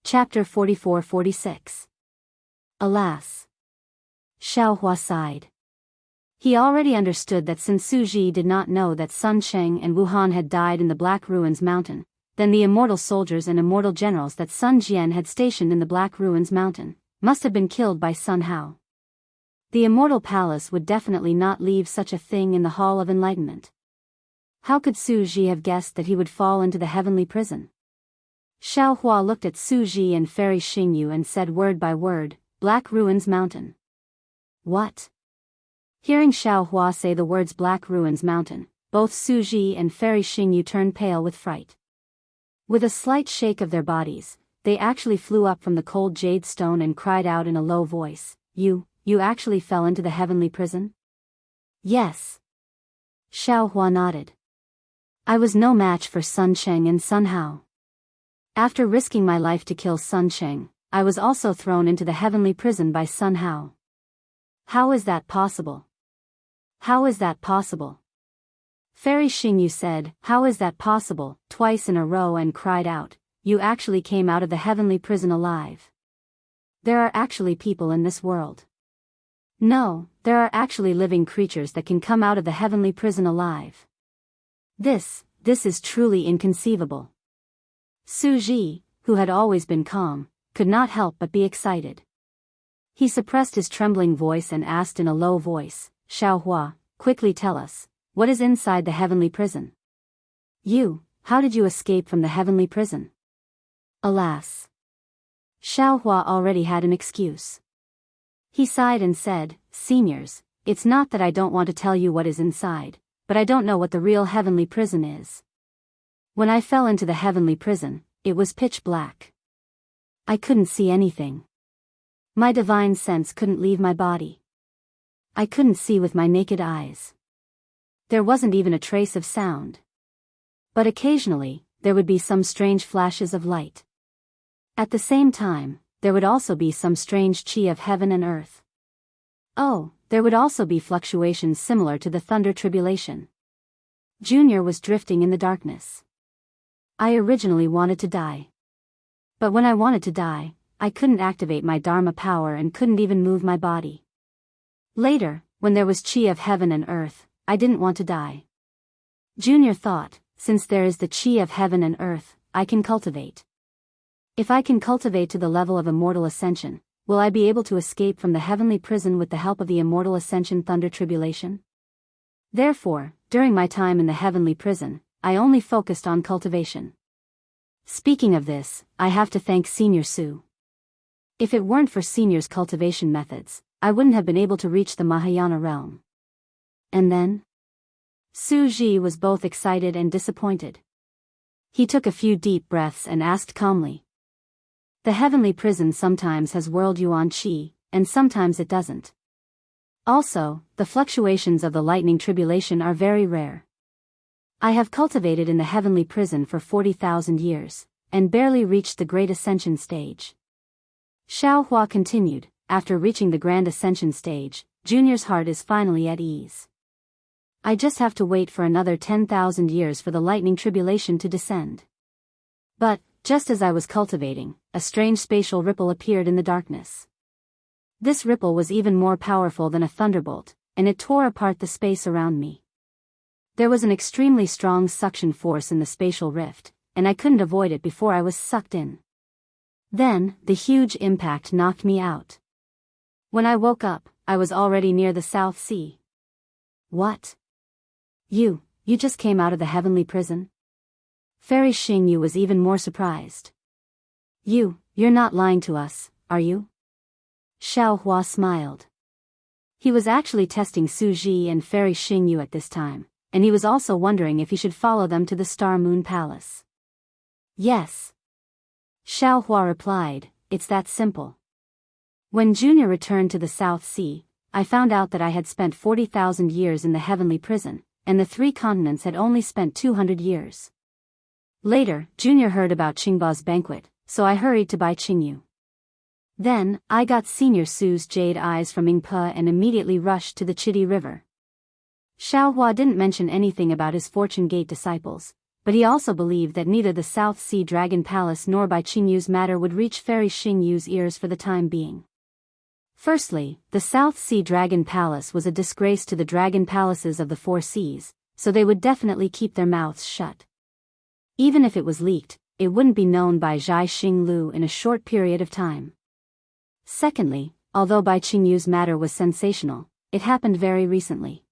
Chapter 44-46. Alas! Xiaohua sighed. He already understood that since Su Ji did not know that Sun Sheng and Wuhan had died in the Black Ruins Mountain, then the immortal soldiers and immortal generals that Sun Jian had stationed in the Black Ruins Mountain must have been killed by Sun Hao. The immortal palace would definitely not leave such a thing in the Hall of Enlightenment. How could Su Ji have guessed that he would fall into the heavenly prison? Xiaohua looked at Su Ji and Fairy Xingyu and said word by word, Black Ruins Mountain. What? Hearing Xiaohua say the words Black Ruins Mountain, both Su Ji and Fairy Xingyu turned pale with fright. With a slight shake of their bodies, they actually flew up from the cold jade stone and cried out in a low voice, You actually fell into the heavenly prison? Yes. Xiaohua nodded. I was no match for Sun Sheng and Sun Hao. After risking my life to kill Sun Sheng, I was also thrown into the heavenly prison by Sun Hao. How is that possible? How is that possible? Fairy Xingyu said, How is that possible, twice in a row and cried out, You actually came out of the heavenly prison alive. There are actually people in this world. No, there are actually living creatures that can come out of the heavenly prison alive. This is truly inconceivable. Su Ji, who had always been calm, could not help but be excited. He suppressed his trembling voice and asked in a low voice, Xiaohua, quickly tell us, what is inside the heavenly prison? How did you escape from the heavenly prison? Alas! Xiaohua already had an excuse. He sighed and said, Seniors, it's not that I don't want to tell you what is inside, but I don't know what the real heavenly prison is. When I fell into the heavenly prison, it was pitch black. I couldn't see anything. My divine sense couldn't leave my body. I couldn't see with my naked eyes. There wasn't even a trace of sound. But occasionally, there would be some strange flashes of light. At the same time, there would also be some strange qi of heaven and earth. Oh, there would also be fluctuations similar to the thunder tribulation. Junior was drifting in the darkness. I originally wanted to die. But when I wanted to die, I couldn't activate my Dharma power and couldn't even move my body. Later, when there was qi of heaven and earth, I didn't want to die. Junior thought, since there is the qi of heaven and earth, I can cultivate. If I can cultivate to the level of immortal ascension, will I be able to escape from the heavenly prison with the help of the immortal ascension thunder tribulation? Therefore, during my time in the heavenly prison, I only focused on cultivation. Speaking of this, I have to thank Senior Su. If it weren't for Senior's cultivation methods, I wouldn't have been able to reach the Mahayana realm. And then? Su Ji was both excited and disappointed. He took a few deep breaths and asked calmly. The heavenly prison sometimes has world yuan qi, and sometimes it doesn't. Also, the fluctuations of the lightning tribulation are very rare. I have cultivated in the heavenly prison for 40,000 years, and barely reached the great ascension stage. Xiaohua continued, after reaching the grand ascension stage, Junior's heart is finally at ease. I just have to wait for another 10,000 years for the lightning tribulation to descend. But, just as I was cultivating, a strange spatial ripple appeared in the darkness. This ripple was even more powerful than a thunderbolt, and it tore apart the space around me. There was an extremely strong suction force in the spatial rift, and I couldn't avoid it before I was sucked in. Then, the huge impact knocked me out. When I woke up, I was already near the South Sea. What? You just came out of the heavenly prison? Fairy Xingyu was even more surprised. You're not lying to us, are you? Xiaohua smiled. He was actually testing Su Ji and Fairy Xingyu at this time, and he was also wondering if he should follow them to the Star Moon Palace. Yes. Xiaohua replied, it's that simple. When Junior returned to the South Sea, I found out that I had spent 40,000 years in the heavenly prison, and the 3 continents had only spent 200 years. Later, Junior heard about Qingbao's banquet, so I hurried to buy Qingyu. Then, I got Senior Su's jade eyes from Mingpe and immediately rushed to the Chidi River. Xiaohua didn't mention anything about his Fortune Gate disciples, but he also believed that neither the South Sea Dragon Palace nor Bai Qingyu's matter would reach Fairy Xingyu's ears for the time being. Firstly, the South Sea Dragon Palace was a disgrace to the dragon palaces of the Four Seas, so they would definitely keep their mouths shut. Even if it was leaked, it wouldn't be known by Zhai Xinglu in a short period of time. Secondly, although Bai Qingyu's matter was sensational, it happened very recently.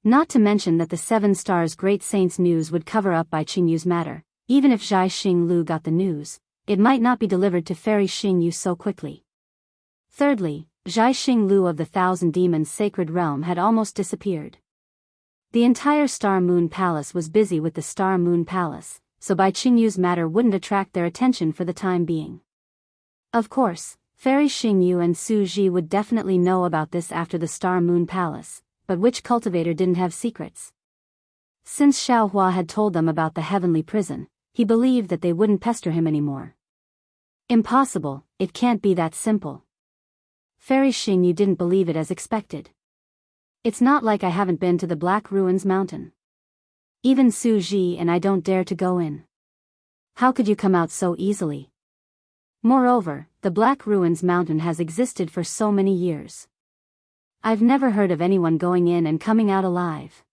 Not to mention that the Seven Stars Great Saints news would cover up Bai Qingyu's matter. Even if Zhai Xinglu got the news, it might not be delivered to Fairy Xingyu so quickly. Thirdly, Zhai Xinglu of the Thousand Demons Sacred Realm had almost disappeared. The entire Star Moon Palace was busy with the Star Moon Palace, so Bai Qingyu's matter wouldn't attract their attention for the time being. Of course, Fairy Xingyu and Su Ji would definitely know about this after the Star Moon Palace, but which cultivator didn't have secrets? Since Xiaohua had told them about the heavenly prison, he believed that they wouldn't pester him anymore. Impossible, it can't be that simple. Fairy Xingyu didn't believe it as expected. It's not like I haven't been to the Black Ruins Mountain. Even Su Ji and I don't dare to go in. How could you come out so easily? Moreover, the Black Ruins Mountain has existed for so many years. I've never heard of anyone going in and coming out alive.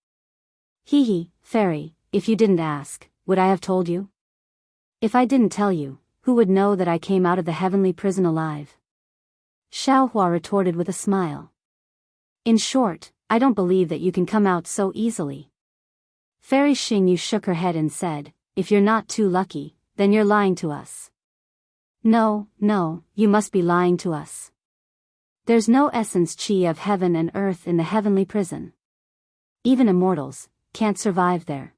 Hee, Fairy, if you didn't ask, would I have told you? If I didn't tell you, who would know that I came out of the heavenly prison alive? Xiaohua retorted with a smile. In short, I don't believe that you can come out so easily. Fairy Xingyu shook her head and said, if you're not too lucky, then you're lying to us. No, you must be lying to us. There's no essence chi of heaven and earth in the heavenly prison. Even immortals can't survive there.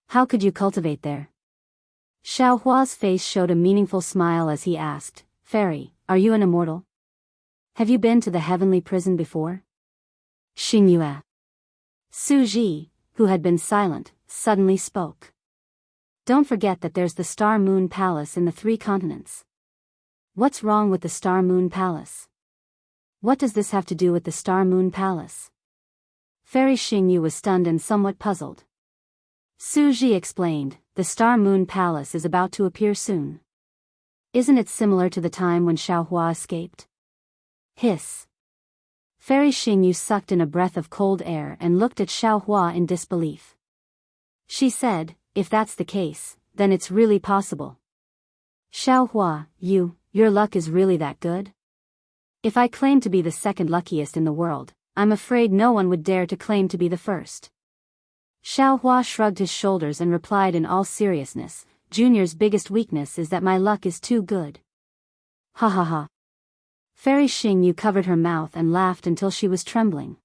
How could you cultivate there? Xiaohua's face showed a meaningful smile as he asked, Fairy, are you an immortal? Have you been to the heavenly prison before? Xingyue. Su Ji, who had been silent, suddenly spoke. Don't forget that there's the Star Moon Palace in the 3 continents. What's wrong with the Star Moon Palace? What does this have to do with the Star Moon Palace? Fairy Xingyu was stunned and somewhat puzzled. Su Ji explained, the Star Moon Palace is about to appear soon. Isn't it similar to the time when Xiaohua escaped? Hiss. Fairy Xingyu sucked in a breath of cold air and looked at Xiaohua in disbelief. She said, if that's the case, then it's really possible. Xiaohua, your luck is really that good? If I claim to be the second luckiest in the world, I'm afraid no one would dare to claim to be the first. Xiaohua shrugged his shoulders and replied in all seriousness, Junior's biggest weakness is that my luck is too good. Ha ha ha. Fairy Xingyu covered her mouth and laughed until she was trembling.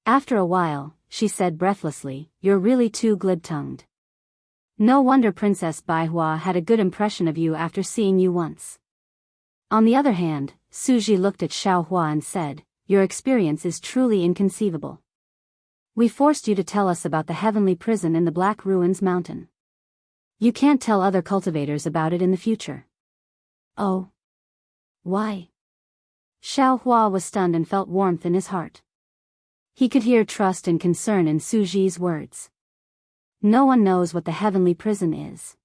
After a while, she said breathlessly, you're really too glib-tongued. No wonder Princess Baihua had a good impression of you after seeing you once. On the other hand, Su Ji looked at Xiaohua and said, your experience is truly inconceivable. We forced you to tell us about the heavenly prison in the Black Ruins Mountain. You can't tell other cultivators about it in the future. Oh. Why? Xiaohua was stunned and felt warmth in his heart. He could hear trust and concern in Su Ji's words. No one knows what the heavenly prison is.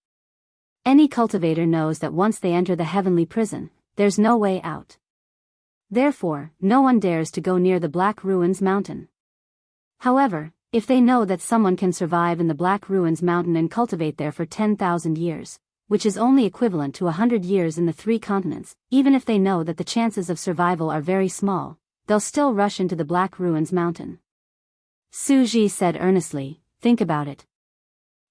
Any cultivator knows that once they enter the heavenly prison, there's no way out. Therefore, no one dares to go near the Black Ruins Mountain. However, if they know that someone can survive in the Black Ruins Mountain and cultivate there for 10,000 years, which is only equivalent to 100 years in the 3 continents, even if they know that the chances of survival are very small, they'll still rush into the Black Ruins Mountain. Su Ji said earnestly, think about it.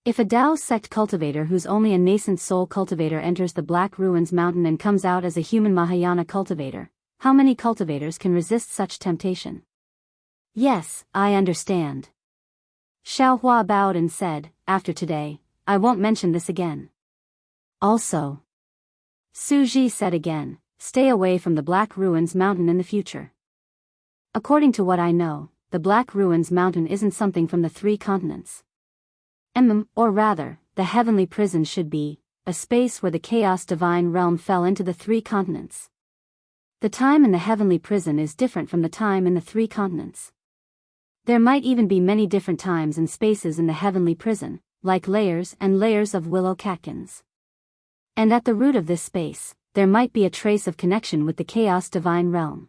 If a Dao sect cultivator who's only a nascent soul cultivator enters the Black Ruins Mountain and comes out as a human Mahayana cultivator, how many cultivators can resist such temptation? Yes, I understand. Xiaohua bowed and said, after today, I won't mention this again. Also, Su Ji said again, stay away from the Black Ruins Mountain in the future. According to what I know, the Black Ruins Mountain isn't something from the 3 continents. Or rather, the heavenly prison should be a space where the chaos divine realm fell into the 3 continents. The time in the heavenly prison is different from the time in the 3 continents. There might even be many different times and spaces in the heavenly prison, like layers and layers of willow catkins. And at the root of this space, there might be a trace of connection with the chaos divine realm.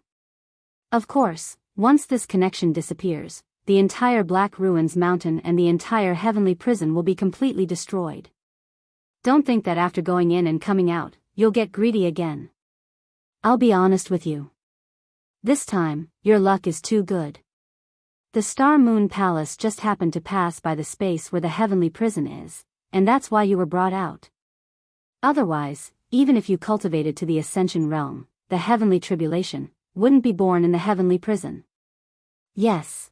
Of course, once this connection disappears, the entire Black Ruins Mountain and the entire heavenly prison will be completely destroyed. Don't think that after going in and coming out, you'll get greedy again. I'll be honest with you. This time, your luck is too good. The Star Moon Palace just happened to pass by the space where the heavenly prison is, and that's why you were brought out. Otherwise, even if you cultivated to the Ascension realm, the heavenly tribulation wouldn't be born in the heavenly prison. Yes.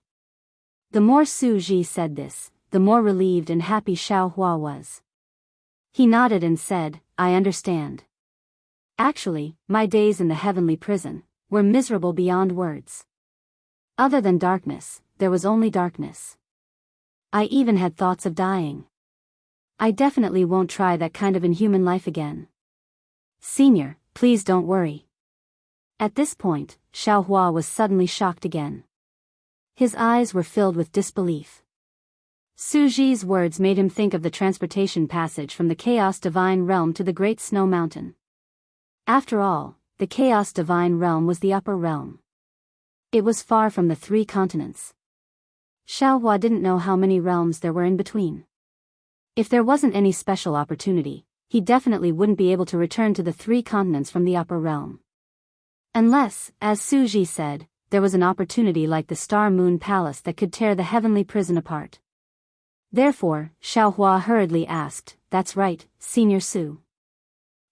The more Su Ji said this, the more relieved and happy Xiao Hua was. He nodded and said, I understand. Actually, my days in the heavenly prison were miserable beyond words. Other than darkness, there was only darkness. I even had thoughts of dying. I definitely won't try that kind of inhuman life again. Senior, please don't worry. At this point, Xiao Hua was suddenly shocked again. His eyes were filled with disbelief. Su Ji's words made him think of the transportation passage from the Chaos Divine Realm to the Great Snow Mountain. After all, the Chaos Divine Realm was the upper realm. It was far from the 3 continents. Xiao Hua didn't know how many realms there were in between. If there wasn't any special opportunity, he definitely wouldn't be able to return to the 3 continents from the upper realm. Unless, as Su Ji said, there was an opportunity like the Star Moon Palace that could tear the heavenly prison apart. Therefore, Xiao Hua hurriedly asked, That's right, Senior Su.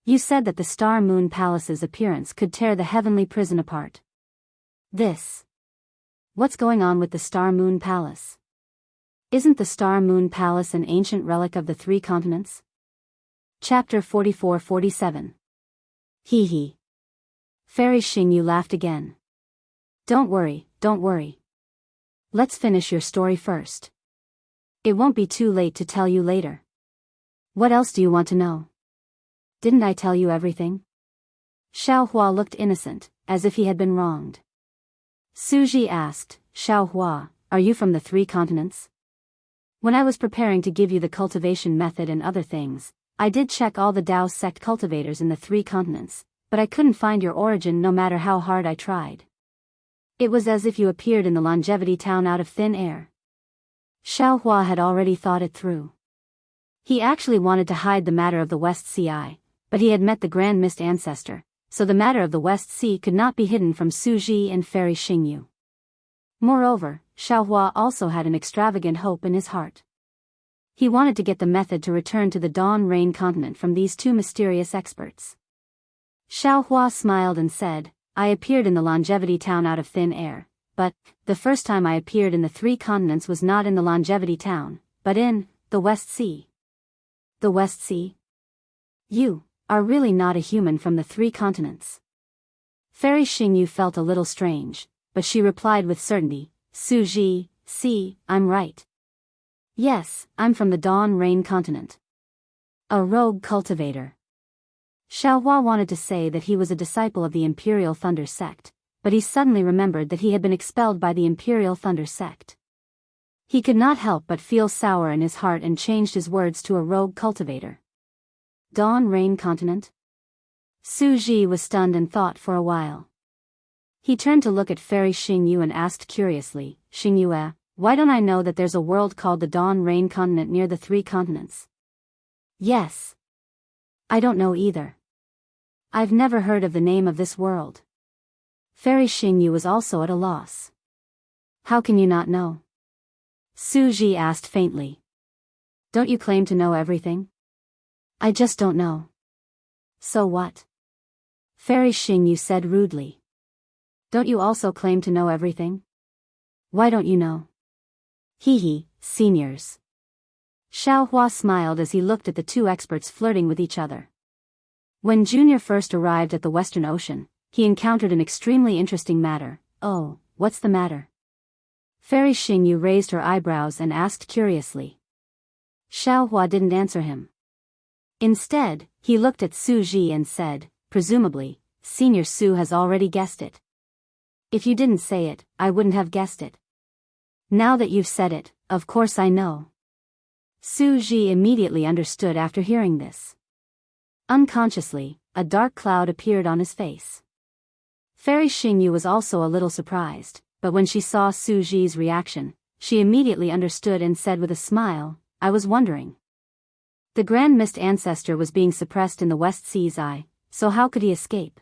You said that the Star Moon Palace's appearance could tear the heavenly prison apart. What's going on with the Star Moon Palace? Isn't the Star Moon Palace an ancient relic of the 3 continents? Chapter 44-47. Hee hee. Fairy Xingyu laughed again. Don't worry. Let's finish your story first. It won't be too late to tell you later. What else do you want to know? Didn't I tell you everything? Xiao Hua looked innocent, as if he had been wronged. Su Ji asked, Xiao Hua, are you from the 3 continents? When I was preparing to give you the cultivation method and other things, I did check all the Daoist sect cultivators in the 3 continents, but I couldn't find your origin no matter how hard I tried. It was as if you appeared in the longevity town out of thin air. Xiao Hua had already thought it through. He actually wanted to hide the matter of the West Sea, but he had met the Grand Mist Ancestor, so the matter of the West Sea could not be hidden from Su Ji and Fairy Xingyu. Moreover, Xiao Hua also had an extravagant hope in his heart. He wanted to get the method to return to the Dawn Rain continent from these 2 mysterious experts. Xiao Hua smiled and said, I appeared in the longevity town out of thin air, but the first time I appeared in the 3 continents was not in the longevity town, but in the West Sea. The West Sea? You are really not a human from the 3 continents. Fairy Xingyu felt a little strange, but she replied with certainty, Su Ji, see, I'm right. Yes, I'm from the Dawn Rain continent. A rogue cultivator. Xiao Hua wanted to say that he was a disciple of the Imperial Thunder sect, but he suddenly remembered that he had been expelled by the Imperial Thunder sect. He could not help but feel sour in his heart and changed his words to a rogue cultivator. Dawn Rain continent? Su Ji was stunned and thought for a while. He turned to look at Fairy Xingyu and asked curiously, Xingyu, why don't I know that there's a world called the Dawn Rain continent near the 3 continents? Yes. I don't know either. I've never heard of the name of this world. Fairy Xingyu was also at a loss. How can you not know? Su Ji asked faintly. Don't you claim to know everything? I just don't know. So what? Fairy Xingyu said rudely. Don't you also claim to know everything? Why don't you know? Hee hee, seniors. Xiao Hua smiled as he looked at the 2 experts flirting with each other. When Junior first arrived at the Western Ocean, he encountered an extremely interesting matter. Oh, what's the matter? Fairy Xingyu raised her eyebrows and asked curiously. Xiao Hua didn't answer him. Instead, he looked at Su Ji and said, presumably, Senior Su has already guessed it. If you didn't say it, I wouldn't have guessed it. Now that you've said it, of course I know. Su Ji immediately understood after hearing this. Unconsciously, a dark cloud appeared on his face. Fairy Xingyu was also a little surprised, but when she saw Su Ji's reaction, she immediately understood and said with a smile, "I was wondering. The Grand Mist Ancestor was being suppressed in the West Sea's eye, so how could he escape?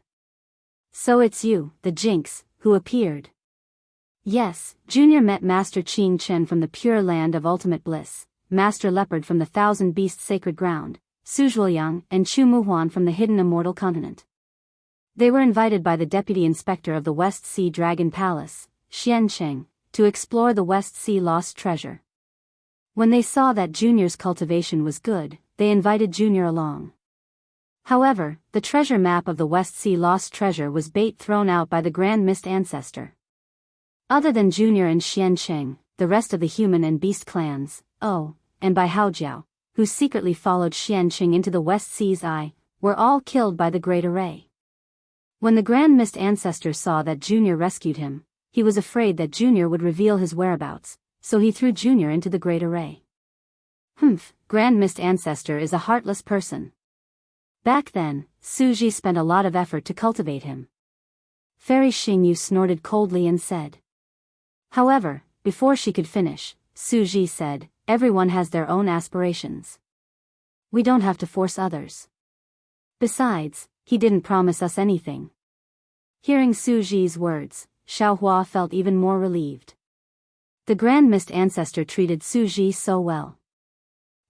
So it's you, the Jinx, who appeared." Yes, Junior met Master Qing Chen from the Pure Land of Ultimate Bliss, Master Leopard from the Thousand Beasts Sacred Ground, Su Zhuoyang and Chu Muhuan from the Hidden Immortal Continent. They were invited by the Deputy Inspector of the West Sea Dragon Palace, Xiancheng, to explore the West Sea Lost Treasure. When they saw that Junior's cultivation was good, they invited Junior along. However, the treasure map of the West Sea Lost Treasure was bait thrown out by the Grand Mist Ancestor. Other than Junior and Xiancheng, the rest of the human and beast clans, and by Haojiao, who secretly followed Xiancheng into the West Sea's eye, were all killed by the Great Array. When the Grand Mist Ancestor saw that Junior rescued him, he was afraid that Junior would reveal his whereabouts, so he threw Junior into the Great Array. Grand Mist Ancestor is a heartless person. Back then, Su Ji spent a lot of effort to cultivate him. Fairy Xingyu snorted coldly and said. However, before she could finish, Su Ji said, "Everyone has their own aspirations. We don't have to force others. Besides, he didn't promise us anything." Hearing Su Ji's words, Xiaohua felt even more relieved. The Grand Mist Ancestor treated Su Ji so well.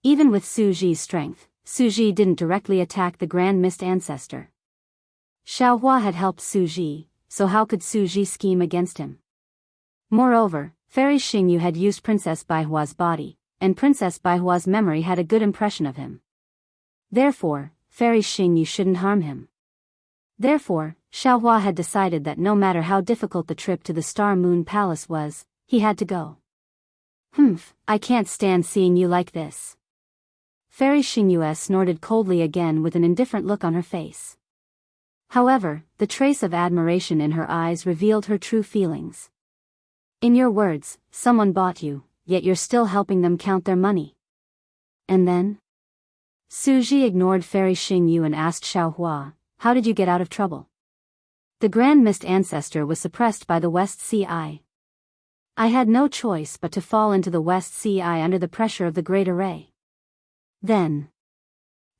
Even with Su Ji's strength, Su Ji didn't directly attack the Grand Mist Ancestor. Xiaohua had helped Su Ji, so how could Su Ji scheme against him? Moreover, Fairy Xingyu had used Princess Baihua's body, and Princess Baihua's memory had a good impression of him. Therefore, Fairy Xingyu shouldn't harm him. Therefore, Xiaohua had decided that no matter how difficult the trip to the Star Moon Palace was, he had to go. I can't stand seeing you like this. Fairy Xingyu snorted coldly again with an indifferent look on her face. However, the trace of admiration in her eyes revealed her true feelings. In your words, someone bought you, yet you're still helping them count their money. And then? Su Ji ignored Fairy Xingyu and asked Xiaohua, "How did you get out of trouble?" The Grand Mist Ancestor was suppressed by the West Sea Eye. I had no choice but to fall into the West Sea Eye under the pressure of the Great Array. Then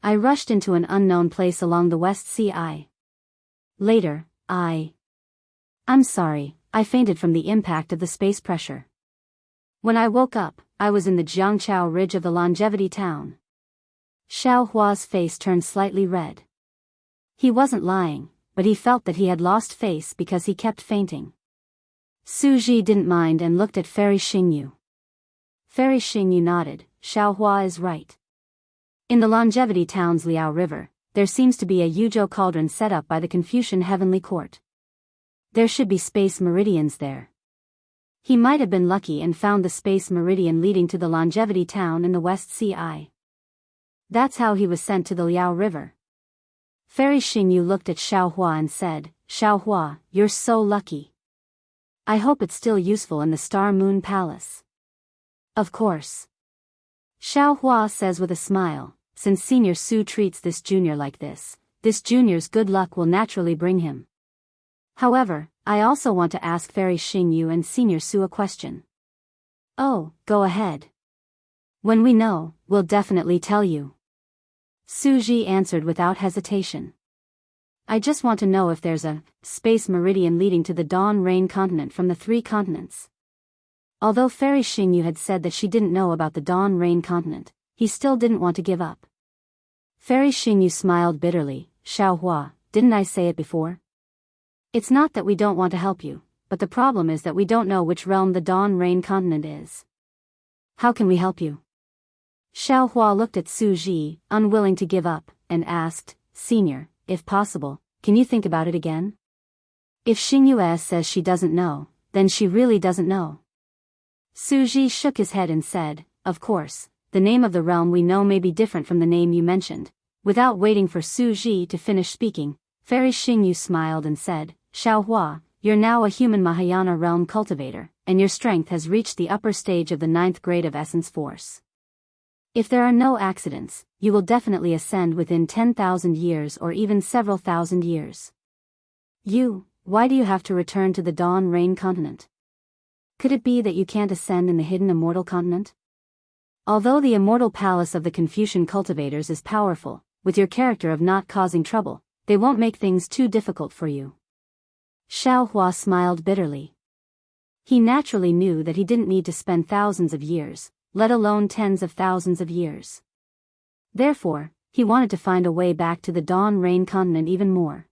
I rushed into an unknown place along the West Sea Eye. Later, I'm sorry, I fainted from the impact of the space pressure. When I woke up, I was in the Jianghu ridge of the Longevity Town. Xiaohua's face turned slightly red. He wasn't lying, but he felt that he had lost face because he kept fainting. Su Ji didn't mind and looked at Fairy Xingyu. Fairy Xingyu nodded. Xiaohua is right. In the Longevity Town's Liao River, there seems to be a Yuzhou cauldron set up by the Confucian Heavenly Court. There should be space meridians there. He might have been lucky and found the space meridian leading to the Longevity Town in the West Sea Eye. That's how he was sent to the Liao River. Fairy Xingyu looked at Xiaohua and said, "Xiaohua, you're so lucky. I hope it's still useful in the Star Moon Palace." Of course. Xiaohua says with a smile, since Senior Su treats this junior like this junior's good luck will naturally bring him. However, I also want to ask Fairy Xingyu and Senior Su a question. Oh, go ahead. When we know, we'll definitely tell you. Su Ji answered without hesitation. I just want to know if there's a space meridian leading to the Dawn Rain continent from the 3 continents. Although Fairy Xingyu had said that she didn't know about the Dawn Rain continent, he still didn't want to give up. Fairy Xingyu smiled bitterly. Xiaohua, didn't I say it before? It's not that we don't want to help you, but the problem is that we don't know which realm the Dawn Rain continent is. How can we help you? Xiaohua looked at Su Ji, unwilling to give up, and asked, Senior, if possible, can you think about it again? If Xingyu says she doesn't know, then she really doesn't know. Su Ji shook his head and said, Of course, the name of the realm we know may be different from the name you mentioned. Without waiting for Su Ji to finish speaking, Fairy Xingyu smiled and said, Xiaohua, you're now a human Mahayana realm cultivator, and your strength has reached the upper stage of the 9th grade of essence force. If there are no accidents, you will definitely ascend within 10,000 years or even several thousand years. Why do you have to return to the Dawn Rain continent? Could it be that you can't ascend in the hidden immortal continent? Although the immortal palace of the Confucian cultivators is powerful, with your character of not causing trouble, they won't make things too difficult for you. Xiaohua smiled bitterly. He naturally knew that he didn't need to spend thousands of years, let alone tens of thousands of years. Therefore, he wanted to find a way back to the Dawn Rain continent even more.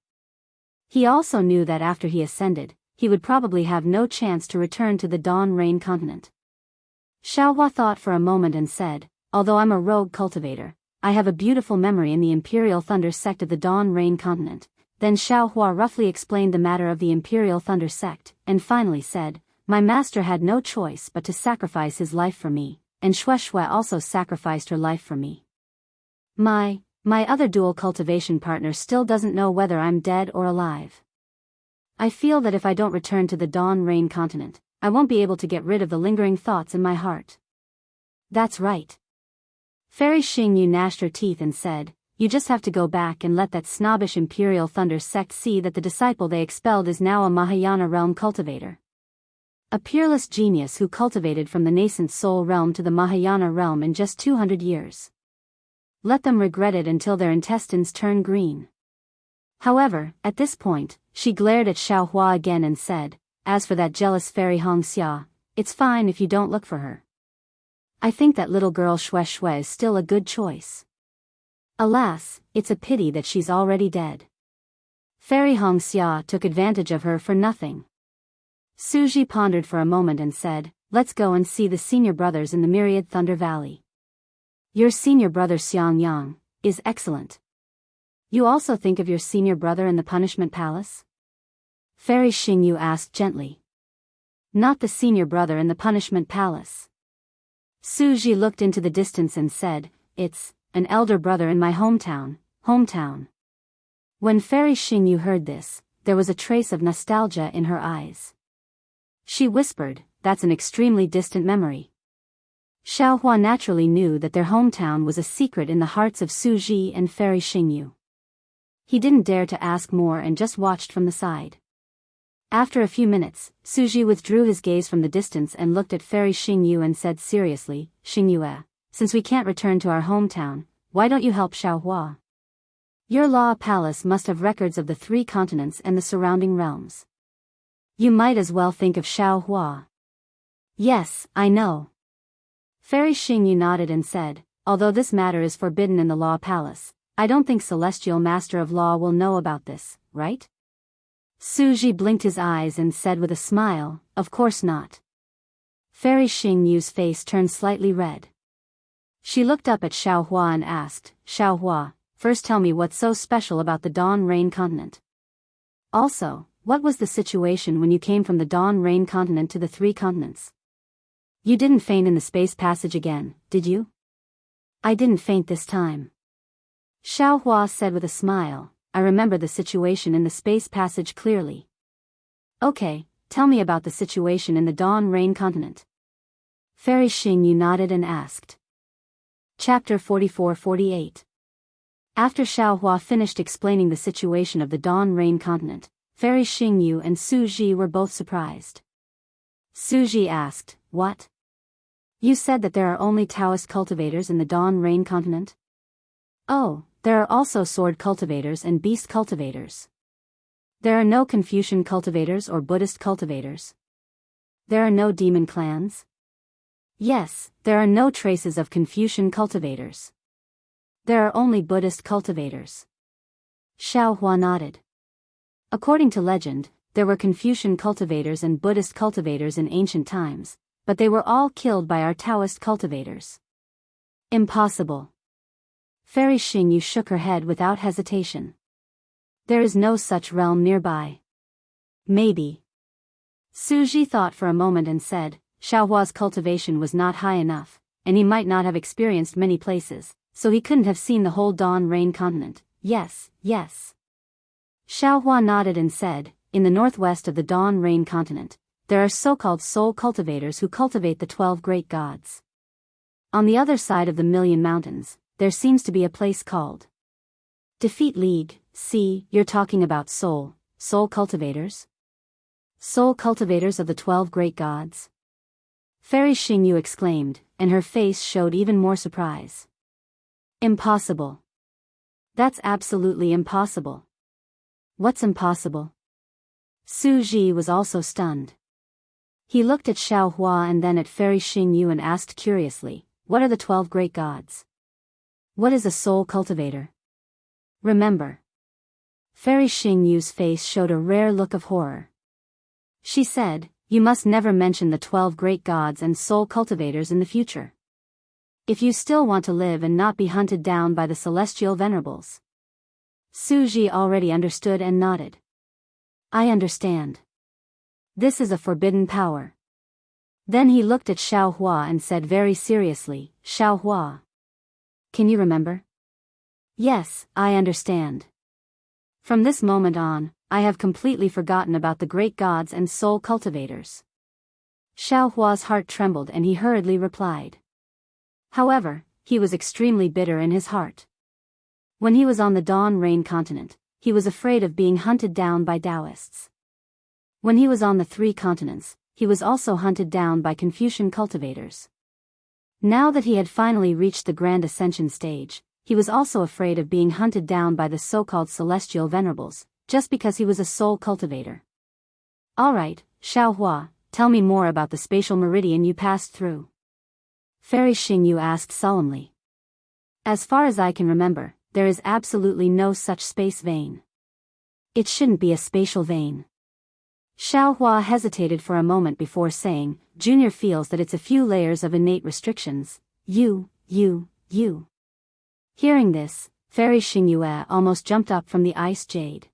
He also knew that after he ascended, he would probably have no chance to return to the Dawn Rain continent. Xiaohua thought for a moment and said, although I'm a rogue cultivator, I have a beautiful memory in the Imperial Thunder sect of the Dawn Rain continent. Then Xiaohua roughly explained the matter of the Imperial Thunder sect, and finally said, my master had no choice but to sacrifice his life for me, and Shueshue also sacrificed her life for me. My other dual cultivation partner still doesn't know whether I'm dead or alive. I feel that if I don't return to the Dawn Rain continent, I won't be able to get rid of the lingering thoughts in my heart. That's right. Fairy Xingyu gnashed her teeth and said, you just have to go back and let that snobbish Imperial Thunder sect see that the disciple they expelled is now a Mahayana realm cultivator. A peerless genius who cultivated from the nascent soul realm to the Mahayana realm in just 200 years. Let them regret it until their intestines turn green. However, at this point, she glared at Xiaohua again and said, as for that jealous fairy Xianxia, it's fine if you don't look for her. I think that little girl Shueshue is still a good choice. Alas, it's a pity that she's already dead. Fairy Xianxia took advantage of her for nothing. Suji pondered for a moment and said, let's go and see the senior brothers in the Myriad Thunder Valley. Your senior brother Xiangyang is excellent. You also think of your senior brother in the Punishment Palace? Fairy Xingyu asked gently. Not the senior brother in the Punishment Palace. Suji looked into the distance and said, it's an elder brother in my hometown. When Fairy Xingyu heard this, there was a trace of nostalgia in her eyes. She whispered, that's an extremely distant memory. Xiaohua naturally knew that their hometown was a secret in the hearts of Suji and Fairy Xingyu. He didn't dare to ask more and just watched from the side. After a few minutes, Suji withdrew his gaze from the distance and looked at Fairy Xingyu and said seriously, Xingyue, since we can't return to our hometown, why don't you help Xiaohua? Your law palace must have records of the 3 continents and the surrounding realms. You might as well think of Xiaohua. Yes, I know. Fairy Xingyu nodded and said, although this matter is forbidden in the law palace, I don't think Celestial Master of Law will know about this, right? Suji blinked his eyes and said with a smile, of course not. Fairy Xingyu's face turned slightly red. She looked up at Xiaohua and asked, Xiaohua, first tell me what's so special about the Dawn Rain continent. Also, what was the situation when you came from the Dawn Rain continent to the 3 continents? You didn't faint in the space passage again, did you? I didn't faint this time. Xiaohua said with a smile, I remember the situation in the space passage clearly. Okay, tell me about the situation in the Dawn Rain continent. Fairy Xingyu nodded and asked. Chapter 44-48. After Xiaohua finished explaining the situation of the Dawn Rain continent, Fairy Xingyu and Suji were both surprised. Suji asked, what? You said that there are only Taoist cultivators in the Dawn Rain continent? Oh, there are also sword cultivators and beast cultivators. There are no Confucian cultivators or Buddhist cultivators. There are no demon clans. Yes, there are no traces of Confucian cultivators. There are only Buddhist cultivators. Xiaohua nodded. According to legend, there were Confucian cultivators and Buddhist cultivators in ancient times, but they were all killed by our Taoist cultivators. Impossible. Fairy Xingyu shook her head without hesitation. There is no such realm nearby. Maybe. Suji thought for a moment and said, Xiaohua's cultivation was not high enough, and he might not have experienced many places, so he couldn't have seen the whole Dawn Rain continent. Yes. Xiaohua nodded and said, in the northwest of the Dawn Rain continent, there are so-called soul cultivators who cultivate the 12 great gods. On the other side of the Million Mountains, there seems to be a place called Defeat League. See, you're talking about soul cultivators? Soul cultivators of the 12 great gods? Fairy Xingyu exclaimed, and her face showed even more surprise. Impossible. That's absolutely impossible. What's impossible? Su Ji was also stunned. He looked at Xiao Hua and then at Fairy Xingyu and asked curiously, what are the 12 great gods? What is a soul cultivator? Remember. Fairy Xingyu's face showed a rare look of horror. She said, you must never mention the 12 great gods and soul cultivators in the future. If you still want to live and not be hunted down by the celestial venerables. Su Ji already understood and nodded. I understand. This is a forbidden power. Then he looked at Xiao Hua and said very seriously, Xiao Hua. Can you remember? Yes, I understand. From this moment on, I have completely forgotten about the great gods and soul cultivators. Xiao Hua's heart trembled and he hurriedly replied. However, he was extremely bitter in his heart. When he was on the Dawn Rain continent, he was afraid of being hunted down by Daoists. When he was on the 3 continents, he was also hunted down by Confucian cultivators. Now that he had finally reached the Grand Ascension stage, he was also afraid of being hunted down by the so-called celestial venerables, just because he was a soul cultivator. Alright, Xiao Hua, tell me more about the spatial meridian you passed through. Fairy Xingyu asked solemnly. As far as I can remember, there is absolutely no such space vein. It shouldn't be a spatial vein. Xiao Hua hesitated for a moment before saying, Junior feels that it's a few layers of innate restrictions. You. Hearing this, Fairy Xingyu almost jumped up from the ice jade.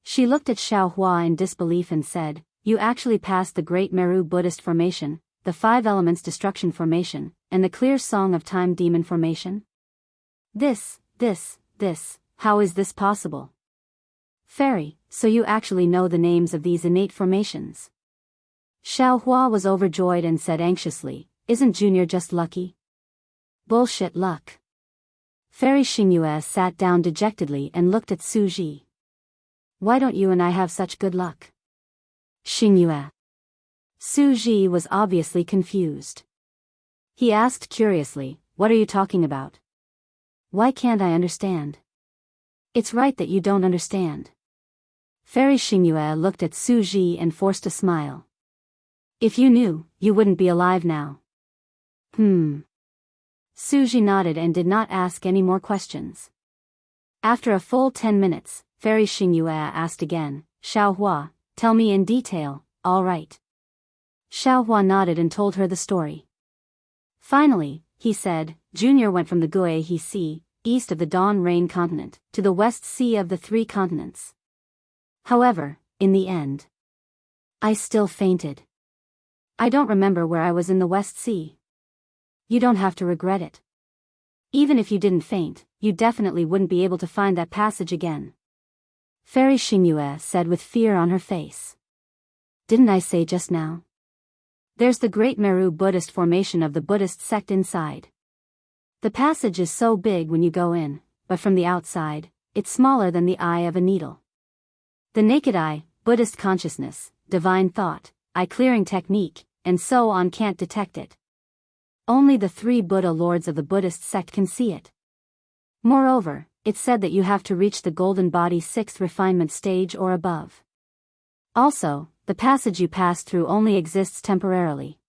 She looked at Xiao Hua in disbelief and said, you actually passed the Great Meru Buddhist Formation, the 5 Elements Destruction Formation, and the Clear Song of Time Demon Formation? This, how is this possible? Fairy, so you actually know the names of these innate formations? Xiao Hua was overjoyed and said anxiously, isn't Junior just lucky? Bullshit luck. Fairy Xingyu sat down dejectedly and looked at Su Ji. Why don't you and I have such good luck? Xingyu. Su Ji was obviously confused. He asked curiously, what are you talking about? Why can't I understand? It's right that you don't understand. Fairy Xingyu looked at Su Ji and forced a smile. If you knew, you wouldn't be alive now. Su Ji nodded and did not ask any more questions. After a full 10 minutes, Fairy Xingyu asked again, Xiao Hua, tell me in detail, all right. Xiao Hua nodded and told her the story. Finally, he said, Junior went from the Guihe Sea, east of the Dawn Rain continent, to the West Sea of the 3 continents. However, in the end, I still fainted. I don't remember where I was in the West Sea. You don't have to regret it. Even if you didn't faint, you definitely wouldn't be able to find that passage again. Fairy Xingyu said with fear on her face. Didn't I say just now? There's the Great Meru Buddhist Formation of the Buddhist sect inside. The passage is so big when you go in, but from the outside, it's smaller than the eye of a needle. The naked eye, Buddhist consciousness, divine thought, eye-clearing technique, and so on can't detect it. Only the 3 Buddha lords of the Buddhist sect can see it. Moreover, it's said that you have to reach the golden body 6th refinement stage or above. Also, the passage you passed through only exists temporarily.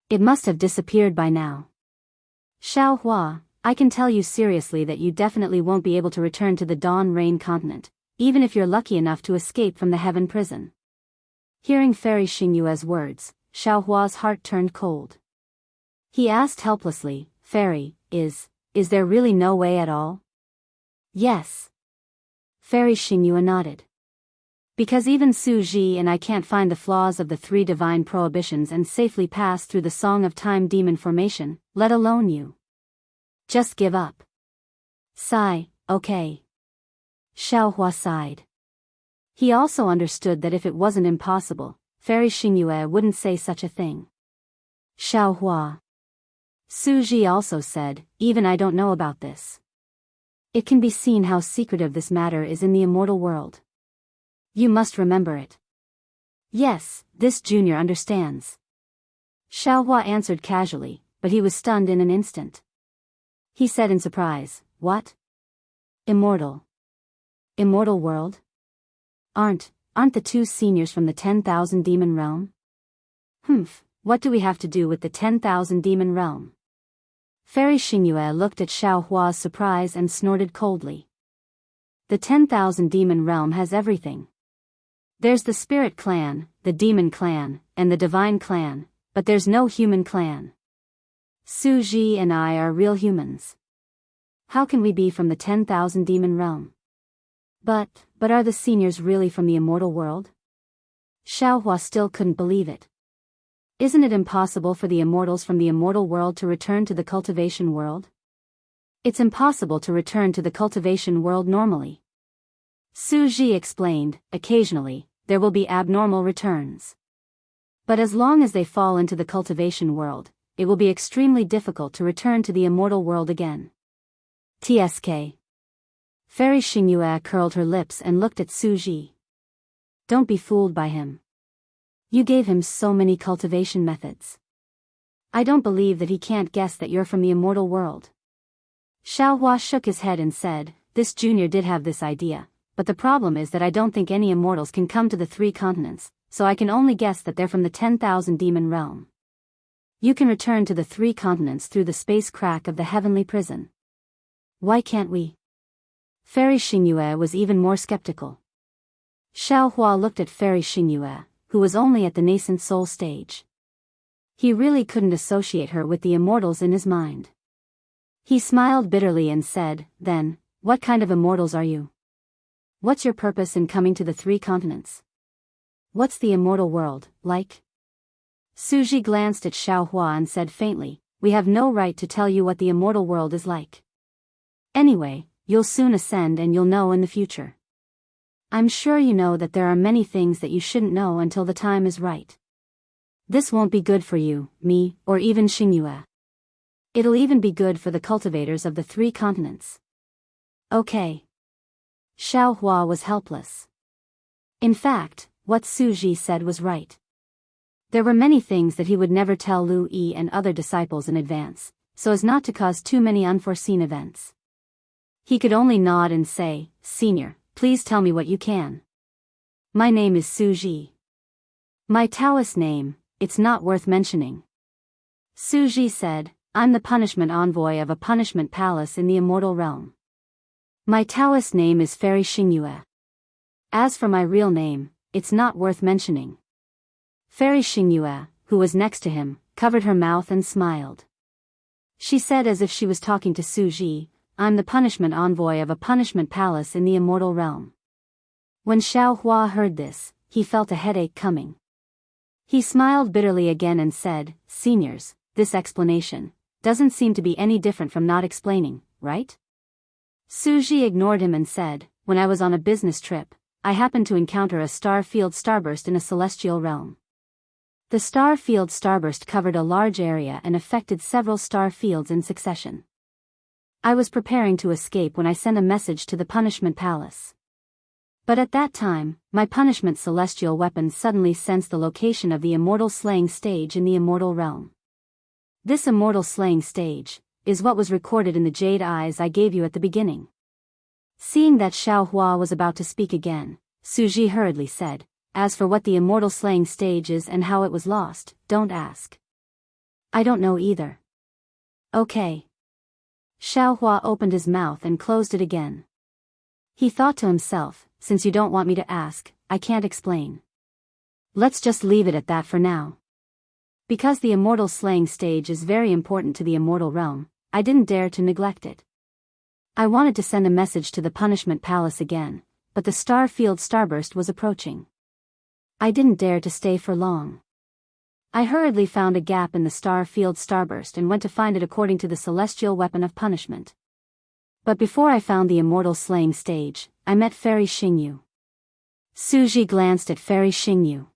It must have disappeared by now. Xiao Hua, I can tell you seriously that you definitely won't be able to return to the Dawn Rain continent, even if you're lucky enough to escape from the heaven prison. Hearing Fairy Xingyu's words, Xiao Hua's heart turned cold. He asked helplessly, Fairy, is there really no way at all? Yes. Fairy Xingyu nodded. Because even Su Ji and I can't find the flaws of the 3 divine prohibitions and safely pass through the Song of Time Demon Formation, let alone you. Just give up. Sigh, okay. Xiao Hua sighed. He also understood that if it wasn't impossible, Fairy Xingyu wouldn't say such a thing. Xiao Hua. Suji also said, even I don't know about this. It can be seen how secretive this matter is in the immortal world. You must remember it. Yes, this junior understands. Xiaohua answered casually, but he was stunned in an instant. He said in surprise, what? Immortal. Immortal world? Aren't the two seniors from the 10,000 demon realm? What do we have to do with the 10,000 demon realm? Fairy Xingyue looked at Xiaohua's surprise and snorted coldly. The 10,000 demon realm has everything. There's the spirit clan, the demon clan, and the divine clan, but there's no human clan. Suji and I are real humans. How can we be from the 10,000 demon realm? But are the seniors really from the immortal world? Xiaohua still couldn't believe it. Isn't it impossible for the immortals from the immortal world to return to the cultivation world? It's impossible to return to the cultivation world normally. Suji explained, occasionally, there will be abnormal returns. But as long as they fall into the cultivation world, it will be extremely difficult to return to the immortal world again. TSK. Fairy Xingyue curled her lips and looked at Suji. Don't be fooled by him. You gave him so many cultivation methods. I don't believe that he can't guess that you're from the immortal world. Xiaohua shook his head and said, this junior did have this idea, but the problem is that I don't think any immortals can come to the 3 continents, so I can only guess that they're from the 10,000 demon realm. You can return to the 3 continents through the space crack of the heavenly prison. Why can't we? Fairy Xingyue was even more skeptical. Xiaohua looked at Fairy Xingyue, who was only at the nascent soul stage. He really couldn't associate her with the immortals in his mind. He smiled bitterly and said, then, what kind of immortals are you? What's your purpose in coming to the 3 continents? What's the immortal world like? Suji glanced at Xiaohua and said faintly, we have no right to tell you what the immortal world is like. Anyway, you'll soon ascend and you'll know in the future. I'm sure you know that there are many things that you shouldn't know until the time is right. This won't be good for you, me, or even Xingyue. It'll even be good for the cultivators of the 3 continents. Okay. Xiaohua was helpless. In fact, what Suji said was right. There were many things that he would never tell Lu Yi and other disciples in advance, so as not to cause too many unforeseen events. He could only nod and say, Senior, please tell me what you can. My name is Suji. My Taoist name, it's not worth mentioning. Suji said, I'm the punishment envoy of a punishment palace in the immortal realm. My Taoist name is Fairy Xingyue. As for my real name, it's not worth mentioning. Fairy Xingyue, who was next to him, covered her mouth and smiled. She said as if she was talking to Suji, I'm the punishment envoy of a punishment palace in the immortal realm. When Xiaohua heard this, he felt a headache coming. He smiled bitterly again and said, Seniors, this explanation doesn't seem to be any different from not explaining, right? Suji ignored him and said, when I was on a business trip, I happened to encounter a star field starburst in a celestial realm. The star field starburst covered a large area and affected several star fields in succession. I was preparing to escape when I sent a message to the punishment palace. But at that time, my punishment celestial weapon suddenly sensed the location of the immortal slaying stage in the immortal realm. This immortal slaying stage is what was recorded in the jade eyes I gave you at the beginning. Seeing that Xiaohua was about to speak again, Suji hurriedly said, as for what the immortal slaying stage is and how it was lost, don't ask. I don't know either. Okay. Xiaohua opened his mouth and closed it again. He thought to himself, since you don't want me to ask, I can't explain. Let's just leave it at that for now. Because the immortal slaying stage is very important to the immortal realm, I didn't dare to neglect it. I wanted to send a message to the punishment palace again, but the star field starburst was approaching. I didn't dare to stay for long. I hurriedly found a gap in the star field starburst and went to find it according to the celestial weapon of punishment. But before I found the immortal slaying stage, I met Fairy Xingyu. Suji glanced at Fairy Xingyu.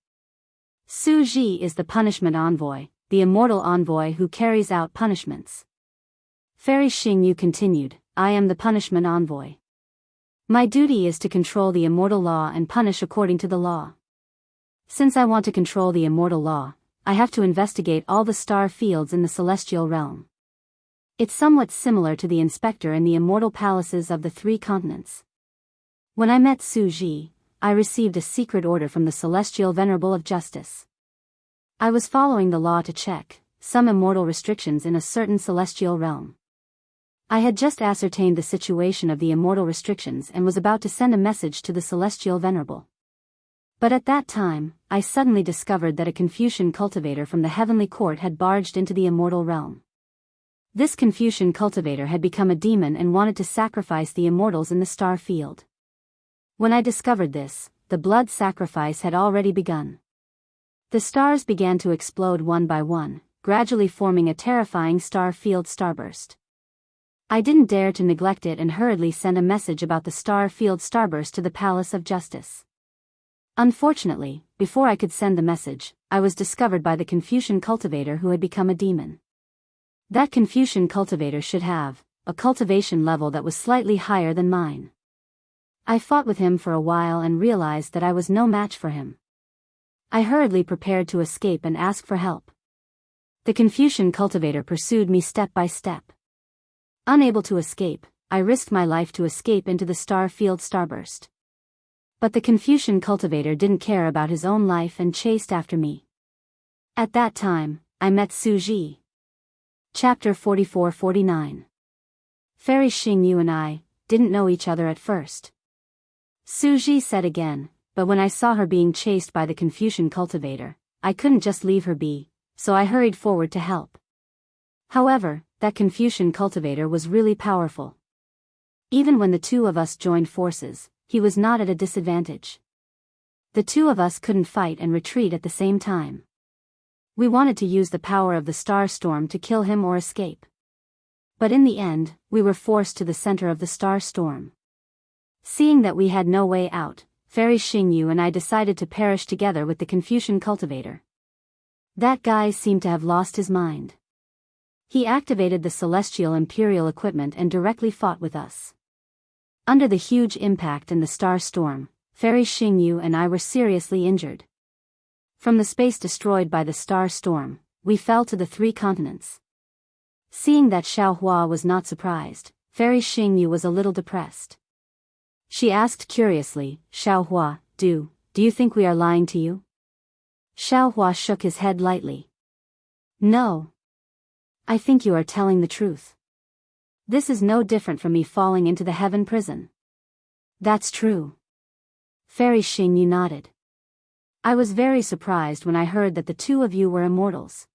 Suji is the punishment envoy, the immortal envoy who carries out punishments. Fairy Xingyu continued, I am the punishment envoy. My duty is to control the immortal law and punish according to the law. Since I want to control the immortal law, I have to investigate all the star fields in the celestial realm. It's somewhat similar to the inspector in the immortal palaces of the three continents. When I met Su Ji, I received a secret order from the Celestial Venerable of Justice. I was following the law to check some immortal restrictions in a certain celestial realm. I had just ascertained the situation of the immortal restrictions and was about to send a message to the Celestial Venerable. But at that time, I suddenly discovered that a Confucian cultivator from the heavenly court had barged into the immortal realm. This Confucian cultivator had become a demon and wanted to sacrifice the immortals in the star field. When I discovered this, the blood sacrifice had already begun. The stars began to explode one by one, gradually forming a terrifying star field starburst. I didn't dare to neglect it and hurriedly sent a message about the star field starburst to the Palace of Justice. Unfortunately, before I could send the message, I was discovered by the Confucian cultivator who had become a demon. That Confucian cultivator should have a cultivation level that was slightly higher than mine. I fought with him for a while and realized that I was no match for him. I hurriedly prepared to escape and ask for help. The Confucian cultivator pursued me step by step. Unable to escape, I risked my life to escape into the star field starburst. But the Confucian cultivator didn't care about his own life and chased after me. At that time, I met Su Ji. Chapter 44-49. Fairy Xingyu and I didn't know each other at first. Su Ji said again, but when I saw her being chased by the Confucian cultivator, I couldn't just leave her be, so I hurried forward to help. However, that Confucian cultivator was really powerful. Even when the two of us joined forces, he was not at a disadvantage. The two of us couldn't fight and retreat at the same time. We wanted to use the power of the star storm to kill him or escape. But in the end, we were forced to the center of the star storm. Seeing that we had no way out, Fairy Xingyu and I decided to perish together with the Confucian cultivator. That guy seemed to have lost his mind. He activated the celestial imperial equipment and directly fought with us. Under the huge impact and the star storm, Fairy Xingyu and I were seriously injured. From the space destroyed by the star storm, we fell to the three continents. Seeing that Xiaohua was not surprised, Fairy Xingyu was a little depressed. She asked curiously, Xiaohua, do you think we are lying to you? Xiaohua shook his head lightly. No. I think you are telling the truth. This is no different from me falling into the heaven prison. That's true. Fairy Xingyu nodded. I was very surprised when I heard that the two of you were immortals.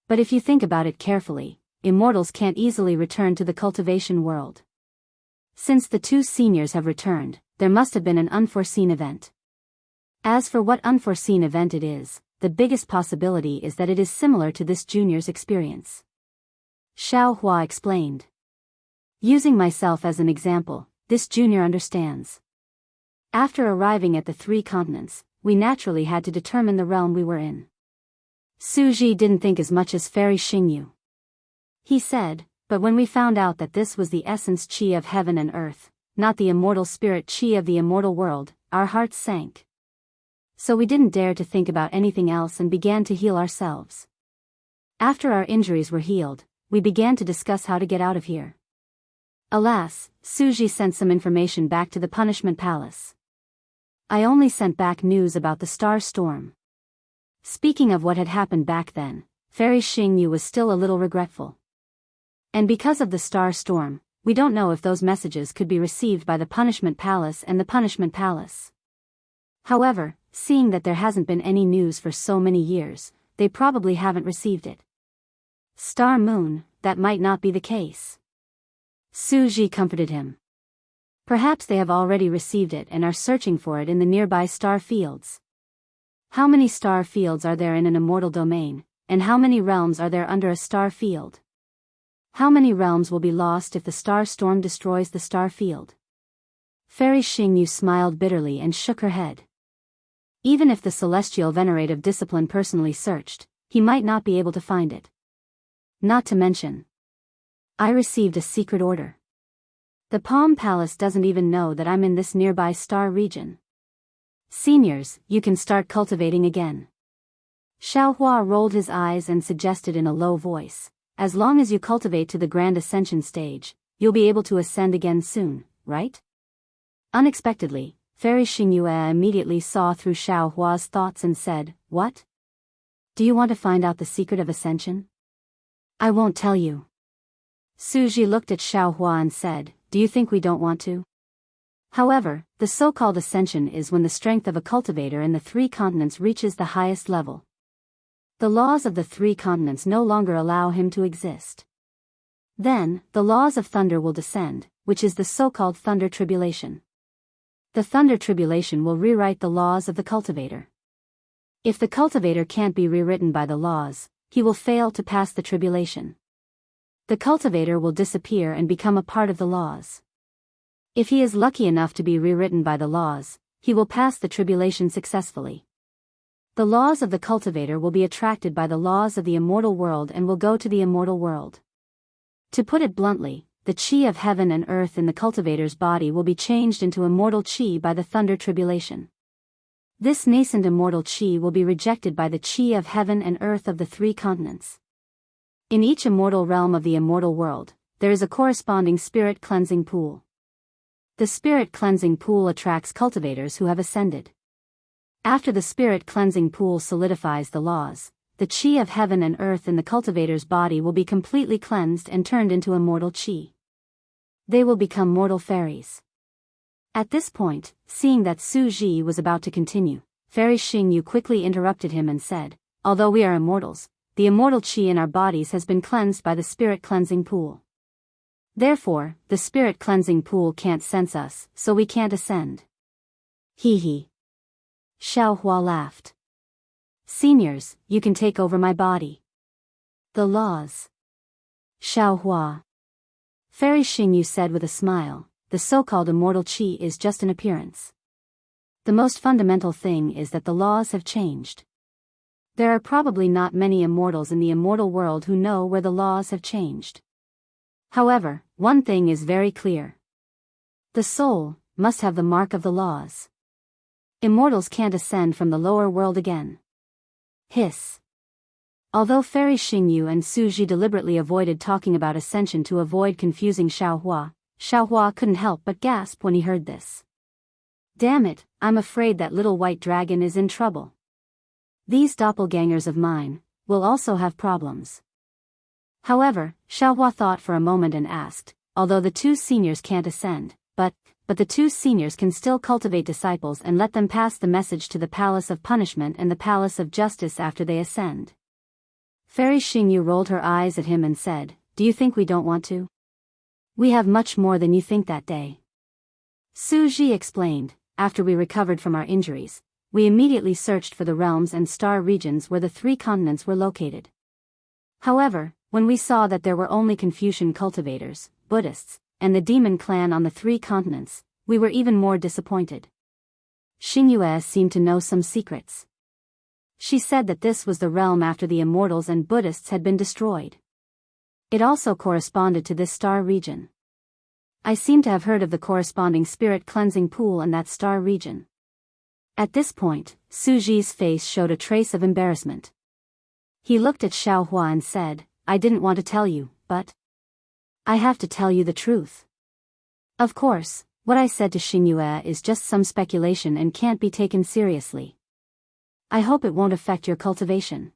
But if you think about it carefully, immortals can't easily return to the cultivation world. Since the two seniors have returned, there must have been an unforeseen event. As for what unforeseen event it is, the biggest possibility is that it is similar to this junior's experience. Xiaohua explained. Using myself as an example, this junior understands. After arriving at the three continents, we naturally had to determine the realm we were in. Su Ji didn't think as much as Fairy Xingyu. He said, but when we found out that this was the essence qi of heaven and earth, not the immortal spirit qi of the immortal world, our hearts sank. So we didn't dare to think about anything else and began to heal ourselves. After our injuries were healed, we began to discuss how to get out of here. Alas, Su Ji sent some information back to the punishment palace. I only sent back news about the star storm. Speaking of what had happened back then, Fairy Xingyu was still a little regretful. And because of the star storm, we don't know if those messages could be received by the punishment palace and the punishment palace. However, seeing that there hasn't been any news for so many years, they probably haven't received it. Star Moon, that might not be the case. Su Ji comforted him. Perhaps they have already received it and are searching for it in the nearby star fields. How many star fields are there in an immortal domain, and how many realms are there under a star field? How many realms will be lost if the star storm destroys the star field? Fairy Xingyu smiled bitterly and shook her head. Even if the celestial venerative discipline personally searched, he might not be able to find it. Not to mention, I received a secret order. The Palm Palace doesn't even know that I'm in this nearby star region. Seniors, you can start cultivating again. Xiaohua rolled his eyes and suggested in a low voice, as long as you cultivate to the Grand Ascension stage, you'll be able to ascend again soon, right? Unexpectedly, Fairy Xingyue immediately saw through Xiaohua's thoughts and said, "What? Do you want to find out the secret of ascension?" "I won't tell you." Suji looked at Xiaohua and said, "Do you think we don't want to?" However, the so-called ascension is when the strength of a cultivator in the 3 continents reaches the highest level. The laws of the 3 continents no longer allow him to exist. Then, the laws of thunder will descend, which is the so-called thunder tribulation. The thunder tribulation will rewrite the laws of the cultivator. If the cultivator can't be rewritten by the laws, he will fail to pass the tribulation. The cultivator will disappear and become a part of the laws. If he is lucky enough to be rewritten by the laws, he will pass the tribulation successfully. The laws of the cultivator will be attracted by the laws of the immortal world and will go to the immortal world. To put it bluntly, the chi of heaven and earth in the cultivator's body will be changed into immortal chi by the thunder tribulation. This nascent immortal chi will be rejected by the chi of heaven and earth of the 3 continents. In each immortal realm of the immortal world, there is a corresponding spirit cleansing pool. The spirit cleansing pool attracts cultivators who have ascended. After the spirit cleansing pool solidifies the laws, the chi of heaven and earth in the cultivator's body will be completely cleansed and turned into immortal chi. They will become mortal fairies. At this point, seeing that Su Ji was about to continue, Fairy Xingyu quickly interrupted him and said, "Although we are immortals, the immortal chi in our bodies has been cleansed by the spirit cleansing pool. Therefore, the spirit cleansing pool can't sense us, so we can't ascend." "Hee hee." Xiaohua laughed. "Seniors, you can take over my body." "The laws." Xiaohua. Fairy Xingyu said with a smile, "The so-called immortal chi is just an appearance. The most fundamental thing is that the laws have changed. There are probably not many immortals in the immortal world who know where the laws have changed. However, one thing is very clear. The soul must have the mark of the laws. Immortals can't ascend from the lower world again." Hiss. Although Fairy Xingyu and Su Ji deliberately avoided talking about ascension to avoid confusing Xiaohua, Xiaohua couldn't help but gasp when he heard this. "Damn it, I'm afraid that little white dragon is in trouble. These doppelgangers of mine will also have problems." However, Xiaohua thought for a moment and asked, "Although the 2 seniors can't ascend, but the 2 seniors can still cultivate disciples and let them pass the message to the Palace of Punishment and the Palace of Justice after they ascend?" Fairy Xingyu rolled her eyes at him and said, "Do you think we don't want to? We have much more than you think that day." Su Ji explained, "After we recovered from our injuries, we immediately searched for the realms and star regions where the 3 continents were located. However, when we saw that there were only Confucian cultivators, Buddhists, and the demon clan on the 3 continents, we were even more disappointed." Xingyue seemed to know some secrets. She said that this was the realm after the immortals and Buddhists had been destroyed. It also corresponded to this star region. I seem to have heard of the corresponding spirit cleansing pool in that star region. At this point, Su Ji's face showed a trace of embarrassment. He looked at Xiaohua and said, "I didn't want to tell you, but I have to tell you the truth. Of course, what I said to Xingyue is just some speculation and can't be taken seriously. I hope it won't affect your cultivation."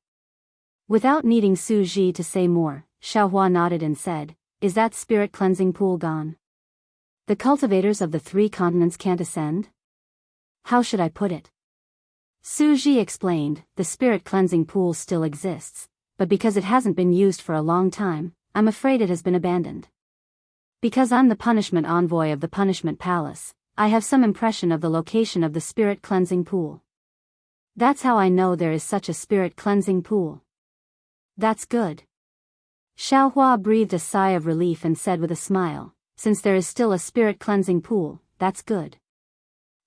Without needing Su Ji to say more, Xiaohua nodded and said, "Is that spirit cleansing pool gone? The cultivators of the 3 continents can't ascend? How should I put it?" Su Ji explained, "The spirit cleansing pool still exists, but because it hasn't been used for a long time, I'm afraid it has been abandoned. Because I'm the punishment envoy of the punishment palace, I have some impression of the location of the spirit cleansing pool. That's how I know there is such a spirit cleansing pool." "That's good." Xiaohua breathed a sigh of relief and said with a smile, "Since there is still a spirit cleansing pool, that's good.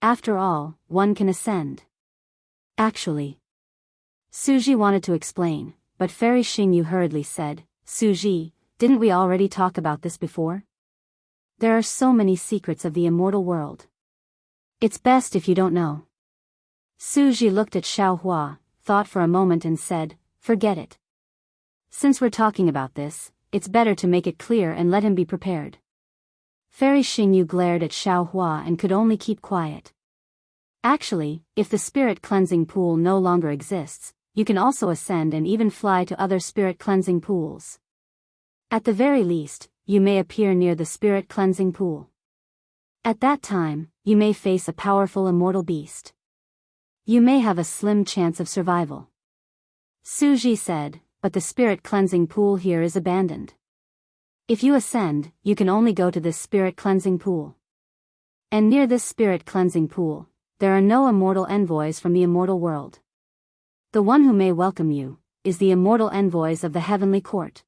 After all, one can ascend." Actually, Su Ji wanted to explain, but Fairy Xingyu hurriedly said, Suji, didn't we already talk about this before? There are so many secrets of the immortal world. It's best if you don't know. Suji looked at Xiaohua, thought for a moment and said, forget it. Since we're talking about this, it's better to make it clear and let him be prepared. Fairy Xingyu glared at Xiaohua and could only keep quiet. Actually, if the spirit cleansing pool no longer exists, you can also ascend and even fly to other spirit cleansing pools. At the very least, you may appear near the spirit cleansing pool. At that time, you may face a powerful immortal beast. You may have a slim chance of survival. Suji said, but the spirit cleansing pool here is abandoned. If you ascend, you can only go to this spirit cleansing pool. And near this spirit cleansing pool, there are no immortal envoys from the immortal world. The one who may welcome you is the immortal envoys of the heavenly court.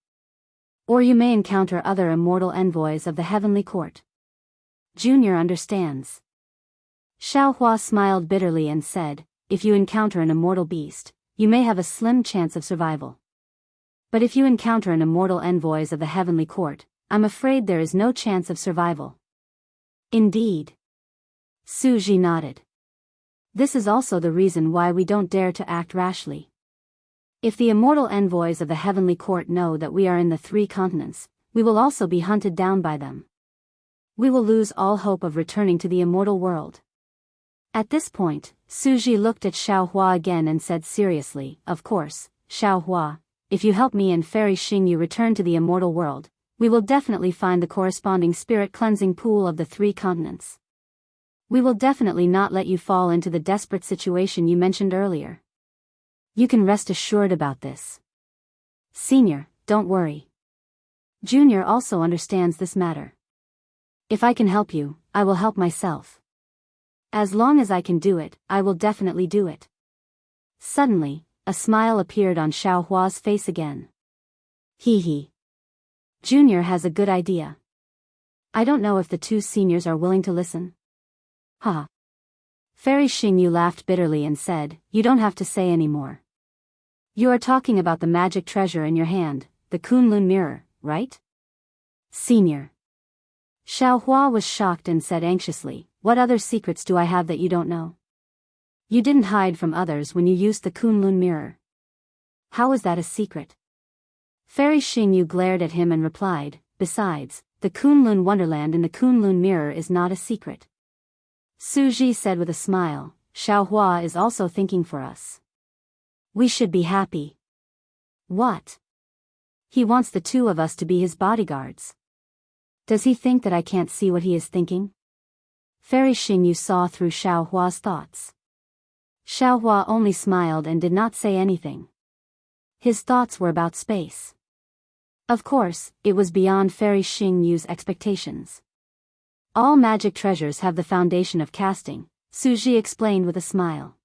Or you may encounter other immortal envoys of the heavenly court. Junior understands. Xiaohua smiled bitterly and said, if you encounter an immortal beast, you may have a slim chance of survival. But if you encounter an immortal envoys of the heavenly court, I'm afraid there is no chance of survival. Indeed. Suji nodded. This is also the reason why we don't dare to act rashly. If the immortal envoys of the heavenly court know that we are in the 3 continents, we will also be hunted down by them. We will lose all hope of returning to the immortal world. At this point, Suji looked at Xiaohua again and said seriously, of course, Xiaohua, if you help me and Fairy Xingyu return to the immortal world, we will definitely find the corresponding spirit cleansing pool of the 3 continents. We will definitely not let you fall into the desperate situation you mentioned earlier. You can rest assured about this. Senior, don't worry. Junior also understands this matter. If I can help you, I will help myself. As long as I can do it, I will definitely do it. Suddenly, a smile appeared on Xiaohua's face again. Hee hee. Junior has a good idea. I don't know if the 2 seniors are willing to listen. Ha. Fairy Xingyu laughed bitterly and said, you don't have to say any more. You are talking about the magic treasure in your hand, the Kunlun mirror, right? Senior. Xiaohua was shocked and said anxiously, what other secrets do I have that you don't know? You didn't hide from others when you used the Kunlun mirror. How is that a secret? Fairy Xingyu glared at him and replied, besides, the Kunlun wonderland in the Kunlun mirror is not a secret. Suji said with a smile, Xiaohua is also thinking for us. We should be happy. What? He wants the 2 of us to be his bodyguards. Does he think that I can't see what he is thinking? Fairy Xingyu saw through Xiaohua's thoughts. Xiaohua only smiled and did not say anything. His thoughts were about space. Of course, it was beyond Fairy Xingyu's expectations. All magic treasures have the foundation of casting, Suji explained with a smile.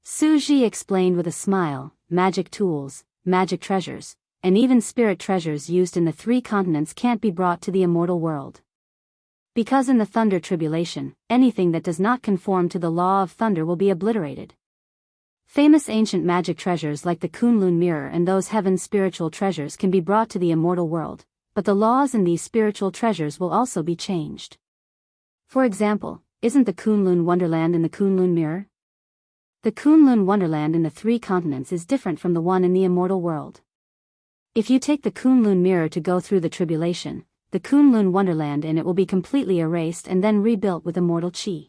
Suji explained with a smile, magic tools, magic treasures, and even spirit treasures used in the 3 continents can't be brought to the immortal world. Because in the thunder tribulation, anything that does not conform to the law of thunder will be obliterated. Famous ancient magic treasures like the Kunlun mirror and those heaven spiritual treasures can be brought to the immortal world, but the laws in these spiritual treasures will also be changed. For example, isn't the Kunlun wonderland in the Kunlun mirror? The Kunlun wonderland in the 3 continents is different from the one in the immortal world. If you take the Kunlun mirror to go through the tribulation, the Kunlun wonderland in it will be completely erased and then rebuilt with immortal chi.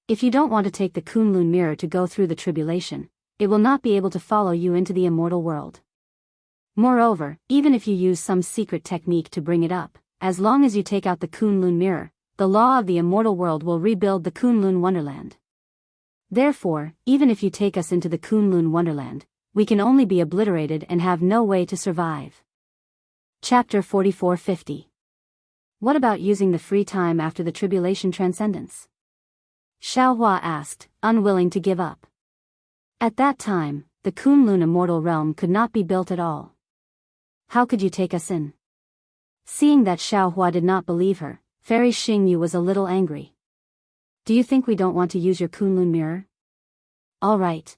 If you don't want to take the Kunlun mirror to go through the tribulation, it will not be able to follow you into the immortal world. Moreover, even if you use some secret technique to bring it up, as long as you take out the Kunlun mirror, the law of the immortal world will rebuild the Kunlun wonderland. Therefore, even if you take us into the Kunlun wonderland, we can only be obliterated and have no way to survive. Chapter 4450. What about using the free time after the tribulation transcendence? Xiaohua asked, unwilling to give up. At that time, the Kunlun immortal realm could not be built at all. How could you take us in? Seeing that Xiaohua did not believe her, Fairy Xingyu was a little angry. Do you think we don't want to use your Kunlun mirror? All right.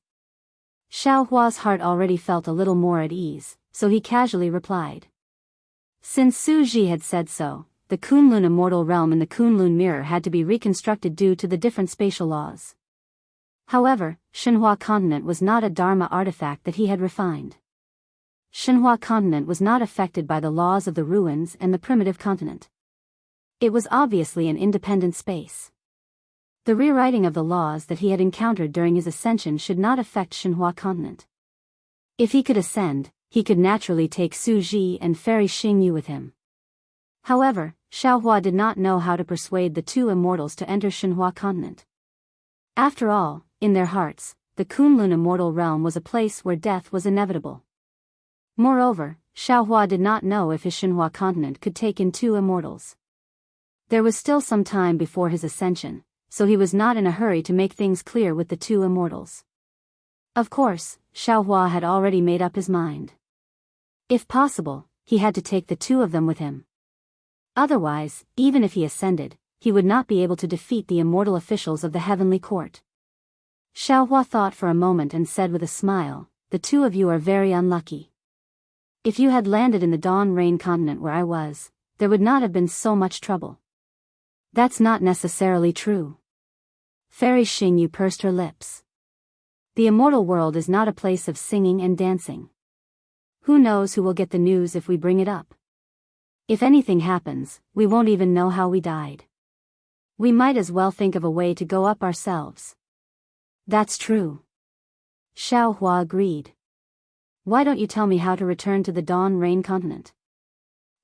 Xiao Hua's heart already felt a little more at ease, so he casually replied. Since Su Ji had said so, the Kunlun immortal realm and the Kunlun mirror had to be reconstructed due to the different spatial laws. However, Shenhua continent was not a Dharma artifact that he had refined. Shenhua continent was not affected by the laws of the ruins and the primitive continent. It was obviously an independent space. The rewriting of the laws that he had encountered during his ascension should not affect Shenhua continent. If he could ascend, he could naturally take Su Ji and Fairy Xingyu with him. However, Xiaohua did not know how to persuade the two immortals to enter Shenhua continent. After all, in their hearts, the Kunlun immortal realm was a place where death was inevitable. Moreover, Xiaohua did not know if his Shenhua continent could take in two immortals. There was still some time before his ascension, so he was not in a hurry to make things clear with the two immortals. Of course, Xiaohua had already made up his mind. If possible, he had to take the two of them with him. Otherwise, even if he ascended, he would not be able to defeat the immortal officials of the heavenly court. Xiaohua thought for a moment and said with a smile, "The two of you are very unlucky. If you had landed in the Dawn Rain continent where I was, there would not have been so much trouble." That's not necessarily true. Fairy Xingyu pursed her lips. The immortal world is not a place of singing and dancing. Who knows who will get the news if we bring it up? If anything happens, we won't even know how we died. We might as well think of a way to go up ourselves. That's true. Xiaohua agreed. Why don't you tell me how to return to the Dawn Rain continent?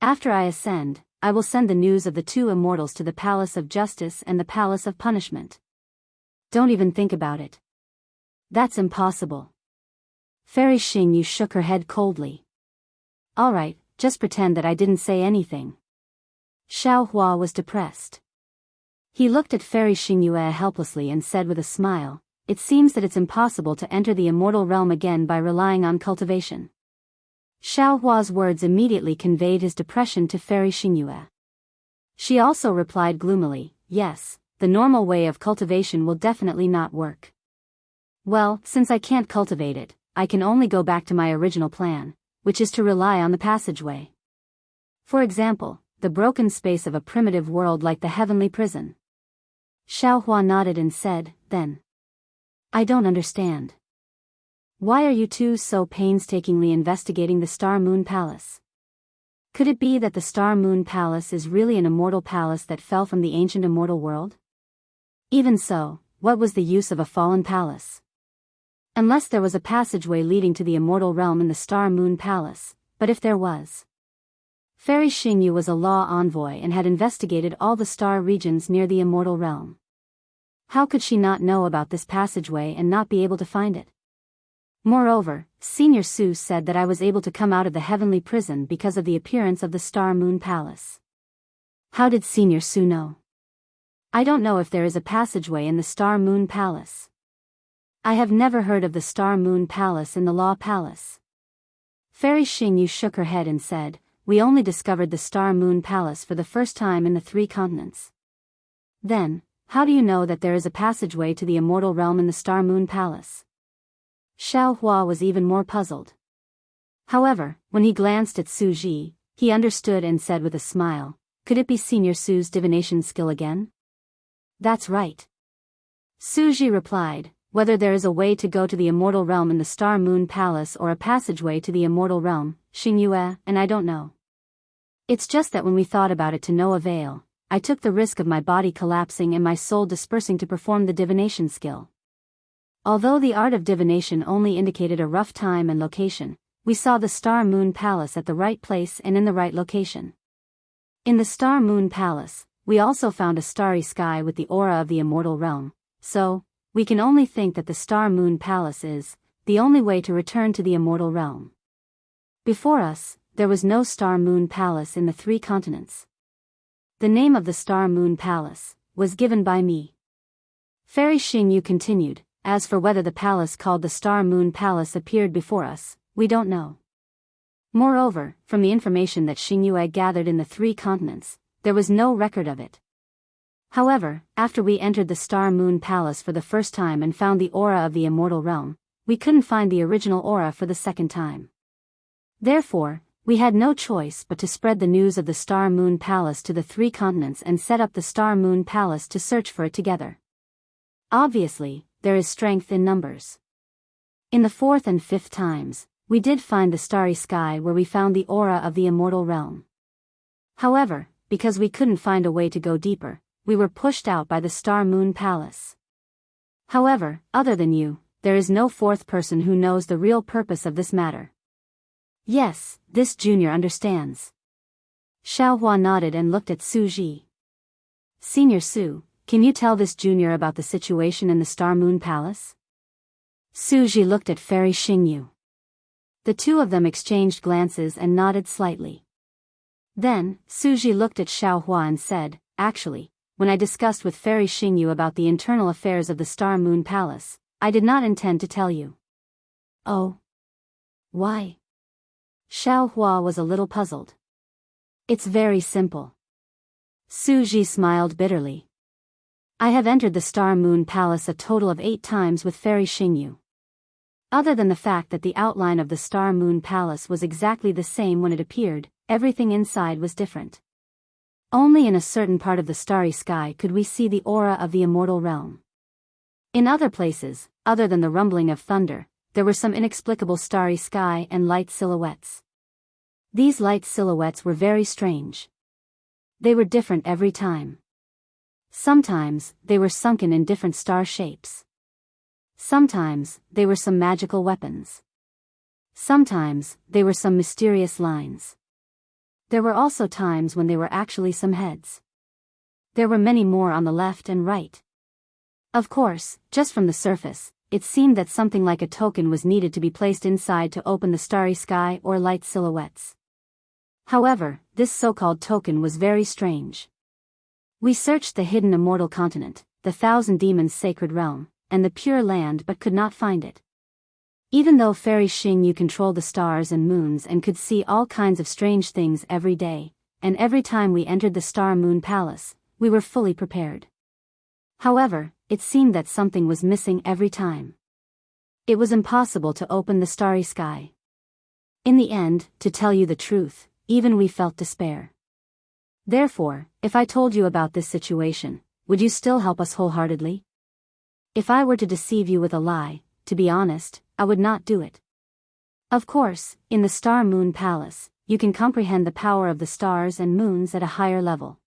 After I ascend, I will send the news of the two immortals to the Palace of Justice and the Palace of Punishment. Don't even think about it. That's impossible. Fairy Xingyu shook her head coldly. All right, just pretend that I didn't say anything. Xiaohua was depressed. He looked at Fairy Xingyu helplessly and said with a smile, "It seems that it's impossible to enter the immortal realm again by relying on cultivation." Xiaohua's words immediately conveyed his depression to Fairy Xingyu. She also replied gloomily, "Yes, the normal way of cultivation will definitely not work. Well, since I can't cultivate it, I can only go back to my original plan, which is to rely on the passageway. For example, the broken space of a primitive world like the heavenly prison." Xiaohua nodded and said, "Then I don't understand. Why are you two so painstakingly investigating the Star Moon Palace? Could it be that the Star Moon Palace is really an immortal palace that fell from the ancient immortal world? Even so, what was the use of a fallen palace? Unless there was a passageway leading to the immortal realm in the Star Moon Palace, but if there was." Fairy Xingyu was a law envoy and had investigated all the star regions near the immortal realm. How could she not know about this passageway and not be able to find it? Moreover, Senior Su said that I was able to come out of the heavenly prison because of the appearance of the Star Moon Palace. How did Senior Su know? I don't know if there is a passageway in the Star Moon Palace. I have never heard of the Star Moon Palace in the Law Palace. Fairy Xingyu shook her head and said, "We only discovered the Star Moon Palace for the first time in the 3 continents. Then, how do you know that there is a passageway to the immortal realm in the Star Moon Palace?" Xiaohua was even more puzzled. However, when he glanced at Su Ji, he understood and said with a smile, "Could it be Senior Su's divination skill again?" "That's right." Su Ji replied, "Whether there is a way to go to the immortal realm in the Star Moon Palace or a passageway to the immortal realm, Xingyue and I don't know. It's just that when we thought about it to no avail, I took the risk of my body collapsing and my soul dispersing to perform the divination skill. Although the art of divination only indicated a rough time and location, we saw the Star Moon Palace at the right place and in the right location. In the Star Moon Palace, we also found a starry sky with the aura of the immortal realm, so we can only think that the Star Moon Palace is the only way to return to the immortal realm. Before us, there was no Star Moon Palace in the 3 continents. The name of the Star Moon Palace was given by me." Fairy Xingyu continued, "As for whether the palace called the Star Moon Palace appeared before us, we don't know. Moreover, from the information that Xingyue gathered in the 3 continents, there was no record of it. However, after we entered the Star Moon Palace for the first time and found the aura of the immortal realm, we couldn't find the original aura for the second time. Therefore, we had no choice but to spread the news of the Star Moon Palace to the 3 continents and set up the Star Moon Palace to search for it together. Obviously, there is strength in numbers. In the 4th and 5th times, we did find the starry sky where we found the aura of the immortal realm. However, because we couldn't find a way to go deeper, we were pushed out by the Star Moon Palace. However, other than you, there is no 4th person who knows the real purpose of this matter. Yes, this junior understands. Xiaohua nodded and looked at Su Ji. Senior Su, can you tell this junior about the situation in the Star Moon Palace? Su Ji looked at Fairy Xingyu. The two of them exchanged glances and nodded slightly. Then, Su Ji looked at Xiaohua and said, actually, when I discussed with Fairy Xingyu about the internal affairs of the Star Moon Palace, I did not intend to tell you. Oh. Why? Xiaohua was a little puzzled. It's very simple. Su Ji smiled bitterly. I have entered the Star Moon Palace a total of 8 times with Fairy Xingyu. Other than the fact that the outline of the Star Moon Palace was exactly the same when it appeared, everything inside was different. Only in a certain part of the starry sky could we see the aura of the immortal realm. In other places, other than the rumbling of thunder, there were some inexplicable starry sky and light silhouettes. These light silhouettes were very strange. They were different every time. Sometimes, they were sunken in different star shapes. Sometimes, they were some magical weapons. Sometimes, they were some mysterious lines. There were also times when they were actually some heads. There were many more on the left and right. Of course, just from the surface, it seemed that something like a token was needed to be placed inside to open the starry sky or light silhouettes. However, this so-called token was very strange. We searched the hidden immortal continent, the Thousand Demons' sacred realm, and the pure land but could not find it. Even though Fairy Xingyu controlled the stars and moons and could see all kinds of strange things every day, and every time we entered the Star Moon Palace, we were fully prepared. However, it seemed that something was missing every time. It was impossible to open the starry sky. In the end, to tell you the truth, even we felt despair. Therefore, if I told you about this situation, would you still help us wholeheartedly? If I were to deceive you with a lie, to be honest, I would not do it. Of course, in the Star Moon Palace, you can comprehend the power of the stars and moons at a higher level.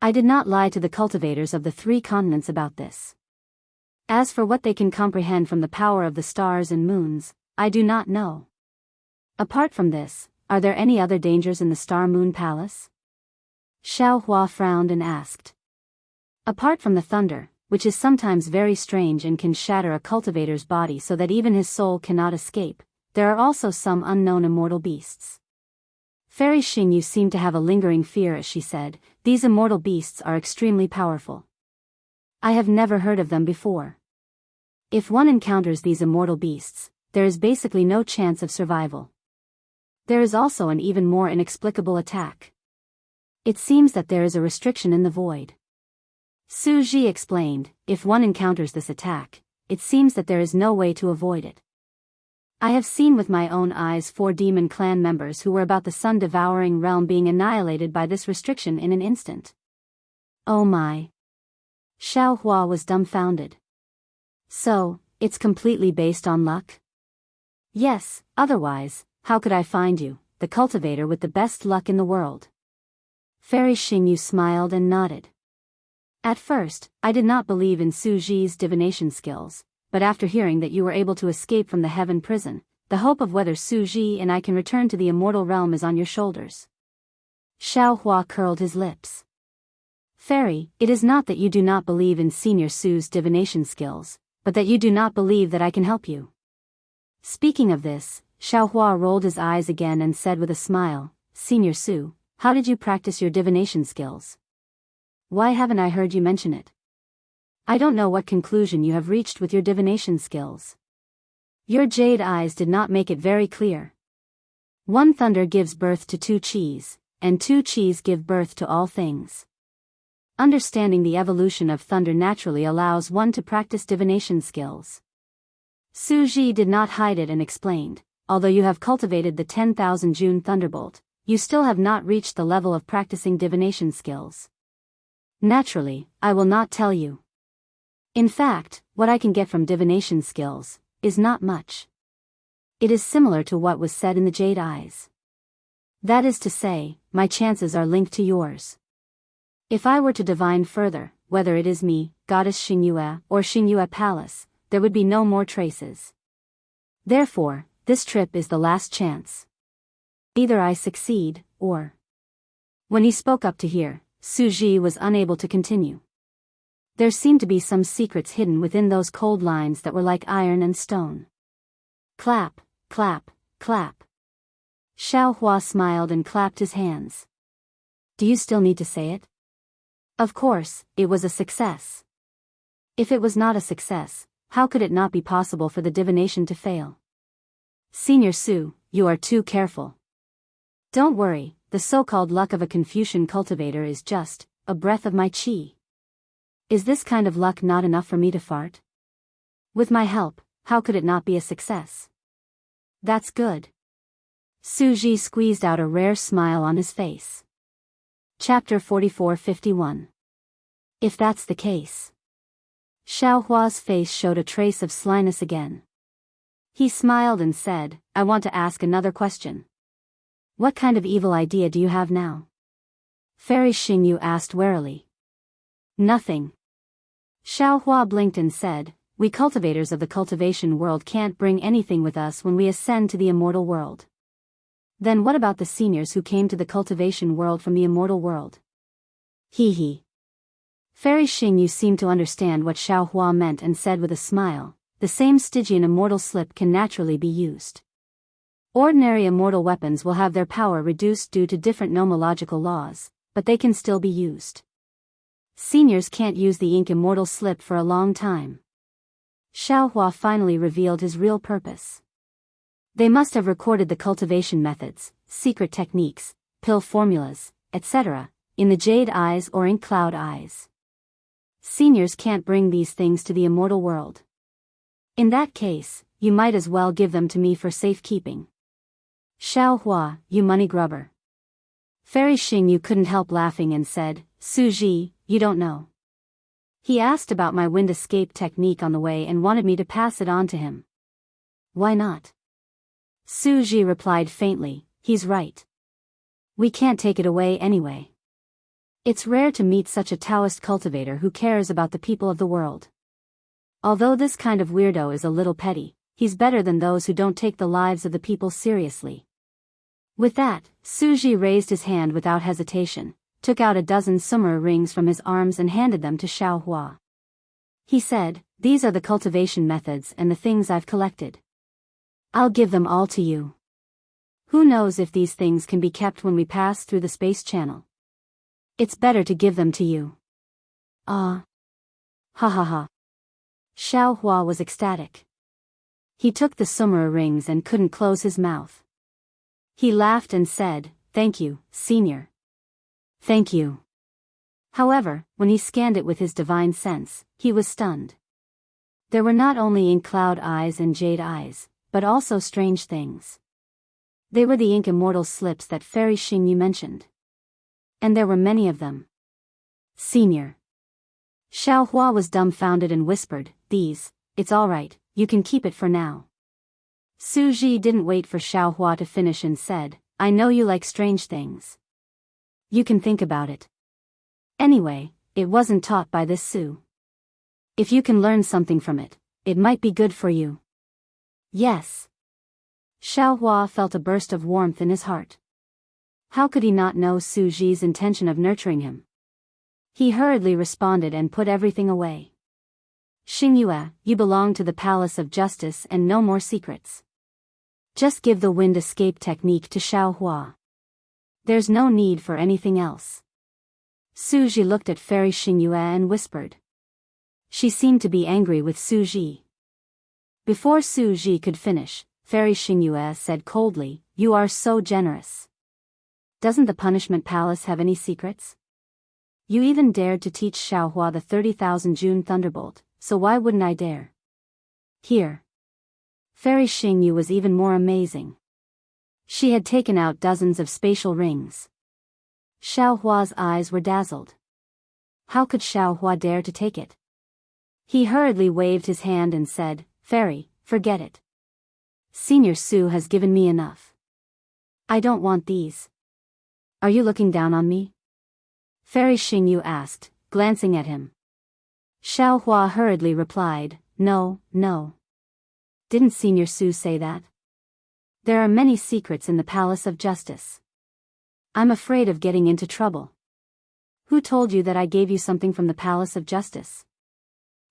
I did not lie to the cultivators of the 3 continents about this. As for what they can comprehend from the power of the stars and moons, I do not know. Apart from this, are there any other dangers in the Star Moon Palace? Xiaohua frowned and asked. Apart from the thunder, which is sometimes very strange and can shatter a cultivator's body so that even his soul cannot escape, there are also some unknown immortal beasts. Fairy Xingyu seemed to have a lingering fear as she said, these immortal beasts are extremely powerful. I have never heard of them before. If one encounters these immortal beasts, there is basically no chance of survival. There is also an even more inexplicable attack. It seems that there is a restriction in the void. Su Ji explained, if one encounters this attack, it seems that there is no way to avoid it. I have seen with my own eyes 4 demon clan members who were about the sun-devouring realm being annihilated by this restriction in an instant. Oh my. Xiaohua was dumbfounded. So, it's completely based on luck? Yes, otherwise, how could I find you, the cultivator with the best luck in the world? Fairy Xingyu smiled and nodded. At first, I did not believe in Su Ji's divination skills, but after hearing that you were able to escape from the heaven prison, the hope of whether Su Ji and I can return to the immortal realm is on your shoulders. Xiaohua curled his lips. Fairy, it is not that you do not believe in Senior Su's divination skills, but that you do not believe that I can help you. Speaking of this, Xiaohua rolled his eyes again and said with a smile, Senior Su, how did you practice your divination skills? Why haven't I heard you mention it? I don't know what conclusion you have reached with your divination skills. Your jade eyes did not make it very clear. 1 thunder gives birth to 2 qis, and 2 qis give birth to all things. Understanding the evolution of thunder naturally allows one to practice divination skills. Su Ji did not hide it and explained, although you have cultivated the 10,000 June Thunderbolt, you still have not reached the level of practicing divination skills. Naturally, I will not tell you. In fact, what I can get from divination skills is not much. It is similar to what was said in the Jade Eyes. That is to say, my chances are linked to yours. If I were to divine further, whether it is me, Goddess Xingyue, or Xingyue Palace, there would be no more traces. Therefore, this trip is the last chance. Either I succeed, or... When he spoke up to here, Su Ji was unable to continue. There seemed to be some secrets hidden within those cold lines that were like iron and stone. Clap, clap, clap. Xiaohua smiled and clapped his hands. Do you still need to say it? Of course, it was a success. If it was not a success, how could it not be possible for the divination to fail? Senior Su, you are too careful. Don't worry, the so-called luck of a Confucian cultivator is just a breath of my qi. Is this kind of luck not enough for me to fart? With my help, how could it not be a success? That's good. Su Ji squeezed out a rare smile on his face. Chapter 44-51. If that's the case. Xiaohua's face showed a trace of slyness again. He smiled and said, I want to ask another question. What kind of evil idea do you have now? Fairy Xingyu asked warily. Nothing. Xiaohua blinked and said, we cultivators of the cultivation world can't bring anything with us when we ascend to the immortal world. Then what about the seniors who came to the cultivation world from the immortal world? Hee hee. Fairy Xingyu seemed to understand what Xiaohua meant and said with a smile, the same Stygian immortal slip can naturally be used. Ordinary immortal weapons will have their power reduced due to different nomological laws, but they can still be used. Seniors can't use the ink immortal slip for a long time. Xiaohua finally revealed his real purpose. They must have recorded the cultivation methods, secret techniques, pill formulas, etc., in the Jade Eyes or in Cloud Eyes. Seniors can't bring these things to the immortal world. In that case, you might as well give them to me for safekeeping. Xiaohua, you money grubber. Fairy Xingyu couldn't help laughing and said, Su Ji, you don't know. He asked about my wind escape technique on the way and wanted me to pass it on to him. Why not? Su Ji replied faintly, he's right. We can't take it away anyway. It's rare to meet such a Taoist cultivator who cares about the people of the world. Although this kind of weirdo is a little petty, he's better than those who don't take the lives of the people seriously. With that, Su Ji raised his hand without hesitation, took out a dozen summer rings from his arms and handed them to Xiaohua. He said, these are the cultivation methods and the things I've collected. I'll give them all to you. Who knows if these things can be kept when we pass through the space channel? It's better to give them to you. Ah. Ha ha ha. Xiaohua was ecstatic. He took the summer rings and couldn't close his mouth. He laughed and said, thank you, senior. Thank you. However, when he scanned it with his divine sense, he was stunned. There were not only ink cloud eyes and jade eyes, but also strange things. They were the ink immortal slips that Fairy Xingyu mentioned. And there were many of them. Senior. Xiaohua was dumbfounded and whispered, these, it's all right, you can keep it for now. Su Ji didn't wait for Xiaohua to finish and said, I know you like strange things. You can think about it. Anyway, it wasn't taught by this Su. If you can learn something from it, it might be good for you. Yes. Xiaohua felt a burst of warmth in his heart. How could he not know Su Ji's intention of nurturing him? He hurriedly responded and put everything away. Xingyue, you belong to the Palace of Justice and no more secrets. Just give the wind escape technique to Xiaohua. There's no need for anything else. Su Ji looked at Fairy Xingyue and whispered. She seemed to be angry with Su Ji. Before Su Ji could finish, Fairy Xingyue said coldly, you are so generous. Doesn't the Punishment Palace have any secrets? You even dared to teach Xiaohua the 30,000 June Thunderbolt, so why wouldn't I dare? Here. Fairy Xingyu was even more amazing. She had taken out dozens of spatial rings. Xiao Hua's eyes were dazzled. How could Xiao Hua dare to take it? He hurriedly waved his hand and said, "Fairy, forget it. Senior Su has given me enough. I don't want these." "Are you looking down on me?" Fairy Xingyu asked, glancing at him. Xiao Hua hurriedly replied, "No, no. Didn't Senior Su say that? There are many secrets in the Palace of Justice. I'm afraid of getting into trouble." "Who told you that I gave you something from the Palace of Justice?"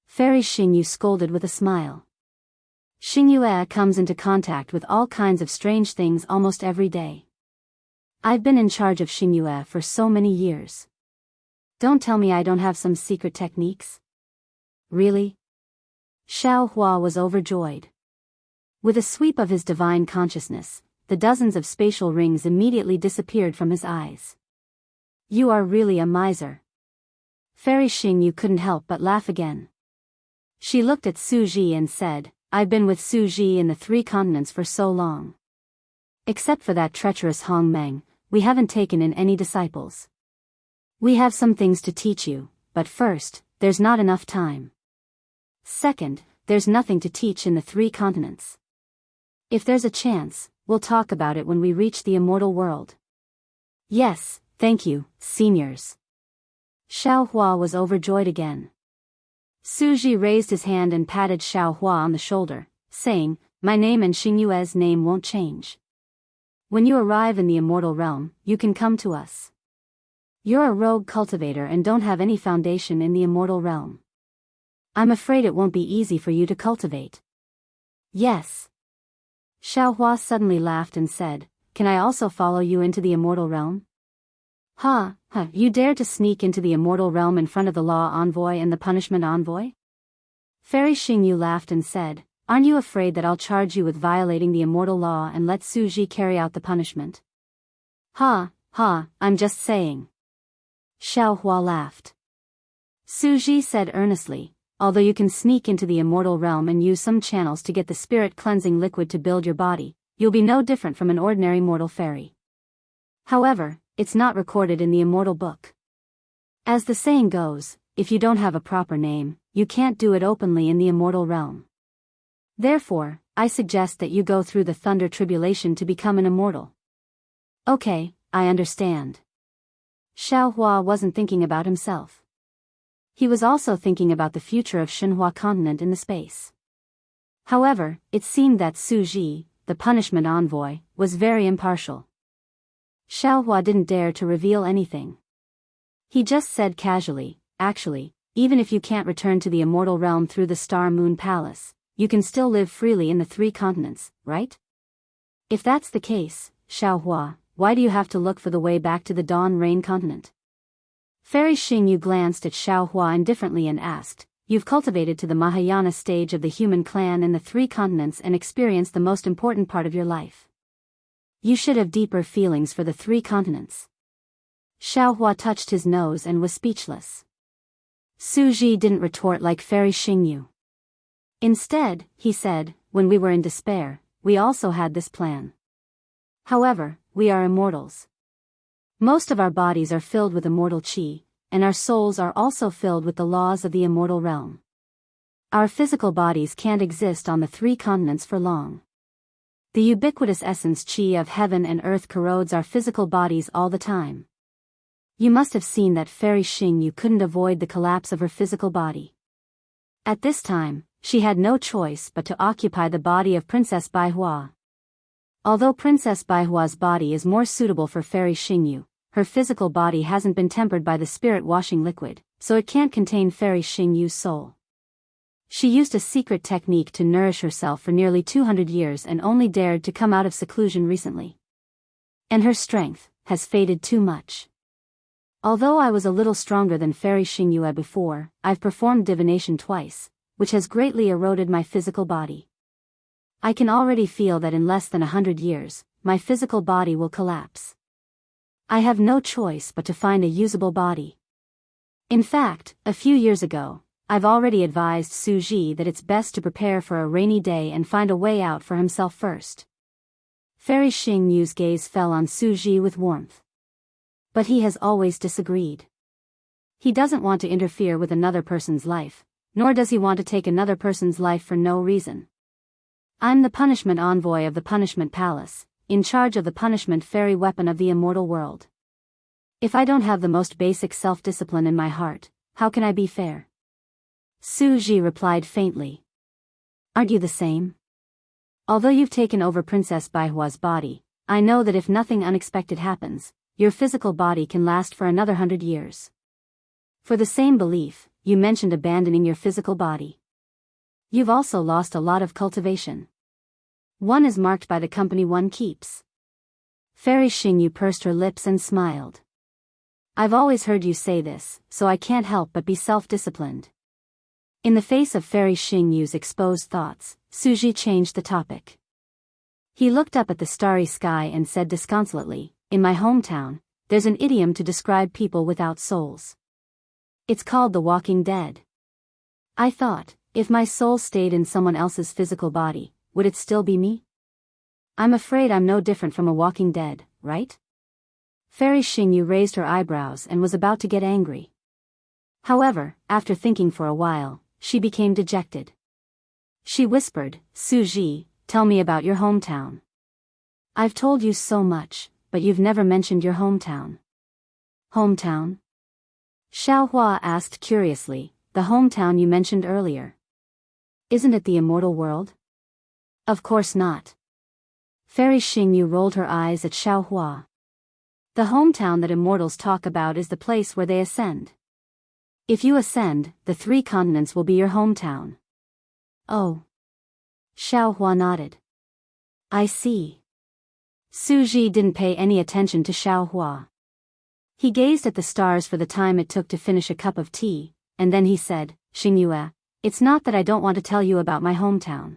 Fairy Xingyu scolded with a smile. "Xingyue comes into contact with all kinds of strange things almost every day. I've been in charge of Xingyue for so many years. Don't tell me I don't have some secret techniques." "Really?" Xiao Hua was overjoyed. With a sweep of his divine consciousness, the dozens of spatial rings immediately disappeared from his eyes. "You are really a miser." Fairy Xingyu couldn't help but laugh again. She looked at Su Ji and said, "I've been with Su Ji in the 3 continents for so long. Except for that treacherous Hong Meng, we haven't taken in any disciples. We have some things to teach you, but first, there's not enough time. Second, there's nothing to teach in the 3 continents. If there's a chance, we'll talk about it when we reach the immortal world." "Yes, thank you, seniors." Xiao Hua was overjoyed again. Su Ji raised his hand and patted Xiao Hua on the shoulder, saying, "My name and Xingyue's name won't change. When you arrive in the immortal realm, you can come to us. You're a rogue cultivator and don't have any foundation in the immortal realm. I'm afraid it won't be easy for you to cultivate." "Yes." Xiao Hua suddenly laughed and said, "Can I also follow you into the immortal realm?" Ha, you dare to sneak into the immortal realm in front of the law envoy and the punishment envoy?" Fairy Xingyu laughed and said, "Aren't you afraid that I'll charge you with violating the immortal law and let Su Ji carry out the punishment?" Ha, I'm just saying." Xiao Hua laughed. Su Ji said earnestly, "Although you can sneak into the immortal realm and use some channels to get the spirit cleansing liquid to build your body, you'll be no different from an ordinary mortal fairy. However, it's not recorded in the immortal book. As the saying goes, if you don't have a proper name, you can't do it openly in the immortal realm. Therefore, I suggest that you go through the thunder tribulation to become an immortal." "Okay, I understand." Xiao Hua wasn't thinking about himself. He was also thinking about the future of Xinhua continent in the space. However, it seemed that Su Ji, the punishment envoy, was very impartial. Xiao Hua didn't dare to reveal anything. He just said casually, "Actually, even if you can't return to the immortal realm through the Star Moon Palace, you can still live freely in the 3 continents, right?" "If that's the case, Xiao Hua, why do you have to look for the way back to the Dawn Rain continent?" Fairy Xingyu glanced at Xiao Hua indifferently and asked, "You've cultivated to the Mahayana stage of the human clan in the 3 continents and experienced the most important part of your life. You should have deeper feelings for the 3 continents." Xiao Hua touched his nose and was speechless. Su Ji didn't retort like Fairy Xingyu. Instead, he said, "When we were in despair, we also had this plan. However, we are immortals. Most of our bodies are filled with immortal qi, and our souls are also filled with the laws of the immortal realm. Our physical bodies can't exist on the 3 continents for long. The ubiquitous essence qi of heaven and earth corrodes our physical bodies all the time. You must have seen that Fairy Xingyu couldn't avoid the collapse of her physical body. At this time, she had no choice but to occupy the body of Princess Baihua. Although Princess Baihua's body is more suitable for Fairy Xingyu, her physical body hasn't been tempered by the spirit-washing liquid, so it can't contain Fairy Xingyu's soul. She used a secret technique to nourish herself for nearly 200 years and only dared to come out of seclusion recently. And her strength has faded too much. Although I was a little stronger than Fairy Xingyu before, I've performed divination twice, which has greatly eroded my physical body. I can already feel that in less than 100 years, my physical body will collapse. I have no choice but to find a usable body. In fact, a few years ago, I've already advised Su Ji that it's best to prepare for a rainy day and find a way out for himself first. Fairy Xing Yu's gaze fell on Su Ji with warmth. But he has always disagreed. He doesn't want to interfere with another person's life, nor does he want to take another person's life for no reason. I'm the punishment envoy of the Punishment Palace, in charge of the punishment fairy weapon of the immortal world. If I don't have the most basic self-discipline in my heart, how can I be fair? Su Ji replied faintly. Aren't you the same? Although you've taken over Princess Baihua's body, I know that if nothing unexpected happens, your physical body can last for another 100 years. For the same belief, you mentioned abandoning your physical body. You've also lost a lot of cultivation. One is marked by the company one keeps. Fairy Xingyu pursed her lips and smiled. I've always heard you say this, so I can't help but be self-disciplined. In the face of Fairy Xingyu's exposed thoughts, Su Ji changed the topic. He looked up at the starry sky and said disconsolately, in my hometown, there's an idiom to describe people without souls. It's called the walking dead. I thought, if my soul stayed in someone else's physical body, would it still be me? I'm afraid I'm no different from a walking dead, right? Fairy Xingyu raised her eyebrows and was about to get angry. However, after thinking for a while, she became dejected. She whispered, Su Ji, tell me about your hometown. I've told you so much, but you've never mentioned your hometown. Hometown? Xiaohua asked curiously, the hometown you mentioned earlier. Isn't it the immortal world? Of course not. Fairy Xingyu rolled her eyes at Xiaohua. The hometown that immortals talk about is the place where they ascend. If you ascend, the 3 continents will be your hometown. Oh. Xiaohua nodded. I see. Su Ji didn't pay any attention to Xiaohua. He gazed at the stars for the time it took to finish a cup of tea, and then he said, Xingyue, it's not that I don't want to tell you about my hometown.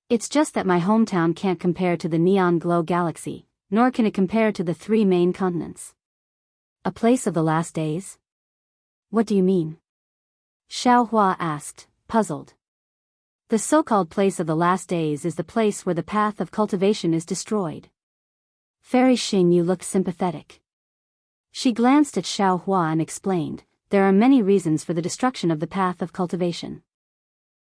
It's just that my hometown can't compare to the neon glow galaxy, nor can it compare to the 3 main continents. A place of the last days? What do you mean? Xiaohua asked, puzzled. The so-called place of the last days is the place where the path of cultivation is destroyed. Fairy Xingyu looked sympathetic. She glanced at Xiaohua and explained, there are many reasons for the destruction of the path of cultivation.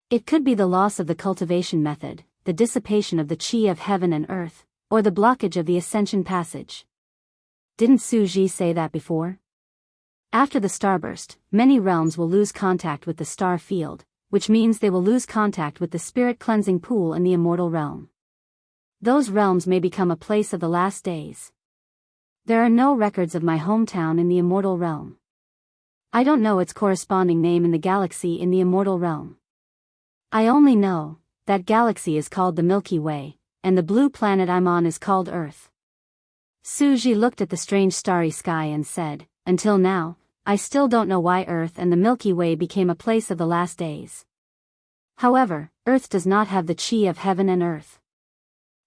It could be the loss of the cultivation method, the dissipation of the qi of heaven and earth, or the blockage of the ascension passage. Didn't Su Ji say that before? After the starburst, many realms will lose contact with the star field, which means they will lose contact with the spirit cleansing pool in the immortal realm. Those realms may become a place of the last days. There are no records of my hometown in the immortal realm. I don't know its corresponding name in the galaxy in the immortal realm. I only know that galaxy is called the Milky Way, and the blue planet I'm on is called Earth. Su Ji looked at the strange starry sky and said, until now, I still don't know why Earth and the Milky Way became a place of the last days. However, Earth does not have the qi of heaven and earth.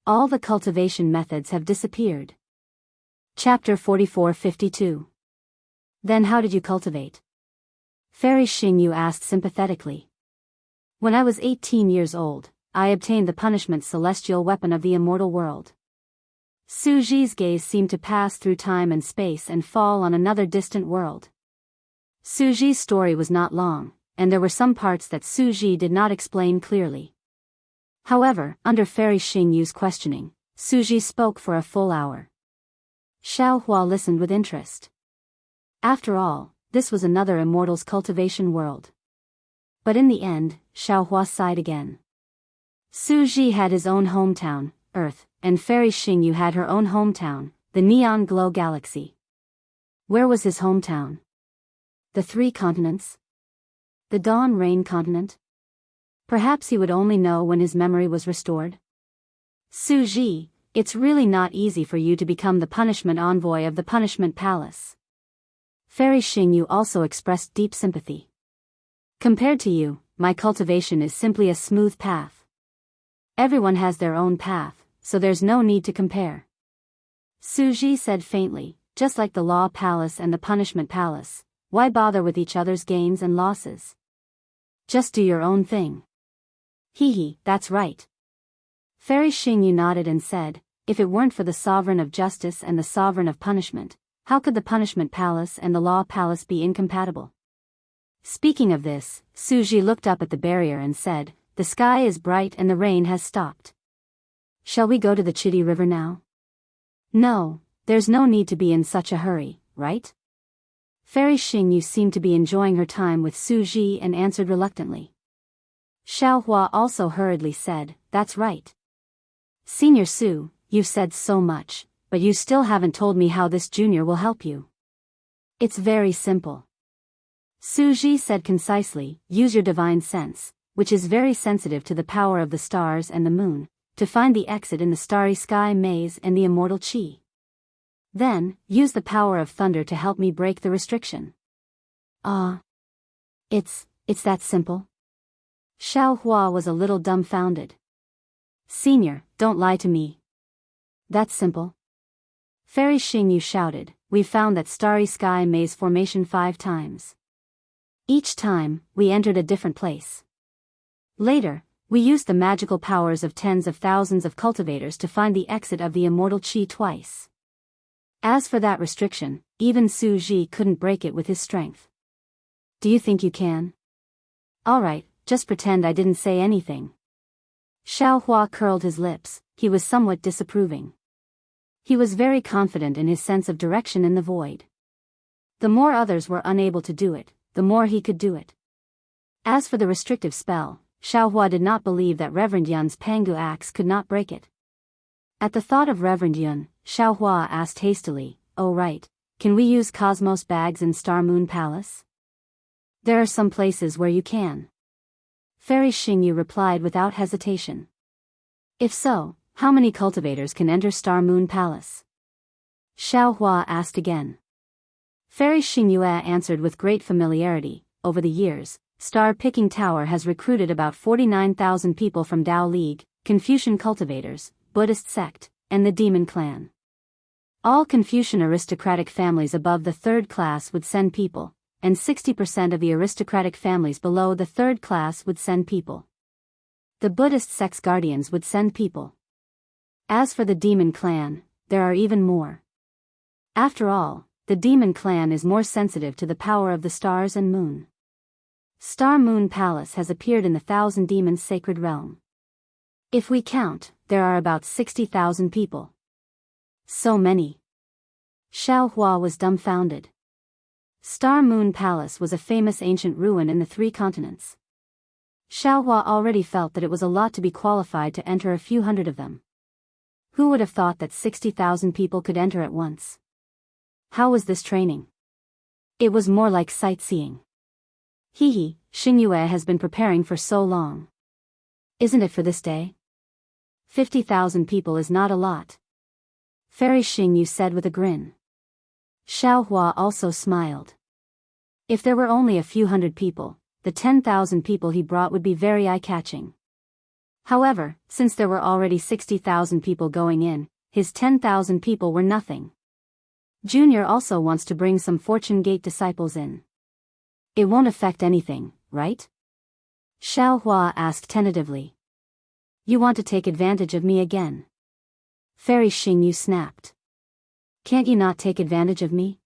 All the cultivation methods have disappeared. Chapter 44-52. Then how did you cultivate? Fairy Xingyu asked sympathetically. When I was 18 years old, I obtained the punishment celestial weapon of the immortal world. Su Ji's gaze seemed to pass through time and space and fall on another distant world. Su Ji's story was not long, and there were some parts that Su Ji did not explain clearly. However, under Fairy Xingyu's questioning, Su Ji spoke for a full hour. Xiaohua listened with interest. After all, this was another immortal's cultivation world. But in the end, Xiaohua sighed again. Su Ji had his own hometown, Earth, and Fairy Xingyu had her own hometown, the Neon Glow Galaxy. Where was his hometown? The 3 continents? The Dawn Rain continent? Perhaps he would only know when his memory was restored. Su Ji, it's really not easy for you to become the punishment envoy of the Punishment Palace. Fairy Xingyu also expressed deep sympathy. Compared to you, my cultivation is simply a smooth path. Everyone has their own path, so there's no need to compare. Su Ji said faintly, just like the Law Palace and the Punishment Palace, why bother with each other's gains and losses? Just do your own thing. Hee, that's right. Fairy Xingyu nodded and said, if it weren't for the sovereign of justice and the sovereign of punishment, how could the punishment palace and the law palace be incompatible? Speaking of this, Suji looked up at the barrier and said, the sky is bright and the rain has stopped. Shall we go to the Chitty River now? No, there's no need to be in such a hurry, right? Fairy Xingyu seemed to be enjoying her time with Suji and answered reluctantly. Xiaohua also hurriedly said, that's right. Senior Su, you've said so much, but you still haven't told me how this junior will help you. It's very simple. Suji said concisely, use your divine sense, which is very sensitive to the power of the stars and the moon, to find the exit in the starry sky maze and the immortal chi. Then, use the power of thunder to help me break the restriction. It's that simple? Xiaohua was a little dumbfounded. Senior, don't lie to me. That's simple. Fairy Xingyu shouted, we've found that starry sky maze formation 5 times. Each time, we entered a different place. Later, we used the magical powers of tens of thousands of cultivators to find the exit of the immortal chi twice. As for that restriction, even Su Ji couldn't break it with his strength. Do you think you can? Alright, just pretend I didn't say anything. Xiaohua curled his lips, he was somewhat disapproving. He was very confident in his sense of direction in the void. The more others were unable to do it, the more he could do it. As for the restrictive spell, Xiaohua did not believe that Reverend Yun's Pangu axe could not break it. At the thought of Reverend Yun, Xiaohua asked hastily, oh right, can we use Cosmos bags in Star Moon Palace? There are some places where you can. Fairy Xingyu replied without hesitation. If so, how many cultivators can enter Star Moon Palace? Xiaohua asked again. Fairy Xingyu answered with great familiarity, over the years, Star Picking Tower has recruited about 49,000 people from Dao League, Confucian cultivators, Buddhist sect, and the Demon Clan. All Confucian aristocratic families above the 3rd class would send people, and 60% of the aristocratic families below the 3rd class would send people. The Buddhist sect's guardians would send people. As for the Demon Clan, there are even more. After all, the Demon Clan is more sensitive to the power of the stars and moon. Star Moon Palace has appeared in the 1,000 Demons' sacred realm. If we count, there are about 60,000 people. So many. Xiaohua was dumbfounded. Star Moon Palace was a famous ancient ruin in the 3 continents. Xiaohua already felt that it was a lot to be qualified to enter a few hundred of them. Who would have thought that 60,000 people could enter at once? How was this training? It was more like sightseeing. Xingyue has been preparing for so long. Isn't it for this day? 50,000 people is not a lot. Fairy Xingyu said with a grin. Xiaohua also smiled. If there were only a few hundred people, the 10,000 people he brought would be very eye-catching. However, since there were already 60,000 people going in, his 10,000 people were nothing. Junior also wants to bring some Fortune Gate disciples in. It won't affect anything, right? Xiaohua asked tentatively. You want to take advantage of me again? Fairy Xingyu snapped. Can't you not take advantage of me?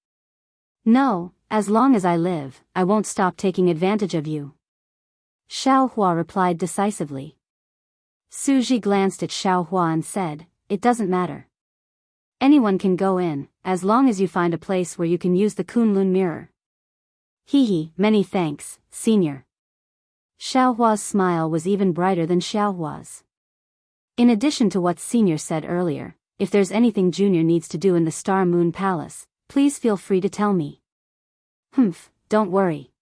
No, as long as I live, I won't stop taking advantage of you. Xiaohua replied decisively. Suji glanced at Xiaohua and said, it doesn't matter. Anyone can go in, as long as you find a place where you can use the Kunlun mirror. Many thanks, senior. Xiaohua's smile was even brighter than Xiaohua's. In addition to what senior said earlier, if there's anything junior needs to do in the Star Moon Palace, please feel free to tell me. Don't worry.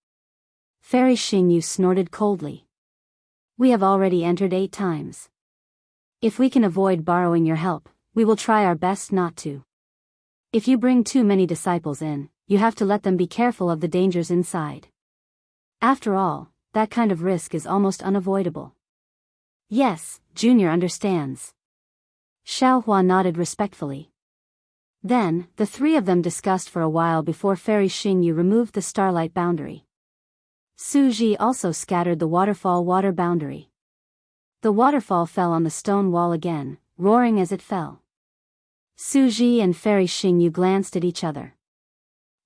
Fairy Xingyu snorted coldly. We have already entered 8 times. If we can avoid borrowing your help, we will try our best not to. If you bring too many disciples in, you have to let them be careful of the dangers inside. After all, that kind of risk is almost unavoidable. Yes, Junior understands. Xiaohua nodded respectfully. Then, the 3 of them discussed for a while before Fairy Xingyu removed the starlight boundary. Suji also scattered the waterfall water boundary. The waterfall fell on the stone wall again, roaring as it fell. Suji and Fairy Xingyu glanced at each other.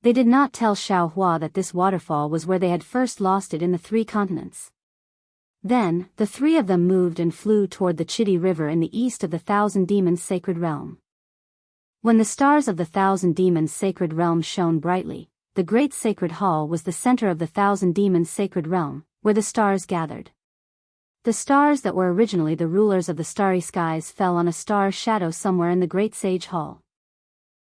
They did not tell Xiaohua that this waterfall was where they had first lost it in the 3 continents. Then, the 3 of them moved and flew toward the Chitty River in the east of the Thousand Demons' sacred realm. When the stars of the Thousand Demons' sacred realm shone brightly, the great sacred hall was the center of the Thousand Demons' sacred realm, where the stars gathered. The stars that were originally the rulers of the starry skies fell on a star shadow somewhere in the great sage hall.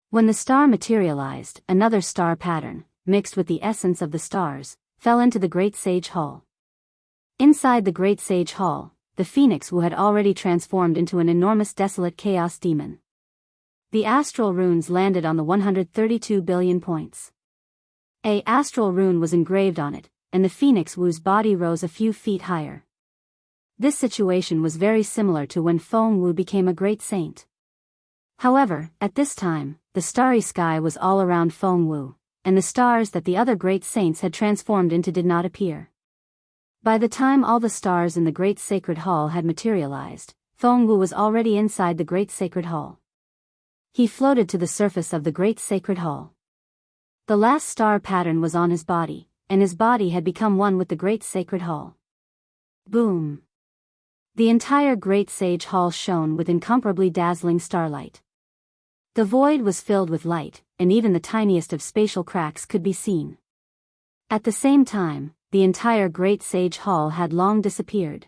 When the star materialized, another star pattern, mixed with the essence of the stars, fell into the great sage hall. Inside the great sage hall, the phoenix Wu had already transformed into an enormous desolate chaos demon. The astral runes landed on the 132 billion points. A astral rune was engraved on it, and the phoenix Wu's body rose a few feet higher. This situation was very similar to when Feng Wu became a great saint. However, at this time, the starry sky was all around Feng Wu, and the stars that the other great saints had transformed into did not appear. By the time all the stars in the great sacred hall had materialized, Feng Wu was already inside the great sacred hall. He floated to the surface of the great sacred hall. The last star pattern was on his body, and his body had become one with the great sacred hall. Boom! The entire great sage hall shone with incomparably dazzling starlight. The void was filled with light, and even the tiniest of spatial cracks could be seen. At the same time, the entire great sage hall had long disappeared.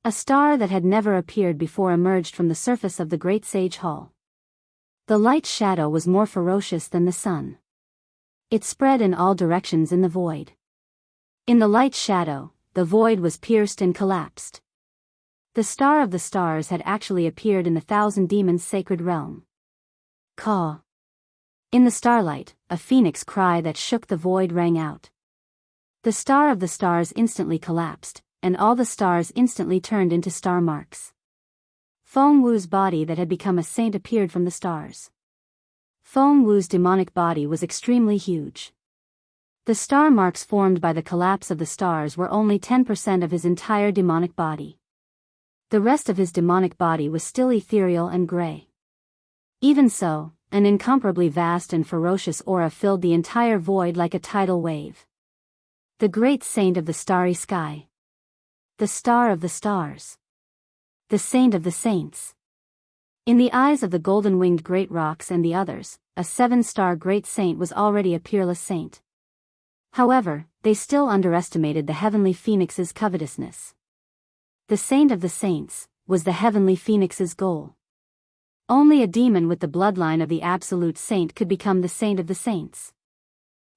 A star that had never appeared before emerged from the surface of the great sage hall. The light shadow was more ferocious than the sun. It spread in all directions in the void. In the light shadow, the void was pierced and collapsed. The star of the stars had actually appeared in the Thousand Demons' sacred realm. Caw! In the starlight, a phoenix cry that shook the void rang out. The star of the stars instantly collapsed, and all the stars instantly turned into star marks. Feng Wu's body that had become a saint appeared from the stars. Feng Wu's demonic body was extremely huge. The star marks formed by the collapse of the stars were only 10% of his entire demonic body. The rest of his demonic body was still ethereal and gray. Even so, an incomparably vast and ferocious aura filled the entire void like a tidal wave. The great saint of the starry sky. The star of the stars. The saint of the saints. In the eyes of the golden-winged great rocks and the others, a 7-star great saint was already a peerless saint. However, they still underestimated the heavenly phoenix's covetousness. The saint of the saints was the heavenly phoenix's goal. Only a demon with the bloodline of the absolute saint could become the saint of the saints.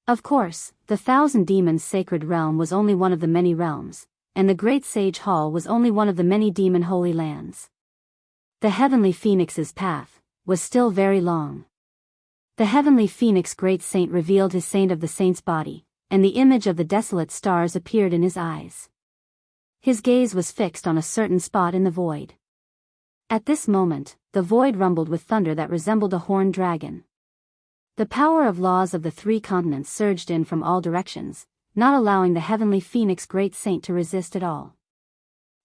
Of course, the Thousand Demons' sacred realm was only one of the many realms, and the Great Sage Hall was only one of the many demon holy lands. The heavenly phoenix's path was still very long. The heavenly phoenix great saint revealed his saint of the saints' body, and the image of the desolate stars appeared in his eyes. His gaze was fixed on a certain spot in the void. At this moment, the void rumbled with thunder that resembled a horned dragon. The power of laws of the 3 continents surged in from all directions, not allowing the heavenly phoenix great saint to resist at all.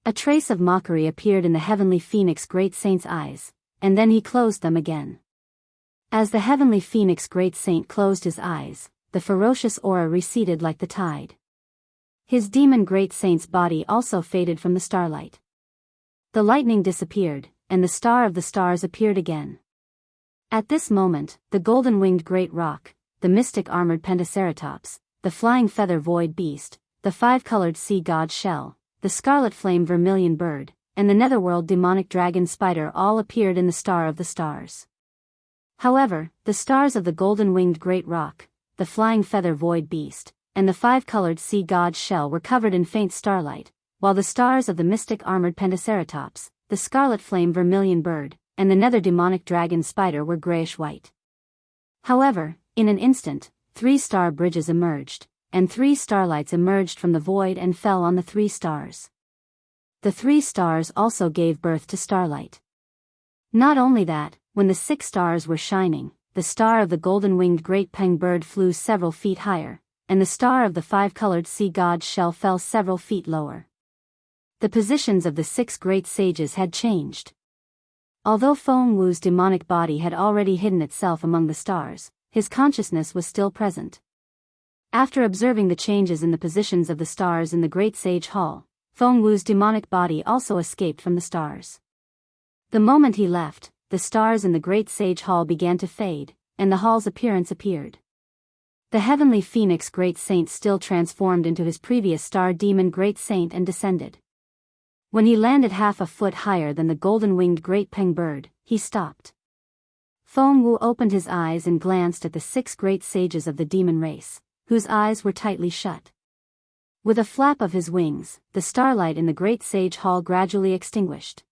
A trace of mockery appeared in the heavenly phoenix great saint's eyes, and then he closed them again. As the heavenly phoenix great saint closed his eyes, the ferocious aura receded like the tide. His demon great saint's body also faded from the starlight. The lightning disappeared, and the star of the stars appeared again. At this moment, the golden-winged great rock, the mystic armored pentaceratops, the flying feather void beast, the 5-colored sea god shell, the scarlet flame vermilion bird, and the netherworld demonic dragon spider all appeared in the star of the stars. However, the stars of the golden-winged great rock, the flying feather void beast, and the 5-colored sea god shell were covered in faint starlight, while the stars of the mystic armored pentaceratops, the scarlet flame vermilion bird, and the nether demonic dragon spider were grayish-white. However, in an instant, 3 star bridges emerged, and 3 starlights emerged from the void and fell on the 3 stars. The 3 stars also gave birth to starlight. Not only that, when the 6 stars were shining, the star of the golden-winged great peng bird flew several feet higher, and the star of the five-colored sea god's shell fell several feet lower. The positions of the 6 great sages had changed. Although Feng Wu's demonic body had already hidden itself among the stars, his consciousness was still present. After observing the changes in the positions of the stars in the Great Sage Hall, Feng Wu's demonic body also escaped from the stars. The moment he left, the stars in the Great Sage Hall began to fade, and the hall's appearance appeared. The heavenly phoenix Great Saint still transformed into his previous star demon Great Saint and descended. When he landed half a foot higher than the golden-winged Great Peng bird, he stopped. Feng Wu opened his eyes and glanced at the 6 great sages of the demon race, whose eyes were tightly shut. With a flap of his wings, the starlight in the Great Sage Hall gradually extinguished.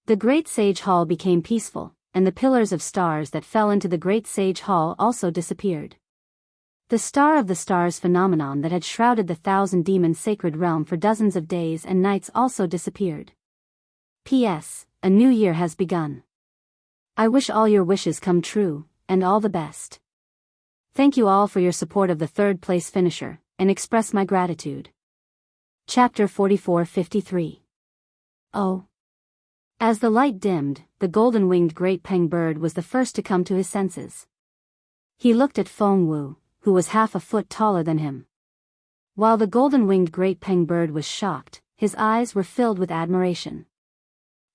The Great Sage Hall became peaceful, and the pillars of stars that fell into the Great Sage Hall also disappeared. The Star of the Stars phenomenon that had shrouded the 1,000-demon sacred realm for dozens of days and nights also disappeared. P.S. A new year has begun. I wish all your wishes come true, and all the best. Thank you all for your support of the 3rd-place finisher, and express my gratitude. Chapter 44-53. Oh. As the light dimmed, the golden-winged Great Peng bird was the first to come to his senses. He looked at Feng Wu, who was half a foot taller than him. While the golden-winged Great Peng bird was shocked, his eyes were filled with admiration.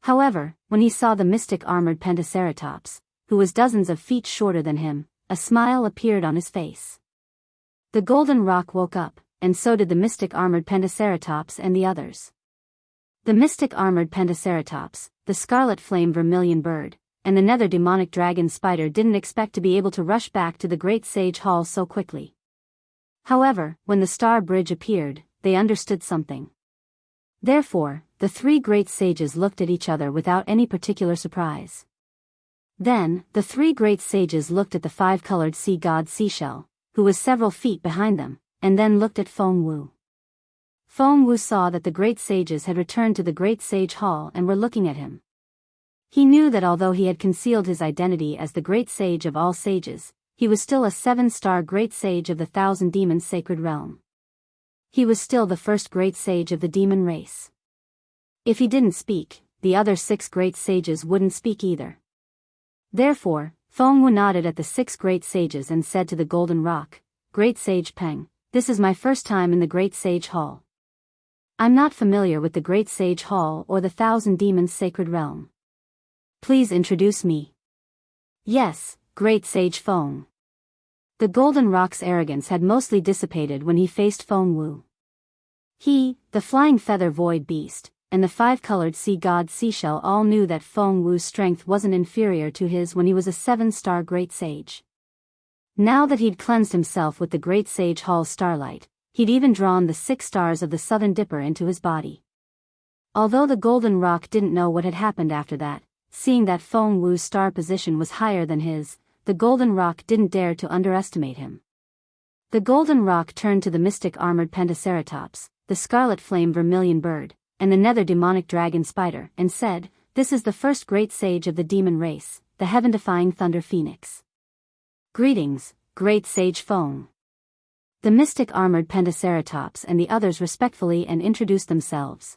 However, when he saw the mystic armored Pentaceratops, who was dozens of feet shorter than him, a smile appeared on his face. The golden rock woke up, and so did the mystic armored Pentaceratops and the others. The mystic armored Pentaceratops, the scarlet flame vermilion bird, and the nether demonic dragon spider didn't expect to be able to rush back to the Great Sage Hall so quickly. However, when the star bridge appeared, they understood something. Therefore, the 3 great sages looked at each other without any particular surprise. Then, the 3 great sages looked at the 5-colored sea god Seashell, who was several feet behind them, and then looked at Feng Wu. Feng Wu saw that the great sages had returned to the Great Sage Hall and were looking at him. He knew that although he had concealed his identity as the Great Sage of all sages, he was still a 7-star Great Sage of the 1,000-demon sacred realm. He was still the first Great Sage of the demon race. If he didn't speak, the other 6 great sages wouldn't speak either. Therefore, Feng Wu nodded at the 6 great sages and said to the golden rock, "Great Sage Peng, this is my first time in the Great Sage Hall. I'm not familiar with the Great Sage Hall or the 1,000-demon sacred realm. Please introduce me." "Yes, Great Sage Feng." The golden rock's arrogance had mostly dissipated when he faced Feng Wu. He, the flying feather void beast, and the 5-colored sea god Seashell all knew that Feng Wu's strength wasn't inferior to his when he was a 7-star Great Sage. Now that he'd cleansed himself with the Great Sage Hall's starlight, he'd even drawn the 6 stars of the Southern Dipper into his body. Although the golden rock didn't know what had happened after that, seeing that Feng Wu's star position was higher than his, the golden rock didn't dare to underestimate him. The golden rock turned to the mystic armored Pentaceratops, the scarlet flame vermilion bird, and the nether demonic dragon spider, and said, "This is the first great sage of the demon race, the heaven-defying thunder phoenix. Greetings, Great Sage Feng." The mystic armored Pentaceratops and the others respectfully and introduced themselves.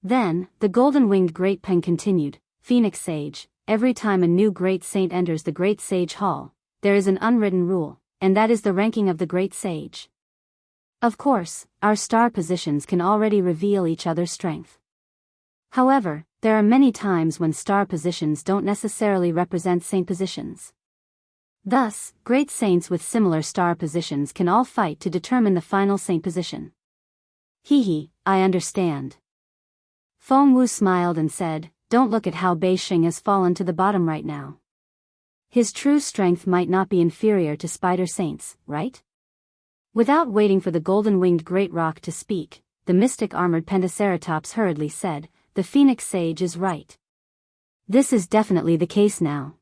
Then, the golden-winged Great Peng continued, "Phoenix Sage, every time a new Great Saint enters the Great Sage Hall, there is an unwritten rule, and that is the ranking of the Great Sage. Of course, our star positions can already reveal each other's strength. However, there are many times when star positions don't necessarily represent saint positions. Thus, great saints with similar star positions can all fight to determine the final saint position." "Hee, I understand." Feng Wu smiled and said, "Don't look at how Bei Xing has fallen to the bottom right now. His true strength might not be inferior to spider saints, right?" Without waiting for the golden-winged great rock to speak, the mystic armored Pentaceratops hurriedly said, "The Phoenix Sage is right. This is definitely the case now.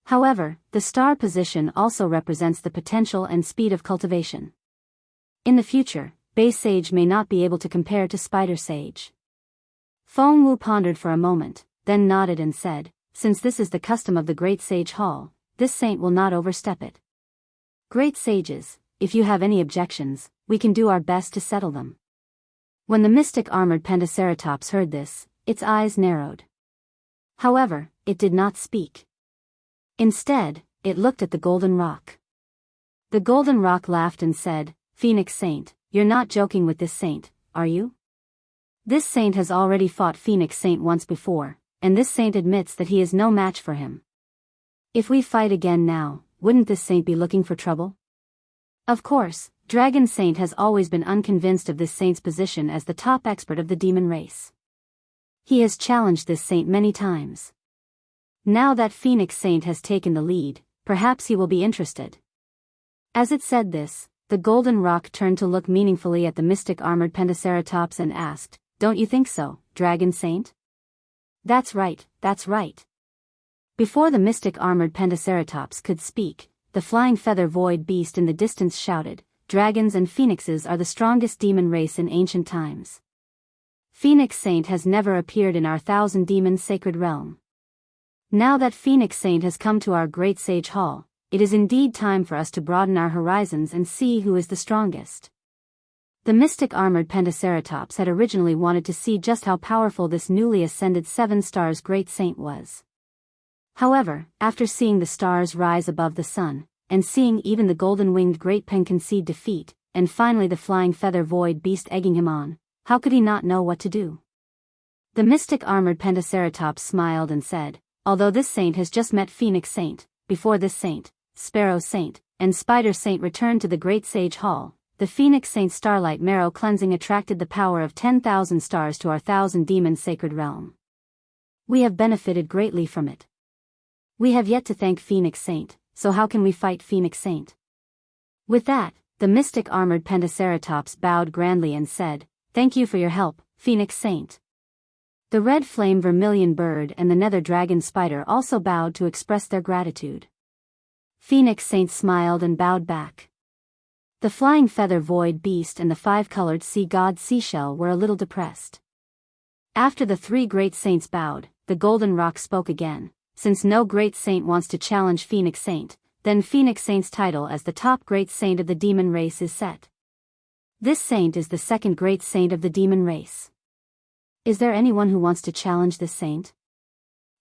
However, the star position also represents the potential and speed of cultivation. In the future, Bei Sage may not be able to compare to Spider Sage." Feng Wu pondered for a moment, then nodded and said, "Since this is the custom of the Great Sage Hall, this saint will not overstep it. Great sages, if you have any objections, we can do our best to settle them. When the mystic armored Pentaceratops heard this, its eyes narrowed. However, it did not speak. Instead, it looked at the golden rock. The golden rock laughed and said, "Phoenix Saint, you're not joking with this saint, are you? This saint has already fought Phoenix Saint once before, and this saint admits that he is no match for him. If we fight again now, wouldn't this saint be looking for trouble?" Of course, Dragon Saint has always been unconvinced of this saint's position as the top expert of the demon race. He has challenged this saint many times. Now that Phoenix Saint has taken the lead, perhaps he will be interested. As it said this, the golden rock turned to look meaningfully at the mystic armored Pentaceratops and asked, "Don't you think so, Dragon Saint?" That's right, that's right." Before the mystic armored Pentaceratops could speak, the flying feather void beast in the distance shouted, "Dragons and phoenixes are the strongest demon race in ancient times. Phoenix Saint has never appeared in our thousand demons sacred realm. Now that Phoenix Saint has come to our great sage hall, it is indeed time for us to broaden our horizons and see who is the strongest." The mystic armored Pentaceratops had originally wanted to see just how powerful this newly ascended 7 stars great saint was. However, after seeing the stars rise above the sun, and seeing even the golden-winged great pen concede defeat, and finally the flying feather void beast egging him on, how could he not know what to do? The mystic armored Pentaceratops smiled and said, "Although this saint has just met Phoenix Saint, before this saint, Sparrow Saint, and Spider Saint returned to the Great Sage Hall, the Phoenix Saint Starlight Marrow cleansing attracted the power of 10,000 stars to our 1,000 demons sacred realm. We have benefited greatly from it. We have yet to thank Phoenix Saint, so how can we fight Phoenix Saint?" With that, the mystic armored Pentaceratops bowed grandly and said, "Thank you for your help, Phoenix Saint." The red flame vermilion bird and the nether dragon spider also bowed to express their gratitude. Phoenix Saint smiled and bowed back. The flying feather void beast and the 5-colored sea god seashell were a little depressed. After the 3 great saints bowed, the golden rock spoke again. "Since no great saint wants to challenge Phoenix Saint, then Phoenix Saint's title as the top great saint of the demon race is set. This saint is the second great saint of the demon race. Is there anyone who wants to challenge this saint?"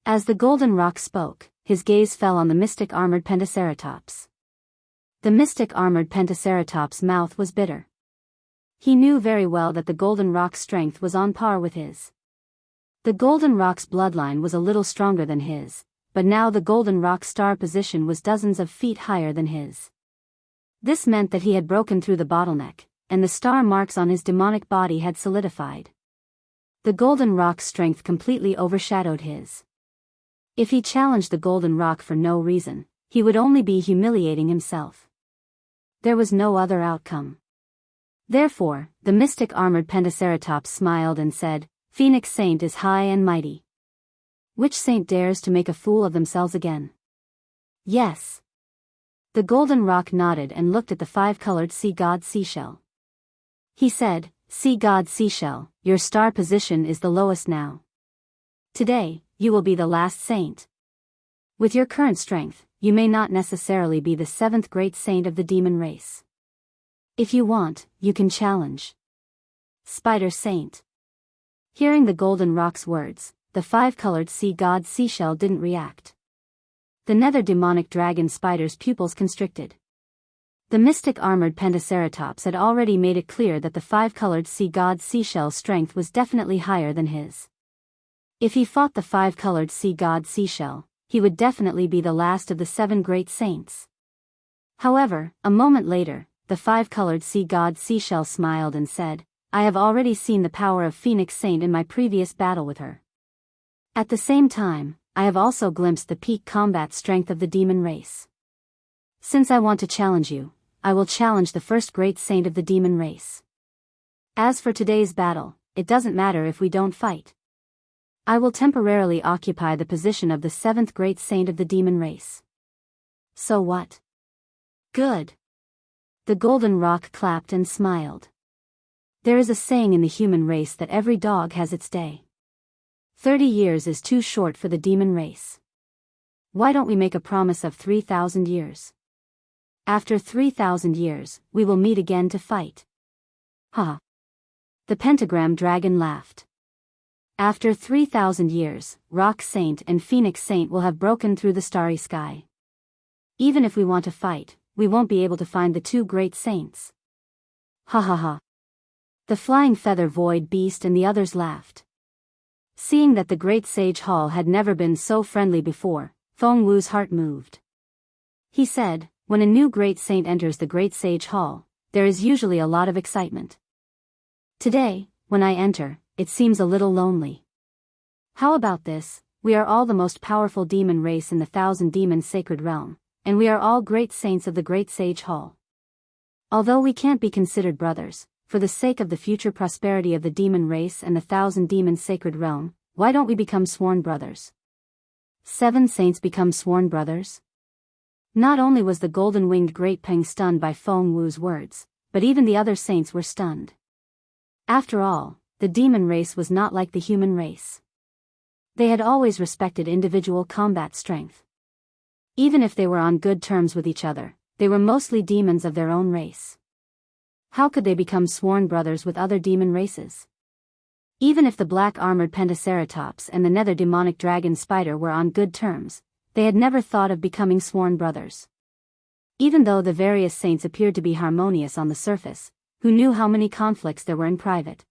As the golden rock spoke, his gaze fell on the mystic armored Pentaceratops. The mystic armored Pentaceratops' mouth was bitter. He knew very well that the golden rock's strength was on par with his. The golden rock's bloodline was a little stronger than his, but now the golden rock's star position was dozens of feet higher than his. This meant that he had broken through the bottleneck, and the star marks on his demonic body had solidified. The golden rock's strength completely overshadowed his. If he challenged the golden rock for no reason, he would only be humiliating himself. There was no other outcome. Therefore, the mystic armored Pentaceratops smiled and said, "Phoenix Saint is high and mighty. Which saint dares to make a fool of themselves again?" "Yes." The golden rock nodded and looked at the 5-colored sea god seashell. He said, "Sea god seashell, your star position is the lowest now. Today, you will be the last saint. With your current strength, you may not necessarily be the 7th great saint of the demon race. If you want, you can challenge Spider Saint." Hearing the golden rock's words, the 5-colored sea god seashell didn't react. The nether demonic dragon spider's pupils constricted. The mystic armored Pentaceratops had already made it clear that the 5-colored sea god seashell's strength was definitely higher than his. If he fought the 5-colored sea god seashell, he would definitely be the last of the 7 great saints. However, a moment later, the 5-colored sea god seashell smiled and said, "I have already seen the power of Phoenix Saint in my previous battle with her. At the same time, I have also glimpsed the peak combat strength of the demon race. Since I want to challenge you, I will challenge the first great saint of the demon race. As for today's battle, it doesn't matter if we don't fight. I will temporarily occupy the position of the 7th great saint of the demon race. So what? Good." The golden rock clapped and smiled. There is a saying in the human race that every dog has its day. 30 years is too short for the demon race. Why don't we make a promise of 3,000 years? After 3,000 years, we will meet again to fight. Ha! The pentagram dragon laughed. After 3,000 years, Rock Saint and Phoenix Saint will have broken through the starry sky. Even if we want to fight, we won't be able to find the two great saints. Ha ha ha. The flying feather void beast and the others laughed. Seeing that the great sage hall had never been so friendly before, Feng Wu's heart moved. He said, when a new great saint enters the great sage hall, there is usually a lot of excitement. Today, when I enter, it seems a little lonely. How about this? We are all the most powerful demon race in the 1,000 demon sacred realm, and we are all great saints of the great sage hall. Although we can't be considered brothers, for the sake of the future prosperity of the demon race and the 1,000 demon sacred realm, why don't we become sworn brothers? 7 saints become sworn brothers? Not only was the golden-winged Great Peng stunned by Feng Wu's words, but even the other saints were stunned. After all, the demon race was not like the human race. They had always respected individual combat strength. Even if they were on good terms with each other, they were mostly demons of their own race. How could they become sworn brothers with other demon races? Even if the black-armored Pentaceratops and the nether demonic dragon spider were on good terms, they had never thought of becoming sworn brothers. Even though the various saints appeared to be harmonious on the surface, who knew how many conflicts there were in private?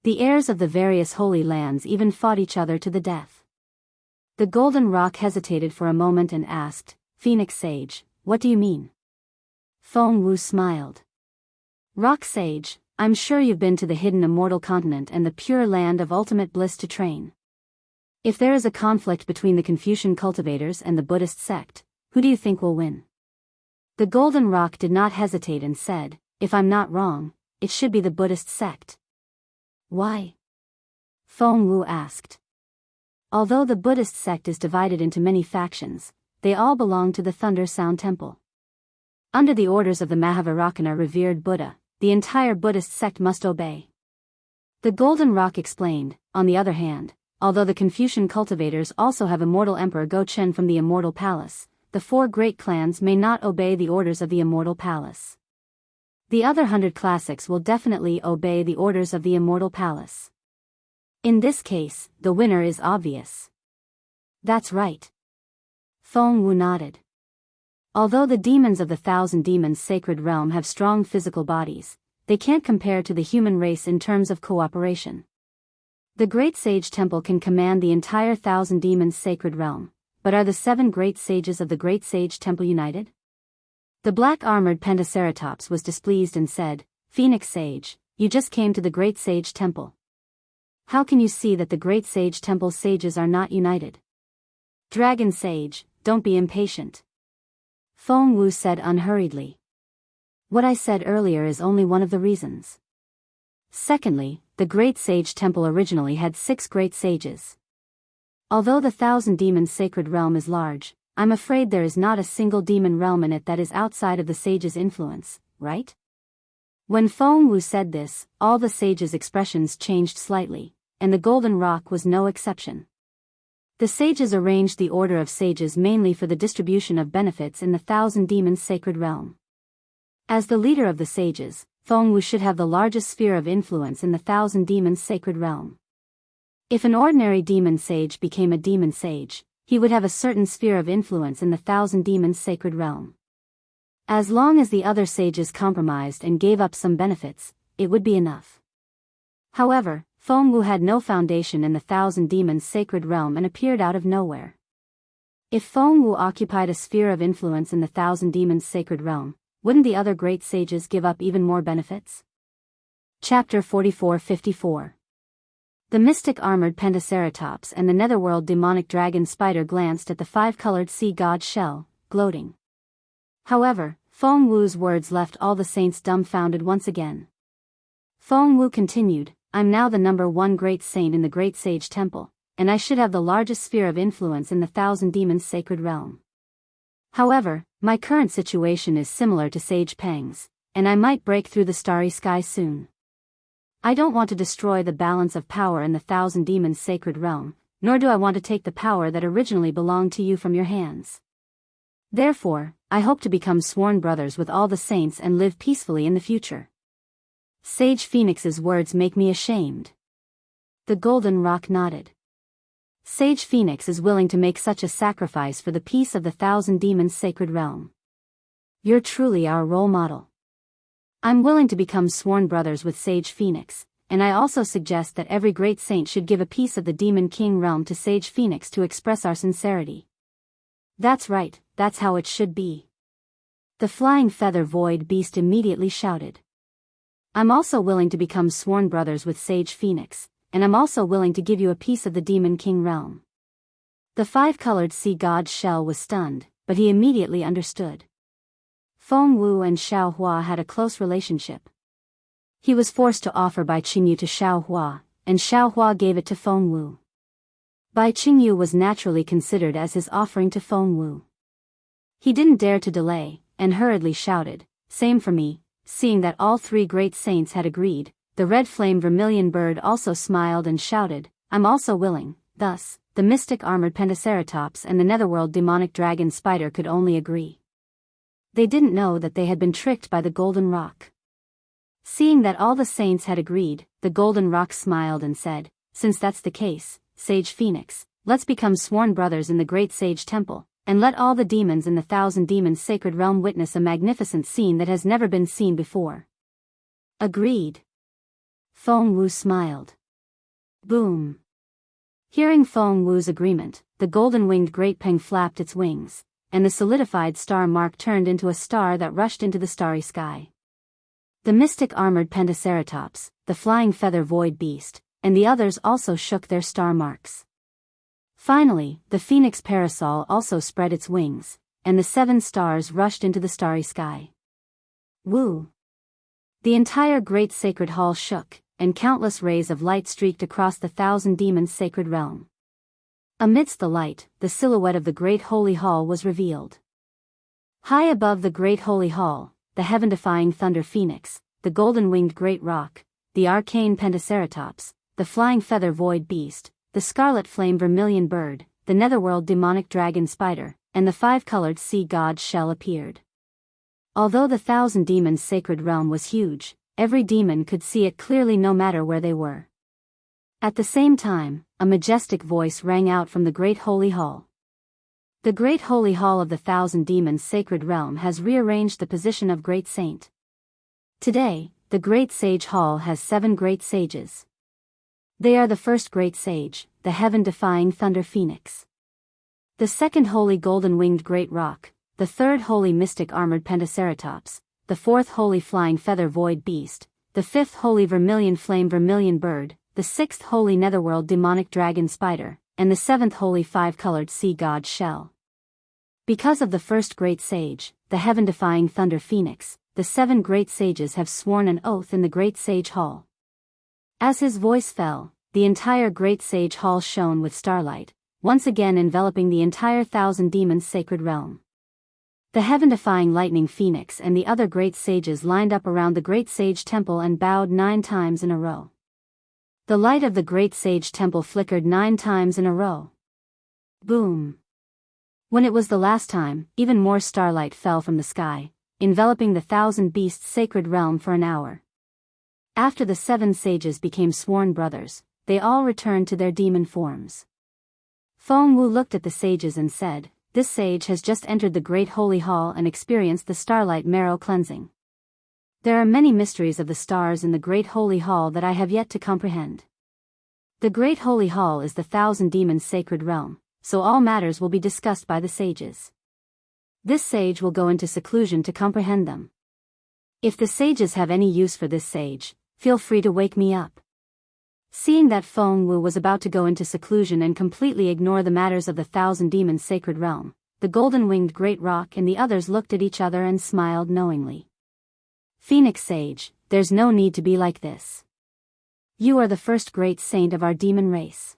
The heirs of the various holy lands even fought each other to the death. The golden rock hesitated for a moment and asked, Phoenix Sage, what do you mean? Feng Wu smiled. Rock Sage, I'm sure you've been to the hidden immortal continent and the pure land of ultimate bliss to train. If there is a conflict between the Confucian cultivators and the Buddhist sect, who do you think will win? The golden rock did not hesitate and said, if I'm not wrong, it should be the Buddhist sect. Why? Feng Wu asked. Although the Buddhist sect is divided into many factions, they all belong to the Thunder Sound Temple. Under the orders of the Mahavairakana revered Buddha, the entire Buddhist sect must obey. The Golden Rock explained, on the other hand, although the Confucian cultivators also have immortal Emperor Go-Chen from the Immortal Palace, the 4 great clans may not obey the orders of the Immortal Palace. The other 100 classics will definitely obey the orders of the Immortal Palace. In this case, the winner is obvious. That's right. Feng Wu nodded. Although the demons of the 1,000 demons sacred realm have strong physical bodies, they can't compare to the human race in terms of cooperation. The Great Sage Temple can command the entire 1,000 demons sacred realm, but are the 7 great sages of the Great Sage Temple united? The black-armored Pentaceratops was displeased and said, Phoenix Sage, you just came to the Great Sage Temple. How can you see that the Great Sage Temple sages are not united? Dragon Sage, don't be impatient. Feng Wu said unhurriedly. What I said earlier is only one of the reasons. Secondly, the Great Sage Temple originally had 6 great sages. Although the 1,000 demons sacred realm is large, I'm afraid there is not a single demon realm in it that is outside of the sage's influence, right? When Feng Wu said this, all the sages' expressions changed slightly, and the Golden Rock was no exception. The sages arranged the order of sages mainly for the distribution of benefits in the 1,000 demons sacred realm. As the leader of the sages, Feng Wu should have the largest sphere of influence in the 1,000 demons sacred realm. If an ordinary demon sage became a demon sage, he would have a certain sphere of influence in the 1,000 demons sacred realm. As long as the other sages compromised and gave up some benefits, it would be enough. However, Feng Wu had no foundation in the 1,000 demons sacred realm and appeared out of nowhere. If Feng Wu occupied a sphere of influence in the 1,000 demons sacred realm, wouldn't the other great sages give up even more benefits? Chapter 44-54. The mystic armored Pentaceratops and the netherworld demonic dragon spider glanced at the 5-colored sea god shell, gloating. However, Feng Wu's words left all the saints dumbfounded once again. Feng Wu continued, I'm now the number 1 great saint in the Great Sage Temple, and I should have the largest sphere of influence in the 1,000 demons sacred realm. However, my current situation is similar to Sage Peng's, and I might break through the starry sky soon. I don't want to destroy the balance of power in the 1,000 demons sacred realm, nor do I want to take the power that originally belonged to you from your hands. Therefore, I hope to become sworn brothers with all the saints and live peacefully in the future. Sage Phoenix's words make me ashamed. The Golden Rock nodded. Sage Phoenix is willing to make such a sacrifice for the peace of the Thousand Demons' sacred realm. You're truly our role model. I'm willing to become sworn brothers with Sage Phoenix, and I also suggest that every great saint should give a piece of the Demon King realm to Sage Phoenix to express our sincerity. That's right, that's how it should be. The flying feather void beast immediately shouted. I'm also willing to become sworn brothers with Sage Phoenix, and I'm also willing to give you a piece of the Demon King realm. The five-colored sea god's shell was stunned, but he immediately understood. Feng Wu and Xiao Hua had a close relationship. He was forced to offer Bai Qingyu to Xiao Hua, and Xiao Hua gave it to Feng Wu. Bai Qingyu was naturally considered as his offering to Feng Wu. He didn't dare to delay, and hurriedly shouted, "Same for me." Seeing that all three great saints had agreed, the red flame vermilion bird also smiled and shouted, "I'm also willing." Thus, the mystic armored pentaceratops and the netherworld demonic dragon spider could only agree. They didn't know that they had been tricked by the Golden Rock. Seeing that all the saints had agreed, the Golden Rock smiled and said, "Since that's the case, Sage Phoenix, let's become sworn brothers in the Great Sage Temple, and let all the demons in the Thousand Demons' sacred realm witness a magnificent scene that has never been seen before." Agreed. Feng Wu smiled. Boom. Hearing Feng Wu's agreement, the golden-winged Great Peng flapped its wings, and the solidified star mark turned into a star that rushed into the starry sky. The mystic armored pentaceratops, the flying feather void beast, and the others also shook their star marks. Finally, the phoenix parasol also spread its wings, and the 7 stars rushed into the starry sky. Woo! The entire great sacred hall shook, and countless rays of light streaked across the Thousand Demons' sacred realm. Amidst the light, the silhouette of the great holy hall was revealed. High above the great holy hall, the heaven-defying thunder phoenix, the golden-winged great rock, the arcane pentaceratops, the flying feather void beast, the scarlet flame vermilion bird, the netherworld demonic dragon spider, and the 5-colored sea god's shell appeared. Although the Thousand Demons' sacred realm was huge, every demon could see it clearly no matter where they were. At the same time, a majestic voice rang out from the Great Holy Hall. The Great Holy Hall of the Thousand Demons' sacred realm has rearranged the position of Great Saint. Today, the Great Sage Hall has 7 great sages. They are the first great sage, the heaven-defying Thunder Phoenix. The second holy golden-winged great rock, the third holy mystic armored pentaceratops, the fourth holy flying feather void beast, the fifth holy vermilion flame vermilion bird, the sixth holy netherworld demonic dragon spider, and the 7th holy 5-colored sea god shell. Because of the first great sage, the heaven-defying Thunder Phoenix, the 7 great sages have sworn an oath in the Great Sage Hall. As his voice fell, the entire Great Sage Hall shone with starlight, once again enveloping the entire Thousand Demons' sacred realm. The heaven-defying lightning phoenix and the other great sages lined up around the Great Sage Temple and bowed 9 times in a row. The light of the Great Sage Temple flickered 9 times in a row. Boom. When it was the last time, even more starlight fell from the sky, enveloping the Thousand Beasts' sacred realm for an hour. After the 7 sages became sworn brothers, they all returned to their demon forms. Feng Wu looked at the sages and said, "This sage has just entered the Great Holy Hall and experienced the starlight marrow cleansing. There are many mysteries of the stars in the Great Holy Hall that I have yet to comprehend. The Great Holy Hall is the Thousand Demons' sacred realm, so all matters will be discussed by the sages. This sage will go into seclusion to comprehend them. If the sages have any use for this sage, feel free to wake me up." Seeing that Feng Wu was about to go into seclusion and completely ignore the matters of the Thousand Demons' sacred realm, the golden-winged great rock and the others looked at each other and smiled knowingly. "Phoenix Sage, there's no need to be like this. You are the first great saint of our demon race.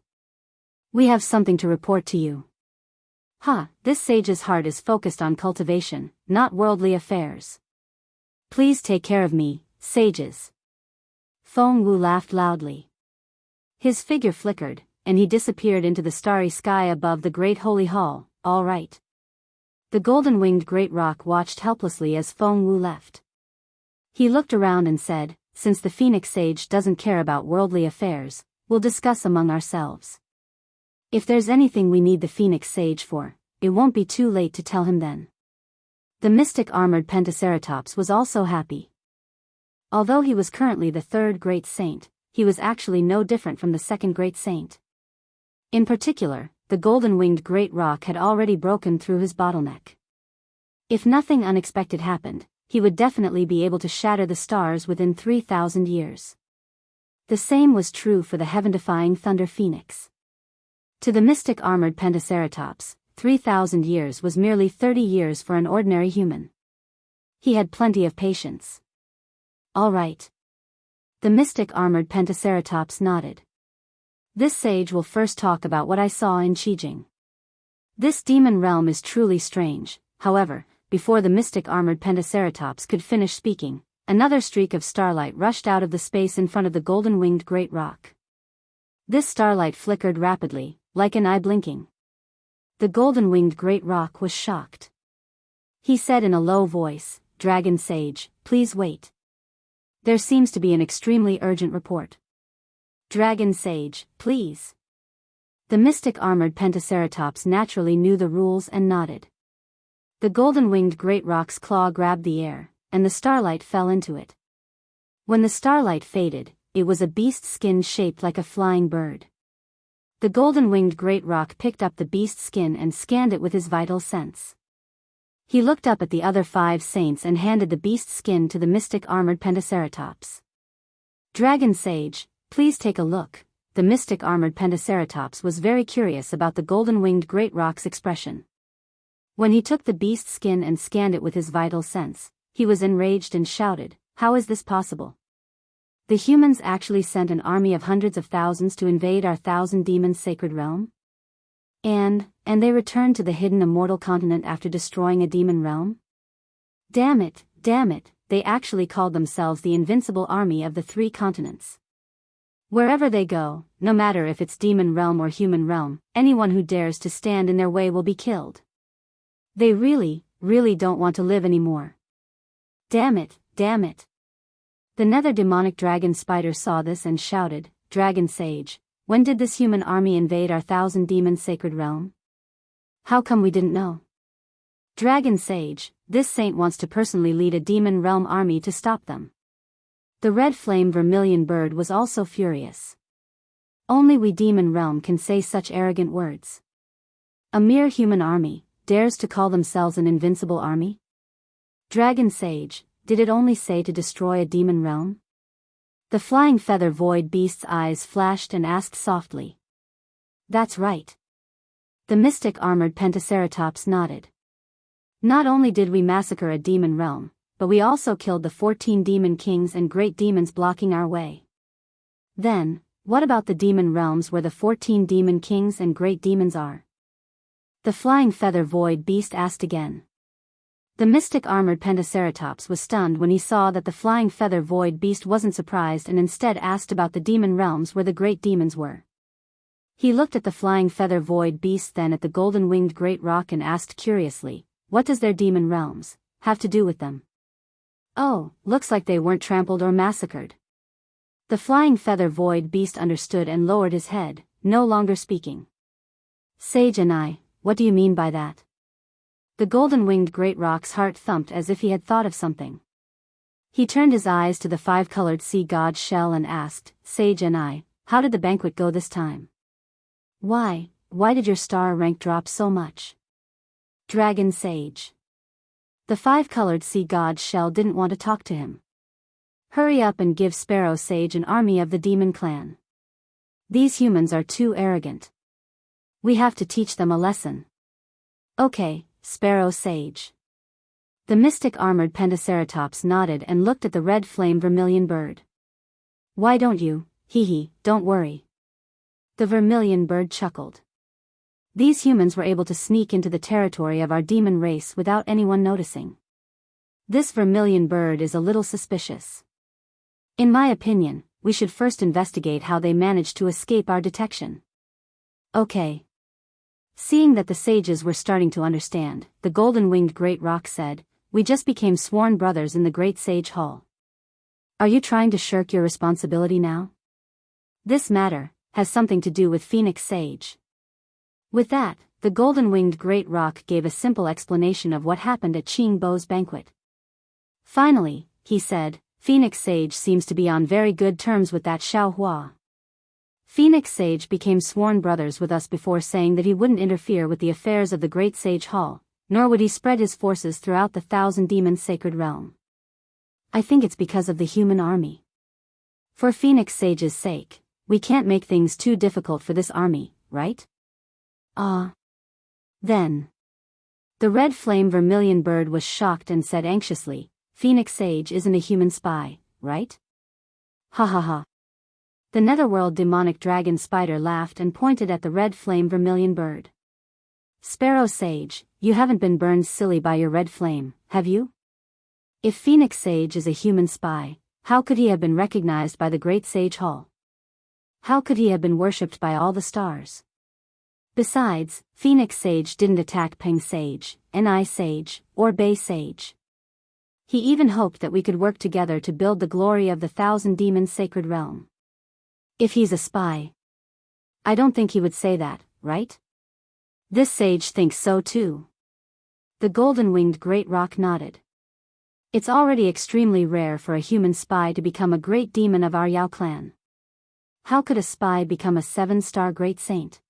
We have something to report to you." This sage's heart is focused on cultivation, not worldly affairs. "Please take care of me, sages." Feng Wu laughed loudly. His figure flickered, and he disappeared into the starry sky above the Great Holy Hall. "All right. The golden-winged great rock watched helplessly as Feng Wu left. He looked around and said, "Since the Phoenix Sage doesn't care about worldly affairs, we'll discuss among ourselves. If there's anything we need the Phoenix Sage for, it won't be too late to tell him then." The mystic armored Pentaceratops was also happy. Although he was currently the third great saint, he was actually no different from the second great saint. In particular, the golden-winged great rock had already broken through his bottleneck. If nothing unexpected happened, he would definitely be able to shatter the stars within 3,000 years. The same was true for the heaven-defying Thunder Phoenix. To the mystic armored Pentaceratops, 3,000 years was merely 30 years for an ordinary human. He had plenty of patience. "All right." The mystic armored Pentaceratops nodded. "This sage will first talk about what I saw in Qijing. This demon realm is truly strange." However, before the mystic armored Pentaceratops could finish speaking, another streak of starlight rushed out of the space in front of the golden-winged great rock. This starlight flickered rapidly, like an eye blinking. The golden-winged great rock was shocked. He said in a low voice, "Dragon Sage, please wait. There seems to be an extremely urgent report." "Dragon Sage, please." The mystic armored Pentaceratops naturally knew the rules and nodded. The golden-winged great rock's claw grabbed the air, and the starlight fell into it. When the starlight faded, it was a beast's skin shaped like a flying bird. The golden-winged great rock picked up the beast's skin and scanned it with his vital sense. He looked up at the other 5 saints and handed the beast's skin to the mystic armored Pentaceratops. "Dragon Sage, please take a look." The mystic armored Pentaceratops was very curious about the golden-winged great rock's expression. When he took the beast's skin and scanned it with his vital sense, he was enraged and shouted, "How is this possible? The humans actually sent an army of hundreds of thousands to invade our 1,000-demon sacred realm? And they returned to the hidden immortal continent after destroying a demon realm? Damn it, they actually called themselves the invincible army of the 3 continents. Wherever they go, no matter if it's demon realm or human realm, anyone who dares to stand in their way will be killed. They really don't want to live anymore. Damn it. The nether demonic dragon spider saw this and shouted, "Dragon Sage, when did this human army invade our 1,000-demon sacred realm? How come we didn't know?" "Dragon Sage, this saint wants to personally lead a demon realm army to stop them." The red flame vermilion bird was also furious. "Only we demon realm can say such arrogant words. A mere human army dares to call themselves an invincible army? Dragon Sage, did it only say to destroy a demon realm?" The flying feather void beast's eyes flashed and asked softly. "That's right." The mystic armored Pentaceratops nodded. "Not only did we massacre a demon realm, but we also killed the 14 demon kings and great demons blocking our way." "Then, what about the demon realms where the 14 demon kings and great demons are?" The flying feather void beast asked again. The mystic armored Pentaceratops was stunned when he saw that the flying feather void beast wasn't surprised and instead asked about the demon realms where the great demons were. He looked at the flying feather void beast, then at the golden-winged great rock, and asked curiously, "What does their demon realms have to do with them?" "Oh, looks like they weren't trampled or massacred." The flying feather void beast understood and lowered his head, no longer speaking. "Sage and I, what do you mean by that?" The golden-winged great rock's heart thumped as if he had thought of something. He turned his eyes to the 5-colored sea god's shell and asked, "Sage and I, how did the banquet go this time? Why did your star rank drop so much?" "Dragon Sage." The 5-colored sea god's shell didn't want to talk to him. "Hurry up and give Sparrow Sage an army of the demon clan. These humans are too arrogant. We have to teach them a lesson." "Okay, Sparrow Sage." The mystic armored Pentaceratops nodded and looked at the red flame vermilion bird. "Why don't you? Don't worry." The vermilion bird chuckled. "These humans were able to sneak into the territory of our demon race without anyone noticing. This vermilion bird is a little suspicious. In my opinion, we should first investigate how they managed to escape our detection." "Okay." Seeing that the sages were starting to understand, the golden-winged great rock said, "We just became sworn brothers in the great sage hall. Are you trying to shirk your responsibility now? This matter has something to do with Phoenix Sage." With that, the golden-winged great rock gave a simple explanation of what happened at Qingbo's banquet. Finally, he said, "Phoenix Sage seems to be on very good terms with that Xiaohua. Phoenix Sage became sworn brothers with us before saying that he wouldn't interfere with the affairs of the Great Sage Hall, nor would he spread his forces throughout the Thousand Demons' sacred realm. I think it's because of the human army. For Phoenix Sage's sake, we can't make things too difficult for this army, right?" Then. The red flame vermilion bird was shocked and said anxiously, "Phoenix Sage isn't a human spy, right?" Ha ha ha. The netherworld demonic dragon spider laughed and pointed at the red flame vermilion bird. "Sparrow Sage, you haven't been burned silly by your red flame, have you? If Phoenix Sage is a human spy, how could he have been recognized by the Great Sage Hall? How could he have been worshipped by all the stars? Besides, Phoenix Sage didn't attack Peng Sage, Ni Sage, or Bei Sage. He even hoped that we could work together to build the glory of the Thousand Demons' sacred realm. If he's a spy, I don't think he would say that, right?" "This sage thinks so too." The golden-winged great rock nodded. "It's already extremely rare for a human spy to become a great demon of our Yao clan. How could a spy become a 7-star great saint?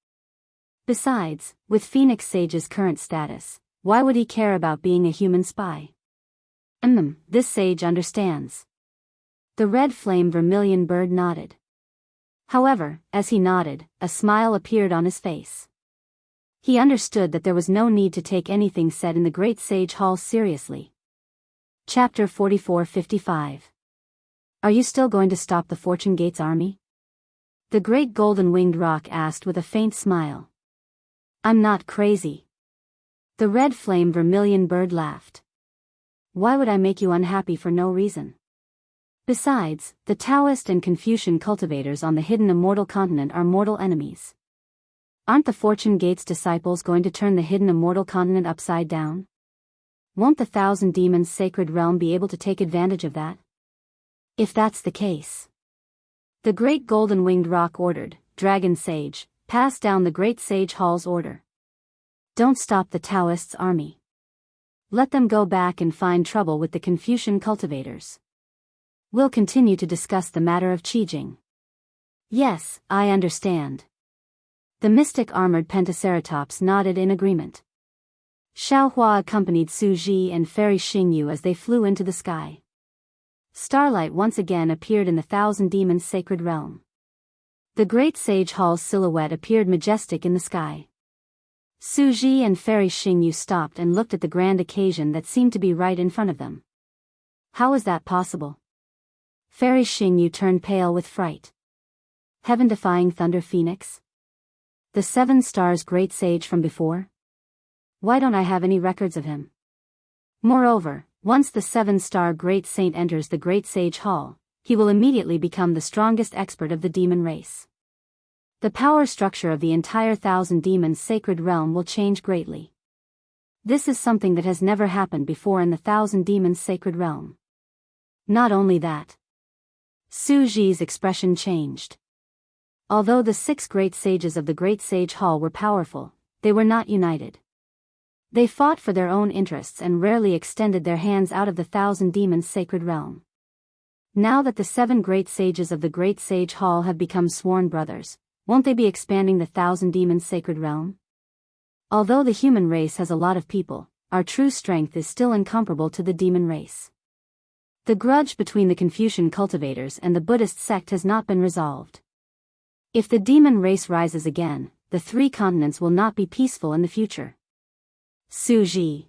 Besides, with Phoenix Sage's current status, why would he care about being a human spy?" This sage understands." The red flame vermilion bird nodded. However, as he nodded, a smile appeared on his face. He understood that there was no need to take anything said in the Great Sage Hall seriously. Chapter 44-55. Are you still going to stop the Fortune Gates army? The great golden-winged rock asked with a faint smile. I'm not crazy. The red flame vermilion bird laughed. Why would I make you unhappy for no reason? Besides, the Daoist and Confucian cultivators on the hidden immortal continent are mortal enemies. Aren't the Fortune Gates disciples going to turn the hidden immortal continent upside down? Won't the Thousand Demons' sacred realm be able to take advantage of that? If that's the case. The great golden-winged rock ordered, Dragon Sage, pass down the Great Sage Hall's order. Don't stop the Daoists' army. Let them go back and find trouble with the Confucian cultivators. We'll continue to discuss the matter of Qijing. Yes, I understand. The mystic armored Pentaceratops nodded in agreement. Xiaohua accompanied Su Ji and Fairy Xingyu as they flew into the sky. Starlight once again appeared in the Thousand Demons' sacred realm. The Great Sage Hall's silhouette appeared majestic in the sky. Su Ji and Fairy Xingyu stopped and looked at the grand occasion that seemed to be right in front of them. How is that possible? Fairy Xingyu turned pale with fright. Heaven-defying Thunder Phoenix? The 7 stars great sage from before? Why don't I have any records of him? Moreover, once the 7-star great saint enters the Great Sage Hall, he will immediately become the strongest expert of the demon race. The power structure of the entire Thousand Demons' sacred realm will change greatly. This is something that has never happened before in the Thousand Demons' sacred realm. Not only that. Su Ji's expression changed. Although the 6 great sages of the Great Sage Hall were powerful, they were not united. They fought for their own interests and rarely extended their hands out of the Thousand Demons' sacred realm. Now that the 7 great sages of the Great Sage Hall have become sworn brothers, won't they be expanding the Thousand Demons' sacred realm? Although the human race has a lot of people, our true strength is still incomparable to the demon race. The grudge between the Confucian cultivators and the Buddhist sect has not been resolved. If the demon race rises again, the 3 continents will not be peaceful in the future. Su Ji.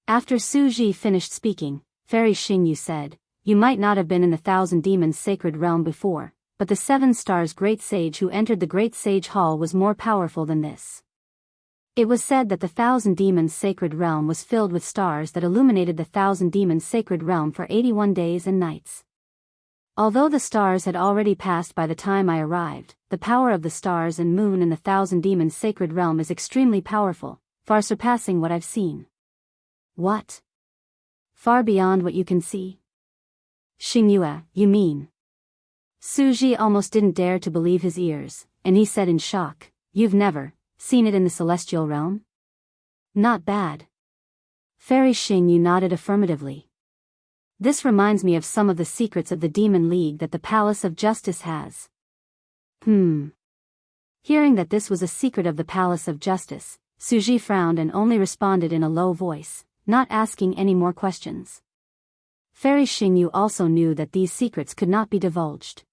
After Su Ji finished speaking, Fairy Xingyu said, You might not have been in the Thousand Demons' sacred realm before, but the 7 stars great sage who entered the Great Sage Hall was more powerful than this. It was said that the Thousand Demons' sacred realm was filled with stars that illuminated the Thousand Demons' sacred realm for 81 days and nights. Although the stars had already passed by the time I arrived, the power of the stars and moon in the Thousand Demons' sacred realm is extremely powerful, far surpassing what I've seen. What? Far beyond what you can see? Xingyue, you mean? Suji almost didn't dare to believe his ears, and he said in shock, "You've never seen it in the celestial realm?" Not bad. Fairy Xingyue nodded affirmatively. This reminds me of some of the secrets of the Demon League that the Palace of Justice has. Hearing that this was a secret of the Palace of Justice, Suji frowned and only responded in a low voice, not asking any more questions. Fairy Xingyue also knew that these secrets could not be divulged.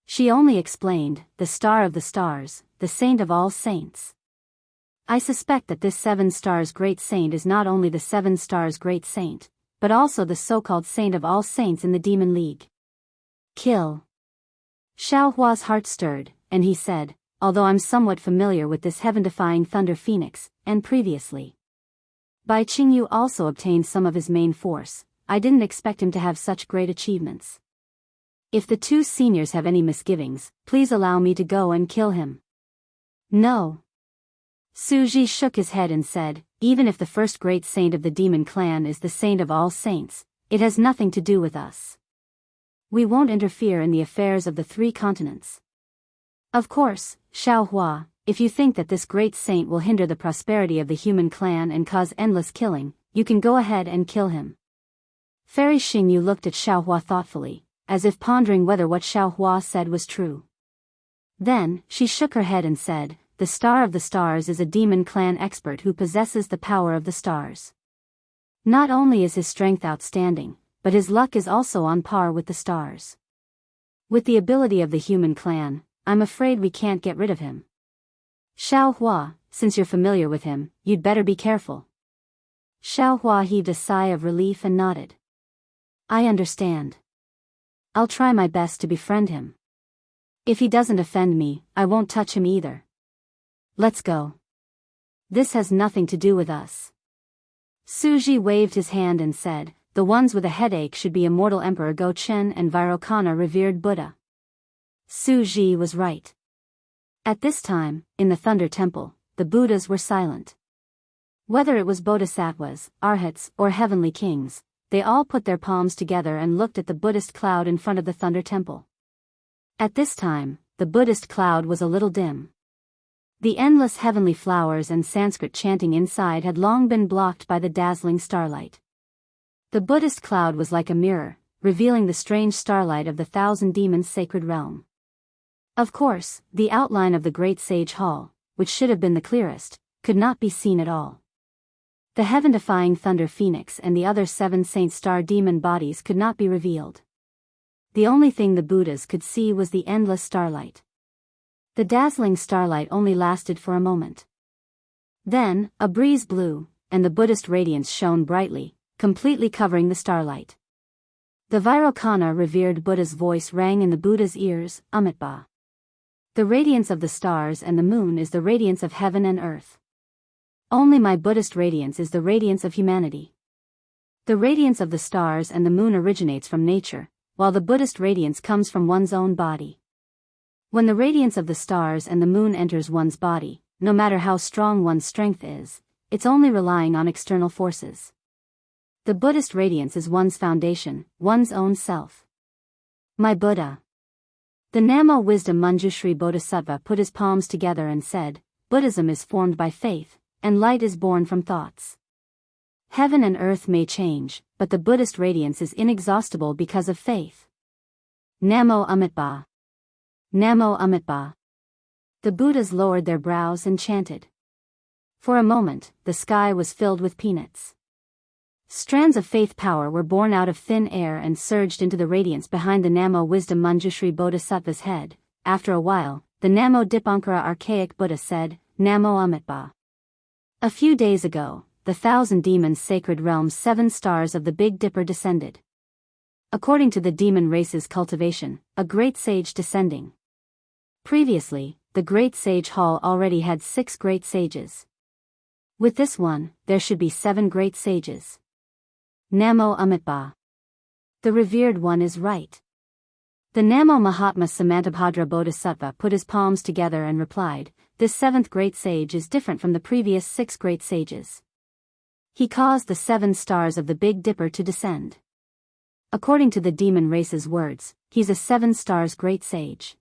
She only explained, "The Star of the Stars, the Saint of all Saints." I suspect that this 7 Stars Great Saint is not only the 7 Stars Great Saint, but also the so-called Saint of all Saints in the Demon League. Kill. Xiaohua's heart stirred, and he said, "Although I'm somewhat familiar with this heaven-defying Thunder Phoenix, and previously Bai Qingyu also obtained some of his main force, I didn't expect him to have such great achievements. If the 2 seniors have any misgivings, please allow me to go and kill him." No. Suji shook his head and said, "Even if the first great saint of the demon clan is the saint of all saints, it has nothing to do with us. We won't interfere in the affairs of the 3 continents. Of course, Xiaohua, if you think that this great saint will hinder the prosperity of the human clan and cause endless killing, you can go ahead and kill him." Fairy Xingyue looked at Xiaohua thoughtfully, as if pondering whether what Xiaohua said was true. Then, she shook her head and said, "The Star of the Stars is a demon clan expert who possesses the power of the stars. Not only is his strength outstanding, but his luck is also on par with the stars. With the ability of the human clan, I'm afraid we can't get rid of him. Xiaohua, since you're familiar with him, you'd better be careful." Xiaohua heaved a sigh of relief and nodded. "I understand. I'll try my best to befriend him. If he doesn't offend me, I won't touch him either. Let's go. This has nothing to do with us." Suji waved his hand and said, "The ones with a headache should be Immortal Emperor Go Chen and Vairocana revered Buddha." Suji was right. At this time, in the Thunder Temple, the Buddhas were silent. Whether it was bodhisattvas, arhats, or heavenly kings, they all put their palms together and looked at the Buddhist cloud in front of the Thunder Temple. At this time, the Buddhist cloud was a little dim. The endless heavenly flowers and Sanskrit chanting inside had long been blocked by the dazzling starlight. The Buddhist cloud was like a mirror, revealing the strange starlight of the Thousand Demons' sacred realm. Of course, the outline of the Great Sage Hall, which should have been the clearest, could not be seen at all. The heaven-defying Thunder Phoenix and the other 7 Saint Star Demon bodies could not be revealed. The only thing the Buddhas could see was the endless starlight. The dazzling starlight only lasted for a moment. Then, a breeze blew, and the Buddhist radiance shone brightly, completely covering the starlight. The Vairocana revered Buddha's voice rang in the Buddha's ears, "Amitabha. The radiance of the stars and the moon is the radiance of heaven and earth. Only my Buddhist radiance is the radiance of humanity. The radiance of the stars and the moon originates from nature, while the Buddhist radiance comes from one's own body. When the radiance of the stars and the moon enters one's body, no matter how strong one's strength is, it's only relying on external forces. The Buddhist radiance is one's foundation, one's own self. My Buddha." The Namo Wisdom Manjushri Bodhisattva put his palms together and said, "Buddhism is formed by faith, and light is born from thoughts. Heaven and earth may change, but the Buddhist radiance is inexhaustible because of faith. Namo Amitabha. Namo Amitabha." The Buddhas lowered their brows and chanted. For a moment, the sky was filled with peanuts. Strands of faith power were born out of thin air and surged into the radiance behind the Namo Wisdom Manjushri Bodhisattva's head. After a while, the Namo Dipankara Archaic Buddha said, "Namo Amitabha." A few days ago, the Thousand Demons' sacred realm's 7 stars of the Big Dipper descended. According to the demon race's cultivation, a great sage descending. Previously, the Great Sage Hall already had 6 great sages. With this one, there should be 7 great sages. Namo Amitabha. The revered one is right. The Namo Mahatma Samantabhadra Bodhisattva put his palms together and replied, "This seventh great sage is different from the previous 6 great sages. He caused the 7 stars of the Big Dipper to descend. According to the demon race's words, he's a 7 stars great sage.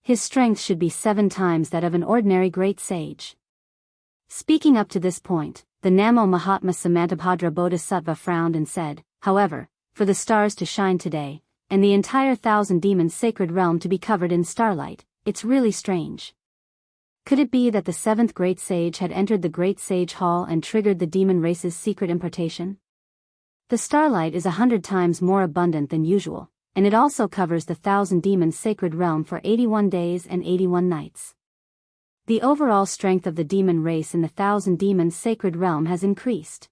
His strength should be 7 times that of an ordinary great sage." Speaking up to this point, the Namo Mahatma Samantabhadra Bodhisattva frowned and said, "However, for the stars to shine today, and the entire 1,000 demons sacred realm to be covered in starlight, it's really strange. Could it be that the 7th great sage had entered the great sage hall and triggered the demon race's secret impartation? The starlight is 100 times more abundant than usual, and it also covers the 1,000 demons sacred realm for 81 days and 81 nights. The overall strength of the demon race in the 1,000 demons sacred realm has increased."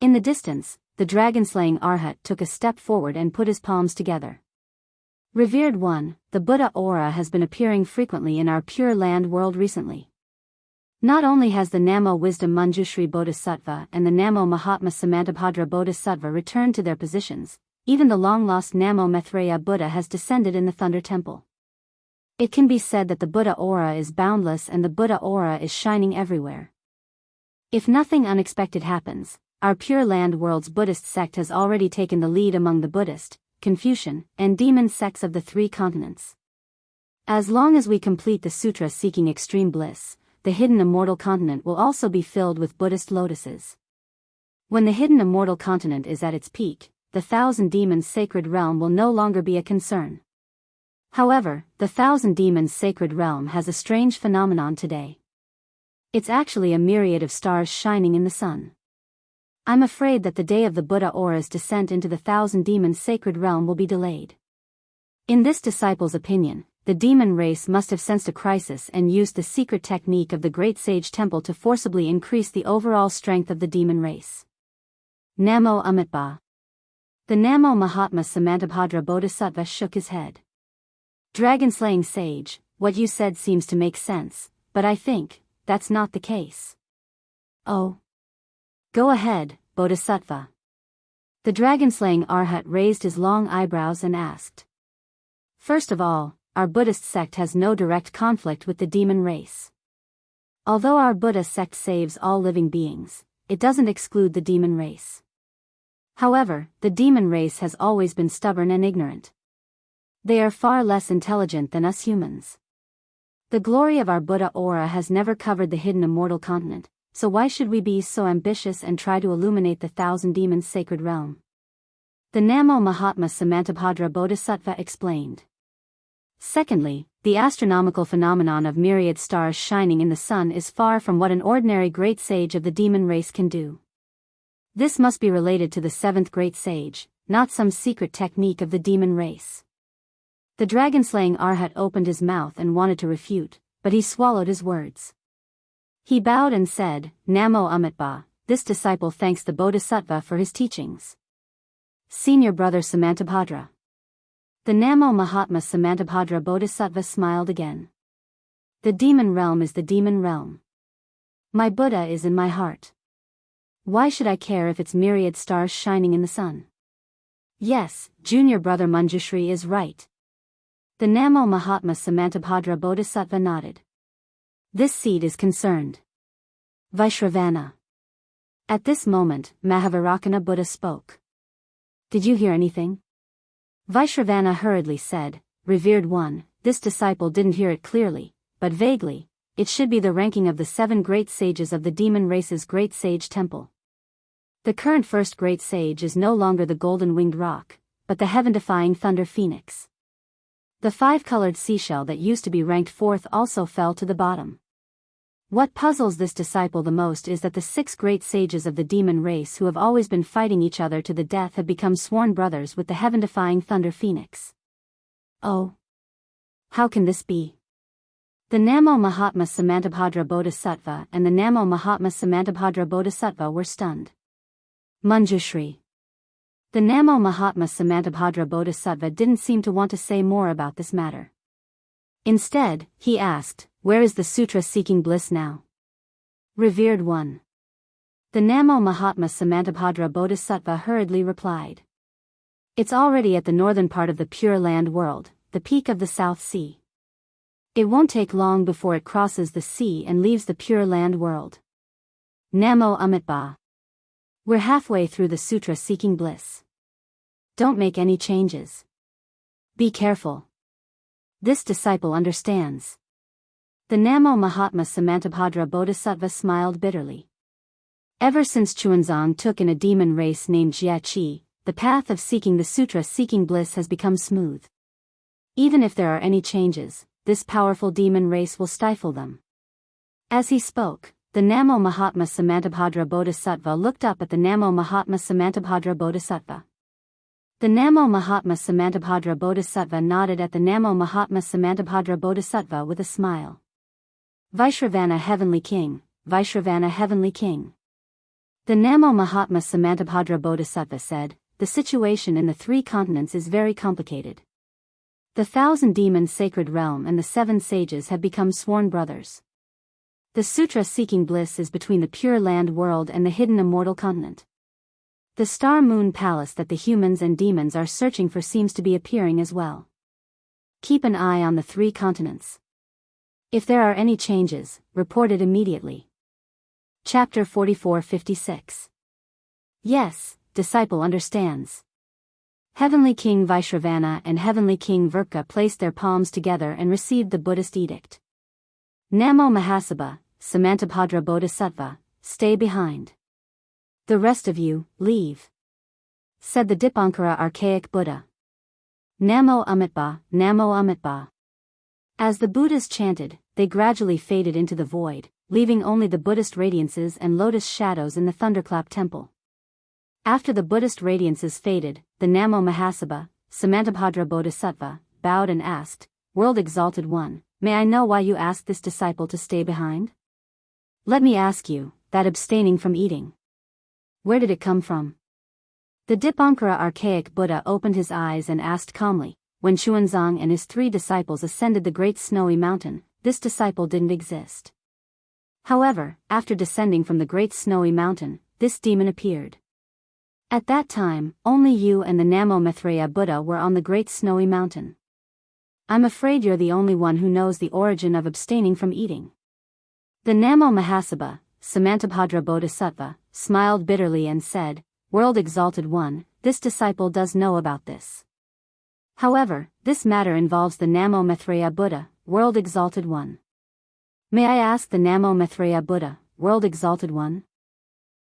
In the distance, the dragon-slaying Arhat took a step forward and put his palms together. "Revered one, the Buddha aura has been appearing frequently in our Pure Land world recently. Not only has the Namo Wisdom Manjushri Bodhisattva and the Namo Mahatma Samantabhadra Bodhisattva returned to their positions, even the long-lost Namo Maitreya Buddha has descended in the Thunder Temple. It can be said that the Buddha aura is boundless and the Buddha aura is shining everywhere. If nothing unexpected happens, our Pure Land world's Buddhist sect has already taken the lead among the Buddhist, Confucian, and demon sects of the 3 continents. As long as we complete the sutra seeking extreme bliss, the hidden immortal continent will also be filled with Buddhist lotuses. When the hidden immortal continent is at its peak, the 1,000 demons sacred realm will no longer be a concern. However, the 1,000 demons sacred realm has a strange phenomenon today. It's actually a myriad of stars shining in the sun. I'm afraid that the day of the Buddha aura's descent into the 1,000 demons sacred realm will be delayed. In this disciple's opinion, the demon race must have sensed a crisis and used the secret technique of the Great Sage Temple to forcibly increase the overall strength of the demon race." Namo Amitba. The Namo Mahatma Samantabhadra Bodhisattva shook his head. "Dragon-slaying sage, what you said seems to make sense, but I think that's not the case." "Oh. Go ahead, Bodhisattva." The dragon-slaying Arhat raised his long eyebrows and asked. "First of all, our Buddhist sect has no direct conflict with the demon race. Although our Buddha sect saves all living beings, it doesn't exclude the demon race. However, the demon race has always been stubborn and ignorant. They are far less intelligent than us humans. The glory of our Buddha aura has never covered the hidden immortal continent, so why should we be so ambitious and try to illuminate the 1,000 demons sacred realm?" The Namo Mahatma Samantabhadra Bodhisattva explained. "Secondly, the astronomical phenomenon of myriad stars shining in the sun is far from what an ordinary great sage of the demon race can do. This must be related to the 7th great sage, not some secret technique of the demon race." The dragon-slaying Arhat opened his mouth and wanted to refute, but he swallowed his words. He bowed and said, "Namo Amitba, this disciple thanks the Bodhisattva for his teachings." Senior brother Samantabhadra. The Namo Mahatma Samantabhadra Bodhisattva smiled again. "The demon realm is the demon realm. My Buddha is in my heart. Why should I care if it's myriad stars shining in the sun?" "Yes, junior brother Manjushri is right." The Namo Mahatma Samantabhadra Bodhisattva nodded. "This seed is concerned." Vaishravana. At this moment, Mahavarakana Buddha spoke. "Did you hear anything?" Vaishravana hurriedly said, "Revered one, this disciple didn't hear it clearly, but vaguely. It should be the ranking of the 7 great sages of the demon race's Great Sage Temple. The current first great sage is no longer the golden-winged roc, but the heaven-defying thunder phoenix. The 5-colored seashell that used to be ranked 4th also fell to the bottom. What puzzles this disciple the most is that the 6 great sages of the demon race who have always been fighting each other to the death have become sworn brothers with the heaven-defying thunder phoenix. Oh. How can this be?" The Namo Mahatma Samantabhadra Bodhisattva and the Namo Mahatma Samantabhadra Bodhisattva were stunned. Manjushri. The Namo Mahatma Samantabhadra Bodhisattva didn't seem to want to say more about this matter. Instead, he asked, "Where is the sutra seeking bliss now?" Revered one. The Namo Mahatma Samantabhadra Bodhisattva hurriedly replied. It's already at the northern part of the Pure Land world, the peak of the South Sea. It won't take long before it crosses the sea and leaves the Pure Land world. Namo Amitabha. We're halfway through the sutra seeking bliss. Don't make any changes. Be careful. This disciple understands. The Namo Mahatma Samantabhadra Bodhisattva smiled bitterly. Ever since Chuanzang took in a demon race named Jia Qi, the path of seeking the sutra seeking bliss has become smooth. Even if there are any changes, this powerful demon race will stifle them. As he spoke, the Namo Mahatma Samantabhadra Bodhisattva looked up at the Namo Mahatma Samantabhadra Bodhisattva. The Namo Mahatma Samantabhadra Bodhisattva nodded at the Namo Mahatma Samantabhadra Bodhisattva with a smile. Vaishravana Heavenly King, Vaishravana Heavenly King. The Namo Mahatma Samantabhadra Bodhisattva said, the situation in the 3 continents is very complicated. The 1,000 demons sacred realm and the 7 sages have become sworn brothers. The sutra seeking bliss is between the Pure Land world and the hidden immortal continent. The star moon palace that the humans and demons are searching for seems to be appearing as well. Keep an eye on the 3 continents. If there are any changes, report it immediately. Chapter 44-56. Yes, disciple understands. Heavenly King Vaishravana and Heavenly King Virka placed their palms together and received the Buddhist edict. Namo Mahasabha, Samantabhadra Bodhisattva, stay behind. The rest of you, leave. Said the Dipankara archaic Buddha. Namo Amitabha, Namo Amitabha. As the Buddhas chanted, they gradually faded into the void, leaving only the Buddhist radiances and lotus shadows in the thunderclap temple. After the Buddhist radiances faded, the Namo Mahasabha, Samantabhadra Bodhisattva, bowed and asked, World Exalted One, may I know why you asked this disciple to stay behind? Let me ask you, that abstaining from eating. Where did it come from? The Dipankara archaic Buddha opened his eyes and asked calmly, when Xuanzang and his 3 disciples ascended the great snowy mountain, this disciple didn't exist. However, after descending from the great snowy mountain, this demon appeared. At that time, only you and the Namo Maitreya Buddha were on the great snowy mountain. I'm afraid you're the only one who knows the origin of abstaining from eating. The Namo Mahasabha, Samantabhadra Bodhisattva, smiled bitterly and said, World Exalted One, this disciple does know about this. However, this matter involves the Namo Maitreya Buddha, World Exalted One. May I ask the Namo Maitreya Buddha, World Exalted One?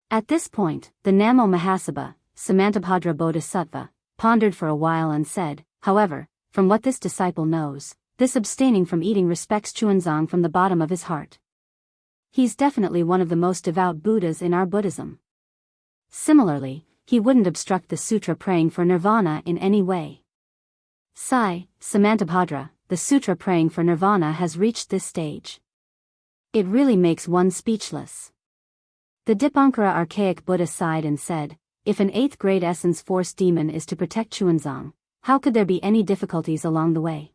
At this point, the Namo Mahasabha, Samantabhadra Bodhisattva, pondered for a while and said, however, from what this disciple knows, this abstaining from eating respects Xuanzang from the bottom of his heart. He's definitely one of the most devout Buddhas in our Buddhism. Similarly, he wouldn't obstruct the sutra praying for nirvana in any way. Sai, Samantabhadra, the sutra praying for nirvana has reached this stage. It really makes one speechless. The Dipankara archaic Buddha sighed and said, if an 8th grade essence force demon is to protect Xuanzang, how could there be any difficulties along the way?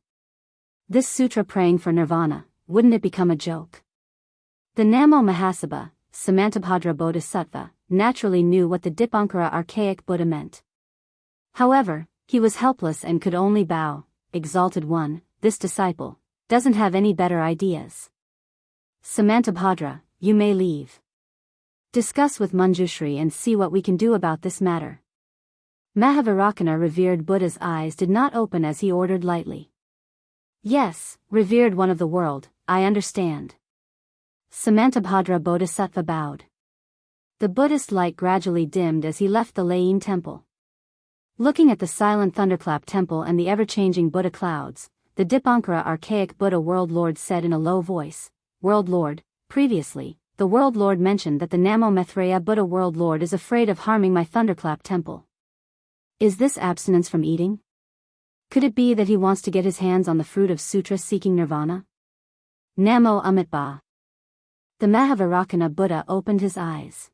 This sutra praying for nirvana, wouldn't it become a joke? The Namo Mahasabha, Samantabhadra Bodhisattva, naturally knew what the Dipankara archaic Buddha meant. However, he was helpless and could only bow. Exalted One, this disciple doesn't have any better ideas. Samantabhadra, you may leave. Discuss with Manjushri and see what we can do about this matter. Mahavairakana revered Buddha's eyes did not open as he ordered lightly. Yes, revered one of the world, I understand. Samantabhadra Bodhisattva bowed. The Buddhist light gradually dimmed as he left the Lain temple. Looking at the silent thunderclap temple and the ever-changing Buddha clouds, the Dipankara archaic Buddha World Lord said in a low voice, World Lord, previously, the World Lord mentioned that the Namo Maitreya Buddha World Lord is afraid of harming my thunderclap temple. Is this abstinence from eating? Could it be that he wants to get his hands on the fruit of sutra seeking nirvana? Namo Amitabha. The Mahavairakana Buddha opened his eyes.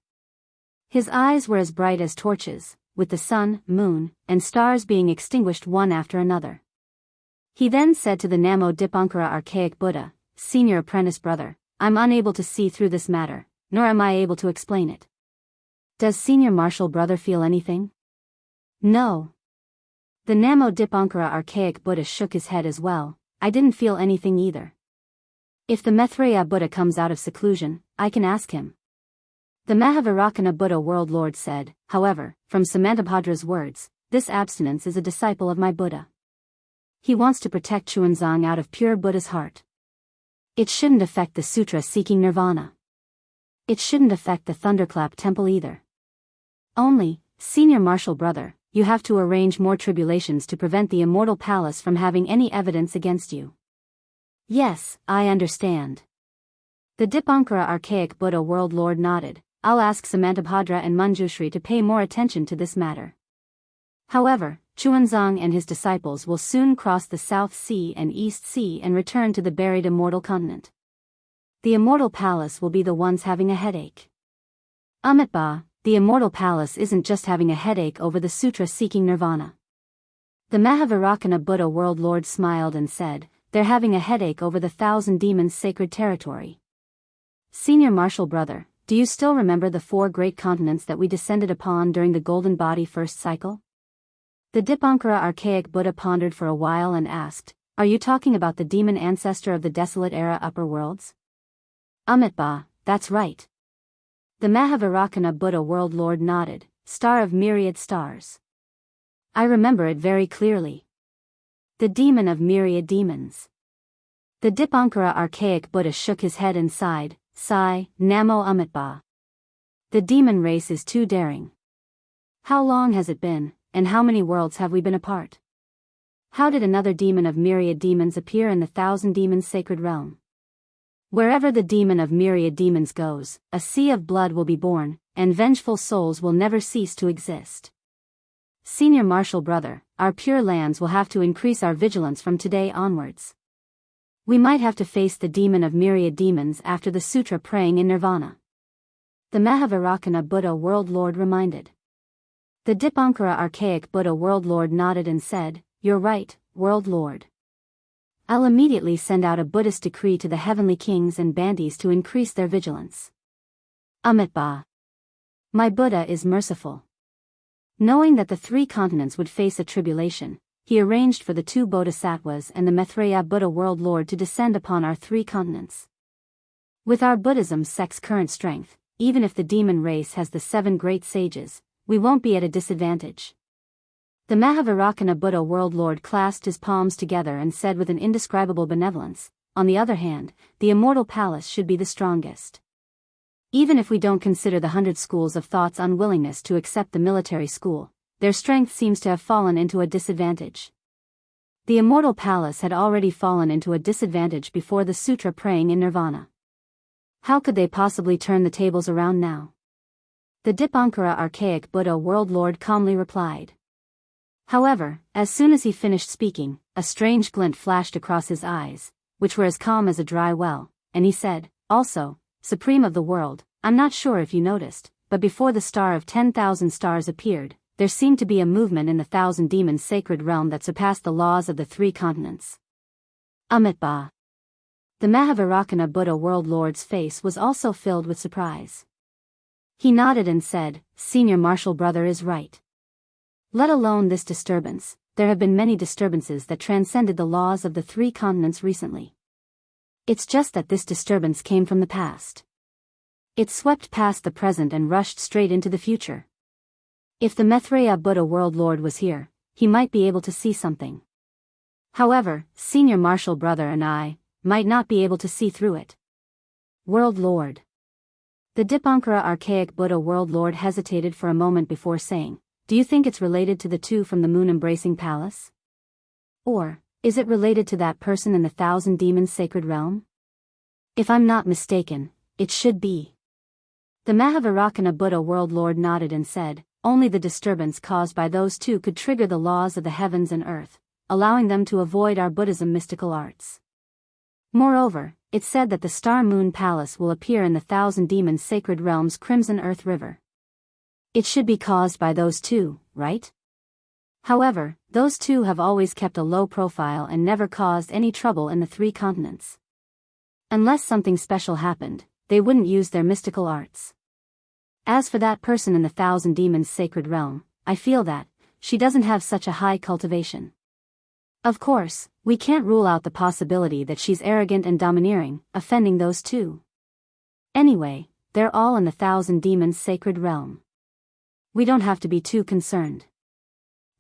His eyes were as bright as torches, with the sun, moon, and stars being extinguished one after another. He then said to the Namo Dipankara archaic Buddha, Senior apprentice brother, I'm unable to see through this matter, nor am I able to explain it. Does Senior Martial brother feel anything? No. The Namo Dipankara archaic Buddha shook his head as well. I didn't feel anything either. If the Maitreya Buddha comes out of seclusion, I can ask him. The Mahavairakana Buddha World Lord said, however, from Samantabhadra's words, this abstinence is a disciple of my Buddha. He wants to protect Chuanzang out of pure Buddha's heart. It shouldn't affect the sutra seeking nirvana. It shouldn't affect the Thunderclap Temple either. Only, senior martial brother, you have to arrange more tribulations to prevent the immortal palace from having any evidence against you. Yes, I understand. The Dipankara archaic Buddha World Lord nodded. I'll ask Samantabhadra and Manjushri to pay more attention to this matter. However, Chuanzang and his disciples will soon cross the South Sea and East Sea and return to the buried immortal continent. The immortal palace will be the ones having a headache. Amitba, the immortal palace isn't just having a headache over the sutra seeking nirvana. The Mahavairakana Buddha World Lord smiled and said, they're having a headache over the 1,000 demons' sacred territory. Senior martial brother, do you still remember the 4 great continents that we descended upon during the Golden Body first cycle? The Dipankara archaic Buddha pondered for a while and asked, are you talking about the demon ancestor of the desolate era upper worlds? Amitba, that's right. The Mahavairakana Buddha World Lord nodded, star of myriad stars. I remember it very clearly. The demon of myriad demons. The Dipankara archaic Buddha shook his head and sighed, sigh, Namo Amitba. The demon race is too daring. How long has it been, and how many worlds have we been apart? How did another demon of myriad demons appear in the 1,000 demons sacred realm? Wherever the demon of myriad demons goes, a sea of blood will be born, and vengeful souls will never cease to exist. Senior martial brother, our pure lands will have to increase our vigilance from today onwards. We might have to face the demon of myriad demons after the sutra praying in nirvana. The Mahavairakana Buddha World Lord reminded. The Dipankara archaic Buddha World Lord nodded and said, you're right, World Lord. I'll immediately send out a Buddhist decree to the heavenly kings and bandis to increase their vigilance. Amitba. My Buddha is merciful. Knowing that the 3 continents would face a tribulation, he arranged for the 2 bodhisattvas and the Maitreya Buddha World Lord to descend upon our 3 continents. With our Buddhism sect's current strength, even if the demon race has the 7 great sages, we won't be at a disadvantage. The Mahavairakana Buddha World Lord clasped his palms together and said with an indescribable benevolence, on the other hand, the immortal palace should be the strongest. Even if we don't consider the 100 schools of thought's unwillingness to accept the military school, their strength seems to have fallen into a disadvantage. The immortal palace had already fallen into a disadvantage before the sutra praying in nirvana. How could they possibly turn the tables around now? The Dipankara archaic Buddha World Lord calmly replied. However, as soon as he finished speaking, a strange glint flashed across his eyes, which were as calm as a dry well, and he said, also, Supreme of the world, I'm not sure if you noticed, but before the star of 10,000 stars appeared, there seemed to be a movement in the 1,000 demons sacred realm that surpassed the laws of the 3 continents. Amitba. The Mahavairakana Buddha World Lord's face was also filled with surprise. He nodded and said, Senior martial brother is right. Let alone this disturbance, there have been many disturbances that transcended the laws of the 3 continents recently. It's just that this disturbance came from the past. It swept past the present and rushed straight into the future. If the Maitreya Buddha World Lord was here, he might be able to see something. However, Senior martial brother and I might not be able to see through it. World Lord. The Dipankara archaic Buddha World Lord hesitated for a moment before saying, do you think it's related to the 2 from the moon-embracing palace? Or, is it related to that person in the 1,000 demons sacred realm? If I'm not mistaken, it should be. The Mahavairakana Buddha World Lord nodded and said, only the disturbance caused by those 2 could trigger the laws of the heavens and earth, allowing them to avoid our Buddhism mystical arts. Moreover, it said that the Star Moon Palace will appear in the 1,000 demons sacred realm's Crimson Earth River. It should be caused by those 2, right? However, those 2 have always kept a low profile and never caused any trouble in the 3 continents. Unless something special happened, they wouldn't use their mystical arts. As for that person in the 1,000 demons sacred realm, I feel that, she doesn't have such a high cultivation. Of course, we can't rule out the possibility that she's arrogant and domineering, offending those two. Anyway, they're all in the Thousand Demons sacred realm. We don't have to be too concerned.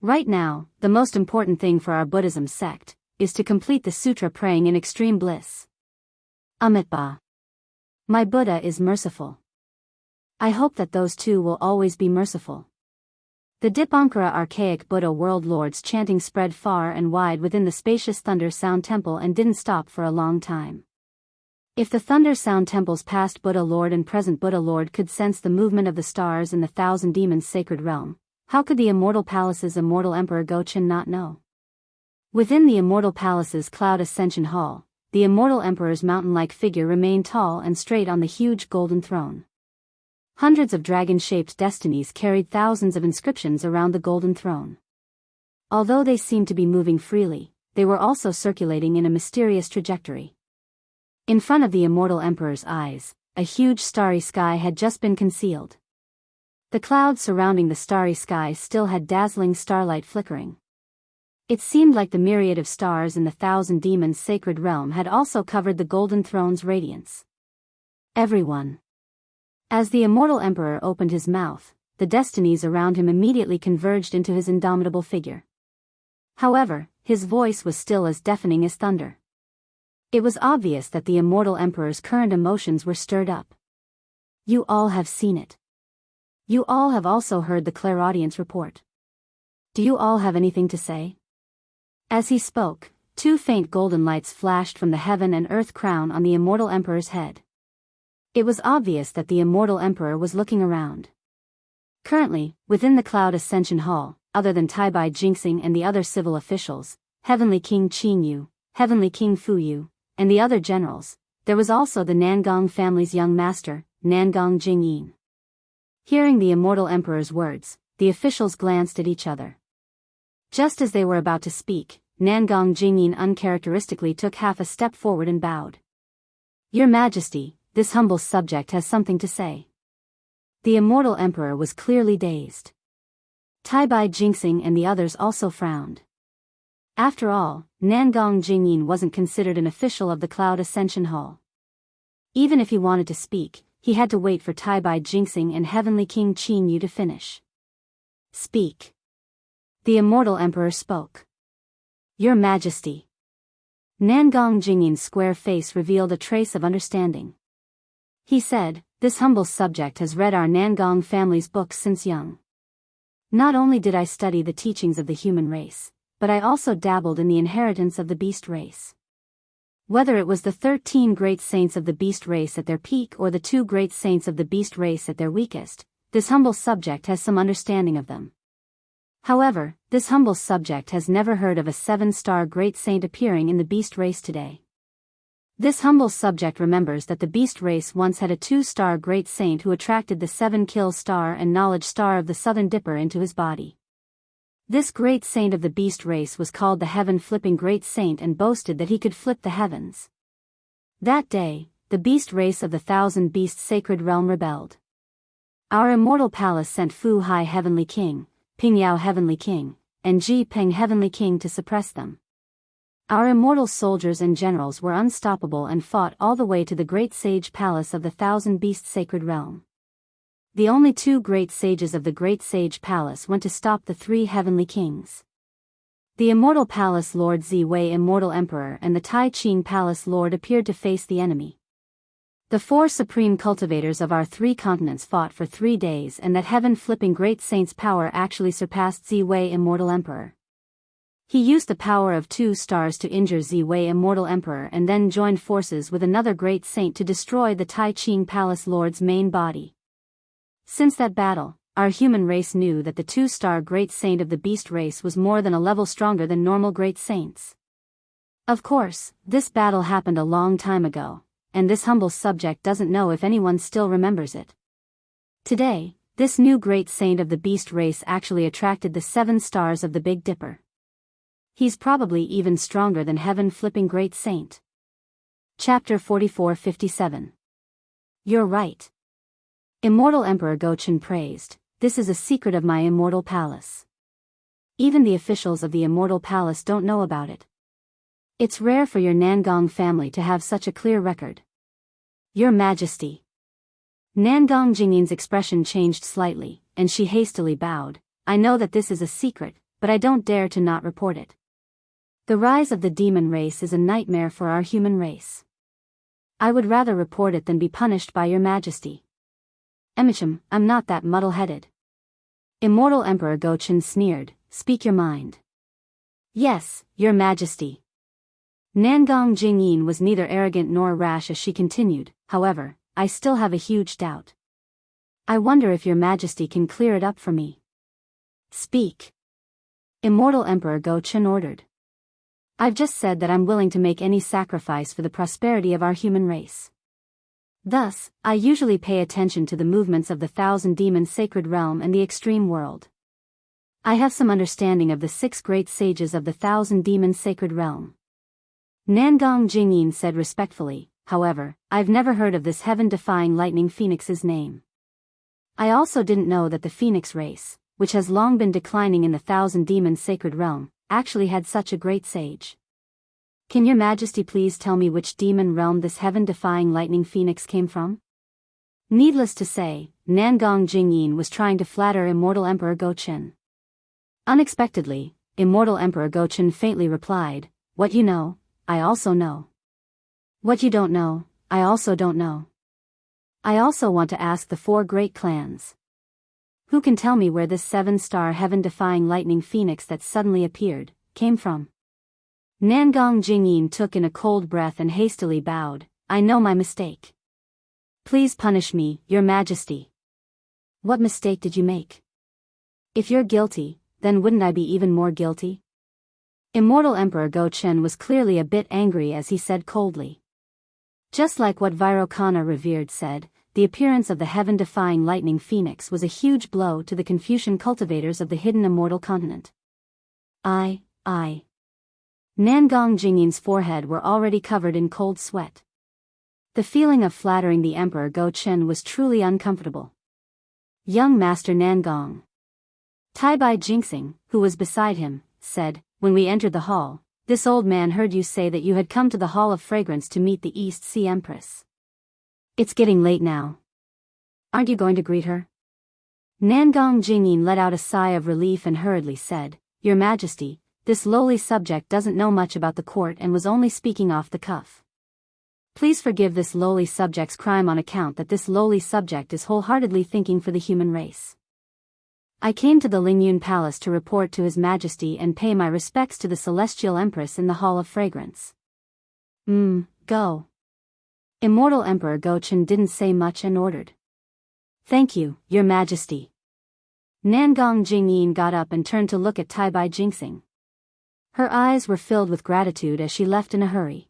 Right now, the most important thing for our Buddhism sect is to complete the sutra praying in extreme bliss. Amitabha. My Buddha is merciful. I hope that those two will always be merciful. The Dipankara archaic Buddha world lords chanting spread far and wide within the spacious Thunder Sound Temple and didn't stop for a long time. If the Thunder Sound Temple's past Buddha Lord and present Buddha Lord could sense the movement of the stars in the Thousand Demons sacred realm, how could the Immortal Palace's Immortal Emperor Gochin not know? Within the Immortal Palace's Cloud Ascension Hall, the Immortal Emperor's mountain-like figure remained tall and straight on the huge golden throne. Hundreds of dragon-shaped destinies carried thousands of inscriptions around the golden throne. Although they seemed to be moving freely, they were also circulating in a mysterious trajectory. In front of the Immortal Emperor's eyes, a huge starry sky had just been concealed. The clouds surrounding the starry sky still had dazzling starlight flickering. It seemed like the myriad of stars in the Thousand Demons sacred realm had also covered the golden throne's radiance. Everyone. As the Immortal Emperor opened his mouth, the destinies around him immediately converged into his indomitable figure. However, his voice was still as deafening as thunder. It was obvious that the Immortal Emperor's current emotions were stirred up. You all have seen it. You all have also heard the clairaudience report. Do you all have anything to say? As he spoke, two faint golden lights flashed from the heaven and earth crown on the Immortal Emperor's head. It was obvious that the Immortal Emperor was looking around. Currently, within the Cloud Ascension Hall, other than Taibai Jingxing and the other civil officials, Heavenly King Qingyu, Heavenly King Fuyu, and the other generals, there was also the Nangong family's young master, Nangong Jingyin. Hearing the Immortal Emperor's words, the officials glanced at each other. Just as they were about to speak, Nangong Jingyin uncharacteristically took half a step forward and bowed. Your Majesty, this humble subject has something to say. The Immortal Emperor was clearly dazed. Taibai Jingxing and the others also frowned. After all, Nangong Jingyin wasn't considered an official of the Cloud Ascension Hall. Even if he wanted to speak, he had to wait for Taibai Jingxing and Heavenly King Qingyu to finish. Speak. The Immortal Emperor spoke. Your Majesty. Nangong Jingyin's square face revealed a trace of understanding. He said, this humble subject has read our Nangong family's books since young. Not only did I study the teachings of the human race, but I also dabbled in the inheritance of the beast race. Whether it was the 13 great saints of the beast race at their peak or the 2 great saints of the beast race at their weakest, this humble subject has some understanding of them. However, this humble subject has never heard of a 7-star great saint appearing in the beast race today. This humble subject remembers that the beast race once had a 2-star great saint who attracted the 7-kill star and knowledge star of the Southern Dipper into his body. This great saint of the beast race was called the heaven-flipping great saint and boasted that he could flip the heavens. That day, the beast race of the Thousand Beasts sacred realm rebelled. Our immortal palace sent Fu Hai Heavenly King, Ping Yao Heavenly King, and Ji Peng Heavenly King to suppress them. Our immortal soldiers and generals were unstoppable and fought all the way to the great sage palace of the Thousand Beasts sacred realm. The only 2 great sages of the great sage palace went to stop the 3 heavenly kings. The immortal palace lord Ziwei Immortal Emperor and the Tai Ching palace lord appeared to face the enemy. The 4 supreme cultivators of our 3 continents fought for 3 days, and that heaven-flipping great saint's power actually surpassed Ziwei Immortal Emperor. He used the power of 2 stars to injure Ziwei Immortal Emperor and then joined forces with another great saint to destroy the Tai Ching palace lord's main body. Since that battle, our human race knew that the 2-star great saint of the beast race was more than a level stronger than normal great saints. Of course, this battle happened a long time ago, and this humble subject doesn't know if anyone still remembers it. Today, this new great saint of the beast race actually attracted the 7 stars of the Big Dipper. He's probably even stronger than heaven-flipping great saint. Chapter 44-57. You're right. Immortal Emperor Gochin praised, this is a secret of my immortal palace. Even the officials of the Immortal Palace don't know about it. It's rare for your Nangong family to have such a clear record. Your Majesty. Nangong Jingyin's expression changed slightly, and she hastily bowed. I know that this is a secret, but I don't dare to not report it. The rise of the demon race is a nightmare for our human race. I would rather report it than be punished by your Majesty. Emicham, I'm not that muddle-headed. Immortal Emperor Gochen sneered, speak your mind. Yes, your Majesty. Nangong Jingyin was neither arrogant nor rash as she continued, however, I still have a huge doubt. I wonder if your Majesty can clear it up for me. Speak. Immortal Emperor Gochen ordered. I've just said that I'm willing to make any sacrifice for the prosperity of our human race. Thus, I usually pay attention to the movements of the Thousand Demons Sacred Realm and the Extreme World. I have some understanding of the 6 great sages of the Thousand Demons Sacred Realm. Nangong Jingyin said respectfully, however, I've never heard of this heaven-defying lightning phoenix's name. I also didn't know that the phoenix race, which has long been declining in the Thousand Demons Sacred Realm, actually had such a great sage. Can your Majesty please tell me which demon realm this heaven-defying lightning phoenix came from? Needless to say, Nangong Jingyin was trying to flatter Immortal Emperor Gochen. Unexpectedly, Immortal Emperor Gochen faintly replied, what you know, I also know. What you don't know, I also don't know. I also want to ask the 4 great clans. Who can tell me where this 7-star heaven-defying lightning phoenix that suddenly appeared, came from? Nangong Jingyin took in a cold breath and hastily bowed, I know my mistake. Please punish me, your Majesty. What mistake did you make? If you're guilty, then wouldn't I be even more guilty? Immortal Emperor Gochen was clearly a bit angry as he said coldly. Just like what Vairocana revered said, the appearance of the heaven-defying lightning phoenix was a huge blow to the Confucian cultivators of the hidden immortal continent. I. Nangong Jingyin's forehead were already covered in cold sweat. The feeling of flattering the Emperor Gochen was truly uncomfortable. Young Master Nangong. Taibai Jinxing, who was beside him, said, when we entered the hall, this old man heard you say that you had come to the Hall of Fragrance to meet the East Sea Empress. It's getting late now. Aren't you going to greet her? Nangong Jingyin let out a sigh of relief and hurriedly said, Your Majesty, this lowly subject doesn't know much about the court and was only speaking off the cuff. Please forgive this lowly subject's crime on account that this lowly subject is wholeheartedly thinking for the human race. I came to the Lingyun Palace to report to His Majesty and pay my respects to the Celestial Empress in the Hall of Fragrance. Go. Immortal Emperor Gochen didn't say much and ordered. Thank you, Your Majesty. Nangong Jingyin got up and turned to look at Taibai Jinxing. Her eyes were filled with gratitude as she left in a hurry.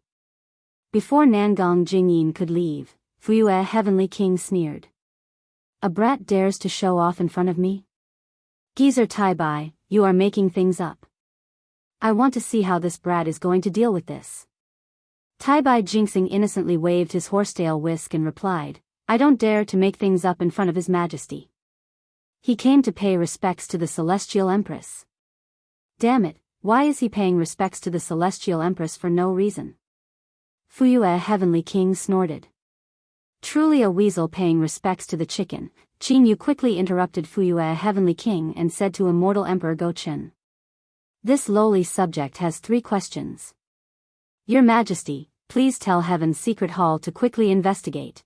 Before Nangong Jingyin could leave, Fuyue Heavenly King sneered. A brat dares to show off in front of me? Geezer Taibai, you are making things up. I want to see how this brat is going to deal with this. Taibai Jinxing innocently waved his horsetail whisk and replied, I don't dare to make things up in front of His Majesty. He came to pay respects to the Celestial Empress. Damn it, why is he paying respects to the Celestial Empress for no reason? Fuyue Heavenly King snorted. Truly a weasel paying respects to the chicken. Qin Yu quickly interrupted Fuyue Heavenly King and said to Immortal Emperor Gochen. This lowly subject has 3 questions. Your Majesty, please tell Heaven's Secret Hall to quickly investigate.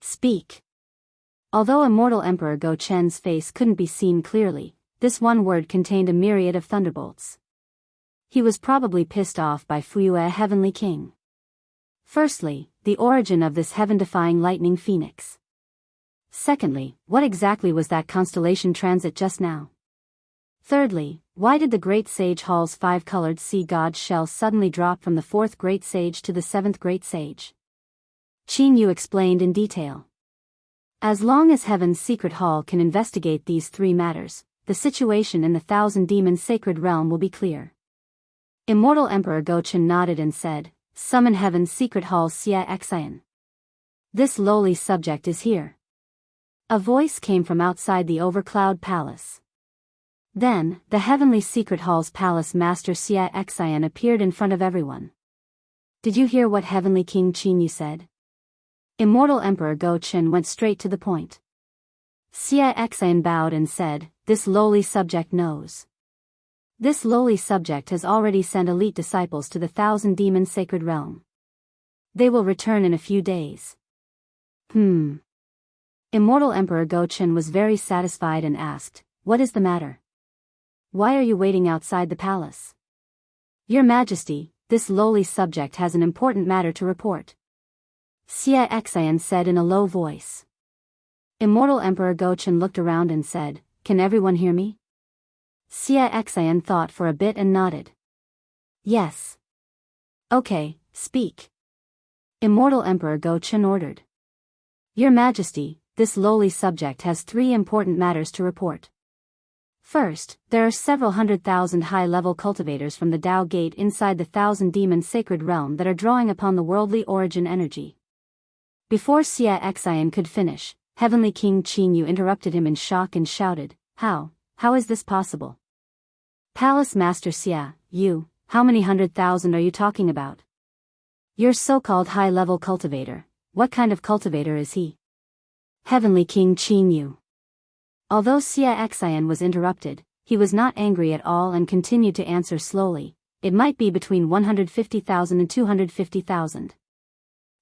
Speak. Although Immortal Emperor Gochen's face couldn't be seen clearly, this one word contained a myriad of thunderbolts. He was probably pissed off by Fuyue Heavenly King. Firstly, the origin of this heaven-defying lightning phoenix. Secondly, what exactly was that constellation transit just now? Thirdly, why did the Great Sage Hall's 5-colored sea god shell suddenly drop from the 4th Great Sage to the 7th Great Sage? Qin Yu explained in detail. As long as Heaven's Secret Hall can investigate these 3 matters, the situation in the Thousand Demons Sacred Realm will be clear. Immortal Emperor Gochen nodded and said, Summon Heaven's Secret Hall Xia Xian. This lowly subject is here. A voice came from outside the Overcloud Palace. Then, the heavenly secret hall's palace master Wuxia Xianxia appeared in front of everyone. Did you hear what Heavenly King Qinyu said? Immortal Emperor Go Chen went straight to the point. Wuxia Xianxia bowed and said, "This lowly subject knows. This lowly subject has already sent elite disciples to the Thousand Demon Sacred Realm. They will return in a few days." Immortal Emperor Go Chen was very satisfied and asked, "What is the matter? Why are you waiting outside the palace?" "Your Majesty, this lowly subject has an important matter to report," Wuxia Xianxia said in a low voice. Immortal Emperor Go Chen looked around and said, "Can everyone hear me?" Wuxia Xianxia thought for a bit and nodded. "Yes." "Okay, speak." Immortal Emperor Go Chen ordered. "Your Majesty, this lowly subject has 3 important matters to report. First, there are several 100,000 high-level cultivators from the Dao Gate inside the Thousand Demon Sacred Realm that are drawing upon the worldly origin energy." Before Wuxia Xianxia could finish, Heavenly King Qinyu interrupted him in shock and shouted, How is this possible? Palace Master Xia, how many 100,000 are you talking about? Your so-called high-level cultivator, what kind of cultivator is he?" Heavenly King Qinyu. Although Wuxia Xianxia was interrupted, he was not angry at all and continued to answer slowly, "It might be between 150,000 and 250,000.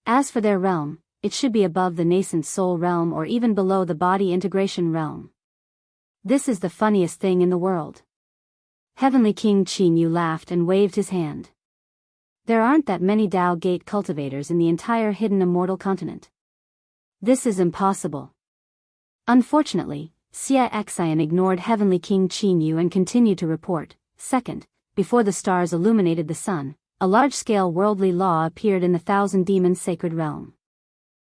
As for their realm, it should be above the nascent soul realm or even below the body integration realm. This is the funniest thing in the world." Heavenly King Qinyu laughed and waved his hand. "There aren't that many Dao Gate cultivators in the entire hidden immortal continent. This is impossible." Unfortunately, Wuxia Xianxia ignored Heavenly King Qinyu and continued to report, "Second, before the stars illuminated the sun, a large-scale worldly law appeared in the Thousand Demon Sacred Realm.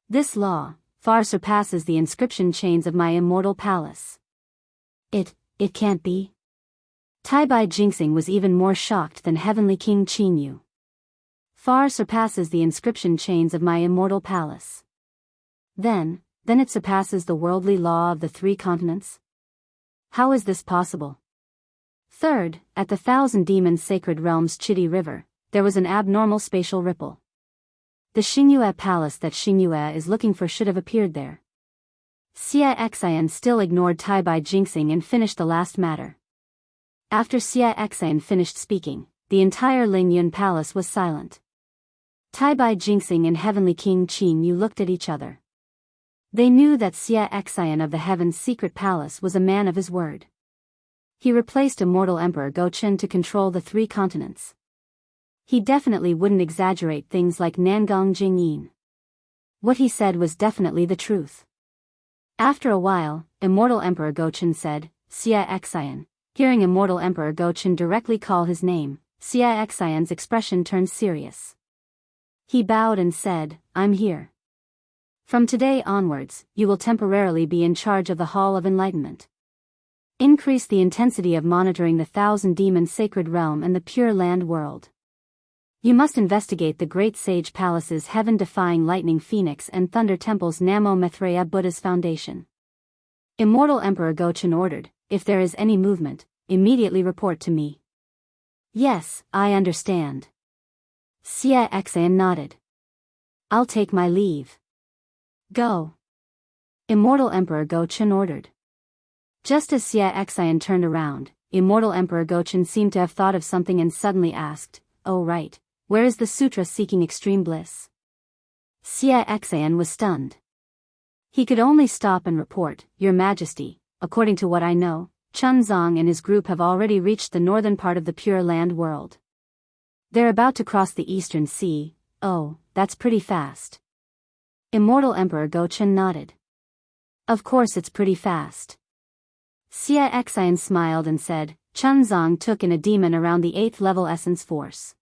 This law far surpasses the inscription chains of my immortal palace." It can't be?" Taibai Jingxing was even more shocked than Heavenly King Qinyu. "Far surpasses the inscription chains of my immortal palace. Then it surpasses the worldly law of the 3 continents? How is this possible?" Third, at the Thousand Demon Sacred Realm's Chidi River, there was an abnormal spatial ripple. The Xingyue palace that Xingyue is looking for should have appeared there. Wuxia Xianxia still ignored Taibai Jingxing and finished the last matter. After Wuxia Xianxia finished speaking, the entire Lingyun palace was silent. Taibai Jingxing and Heavenly King Qinyu looked at each other. They knew that Wuxia Xianxia of the Heaven's secret palace was a man of his word. He replaced Immortal Emperor Go Chen to control the 3 continents. He definitely wouldn't exaggerate things like Nangong Jingyin. What he said was definitely the truth. After a while, Immortal Emperor Go Chen said, "Wuxia Xianxia." Hearing Immortal Emperor Go Chen directly call his name, Wuxia Xianxia's expression turned serious. He bowed and said, "I'm here. From today onwards, you will temporarily be in charge of the Hall of Enlightenment. Increase the intensity of monitoring the Thousand Demon Sacred Realm and the Pure Land world. You must investigate the Great Sage Palace's heaven-defying Lightning Phoenix and Thunder Temple's Namo Maitreya Buddha's foundation. Immortal Emperor Go Chen ordered, if there is any movement, immediately report to me." "Yes, I understand." Wuxia Xianxia nodded. "I'll take my leave." "Go." Immortal Emperor Go Chen ordered. Just as Wuxia Xianxia turned around, Immortal Emperor Go Chen seemed to have thought of something and suddenly asked, "Oh right, where is the sutra seeking extreme bliss?" Wuxia Xianxia was stunned. He could only stop and report, "Your Majesty, according to what I know, Chunzong and his group have already reached the northern part of the Pure Land world. They're about to cross the Eastern Sea." "Oh, that's pretty fast." Immortal Emperor Go Chen nodded. "Of course it's pretty fast." Wuxia Xianxia smiled and said, "Chunzong took in a demon around the 8th level essence force.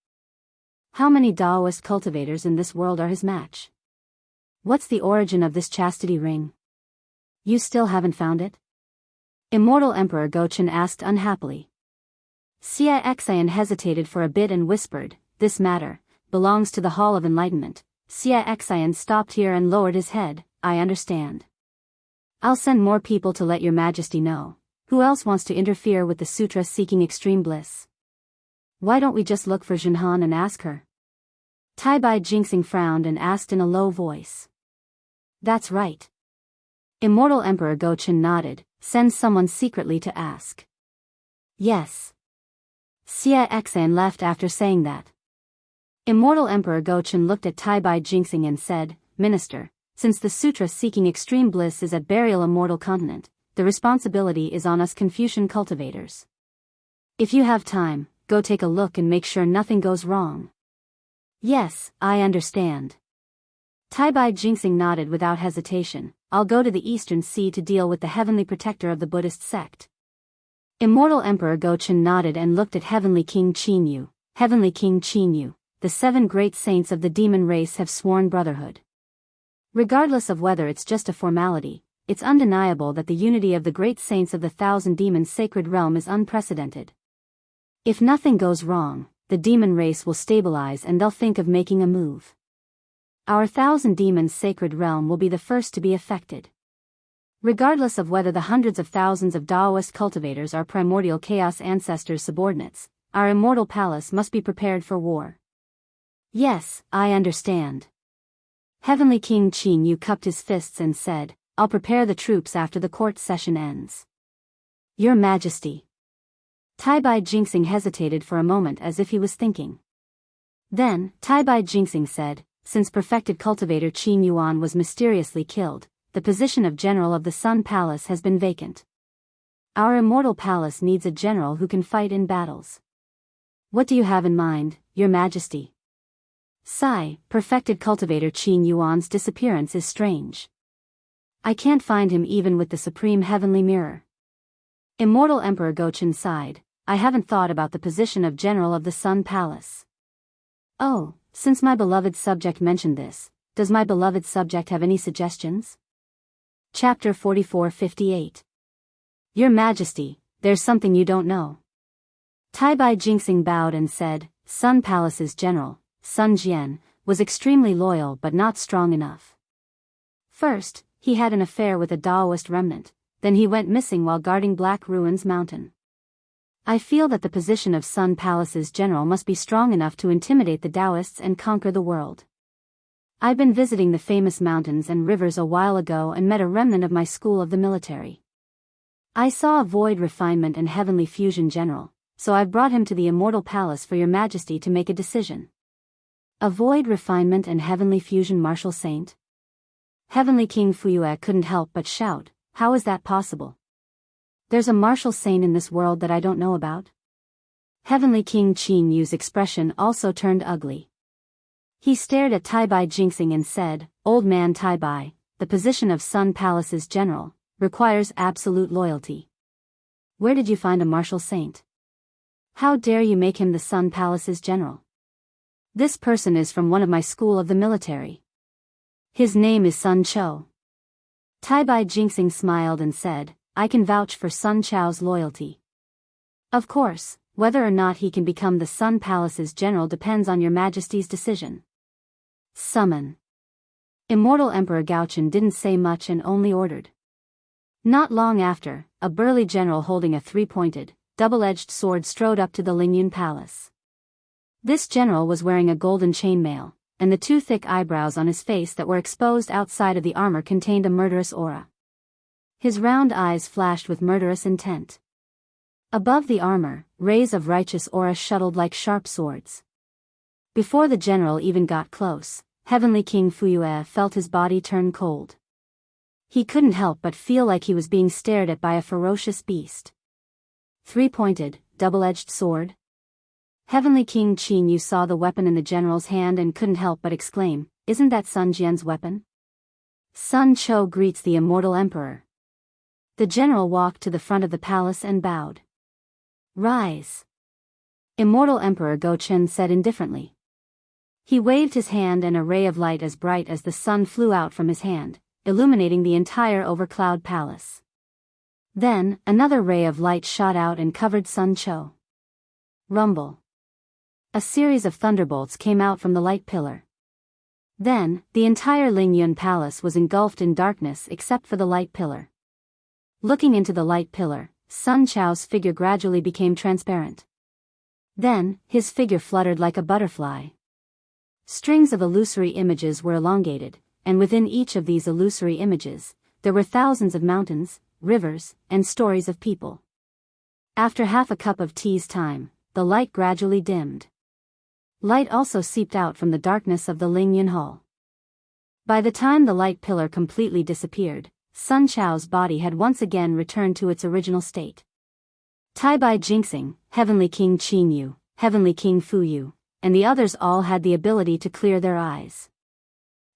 How many Daoist cultivators in this world are his match? What's the origin of this chastity ring? You still haven't found it?" Immortal Emperor Go Chen asked unhappily. Wuxia Xianxia hesitated for a bit and whispered, "This matter belongs to the Hall of Enlightenment." Wuxia Xianxia stopped here and lowered his head, "I understand. I'll send more people to let your Majesty know. Who else wants to interfere with the sutra seeking extreme bliss? Why don't we just look for Jinhan and ask her? Tai Bai Jingxing frowned and asked in a low voice. That's right. Immortal Emperor Go-Chen nodded. Send someone secretly to ask. Yes. Xie Xan left after saying that. Immortal Emperor Go-Chen looked at Tai Bai Jingxing and said, Minister, since the sutra seeking extreme bliss is at burial immortal continent, the responsibility is on us Confucian cultivators. If you have time, go take a look and make sure nothing goes wrong. Yes, I understand. Tai Bai Jingxing nodded without hesitation. I'll go to the Eastern Sea to deal with the heavenly protector of the Buddhist sect. Immortal Emperor Go-Chen nodded and looked at Heavenly King Qin-Yu. Heavenly King Qin-Yu, the 7 great saints of the demon race have sworn brotherhood. Regardless of whether it's just a formality, it's undeniable that the unity of the great saints of the 1,000 demons sacred realm is unprecedented. If nothing goes wrong, the demon race will stabilize and they'll think of making a move. Our 1,000 demons sacred realm will be the first to be affected. Regardless of whether the hundreds of thousands of Daoist cultivators are primordial chaos ancestors' subordinates, our immortal palace must be prepared for war. Yes, I understand. Heavenly King Qin-Yu cupped his fists and said, I'll prepare the troops after the court session ends. Your Majesty. Tai Bai Jingxing hesitated for a moment as if he was thinking. Then, Tai Bai Jingxing said, since perfected cultivator Qin Yuan was mysteriously killed, the position of general of the Sun Palace has been vacant. Our immortal palace needs a general who can fight in battles. What do you have in mind, Your Majesty? Sigh, perfected cultivator Qin Yuan's disappearance is strange. I can't find him even with the supreme heavenly mirror. Immortal Emperor Go-Chen sighed, I haven't thought about the position of general of the Sun Palace. Oh, since my beloved subject mentioned this, does my beloved subject have any suggestions? Chapter 44-58. Your Majesty, there's something you don't know. Tai Bai Jingxing bowed and said, Sun Palace's general, Sun Jian, was extremely loyal but not strong enough. First, he had an affair with a Daoist remnant, then he went missing while guarding Black Ruins Mountain. I feel that the position of Sun Palace's general must be strong enough to intimidate the Daoists and conquer the world. I've been visiting the famous mountains and rivers a while ago and met a remnant of my school of the military. I saw a void refinement and heavenly fusion general, so I've brought him to the immortal palace for Your Majesty to make a decision. A void refinement and heavenly fusion martial saint? Heavenly King Fuyue couldn't help but shout, how is that possible? There's a martial saint in this world that I don't know about? Heavenly King Qin-Yu's expression also turned ugly. He stared at Tai Bai Jingxing and said, Old man Tai Bai, the position of Sun Palace's general requires absolute loyalty. Where did you find a martial saint? How dare you make him the Sun Palace's general? This person is from one of my school of the military. His name is Sun Chou. Tai Bai Jingxing smiled and said, I can vouch for Sun Chou's loyalty. Of course, whether or not he can become the Sun Palace's general depends on Your Majesty's decision. Summon. Immortal Emperor Gao-Chen didn't say much and only ordered. Not long after, a burly general holding a 3-pointed, double-edged sword strode up to the Lingyun Palace. This general was wearing a golden chainmail, and the 2 thick eyebrows on his face that were exposed outside of the armor contained a murderous aura. His round eyes flashed with murderous intent. Above the armor, rays of righteous aura shuttled like sharp swords. Before the general even got close, Heavenly King Fuyue felt his body turn cold. He couldn't help but feel like he was being stared at by a ferocious beast. 3-pointed, double-edged sword? Heavenly King Qin-Yu saw the weapon in the general's hand and couldn't help but exclaim, Isn't that Sun Jian's weapon? Sun Chou greets the immortal emperor. The general walked to the front of the palace and bowed. Rise. Immortal Emperor Go-Chen said indifferently. He waved his hand and a ray of light as bright as the sun flew out from his hand, illuminating the entire overcloud palace. Then, another ray of light shot out and covered Sun Chou. Rumble. A series of thunderbolts came out from the light pillar. Then, the entire Lingyun Palace was engulfed in darkness except for the light pillar. Looking into the light pillar, Sun Chao's figure gradually became transparent. Then, his figure fluttered like a butterfly. Strings of illusory images were elongated, and within each of these illusory images, there were thousands of mountains, rivers, and stories of people. After half a cup of tea's time, the light gradually dimmed. Light also seeped out from the darkness of the Lingyun Hall. By the time the light pillar completely disappeared, Sun Chao's body had once again returned to its original state. Tai Bai Jinxing, Heavenly King Qin Yu, Heavenly King Fu Yu, and the others all had the ability to clear their eyes.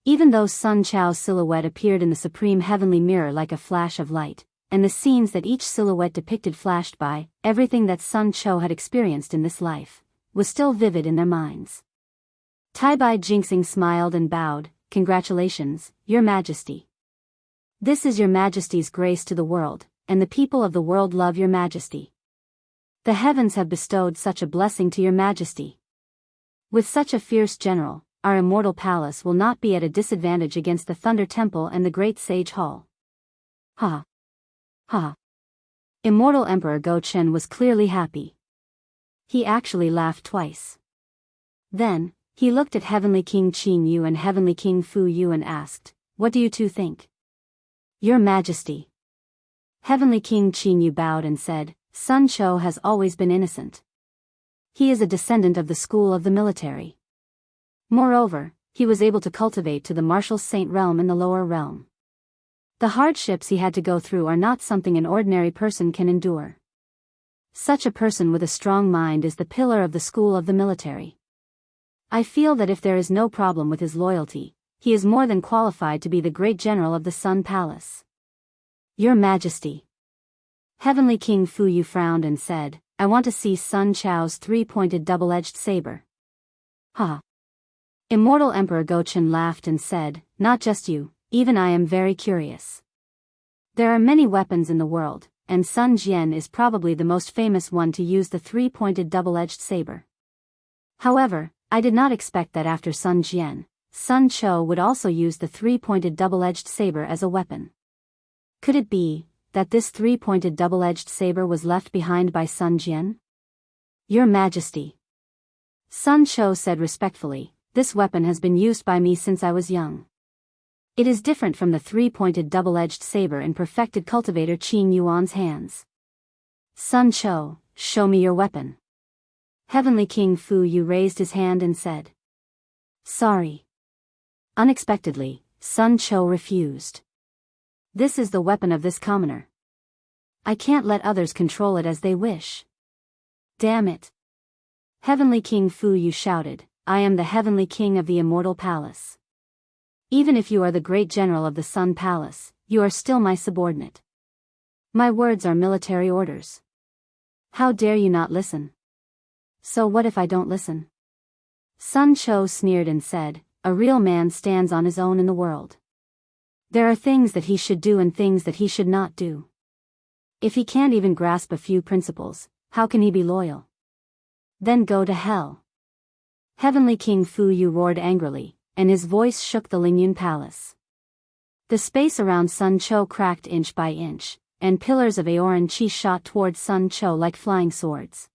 Even though Sun Chao's silhouette appeared in the supreme heavenly mirror like a flash of light, and the scenes that each silhouette depicted flashed by, everything that Sun Chou had experienced in this life was still vivid in their minds. Tai Bai Jinxing smiled and bowed. "Congratulations, Your Majesty. This is Your Majesty's grace to the world, and the people of the world love Your Majesty. The heavens have bestowed such a blessing to Your Majesty. With such a fierce general, our immortal palace will not be at a disadvantage against the Thunder Temple and the Great Sage Hall." Ha! Ha! Immortal Emperor Go Chen was clearly happy. He actually laughed twice. Then, he looked at Heavenly King Qin Yu and Heavenly King Fu Yu and asked, "What do you two think?" "Your Majesty." Heavenly King Qin Yu bowed and said, "Sun Chou has always been innocent. He is a descendant of the school of the military. Moreover, he was able to cultivate to the martial saint realm in the lower realm. The hardships he had to go through are not something an ordinary person can endure. Such a person with a strong mind is the pillar of the school of the military. I feel that if there is no problem with his loyalty, he is more than qualified to be the great general of the Sun Palace." "Your Majesty." Heavenly King Fu Yu frowned and said, "I want to see Sun Chao's three-pointed double-edged saber." Ha! Immortal Emperor Go Chen laughed and said, "Not just you, even I am very curious. There are many weapons in the world, and Sun Jian is probably the most famous one to use the three-pointed double-edged saber. However, I did not expect that after Sun Jian, Sun Chou would also use the three-pointed double-edged saber as a weapon. Could it be that this three-pointed double-edged saber was left behind by Sun Jian?" "Your Majesty." Sun Chou said respectfully, "This weapon has been used by me since I was young. It is different from the three-pointed double-edged saber in perfected cultivator Qin Yuan's hands." "Sun Chou, show me your weapon." Heavenly King Fu Yu raised his hand and said, "Sorry." Unexpectedly, Sun Chou refused. "This is the weapon of this commoner. I can't let others control it as they wish." "Damn it." Heavenly King Fu Yu shouted, "I am the Heavenly King of the Immortal Palace. Even if you are the great general of the Sun Palace, you are still my subordinate. My words are military orders. How dare you not listen?" "So what if I don't listen?" Sun Chou sneered and said, "A real man stands on his own in the world. There are things that he should do and things that he should not do. If he can't even grasp a few principles, how can he be loyal? Then go to hell." Heavenly King Fu Yu roared angrily, and his voice shook the Lingyun Palace. The space around Sun Chou cracked inch by inch, and pillars of Aoran Qi shot towards Sun Chou like flying swords.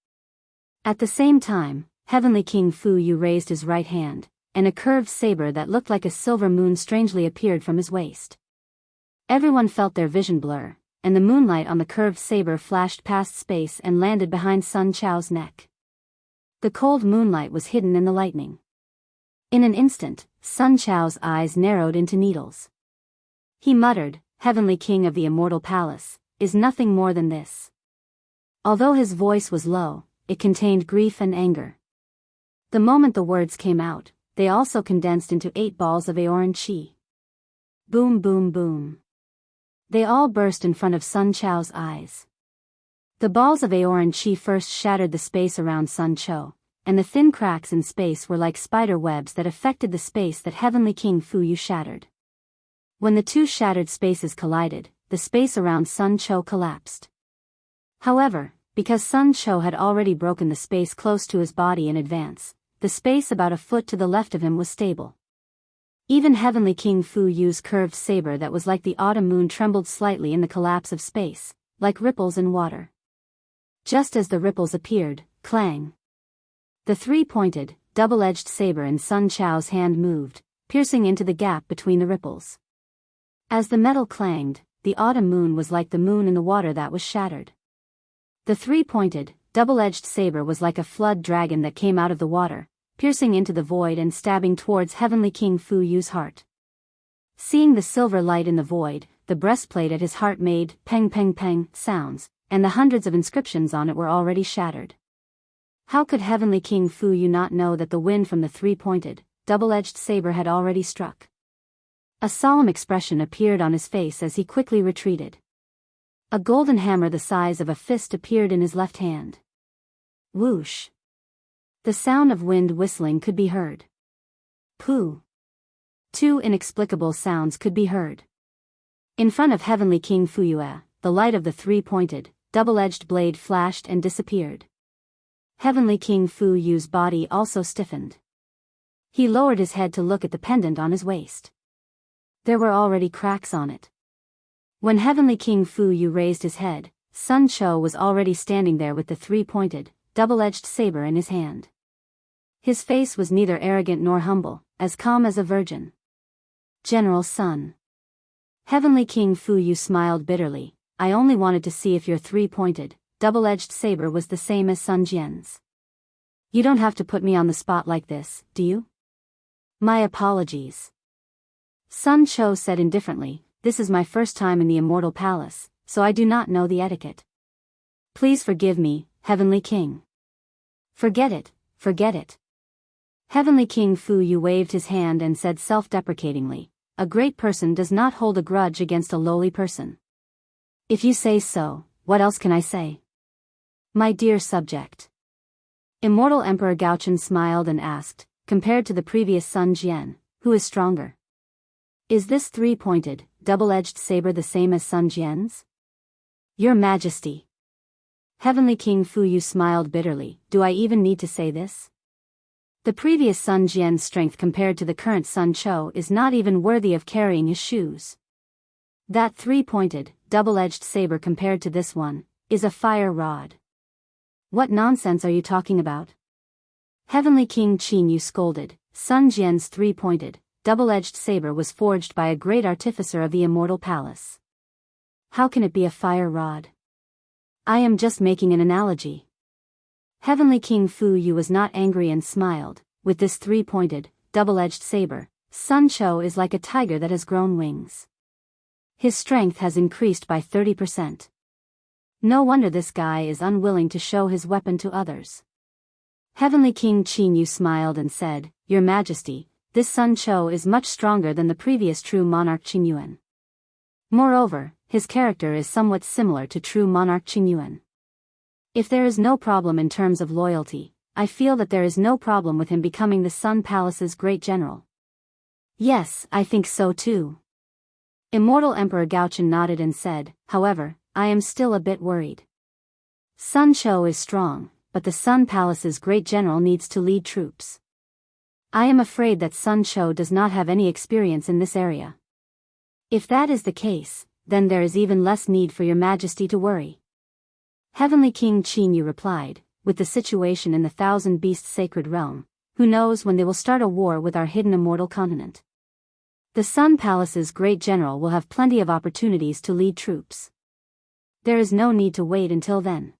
At the same time, Heavenly King Fu Yu raised his right hand, and a curved saber that looked like a silver moon strangely appeared from his waist. Everyone felt their vision blur, and the moonlight on the curved saber flashed past space and landed behind Sun Chou's neck. The cold moonlight was hidden in the lightning. In an instant, Sun Chou's eyes narrowed into needles. He muttered, "Heavenly King of the Immortal Palace, is nothing more than this." Although his voice was low, it contained grief and anger. The moment the words came out, they also condensed into 8 balls of Aoran Qi. Boom boom boom. They all burst in front of Sun Chou's eyes. The balls of Aoran Qi first shattered the space around Sun Chou, and the thin cracks in space were like spider webs that affected the space that Heavenly King Fu Yu shattered. When the two shattered spaces collided, the space around Sun Chou collapsed. However, because Sun Chou had already broken the space close to his body in advance, the space about a foot to the left of him was stable. Even Heavenly King Fu Yu's curved saber that was like the autumn moon trembled slightly in the collapse of space, like ripples in water. Just as the ripples appeared, clang. The three-pointed, double-edged saber in Sun Chao's hand moved, piercing into the gap between the ripples. As the metal clanged, the autumn moon was like the moon in the water that was shattered. The three-pointed, double-edged saber was like a flood dragon that came out of the water, piercing into the void and stabbing towards Heavenly King Fu Yu's heart. Seeing the silver light in the void, the breastplate at his heart made peng peng peng sounds, and the hundreds of inscriptions on it were already shattered. How could Heavenly King Fu Yu not know that the wind from the three-pointed, double-edged saber had already struck? A solemn expression appeared on his face as he quickly retreated. A golden hammer the size of a fist appeared in his left hand. Whoosh! The sound of wind whistling could be heard. Pooh! Two inexplicable sounds could be heard. In front of Heavenly King Fu Yu, the light of the three-pointed, double-edged blade flashed and disappeared. Heavenly King Fu Yu's body also stiffened. He lowered his head to look at the pendant on his waist. There were already cracks on it. When Heavenly King Fu Yu raised his head, Sun Cho was already standing there with the three-pointed, double-edged saber in his hand. His face was neither arrogant nor humble, as calm as a virgin. General Sun. Heavenly King Fu Yu smiled bitterly. I only wanted to see if your three-pointed, double-edged saber was the same as Sun Jian's. You don't have to put me on the spot like this, do you? My apologies. Sun Cho said indifferently, this is my first time in the Immortal Palace, so I do not know the etiquette. Please forgive me, Heavenly King. Forget it, forget it. Heavenly King Fu Yu waved his hand and said self-deprecatingly, a great person does not hold a grudge against a lowly person. If you say so, what else can I say? My dear subject. Immortal Emperor Gaochen smiled and asked, compared to the previous Sun Jian, who is stronger? Is this three-pointed, double-edged saber the same as Sun Jian's? Your Majesty. Heavenly King Fu Yu smiled bitterly, do I even need to say this? The previous Sun Jian's strength compared to the current Sun Cho is not even worthy of carrying his shoes. That three-pointed, double-edged saber compared to this one, is a fire rod. What nonsense are you talking about? Heavenly King Qin Yu scolded, Sun Jian's three-pointed, double-edged saber was forged by a great artificer of the Immortal Palace. How can it be a fire rod? I am just making an analogy. Heavenly King Fu Yu was not angry and smiled, with this three-pointed, double-edged saber, Sun Cho is like a tiger that has grown wings. His strength has increased by 30%. No wonder this guy is unwilling to show his weapon to others. Heavenly King Qin Yu smiled and said, Your Majesty, this Sun Cho is much stronger than the previous true monarch Qin Yuan. Moreover, his character is somewhat similar to true monarch Qin Yuan. If there is no problem in terms of loyalty, I feel that there is no problem with him becoming the Sun Palace's great general. Yes, I think so too. Immortal Emperor Gaochen nodded and said, however, I am still a bit worried. Sun Cho is strong, but the Sun Palace's great general needs to lead troops. I am afraid that Sun Cho does not have any experience in this area. If that is the case, then there is even less need for your Majesty to worry. Heavenly King Qin Yu replied, with the situation in the Thousand Beasts Sacred Realm, who knows when they will start a war with our hidden immortal continent. The Sun Palace's great general will have plenty of opportunities to lead troops. There is no need to wait until then.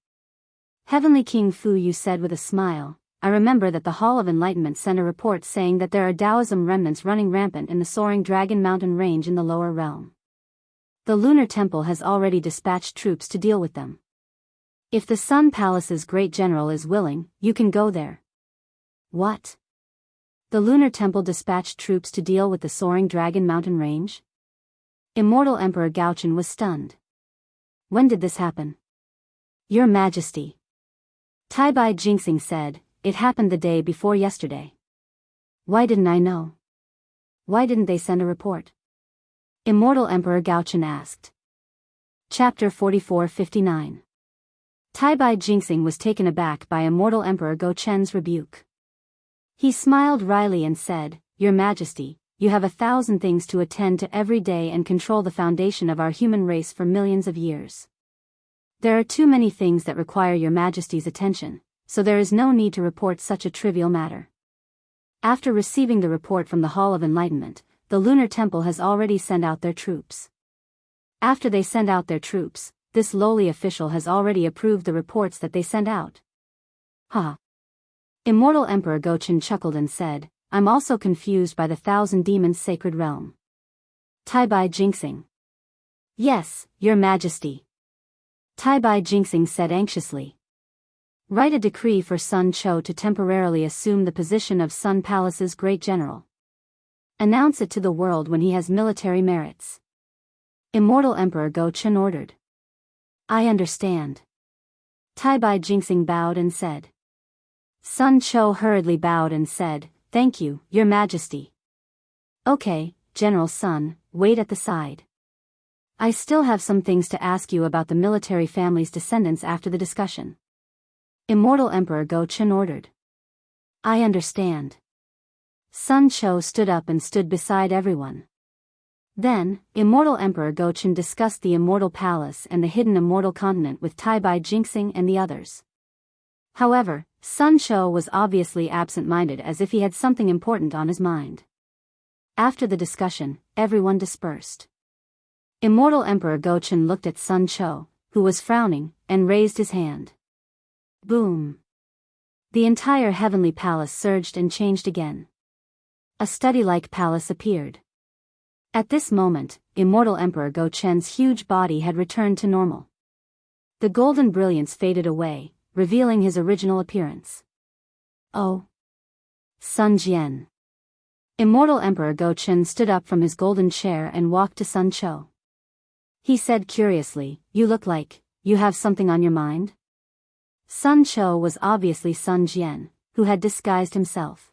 Heavenly King Fu Yu said with a smile, I remember that the Hall of Enlightenment sent a report saying that there are Taoism remnants running rampant in the soaring Dragon Mountain range in the lower realm. The Lunar Temple has already dispatched troops to deal with them. If the Sun Palace's great general is willing, you can go there. What? The Lunar Temple dispatched troops to deal with the soaring Dragon Mountain range? Immortal Emperor Gaochen was stunned. When did this happen? Your Majesty. Taibai Jingxing said, it happened the day before yesterday. Why didn't I know? Why didn't they send a report? Immortal Emperor Gaochen asked. Chapter 44-59. Taibai Jingxing was taken aback by Immortal Emperor Go Chen's rebuke. He smiled wryly and said, Your Majesty, you have 1,000 things to attend to every day and control the foundation of our human race for millions of years. There are too many things that require your Majesty's attention, so there is no need to report such a trivial matter. After receiving the report from the Hall of Enlightenment, the Lunar Temple has already sent out their troops. After they send out their troops, this lowly official has already approved the reports that they send out. Ha! Immortal Emperor Gochen chuckled and said, I'm also confused by the Thousand Demons Sacred Realm. Taibai Jinxing. Yes, Your Majesty. Taibai Jinxing said anxiously. Write a decree for Sun Cho to temporarily assume the position of Sun Palace's great general. Announce it to the world when he has military merits. Immortal Emperor Gochen ordered. I understand. Taibai Jinxing bowed and said. Sun Cho hurriedly bowed and said, Thank you, Your Majesty. Okay, General Sun, wait at the side. I still have some things to ask you about the military family's descendants after the discussion. Immortal Emperor Gochen ordered. I understand. Sun Cho stood up and stood beside everyone. Then, Immortal Emperor Gochen discussed the Immortal Palace and the hidden Immortal Continent with Taibai Jinxing and the others. However, Sun Cho was obviously absent-minded as if he had something important on his mind. After the discussion, everyone dispersed. Immortal Emperor Gochen looked at Sun Cho, who was frowning, and raised his hand. Boom! The entire heavenly palace surged and changed again. A study-like palace appeared. At this moment, Immortal Emperor Gochen's huge body had returned to normal. The golden brilliance faded away, revealing his original appearance. Oh! Sun Jian. Immortal Emperor Gochen stood up from his golden chair and walked to Sun Cho. He said curiously, You look like you have something on your mind? Sun Cho was obviously Sun Jian, who had disguised himself.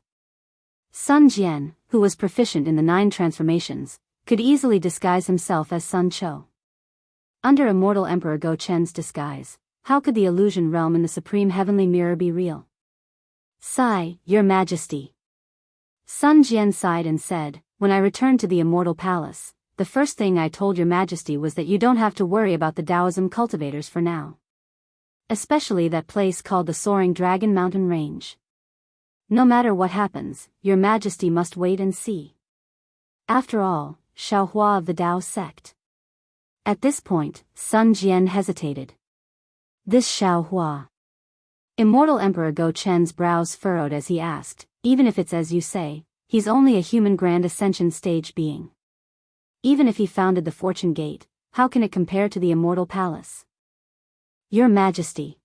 Sun Jian, who was proficient in the 9 transformations, could easily disguise himself as Sun Cho. Under Immortal Emperor Gochen's disguise, how could the illusion realm in the Supreme Heavenly Mirror be real? Sigh, Your Majesty. Sun Jian sighed and said, When I returned to the Immortal Palace, the first thing I told Your Majesty was that you don't have to worry about the Taoism cultivators for now. Especially that place called the Soaring Dragon Mountain Range. No matter what happens, Your Majesty must wait and see. After all, Xiaohua of the Dao sect. At this point, Sun Jian hesitated. This Xiaohua. Immortal Emperor Gochen's brows furrowed as he asked, Even if it's as you say, he's only a human Grand Ascension stage being. Even if he founded the Fortune Gate, how can it compare to the Immortal Palace? Your Majesty.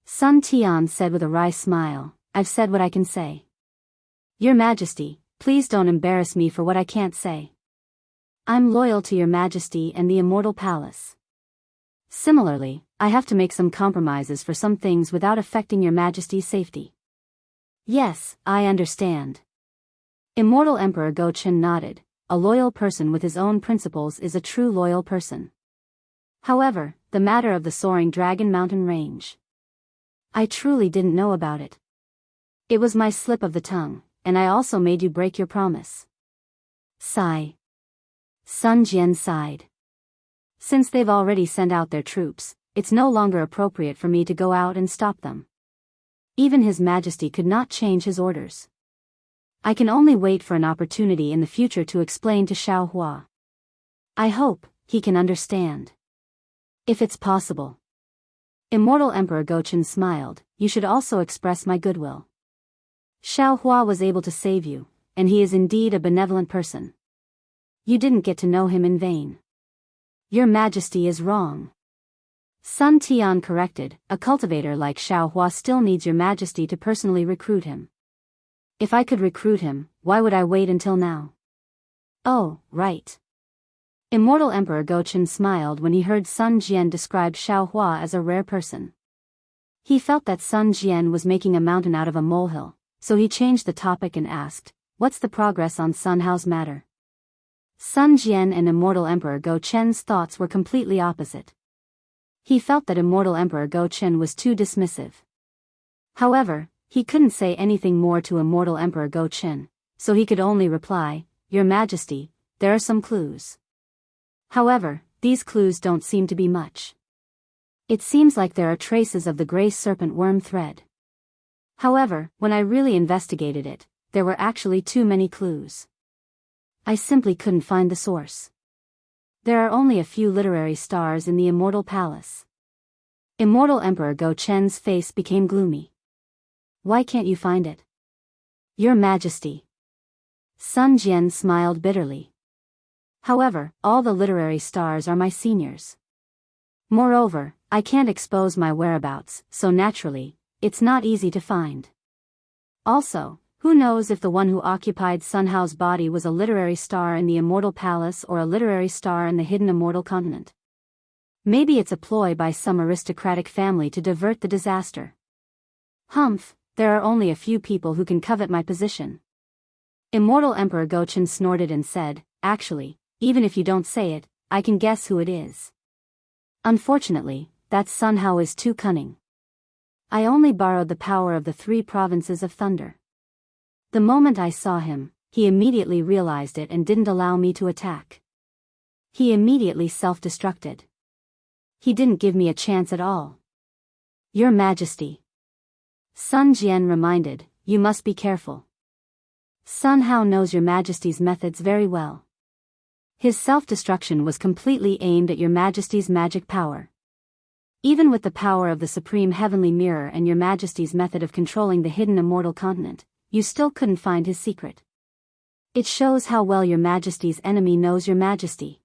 Sun Tian said with a wry smile, I've said what I can say. Your Majesty, please don't embarrass me for what I can't say. I'm loyal to Your Majesty and the Immortal Palace. Similarly, I have to make some compromises for some things without affecting Your Majesty's safety. Yes, I understand. Immortal Emperor Gochen nodded. A loyal person with his own principles is a true loyal person. However, the matter of the Soaring Dragon Mountain Range. I truly didn't know about it. It was my slip of the tongue, and I also made you break your promise. Sigh. Sun Jian sighed. Since they've already sent out their troops, it's no longer appropriate for me to go out and stop them. Even His Majesty could not change his orders. I can only wait for an opportunity in the future to explain to Xiaohua. I hope he can understand. If it's possible. Immortal Emperor Gochen smiled, You should also express my goodwill. Xiaohua was able to save you, and he is indeed a benevolent person. You didn't get to know him in vain. Your Majesty is wrong. Sun Tian corrected, A cultivator like Xiaohua still needs Your Majesty to personally recruit him. If I could recruit him, why would I wait until now? Oh, right. Immortal Emperor Gochen smiled when he heard Sun Jian describe Xiaohua as a rare person. He felt that Sun Jian was making a mountain out of a molehill, so he changed the topic and asked, What's the progress on Sun Hao's matter? Sun Jian and Immortal Emperor Gochen's thoughts were completely opposite. He felt that Immortal Emperor Gochen was too dismissive. However, he couldn't say anything more to Immortal Emperor Gochen, so he could only reply, Your Majesty, there are some clues. However, these clues don't seem to be much. It seems like there are traces of the gray serpent worm thread. However, when I really investigated it, there were actually too many clues. I simply couldn't find the source. There are only a few literary stars in the Immortal Palace. Immortal Emperor Go Chen's face became gloomy. Why can't you find it? Your Majesty. Sun Jian smiled bitterly. However, all the literary stars are my seniors. Moreover, I can't expose my whereabouts, so naturally, it's not easy to find. Also, who knows if the one who occupied Sun Hao's body was a literary star in the Immortal Palace or a literary star in the hidden Immortal Continent. Maybe it's a ploy by some aristocratic family to divert the disaster. Humph, there are only a few people who can covet my position. Immortal Emperor Gochen snorted and said, actually, even if you don't say it, I can guess who it is. Unfortunately, that Sun Hao is too cunning. I only borrowed the power of the 3 provinces of thunder. The moment I saw him, he immediately realized it and didn't allow me to attack. He immediately self-destructed. He didn't give me a chance at all. Your Majesty. Sun Jian reminded, you must be careful. Sun Hao knows your Majesty's methods very well. His self-destruction was completely aimed at your Majesty's magic power. Even with the power of the Supreme Heavenly Mirror and your Majesty's method of controlling the hidden Immortal Continent, you still couldn't find his secret. It shows how well your Majesty's enemy knows your Majesty.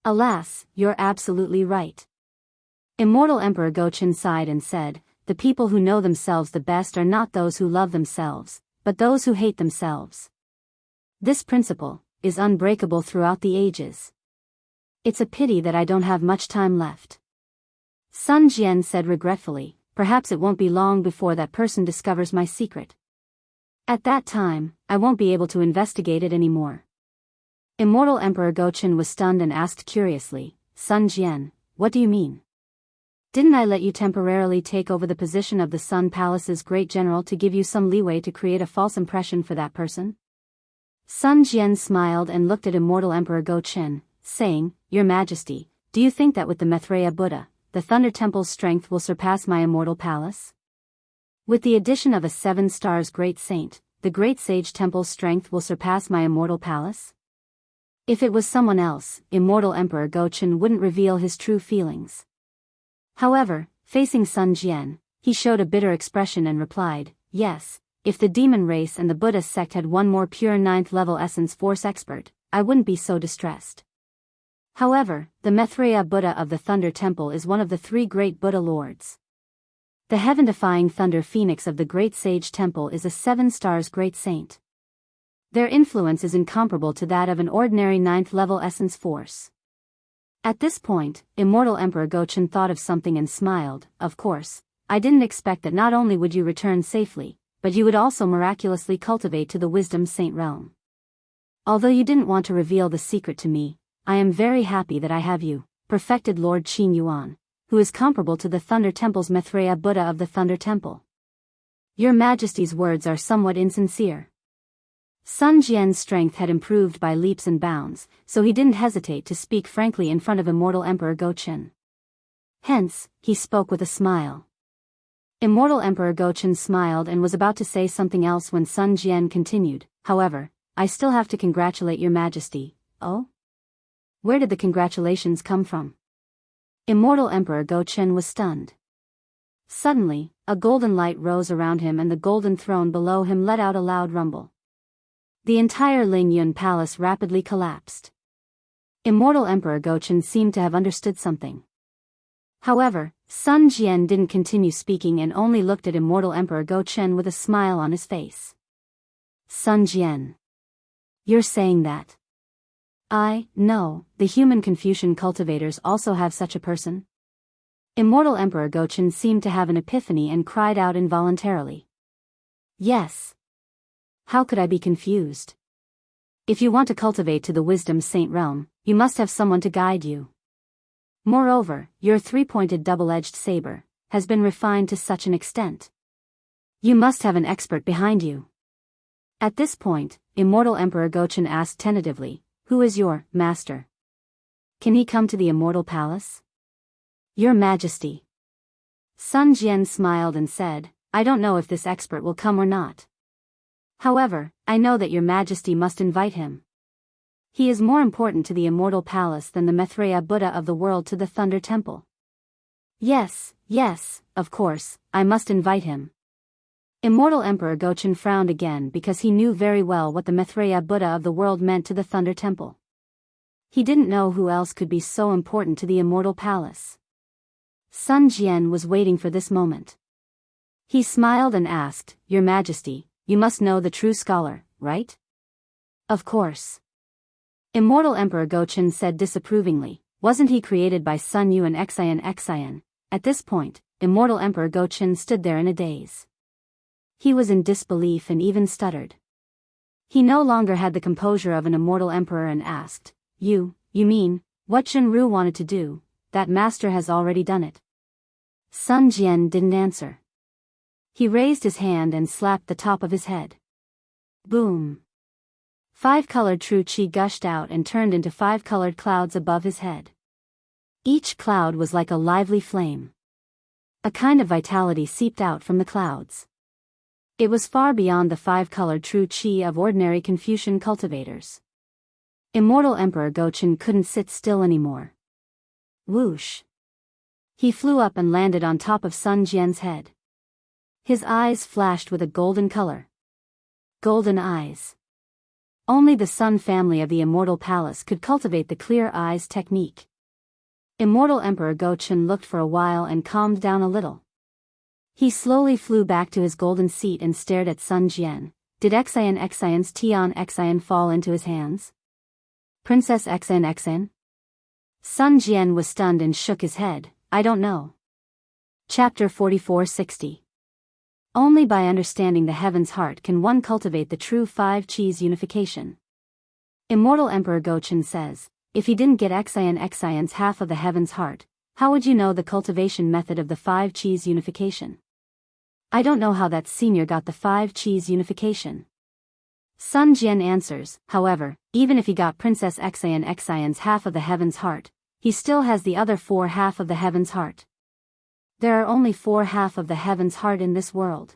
Alas, you're absolutely right. Immortal Emperor Gochen sighed and said, the people who know themselves the best are not those who love themselves, but those who hate themselves. This principle is unbreakable throughout the ages. It's a pity that I don't have much time left. Sun Jian said regretfully, perhaps it won't be long before that person discovers my secret. At that time, I won't be able to investigate it anymore. Immortal Emperor Gochen was stunned and asked curiously, Sun Jian, what do you mean? Didn't I let you temporarily take over the position of the Sun Palace's great general to give you some leeway to create a false impression for that person? Sun Jian smiled and looked at Immortal Emperor Gochen, saying, Your Majesty, do you think that with the Maitreya Buddha, the Thunder Temple's strength will surpass my Immortal Palace? With the addition of a 7 stars Great Saint, the Great Sage Temple's strength will surpass my Immortal Palace? If it was someone else, Immortal Emperor Gochen wouldn't reveal his true feelings. However, facing Sun Jian, he showed a bitter expression and replied, yes, if the demon race and the Buddhist sect had one more pure 9th level essence force expert, I wouldn't be so distressed. However, the Maitreya Buddha of the Thunder Temple is one of the 3 great Buddha lords. The heaven-defying Thunder Phoenix of the Great Sage Temple is a 7 stars Great Saint. Their influence is incomparable to that of an ordinary 9th level essence force. At this point, Immortal Emperor Gochen thought of something and smiled. Of course, I didn't expect that not only would you return safely, but you would also miraculously cultivate to the Wisdom Saint realm. Although you didn't want to reveal the secret to me, I am very happy that I have you, perfected Lord Qin Yuan, who is comparable to the Thunder Temple's Maitreya Buddha of the Thunder Temple. Your Majesty's words are somewhat insincere. Sun Jian's strength had improved by leaps and bounds, so he didn't hesitate to speak frankly in front of Immortal Emperor Gochen. Hence, he spoke with a smile. Immortal Emperor Gochen smiled and was about to say something else when Sun Jian continued, however, I still have to congratulate your Majesty. Oh? Where did the congratulations come from? Immortal Emperor Gochen was stunned. Suddenly, a golden light rose around him and the golden throne below him let out a loud rumble. The entire Ling Yun Palace rapidly collapsed. Immortal Emperor Gochen seemed to have understood something. However, Sun Jian didn't continue speaking and only looked at Immortal Emperor Gochen with a smile on his face. Sun Jian. You're saying that? No, the human Confucian cultivators also have such a person? Immortal Emperor Gochen seemed to have an epiphany and cried out involuntarily. Yes. How could I be confused? If you want to cultivate to the Wisdom Saint realm, you must have someone to guide you. Moreover, your 3-pointed double-edged saber has been refined to such an extent. You must have an expert behind you. At this point, Immortal Emperor Gochen asked tentatively, who is your master? Can he come to the Immortal Palace? Your Majesty. Sun Jian smiled and said, I don't know if this expert will come or not. However, I know that Your Majesty must invite him. He is more important to the Immortal Palace than the Maitreya Buddha of the world to the Thunder Temple. Yes, of course, I must invite him. Immortal Emperor Gochen frowned again because he knew very well what the Maitreya Buddha of the world meant to the Thunder Temple. He didn't know who else could be so important to the Immortal Palace. Sun Jian was waiting for this moment. He smiled and asked, Your Majesty, you must know the true scholar, right? Of course. Immortal Emperor Gochen said disapprovingly, wasn't he created by Sun Yu and Xian? At this point, Immortal Emperor Gochen stood there in a daze. He was in disbelief and even stuttered. He no longer had the composure of an immortal emperor and asked, You mean, what Shenru wanted to do, that master has already done it? Sun Jian didn't answer. He raised his hand and slapped the top of his head. Boom! 5-colored true qi gushed out and turned into 5-colored clouds above his head. Each cloud was like a lively flame. A kind of vitality seeped out from the clouds. It was far beyond the 5-colored true qi of ordinary Confucian cultivators. Immortal Emperor Gochen couldn't sit still anymore. Whoosh! He flew up and landed on top of Sun Jian's head. His eyes flashed with a golden color. Golden eyes. Only the Sun family of the Immortal Palace could cultivate the clear eyes technique. Immortal Emperor Gochen looked for a while and calmed down a little. He slowly flew back to his golden seat and stared at Sun Jian. Did Xian's Tian Xian fall into his hands? Princess Xian? Sun Jian was stunned and shook his head. I don't know. Chapter 4460. Only by understanding the heaven's heart can one cultivate the true 5 Qis unification. Immortal Emperor Gochen says, if he didn't get Xian's half of the heaven's heart, how would you know the cultivation method of the 5 Qis unification? I don't know how that senior got the 5 Qis unification. Sun Jian answers, however, even if he got Princess Xian's half of the heaven's heart, he still has the other 4 half of the heaven's heart. There are only 4 half of the heaven's heart in this world.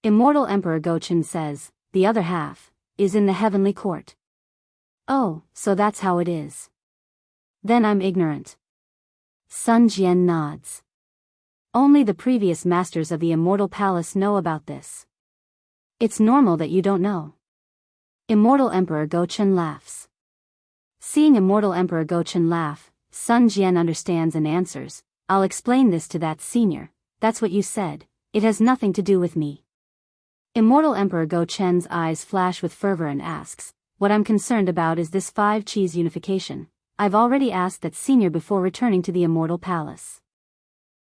Immortal Emperor Gochen says, the other half is in the heavenly court. Oh, so that's how it is. Then I'm ignorant. Sun Jian nods. Only the previous masters of the Immortal Palace know about this. It's normal that you don't know. Immortal Emperor Gochen laughs. Seeing Immortal Emperor Gochen laugh, Sun Jian understands and answers, I'll explain this to that senior. That's what you said, it has nothing to do with me. Immortal Emperor Gochen's eyes flash with fervor and asks, what I'm concerned about is this 5 Qis unification. I've already asked that senior before returning to the Immortal Palace.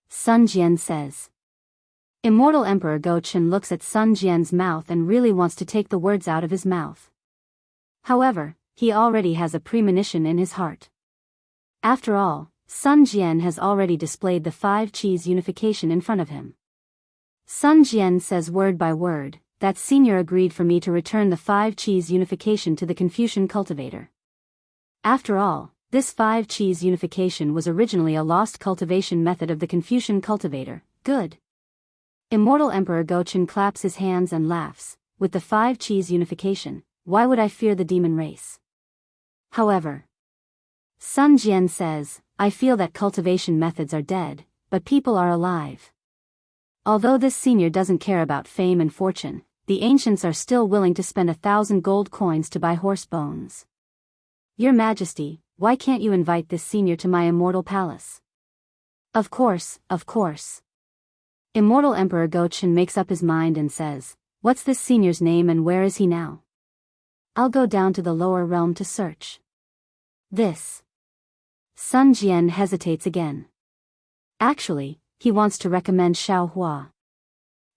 Sun Jian says. Immortal Emperor Gochen looks at Sun Jian's mouth and really wants to take the words out of his mouth. However, he already has a premonition in his heart. After all, Sun Jian has already displayed the 5 Qis unification in front of him. Sun Jian says word by word, that senior agreed for me to return the 5 Qis unification to the Confucian cultivator. After all, this 5 Qis unification was originally a lost cultivation method of the Confucian cultivator. Good. Immortal Emperor Gochen claps his hands and laughs. With the 5 Qis unification, why would I fear the demon race? However, Sun Jian says, I feel that cultivation methods are dead, but people are alive. Although this senior doesn't care about fame and fortune, the ancients are still willing to spend 1,000 gold coins to buy horse bones. Your Majesty, why can't you invite this senior to my Immortal Palace? Of course. Immortal Emperor Gochen makes up his mind and says, what's this senior's name and where is he now? I'll go down to the lower realm to search. This. Sun Jian hesitates again. Actually, he wants to recommend Xiaohua.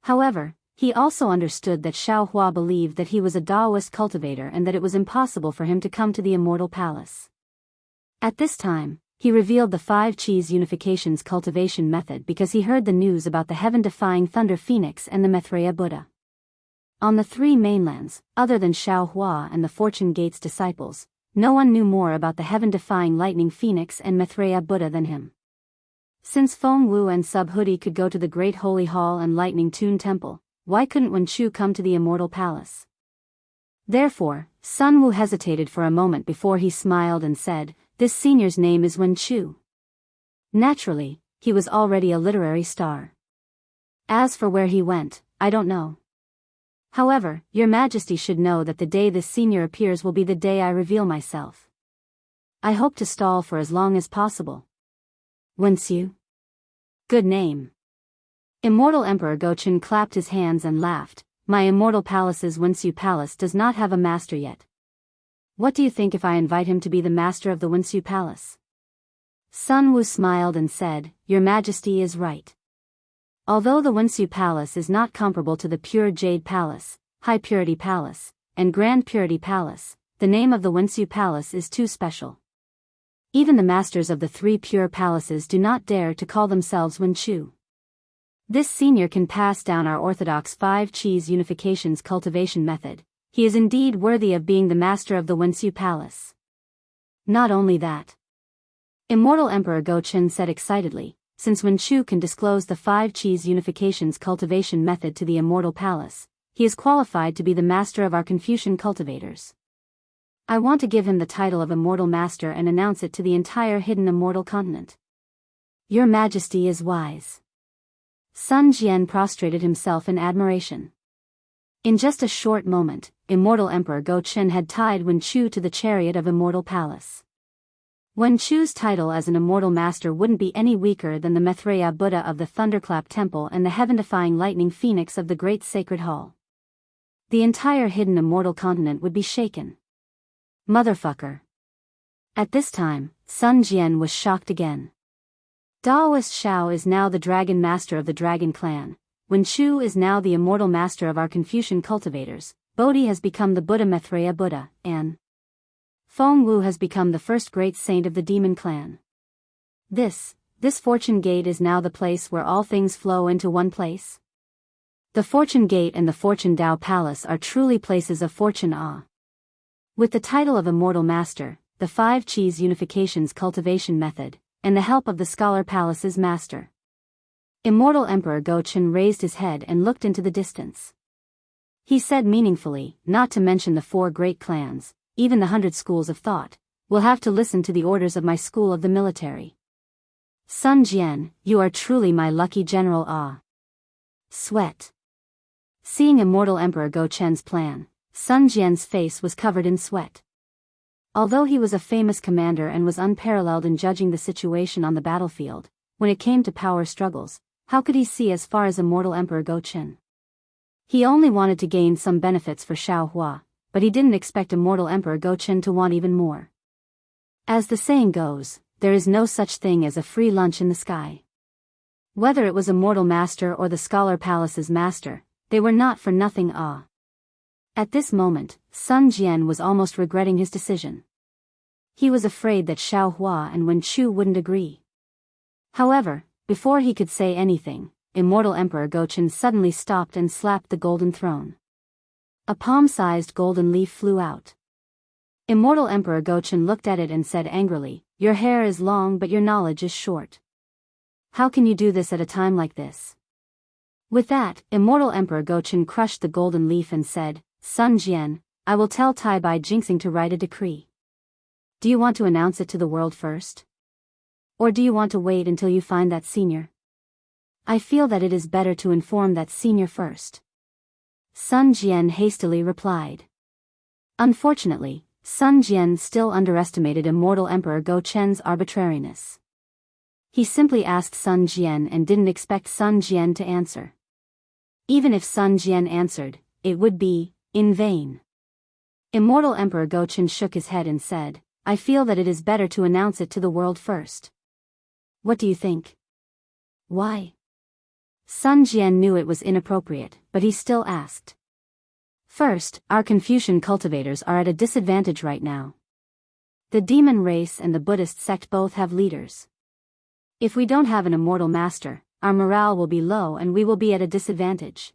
However, he also understood that Xiaohua believed that he was a Daoist cultivator and that it was impossible for him to come to the Immortal Palace. At this time, he revealed the 5 Qis unification's cultivation method because he heard the news about the heaven-defying Thunder Phoenix and the Maitreya Buddha. On the 3 mainlands, other than Xiaohua and the Fortune Gate's disciples, no one knew more about the heaven-defying Lightning Phoenix and Maitreya Buddha than him. Since Feng Wu and Subhuti could go to the Great Holy Hall and Lightning Tune Temple, why couldn't Wen Chu come to the Immortal Palace? Therefore, Sun Wu hesitated for a moment before he smiled and said, "This senior's name is Wen Chu." Naturally, he was already a literary star. As for where he went, I don't know. However, your majesty should know that the day this senior appears will be the day I reveal myself. I hope to stall for as long as possible. Wenxiu. Good name. Immortal Emperor Gochen clapped his hands and laughed. My Immortal Palace's Wenxiu Palace does not have a master yet. What do you think if I invite him to be the master of the Wenxiu Palace? Sun Wu smiled and said, Your Majesty is right. Although the Wenxiu Palace is not comparable to the Pure Jade Palace, High Purity Palace, and Grand Purity Palace, the name of the Wenxiu Palace is too special. Even the masters of the three pure palaces do not dare to call themselves Wen Chu. This senior can pass down our orthodox 5 cheese unifications cultivation method. He is indeed worthy of being the master of the Wenxiu Palace. Not only that. Immortal Emperor Gochen said excitedly, since Wen Chu can disclose the 5 cheese unifications cultivation method to the Immortal Palace, he is qualified to be the master of our Confucian cultivators. I want to give him the title of Immortal Master and announce it to the entire hidden immortal continent. Your Majesty is wise. Sun Jian prostrated himself in admiration. In just a short moment, Immortal Emperor Gochen had tied Wen Chu to the chariot of Immortal Palace. Wen Chu's title as an Immortal Master wouldn't be any weaker than the Maitreya Buddha of the Thunderclap Temple and the heaven-defying Lightning Phoenix of the Great Sacred Hall. The entire hidden immortal continent would be shaken. Motherfucker. At this time, Sun Jian was shocked again. Daoist Shao is now the Dragon Master of the Dragon Clan. Wen Chu is now the Immortal Master of our Confucian cultivators. Bodhi has become the Buddha Maitreya Buddha, and Feng Wu has become the first great saint of the Demon Clan. This Fortune Gate is now the place where all things flow into one place. The Fortune Gate and the Fortune Dao Palace are truly places of fortune. With the title of Immortal Master, the 5 cheese unifications cultivation method, and the help of the Scholar Palace's master, Immortal Emperor Gochen raised his head and looked into the distance. He said meaningfully, not to mention the 4 great clans, even the 100 schools of thought, will have to listen to the orders of my school of the military. Sun Jian, you are truly my lucky general. Sweat. Seeing Immortal Emperor Gochen's plan, Sun Jian's face was covered in sweat. Although he was a famous commander and was unparalleled in judging the situation on the battlefield, when it came to power struggles, how could he see as far as Immortal Emperor Gochen? He only wanted to gain some benefits for Xiaohua, but he didn't expect Immortal Emperor Gochen to want even more. As the saying goes, there is no such thing as a free lunch in the sky. Whether it was Immortal Master or the Scholar Palace's master, they were not for nothing. At this moment, Sun Jian was almost regretting his decision. He was afraid that Xiaohua and Wen Chu wouldn't agree. However, before he could say anything, Immortal Emperor Gochen suddenly stopped and slapped the golden throne. A palm-sized golden leaf flew out. Immortal Emperor Gochen looked at it and said angrily, Your hair is long but your knowledge is short. How can you do this at a time like this? With that, Immortal Emperor Gochen crushed the golden leaf and said, Sun Jian, I will tell Tai Bai Jingxing to write a decree. Do you want to announce it to the world first? Or do you want to wait until you find that senior? I feel that it is better to inform that senior first. Sun Jian hastily replied. Unfortunately, Sun Jian still underestimated Immortal Emperor Gochen's arbitrariness. He simply asked Sun Jian and didn't expect Sun Jian to answer. Even if Sun Jian answered, it would be in vain. Immortal Emperor Gochen shook his head and said, I feel that it is better to announce it to the world first. What do you think? Why? Sun Jian knew it was inappropriate, but he still asked. First, our Confucian cultivators are at a disadvantage right now. The demon race and the Buddhist sect both have leaders. If we don't have an immortal master, our morale will be low and we will be at a disadvantage.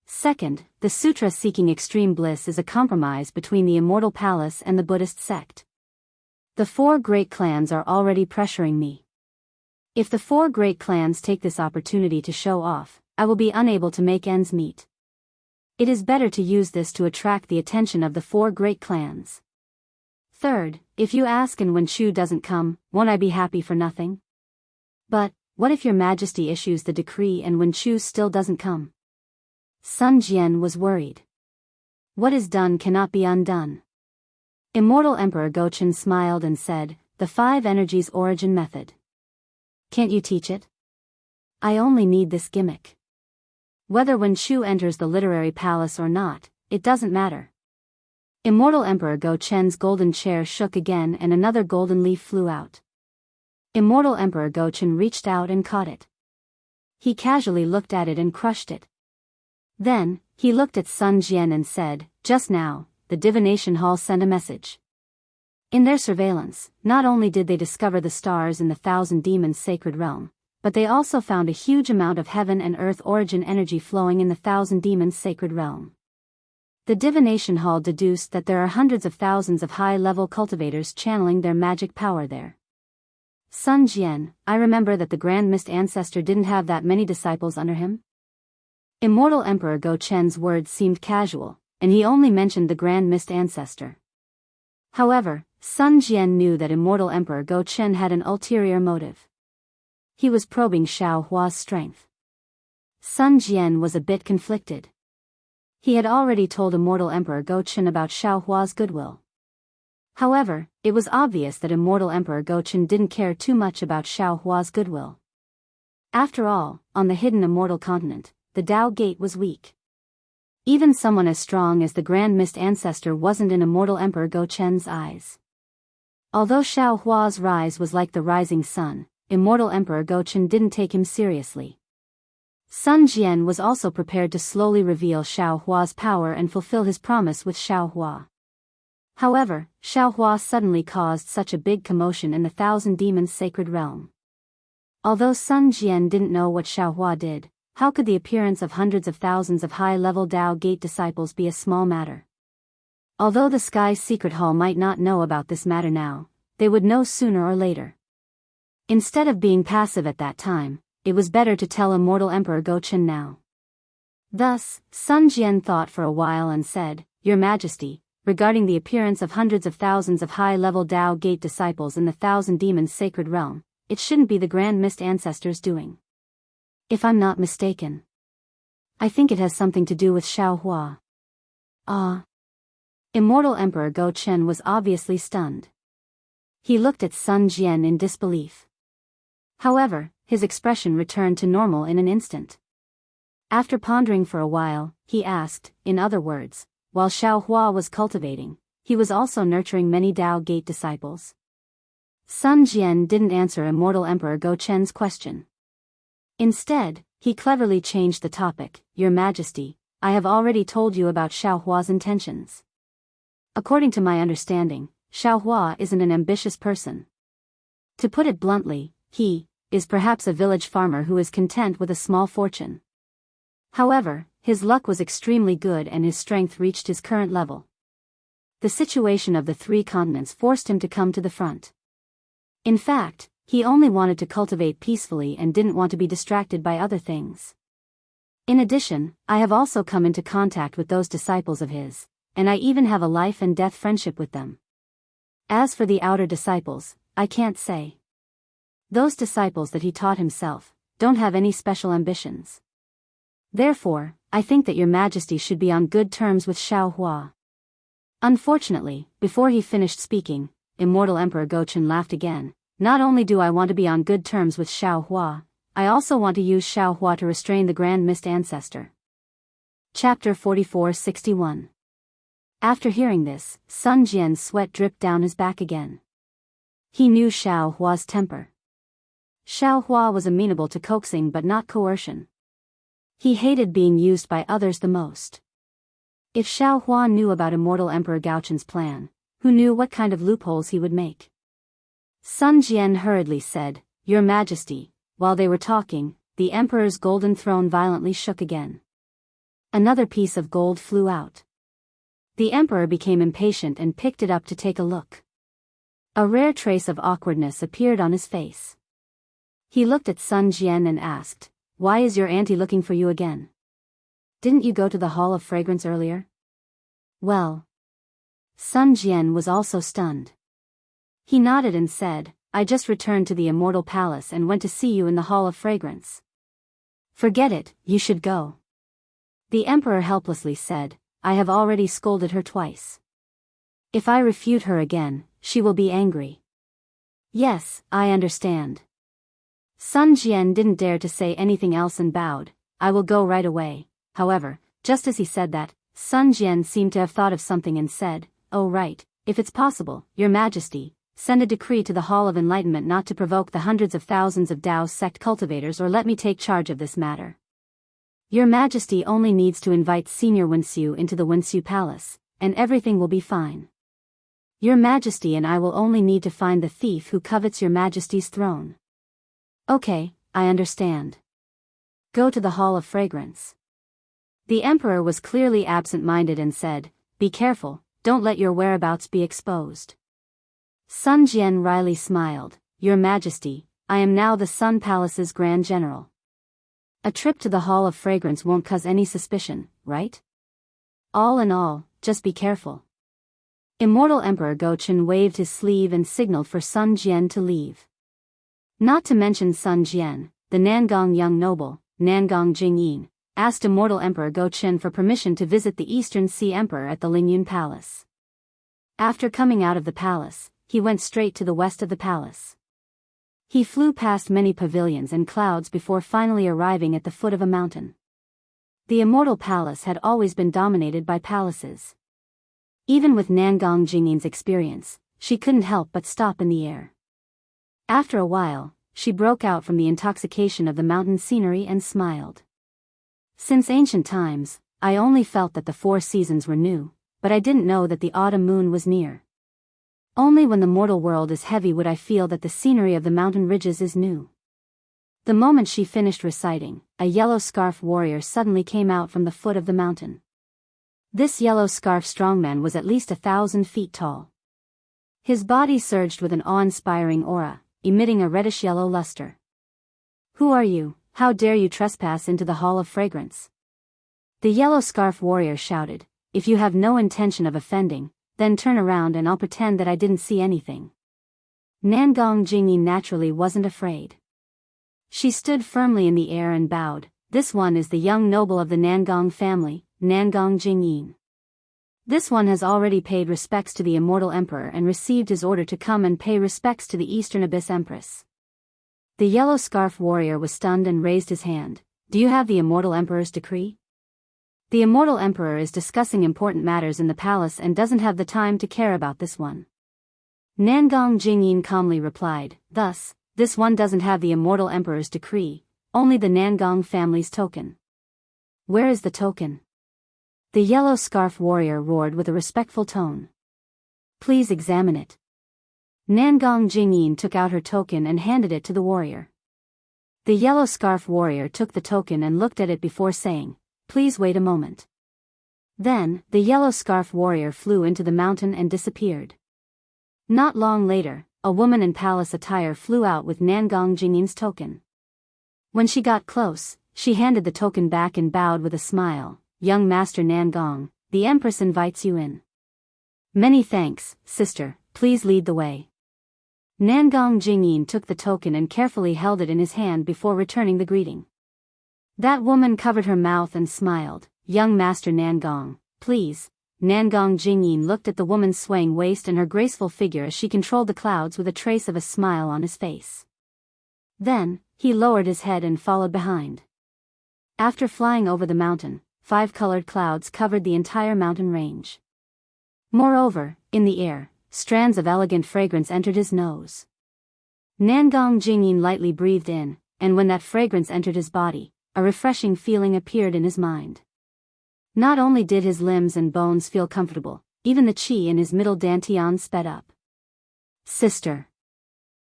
Second, the sutra seeking extreme bliss is a compromise between the Immortal Palace and the Buddhist sect. The 4 great clans are already pressuring me. If the 4 great clans take this opportunity to show off, I will be unable to make ends meet. It is better to use this to attract the attention of the 4 great clans. Third, if you ask and when Shu doesn't come, won't I be happy for nothing? But, what if your majesty issues the decree and when Shu still doesn't come? Sun Jian was worried. What is done cannot be undone. Immortal Emperor Gochen smiled and said, the 5 energies origin method. Can't you teach it? I only need this gimmick. Whether when Shu enters the literary palace or not, it doesn't matter. Immortal Emperor Gochen's golden chair shook again and another golden leaf flew out. Immortal Emperor Gochen reached out and caught it. He casually looked at it and crushed it. Then, he looked at Sun Jian and said, just now, the divination hall sent a message. In their surveillance, not only did they discover the stars in the 1,000 demons sacred realm, but they also found a huge amount of heaven and earth origin energy flowing in the 1,000 demons sacred realm. The divination hall deduced that there are hundreds of thousands of high-level cultivators channeling their magic power there. Sun Jian, I remember that the Grand Mist Ancestor didn't have that many disciples under him. Immortal Emperor Gochen's words seemed casual, and he only mentioned the Grand Mist Ancestor. However, Sun Jian knew that Immortal Emperor Gochen had an ulterior motive. He was probing Xiao Hua's strength. Sun Jian was a bit conflicted. He had already told Immortal Emperor Gochen about Xiao Hua's goodwill. However, it was obvious that Immortal Emperor Gochen didn't care too much about Xiao Hua's goodwill. After all, on the hidden immortal continent, the Dao Gate was weak. Even someone as strong as the Grand Mist Ancestor wasn't in Immortal Emperor Gochen's eyes. Although Xiao Hua's rise was like the rising sun, Immortal Emperor Gochen didn't take him seriously. Sun Jian was also prepared to slowly reveal Xiao Hua's power and fulfill his promise with Xiao Hua. However, Xiao Hua suddenly caused such a big commotion in the 1,000 demons sacred realm. Although Sun Jian didn't know what Xiao Hua did, how could the appearance of hundreds of thousands of high-level Dao Gate disciples be a small matter? Although the Sky's Secret Hall might not know about this matter now, they would know sooner or later. Instead of being passive at that time, it was better to tell Immortal Emperor Gochen now. Thus, Sun Jian thought for a while and said, Your Majesty, regarding the appearance of hundreds of thousands of high-level Dao Gate disciples in the 1,000 demons sacred realm, it shouldn't be the Grand Mist Ancestor's doing. If I'm not mistaken, I think it has something to do with Xiao Hua. Ah. Immortal Emperor Gochen was obviously stunned. He looked at Sun Jian in disbelief. However, his expression returned to normal in an instant. After pondering for a while, he asked, in other words, while Xiao Hua was cultivating, he was also nurturing many Dao Gate disciples. Sun Jian didn't answer Immortal Emperor Gochen's question. Instead, he cleverly changed the topic. Your Majesty, I have already told you about Xiao Hua's intentions. According to my understanding, Xiao Hua isn't an ambitious person. To put it bluntly, he is perhaps a village farmer who is content with a small fortune. However, his luck was extremely good and his strength reached his current level. The situation of the 3 continents forced him to come to the front. In fact, he only wanted to cultivate peacefully and didn't want to be distracted by other things. In addition, I have also come into contact with those disciples of his, and I even have a life and death friendship with them. As for the outer disciples, I can't say. Those disciples that he taught himself don't have any special ambitions. Therefore, I think that Your Majesty should be on good terms with Xiao Hua. Unfortunately, before he finished speaking, Immortal Emperor Gochen laughed again. Not only do I want to be on good terms with Xiao Hua, I also want to use Xiao Hua to restrain the Grand Mist Ancestor. Chapter 4461. After hearing this, Sun Jian's sweat dripped down his back again. He knew Xiao Hua's temper. Xiao Hua was amenable to coaxing but not coercion. He hated being used by others the most. If Xiao Hua knew about Immortal Emperor Gochen's plan, who knew what kind of loopholes he would make? Sun Jian hurriedly said, Your Majesty. While they were talking, the Emperor's golden throne violently shook again. Another piece of gold flew out. The Emperor became impatient and picked it up to take a look. A rare trace of awkwardness appeared on his face. He looked at Sun Jian and asked, "Why is your auntie looking for you again? Didn't you go to the Hall of Fragrance earlier?" "Well." Sun Jian was also stunned. He nodded and said, "I just returned to the Immortal Palace and went to see you in the Hall of Fragrance." "Forget it, you should go." The emperor helplessly said, "I have already scolded her twice. If I refute her again, she will be angry." "Yes, I understand." Sun Jian didn't dare to say anything else and bowed, "I will go right away." However, just as he said that, Sun Jian seemed to have thought of something and said, "Oh right, if it's possible, Your Majesty, send a decree to the Hall of Enlightenment not to provoke the hundreds of thousands of Daoist sect cultivators, or let me take charge of this matter. Your Majesty only needs to invite Senior Wuxiu into the Wuxiu Palace, and everything will be fine. Your Majesty and I will only need to find the thief who covets Your Majesty's throne." "Okay, I understand. Go to the Hall of Fragrance." The emperor was clearly absent-minded and said, "Be careful, don't let your whereabouts be exposed." Sun Jian wryly smiled, "Your Majesty, I am now the Sun Palace's Grand General. A trip to the Hall of Fragrance won't cause any suspicion, right? All in all, just be careful." Immortal Emperor Gochen waved his sleeve and signaled for Sun Jian to leave. Not to mention Sun Jian, the Nangong young noble, Nangong Jingyin, asked Immortal Emperor Gochen for permission to visit the Eastern Sea Emperor at the Lingyun Palace. After coming out of the palace, he went straight to the west of the palace. He flew past many pavilions and clouds before finally arriving at the foot of a mountain. The Immortal Palace had always been dominated by palaces. Even with Nangong Jingyin's experience, she couldn't help but stop in the air. After a while, she broke out from the intoxication of the mountain scenery and smiled. "Since ancient times, I only felt that the 4 seasons were new, but I didn't know that the autumn moon was near. Only when the mortal world is heavy would I feel that the scenery of the mountain ridges is new." The moment she finished reciting, a yellow scarf warrior suddenly came out from the foot of the mountain. This yellow scarf strongman was at least 1,000 feet tall. His body surged with an awe-inspiring aura, emitting a reddish-yellow luster. "Who are you? How dare you trespass into the Hall of Fragrance?" The yellow scarf warrior shouted, "If you have no intention of offending, then turn around and I'll pretend that I didn't see anything." Nangong Jingyin naturally wasn't afraid. She stood firmly in the air and bowed, "This one is the young noble of the Nangong family, Nangong Jingyin. This one has already paid respects to the Immortal Emperor and received his order to come and pay respects to the Eastern Abyss Empress." The yellow scarf warrior was stunned and raised his hand. "Do you have the Immortal Emperor's decree?" "The Immortal Emperor is discussing important matters in the palace and doesn't have the time to care about this one." Nangong Jingyin calmly replied, "Thus, this one doesn't have the Immortal Emperor's decree, only the Nangong family's token." "Where is the token?" The yellow scarf warrior roared with a respectful tone. "Please examine it." Nangong Jingyin took out her token and handed it to the warrior. The yellow scarf warrior took the token and looked at it before saying, "Please wait a moment." Then, the yellow scarf warrior flew into the mountain and disappeared. Not long later, a woman in palace attire flew out with Nangong Jingyin's token. When she got close, she handed the token back and bowed with a smile. "Young Master Nangong, the Empress invites you in." "Many thanks, sister, please lead the way." Nangong Jingyin took the token and carefully held it in his hand before returning the greeting. That woman covered her mouth and smiled. "Young Master Nangong, please." Nangong Jingyin looked at the woman's swaying waist and her graceful figure as she controlled the clouds with a trace of a smile on his face. Then, he lowered his head and followed behind. After flying over the mountain, 5 colored clouds covered the entire mountain range. Moreover, in the air, strands of elegant fragrance entered his nose. Nangong Jingyin lightly breathed in, and when that fragrance entered his body, a refreshing feeling appeared in his mind. Not only did his limbs and bones feel comfortable, even the qi in his middle dantian sped up. "Sister,"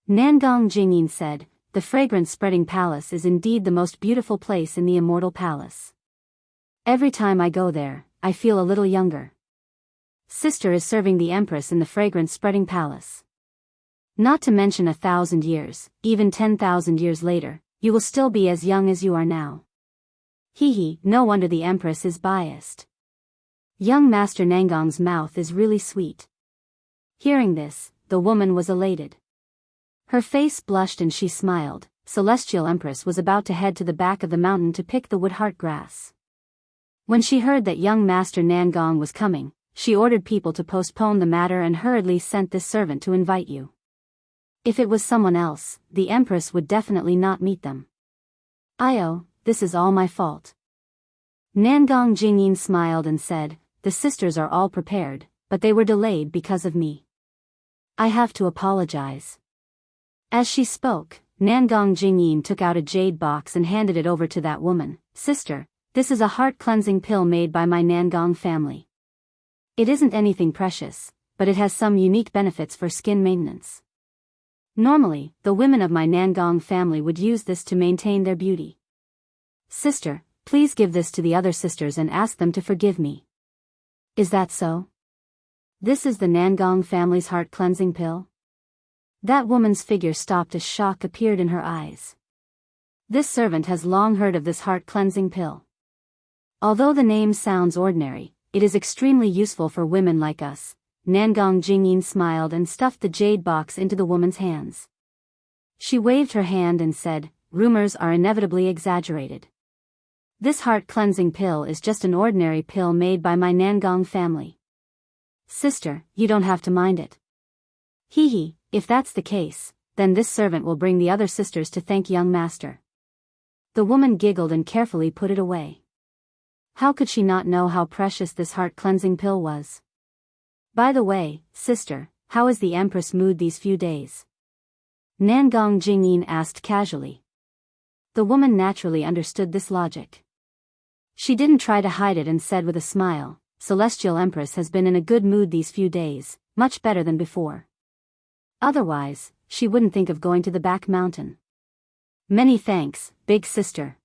Nangong Jingyin said, "the fragrance-spreading palace is indeed the most beautiful place in the Immortal Palace. Every time I go there, I feel a little younger. Sister is serving the Empress in the fragrance-spreading palace." Not to mention 1,000 years, even 10,000 years later, you will still be as young as you are now. Hee, no wonder the Empress is biased. Young Master Nangong's mouth is really sweet. Hearing this, the woman was elated. Her face blushed and she smiled. Celestial Empress was about to head to the back of the mountain to pick the woodheart grass. When she heard that young Master Nangong was coming, she ordered people to postpone the matter and hurriedly sent this servant to invite you. If it was someone else, the Empress would definitely not meet them. Io, this is all my fault. Nangong Jingyin smiled and said, the sisters are all prepared, but they were delayed because of me. I have to apologize. As she spoke, Nangong Jingyin took out a jade box and handed it over to that woman. Sister, this is a heart-cleansing pill made by my Nangong family. It isn't anything precious, but it has some unique benefits for skin maintenance. Normally, the women of my Nangong family would use this to maintain their beauty. Sister, please give this to the other sisters and ask them to forgive me. Is that so? This is the Nangong family's heart-cleansing pill? That woman's figure stopped as shock appeared in her eyes. This servant has long heard of this heart-cleansing pill. Although the name sounds ordinary, it is extremely useful for women like us. Nangong Jingyin smiled and stuffed the jade box into the woman's hands. She waved her hand and said, rumors are inevitably exaggerated. This heart-cleansing pill is just an ordinary pill made by my Nangong family. Sister, you don't have to mind it. Hee, if that's the case, then this servant will bring the other sisters to thank young master. The woman giggled and carefully put it away. How could she not know how precious this heart-cleansing pill was? By the way, sister, how is the Empress' mood these few days? Nangong Jingyin asked casually. The woman naturally understood this logic. She didn't try to hide it and said with a smile, Celestial Empress has been in a good mood these few days, much better than before. Otherwise, she wouldn't think of going to the back mountain. Many thanks, big sister.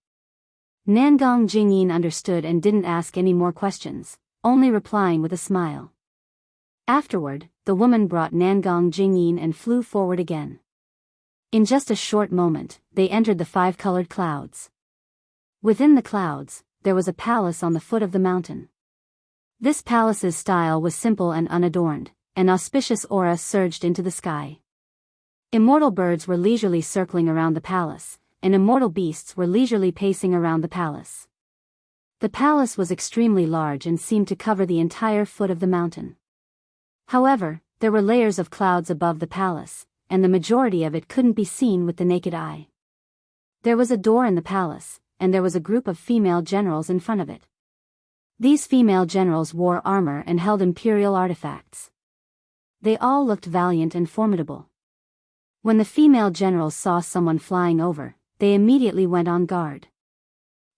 Nangong Jingyin understood and didn't ask any more questions, only replying with a smile. Afterward, the woman brought Nangong Jingyin and flew forward again. In just a short moment, they entered the 5-colored clouds. Within the clouds, there was a palace on the foot of the mountain. This palace's style was simple and unadorned. An auspicious aura surged into the sky. Immortal birds were leisurely circling around the palace, and immortal beasts were leisurely pacing around the palace. The palace was extremely large and seemed to cover the entire foot of the mountain. However, there were layers of clouds above the palace, and the majority of it couldn't be seen with the naked eye. There was a door in the palace, and there was a group of female generals in front of it. These female generals wore armor and held imperial artifacts. They all looked valiant and formidable. When the female generals saw someone flying over, they immediately went on guard.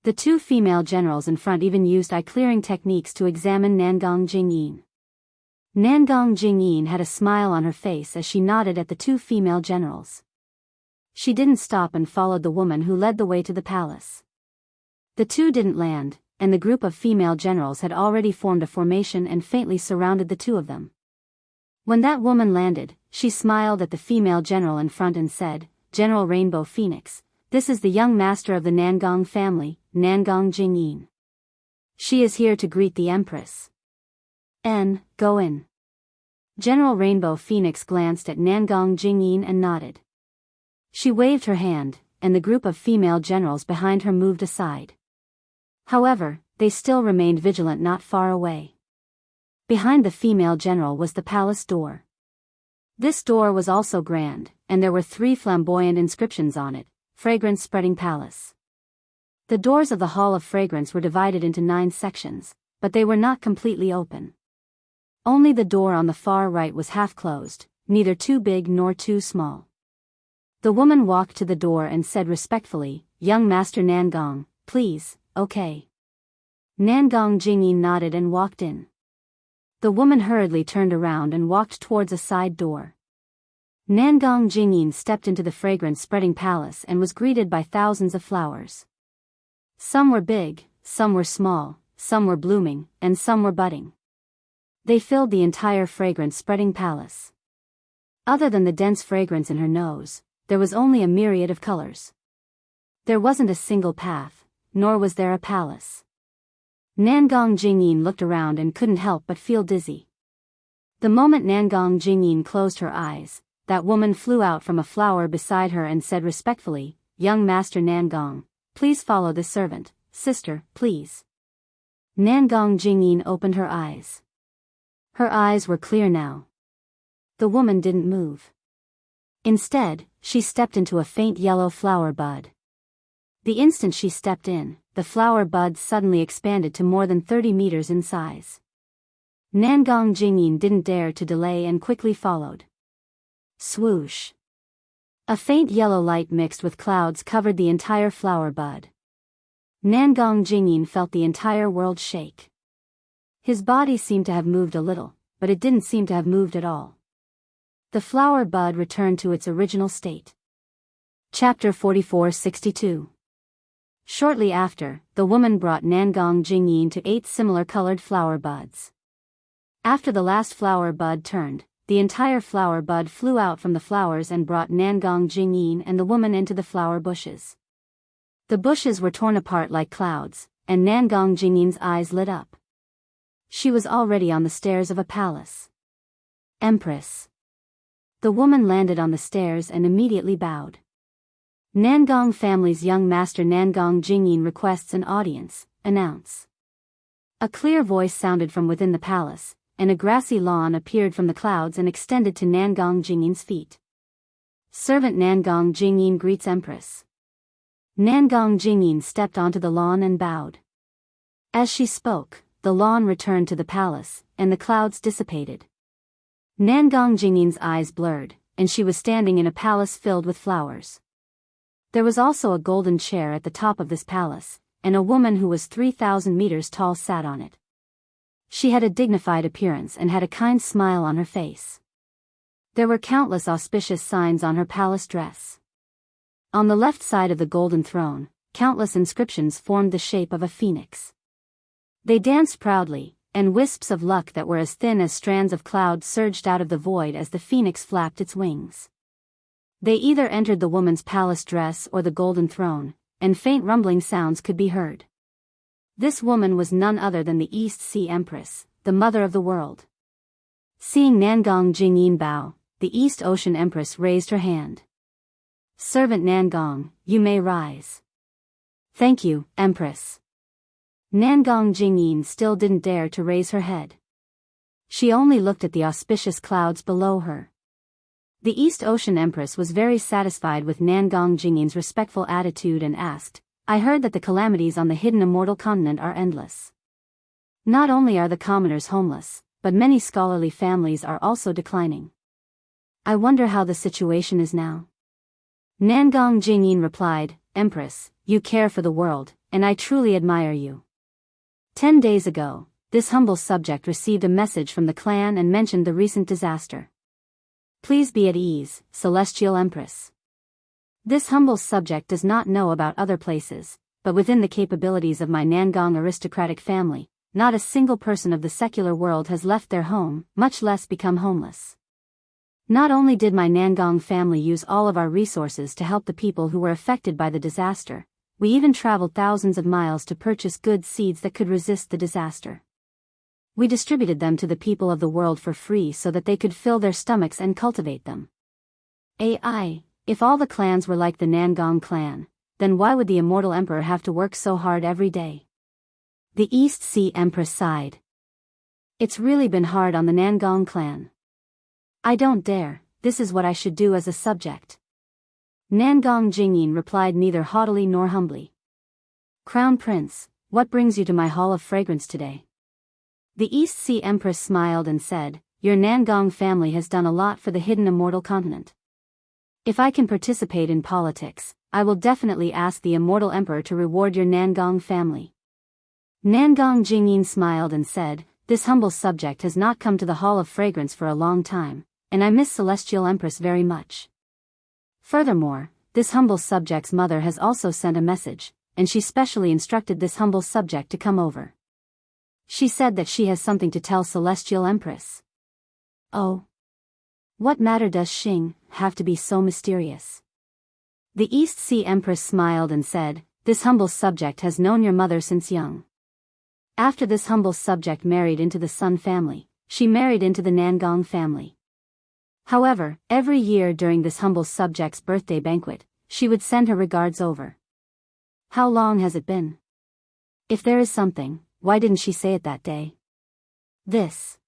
The 2 female generals in front even used eye-clearing techniques to examine Nangong Jingyin. Nangong Jingyin had a smile on her face as she nodded at the 2 female generals. She didn't stop and followed the woman who led the way to the palace. The 2 didn't land, and the group of female generals had already formed a formation and faintly surrounded the 2 of them. When that woman landed, she smiled at the female general in front and said, General Rainbow Phoenix, this is the young master of the Nangong family, Nangong Jingyin. She is here to greet the Empress. Go in. General Rainbow Phoenix glanced at Nangong Jingyin and nodded. She waved her hand, and the group of female generals behind her moved aside. However, they still remained vigilant not far away. Behind the female general was the palace door. This door was also grand, and there were 3 flamboyant inscriptions on it, Fragrance-Spreading Palace. The doors of the Hall of Fragrance were divided into 9 sections, but they were not completely open. Only the door on the far right was half closed, neither too big nor too small. The woman walked to the door and said respectfully, Young Master Nangong, please, okay. Nangong Jingyin nodded and walked in. The woman hurriedly turned around and walked towards a side door. Nangong Jingyin stepped into the fragrance-spreading palace and was greeted by thousands of flowers. Some were big, some were small, some were blooming, and some were budding. They filled the entire fragrance-spreading palace. Other than the dense fragrance in her nose, there was only a myriad of colors. There wasn't a single path, nor was there a palace. Nangong Jingyin looked around and couldn't help but feel dizzy. The moment Nangong Jingyin closed her eyes, that woman flew out from a flower beside her and said respectfully, "Young Master Nangong, please follow this servant, sister, please." Nangong Jingyin opened her eyes. Her eyes were clear now. The woman didn't move. Instead, she stepped into a faint yellow flower bud. The instant she stepped in, the flower bud suddenly expanded to more than 30 meters in size. Nangong Jingyin didn't dare to delay and quickly followed. Swoosh! A faint yellow light mixed with clouds covered the entire flower bud. Nangong Jingyin felt the entire world shake. His body seemed to have moved a little, but it didn't seem to have moved at all. The flower bud returned to its original state. Chapter 44-62. Shortly after, the woman brought Nangong Jingyin to 8 similar-colored flower buds. After the last flower bud turned, the entire flower bud flew out from the flowers and brought Nangong Jingyin and the woman into the flower bushes. The bushes were torn apart like clouds, and Nangong Jingyin's eyes lit up. She was already on the stairs of a palace. Empress. The woman landed on the stairs and immediately bowed. Nangong family's young master Nangong Jingyin requests an audience, announce. A clear voice sounded from within the palace, and a grassy lawn appeared from the clouds and extended to Nangong Jingyin's feet. Servant Nangong Jingyin greets Empress. Nangong Jingyin stepped onto the lawn and bowed. As she spoke, the lawn returned to the palace, and the clouds dissipated. Nangong Jingyin's eyes blurred, and she was standing in a palace filled with flowers. There was also a golden chair at the top of this palace, and a woman who was 3,000 meters tall sat on it. She had a dignified appearance and had a kind smile on her face. There were countless auspicious signs on her palace dress. On the left side of the golden throne, countless inscriptions formed the shape of a phoenix. They danced proudly, and wisps of luck that were as thin as strands of cloud surged out of the void as the phoenix flapped its wings. They either entered the woman's palace dress or the golden throne, and faint rumbling sounds could be heard. This woman was none other than the East Sea Empress, the mother of the world. Seeing Nangong Jingyin bow, the East Ocean Empress raised her hand. "Servant Nangong, you may rise." "Thank you, Empress." Nangong Jingyin still didn't dare to raise her head. She only looked at the auspicious clouds below her. The East Ocean Empress was very satisfied with Nangong Jingyin's respectful attitude and asked, "I heard that the calamities on the hidden immortal continent are endless. Not only are the commoners homeless, but many scholarly families are also declining. I wonder how the situation is now." Nangong Jingyin replied, "Empress, you care for the world, and I truly admire you. 10 days ago, this humble subject received a message from the clan and mentioned the recent disaster. Please be at ease, Celestial Empress. This humble subject does not know about other places, but within the capabilities of my Nangong aristocratic family, not a single person of the secular world has left their home, much less become homeless. Not only did my Nangong family use all of our resources to help the people who were affected by the disaster, we even traveled thousands of miles to purchase good seeds that could resist the disaster. We distributed them to the people of the world for free so that they could fill their stomachs and cultivate them. If all the clans were like the Nangong clan, then why would the immortal emperor have to work so hard every day?" The East Sea Empress sighed. "It's really been hard on the Nangong clan. I don't dare, this is what I should do as a subject." Nangong Jingyin replied neither haughtily nor humbly. "Crown Prince, what brings you to my Hall of Fragrance today?" The East Sea Empress smiled and said, "Your Nangong family has done a lot for the hidden immortal continent. If I can participate in politics, I will definitely ask the immortal emperor to reward your Nangong family." Nangong Jingyin smiled and said, "This humble subject has not come to the Hall of Fragrance for a long time, and I miss Celestial Empress very much. Furthermore, this humble subject's mother has also sent a message, and she specially instructed this humble subject to come over. She said that she has something to tell Celestial Empress." "Oh. What matter does Xing have to be so mysterious? The East Sea Empress smiled and said, this humble subject has known your mother since young. After this humble subject married into the Sun family, she married into the Nangong family. However, every year during this humble subject's birthday banquet, she would send her regards over. How long has it been? If there is something, why didn't she say it that day? This.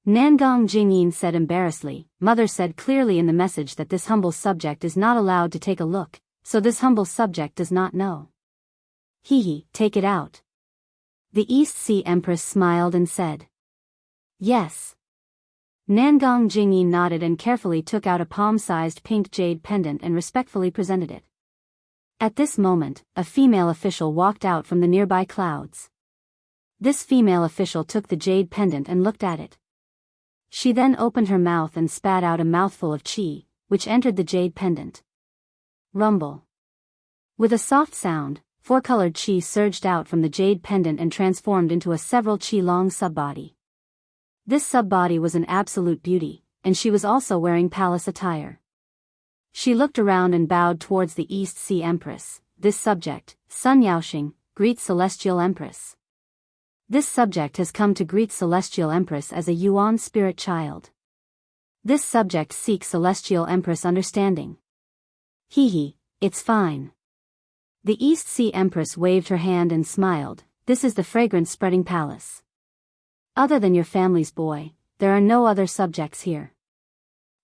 Nangong Jingyin said embarrassedly. Mother said clearly in the message that this humble subject is not allowed to take a look, so this humble subject does not know. Take it out. The East Sea Empress smiled and said. Yes. Nangong Jingyin nodded and carefully took out a palm-sized pink jade pendant and respectfully presented it. At this moment, a female official walked out from the nearby clouds. This female official took the jade pendant and looked at it. She then opened her mouth and spat out a mouthful of qi, which entered the jade pendant. Rumble. With a soft sound, four-colored qi surged out from the jade pendant and transformed into a several qi-long subbody. This subbody was an absolute beauty, and she was also wearing palace attire. She looked around and bowed towards the East Sea Empress. This subject, Sun Yaoxing, greets Celestial Empress. This subject has come to greet Celestial Empress as a Yuan spirit child. This subject seeks Celestial Empress understanding. It's fine. The East Sea Empress waved her hand and smiled. This is the fragrance-spreading palace. Other than your family's boy, there are no other subjects here.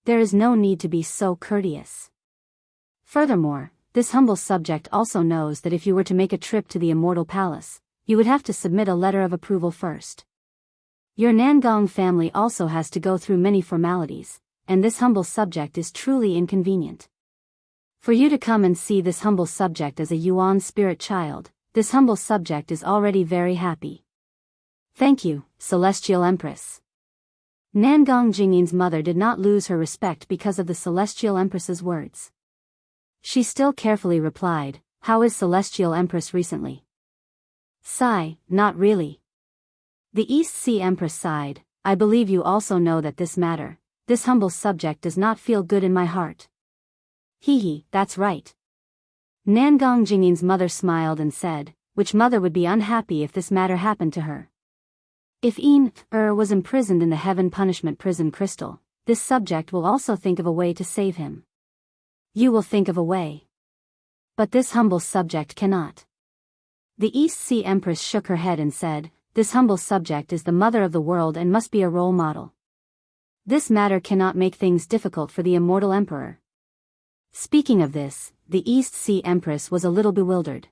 There is no need to be so courteous. Furthermore, this humble subject also knows that if you were to make a trip to the Immortal Palace, you would have to submit a letter of approval first. Your Nangong family also has to go through many formalities, and this humble subject is truly inconvenient. For you to come and see this humble subject as a Yuan spirit child, this humble subject is already very happy. Thank you, Celestial Empress. Nangong Jingyin's mother did not lose her respect because of the Celestial Empress's words. She still carefully replied, how is Celestial Empress recently? Sigh, not really. The East Sea Empress sighed, I believe you also know that this matter, this humble subject does not feel good in my heart. That's right. Nangong Jingyin's mother smiled and said, which mother would be unhappy if this matter happened to her? If was imprisoned in the Heaven Punishment Prison Crystal, this subject will also think of a way to save him. You will think of a way. But this humble subject cannot. The East Sea Empress shook her head and said, this humble subject is the mother of the world and must be a role model. This matter cannot make things difficult for the Immortal Emperor. Speaking of this, the East Sea Empress was a little bewildered.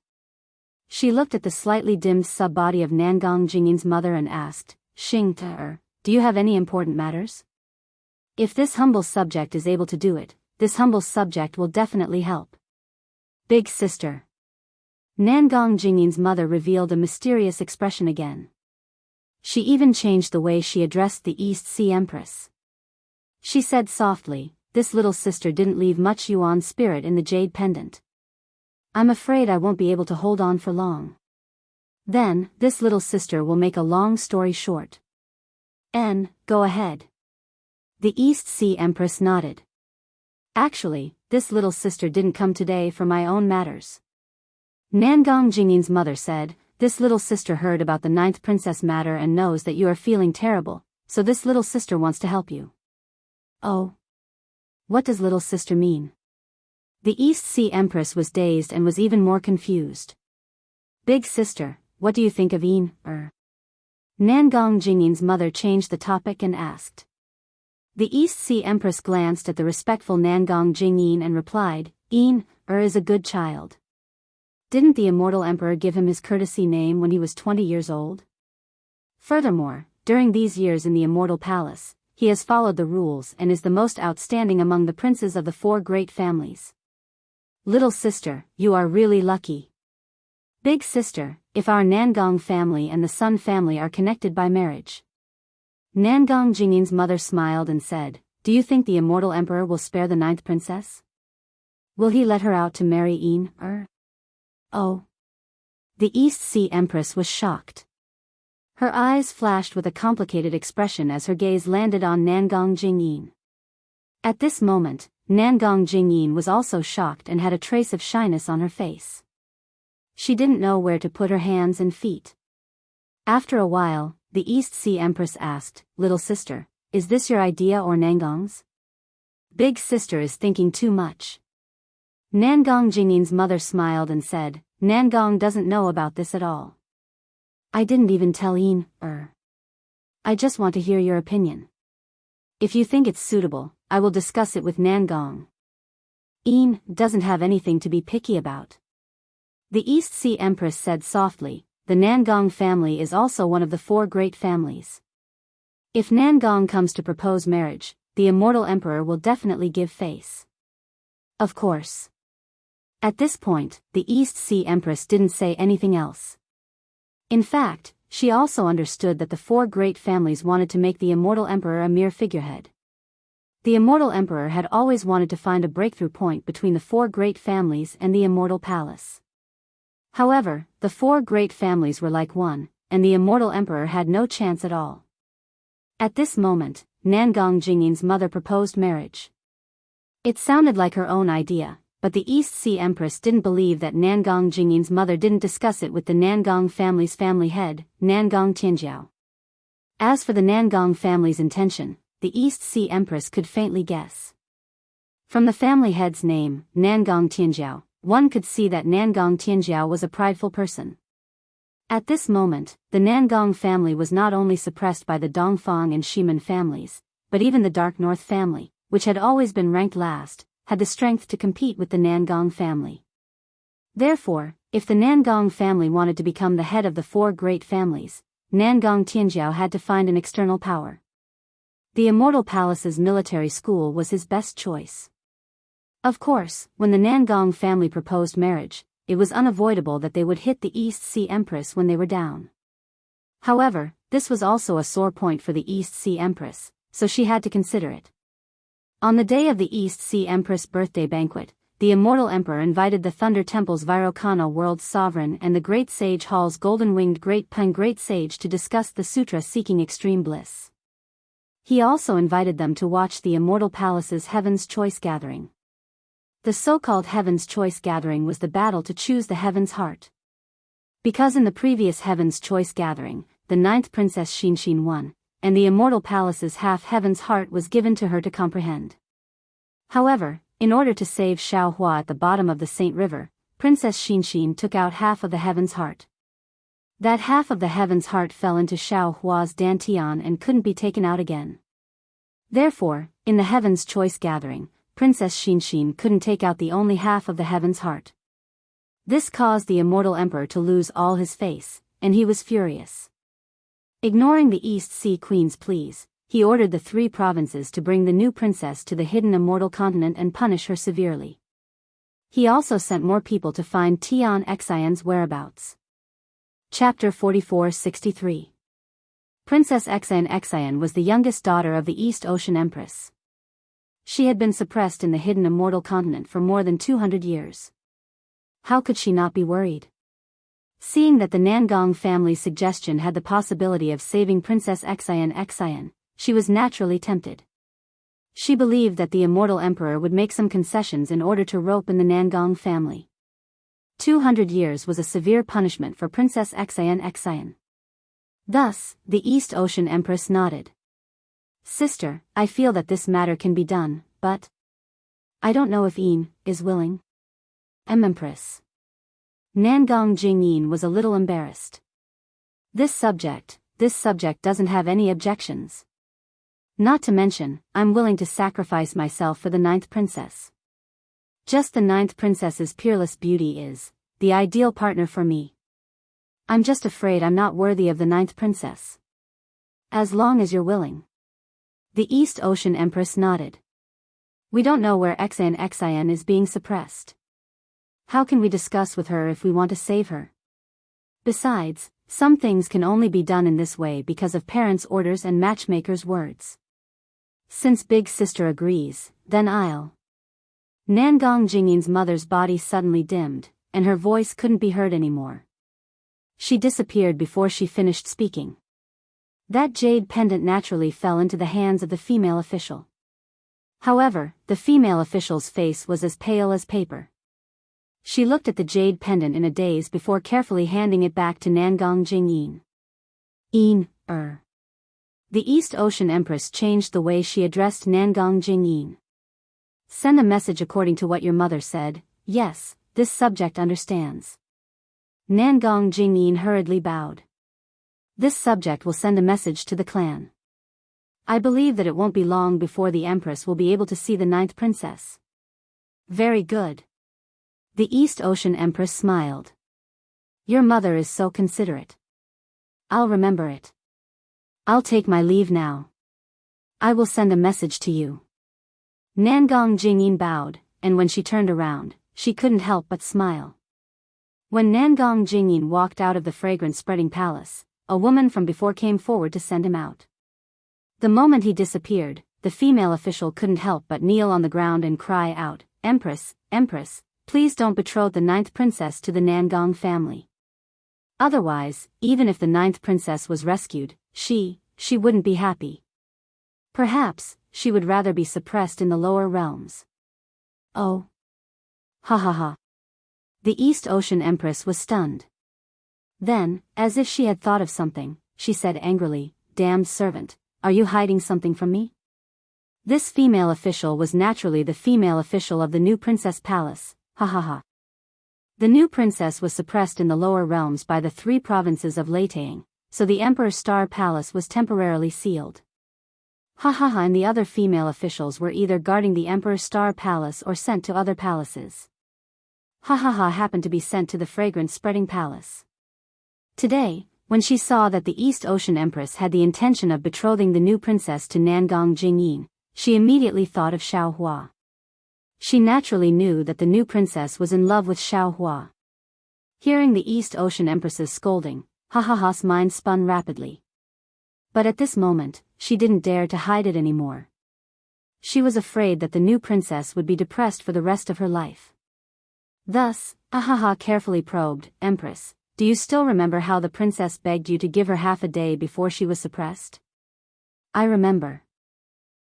She looked at the slightly dimmed sub-body of Nangong Jingyin's mother and asked, Xing, do you have any important matters? If this humble subject is able to do it, this humble subject will definitely help. Big sister. Nangong Jingyin's mother revealed a mysterious expression again. She even changed the way she addressed the East Sea Empress. She said softly, this little sister didn't leave much Yuan spirit in the jade pendant. I'm afraid I won't be able to hold on for long. Then, this little sister will make a long story short. Go ahead. The East Sea Empress nodded. Actually, this little sister didn't come today for my own matters. Nangong Jingyin's mother said, this little sister heard about the 9th princess matter and knows that you are feeling terrible, so this little sister wants to help you. Oh. What does little sister mean? The East Sea Empress was dazed and was even more confused. Big sister, what do you think of Nangong Jingyin's mother changed the topic and asked. The East Sea Empress glanced at the respectful Nangong Jingyin and replied, is a good child. Didn't the Immortal Emperor give him his courtesy name when he was 20 years old? Furthermore, during these years in the Immortal Palace, he has followed the rules and is the most outstanding among the princes of the 4 great families. Little sister, you are really lucky. Big sister, if our Nangong family and the Sun family are connected by marriage. Nangong Jingyin's mother smiled and said, do you think the Immortal Emperor will spare the 9th princess? Will he let her out to marry Oh. The East Sea Empress was shocked. Her eyes flashed with a complicated expression as her gaze landed on Nangong Jingyin. At this moment, Nangong Jingyin was also shocked and had a trace of shyness on her face. She didn't know where to put her hands and feet. After a while, the East Sea Empress asked, "Little sister, is this your idea or Nangong's? Big sister is thinking too much." Nangong Jingyin's mother smiled and said, "Nangong doesn't know about this at all. I didn't even tell Yin. I just want to hear your opinion. If you think it's suitable, I will discuss it with Nangong. Yin doesn't have anything to be picky about." The East Sea Empress said softly, "The Nangong family is also one of the 4 great families. If Nangong comes to propose marriage, the immortal emperor will definitely give face." Of course. At this point, the East Sea Empress didn't say anything else. In fact, she also understood that the 4 great families wanted to make the immortal emperor a mere figurehead. The immortal emperor had always wanted to find a breakthrough point between the 4 great families and the immortal palace. However, the 4 great families were like one, and the immortal emperor had no chance at all. At this moment, Nangong Jingyin's mother proposed marriage. It sounded like her own idea, but the East Sea Empress didn't believe that Nangong Jingyin's mother didn't discuss it with the Nangong family's family head, Nangong Tianjiao. As for the Nangong family's intention, the East Sea Empress could faintly guess. From the family head's name, Nangong Tianjiao, one could see that Nangong Tianjiao was a prideful person. At this moment, the Nangong family was not only suppressed by the Dongfang and Shimen families, but even the Dark North family, which had always been ranked last, had the strength to compete with the Nangong family. Therefore, if the Nangong family wanted to become the head of the 4 great families, Nangong Tianjiao had to find an external power. The Immortal Palace's military school was his best choice. Of course, when the Nangong family proposed marriage, it was unavoidable that they would hit the East Sea Empress when they were down. However, this was also a sore point for the East Sea Empress, so she had to consider it. On the day of the East Sea Empress birthday banquet, the Immortal Emperor invited the Thunder Temple's Vairocana world's sovereign and the Great Sage Hall's golden-winged Great Pun Great Sage to discuss the sutra seeking extreme bliss. He also invited them to watch the Immortal Palace's Heaven's Choice Gathering. The so-called Heaven's Choice Gathering was the battle to choose the Heaven's Heart. Because in the previous Heaven's Choice Gathering, the 9th Princess Xianxia won, and the Immortal Palace's half-Heaven's Heart was given to her to comprehend. However, in order to save Xiaohua at the bottom of the Saint River, Princess Xianxia took out half of the Heaven's Heart. That half of the Heaven's Heart fell into Xiaohua's dantian and couldn't be taken out again. Therefore, in the Heaven's Choice Gathering, Princess Xianxia couldn't take out the only half of the Heaven's Heart. This caused the Immortal Emperor to lose all his face, and he was furious. Ignoring the East Sea Queen's pleas, he ordered the 3 provinces to bring the new princess to the hidden immortal continent and punish her severely. He also sent more people to find Tian Xian's whereabouts. Chapter 44-63. Princess Xian was the youngest daughter of the East Ocean Empress. She had been suppressed in the hidden immortal continent for more than 200 years. How could she not be worried? Seeing that the Nangong family's suggestion had the possibility of saving Princess Xian, she was naturally tempted. She believed that the immortal emperor would make some concessions in order to rope in the Nangong family. 200 years was a severe punishment for Princess Xian. Thus, the East Ocean Empress nodded. "Sister, I feel that this matter can be done, but I don't know if Yin is willing." Empress. Nangong Jingyin was a little embarrassed. This subject doesn't have any objections. Not to mention, I'm willing to sacrifice myself for the 9th princess. Just the 9th princess's peerless beauty is the ideal partner for me. I'm just afraid I'm not worthy of the 9th princess. As long as you're willing. The East Ocean Empress nodded. We don't know where Xian is being suppressed. How can we discuss with her if we want to save her? Besides, some things can only be done in this way because of parents' orders and matchmakers' words. Since Big Sister agrees, then I'll. Nangong Jingyin's mother's body suddenly dimmed, and her voice couldn't be heard anymore. She disappeared before she finished speaking. That jade pendant naturally fell into the hands of the female official. However, the female official's face was as pale as paper. She looked at the jade pendant in a daze before carefully handing it back to Nangong Jingyin. The East Ocean Empress changed the way she addressed Nangong Jingyin. Send a message according to what your mother said. Yes, this subject understands. Nangong Jingyin hurriedly bowed. This subject will send a message to the clan. I believe that it won't be long before the Empress will be able to see the 9th princess. Very good. The East Ocean Empress smiled. Your mother is so considerate. I'll remember it. I'll take my leave now. I will send a message to you. Nangong Jingyin bowed, and when she turned around, she couldn't help but smile. When Nangong Jingyin walked out of the fragrance-spreading palace, a woman from before came forward to send him out. The moment he disappeared, the female official couldn't help but kneel on the ground and cry out, Empress, Empress, please don't betroth the 9th princess to the Nangong family. Otherwise, even if the 9th princess was rescued, she wouldn't be happy. Perhaps, she would rather be suppressed in the lower realms. Oh. Ha ha ha. The East Ocean Empress was stunned. Then, as if she had thought of something, she said angrily, Damned servant, are you hiding something from me? This female official was naturally the female official of the new princess palace, ha ha ha. The new princess was suppressed in the lower realms by the 3 provinces of Leitang, so the Emperor's Star Palace was temporarily sealed. Ha ha ha, and the other female officials were either guarding the Emperor's Star Palace or sent to other palaces. Ha ha ha happened to be sent to the fragrance-spreading palace. Today, when she saw that the East Ocean Empress had the intention of betrothing the new princess to Nangong Jingyin, she immediately thought of Xiaohua. She naturally knew that the new princess was in love with Xiaohua. Hearing the East Ocean Empress's scolding, Ha ha ha's mind spun rapidly. But at this moment, she didn't dare to hide it anymore. She was afraid that the new princess would be depressed for the rest of her life. Thus, Ahaha carefully probed, Empress, do you still remember how the princess begged you to give her half a day before she was suppressed? I remember.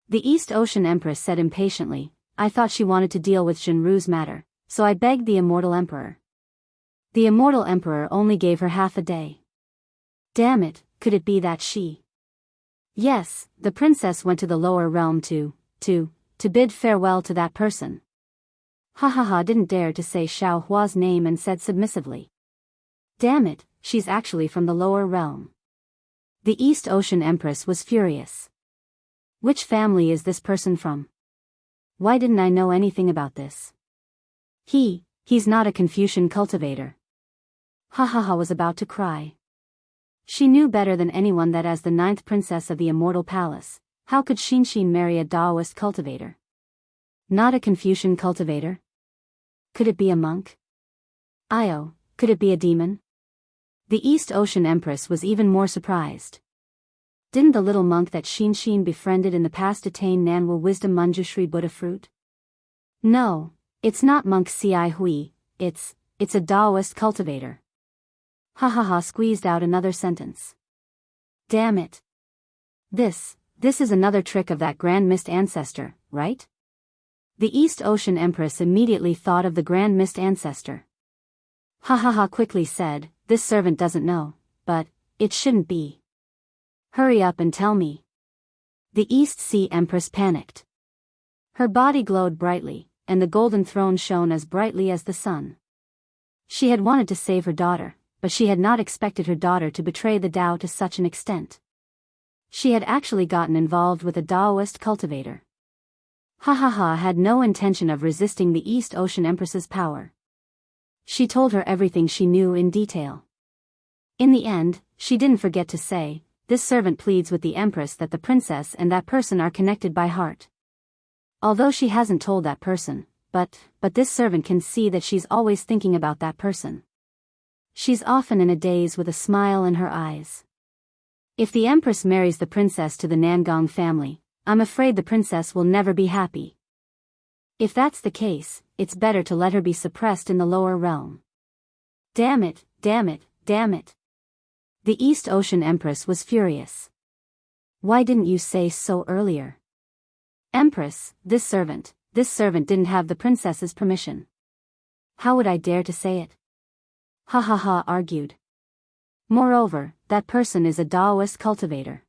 The East Ocean Empress said impatiently, I thought she wanted to deal with Jianghu's matter, so I begged the Immortal Emperor. The Immortal Emperor only gave her half a day. Damn it, could it be that she? Yes, the princess went to the lower realm to bid farewell to that person. Ha ha ha didn't dare to say Xiaohua's name and said submissively. Damn it, she's actually from the lower realm. The East Ocean Empress was furious. Which family is this person from? Why didn't I know anything about this? He's not a Confucian cultivator. Ha ha ha was about to cry. She knew better than anyone that as the 9th princess of the Immortal Palace, how could Xianxia marry a Daoist cultivator? Not a Confucian cultivator? Could it be a monk? Could it be a demon? The East Ocean Empress was even more surprised. Didn't the little monk that Xianxia befriended in the past attain Nanwu Wisdom Manjushri Buddha fruit? No, it's not monk Ci Hui, it's a Daoist cultivator. Ha ha ha squeezed out another sentence. Damn it. This is another trick of that Grand Mist ancestor, right? The East Ocean Empress immediately thought of the Grand Mist ancestor. Ha ha ha quickly said, this servant doesn't know, but it shouldn't be. Hurry up and tell me. The East Sea Empress panicked. Her body glowed brightly, and the golden throne shone as brightly as the sun. She had wanted to save her daughter, but she had not expected her daughter to betray the Tao to such an extent. She had actually gotten involved with a Daoist cultivator. Ha ha ha had no intention of resisting the East Ocean Empress's power. She told her everything she knew in detail. In the end, she didn't forget to say, this servant pleads with the Empress that the princess and that person are connected by heart. Although she hasn't told that person, but this servant can see that she's always thinking about that person. She's often in a daze with a smile in her eyes. If the Empress marries the princess to the Nangong family, I'm afraid the princess will never be happy. If that's the case, it's better to let her be suppressed in the lower realm. Damn it, damn it, damn it. The East Ocean Empress was furious. Why didn't you say so earlier? Empress, this servant didn't have the princess's permission. How would I dare to say it? Ha ha ha, argued. Moreover, that person is a Daoist cultivator.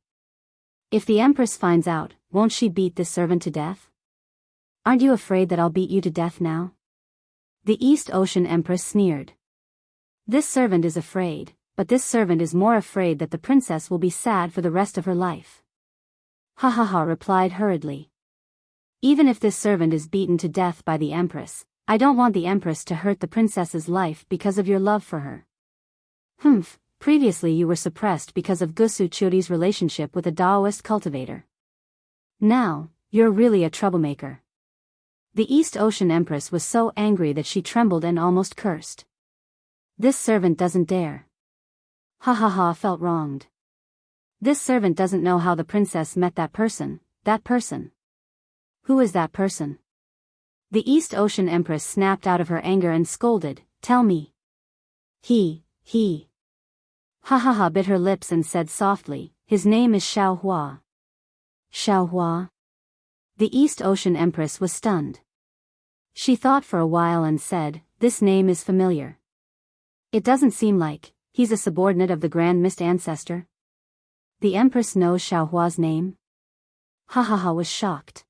If the Empress finds out, won't she beat this servant to death? Aren't you afraid that I'll beat you to death now? The East Ocean Empress sneered. This servant is afraid, but this servant is more afraid that the princess will be sad for the rest of her life. Ha ha ha, replied hurriedly. Even if this servant is beaten to death by the Empress, I don't want the Empress to hurt the princess's life because of your love for her. Humph, previously you were suppressed because of Gusu Churi's relationship with a Daoist cultivator. Now, you're really a troublemaker. The East Ocean Empress was so angry that she trembled and almost cursed. This servant doesn't dare. Ha ha ha, felt wronged. This servant doesn't know how the princess met that person. Who is that person? The East Ocean Empress snapped out of her anger and scolded, tell me. He. Ha ha ha, bit her lips and said softly, his name is Xiaohua. Xiaohua? The East Ocean Empress was stunned. She thought for a while and said, this name is familiar. It doesn't seem like he's a subordinate of the Grand Mist Ancestor. The Empress knows Xiaohua's name? Ha ha ha, was shocked.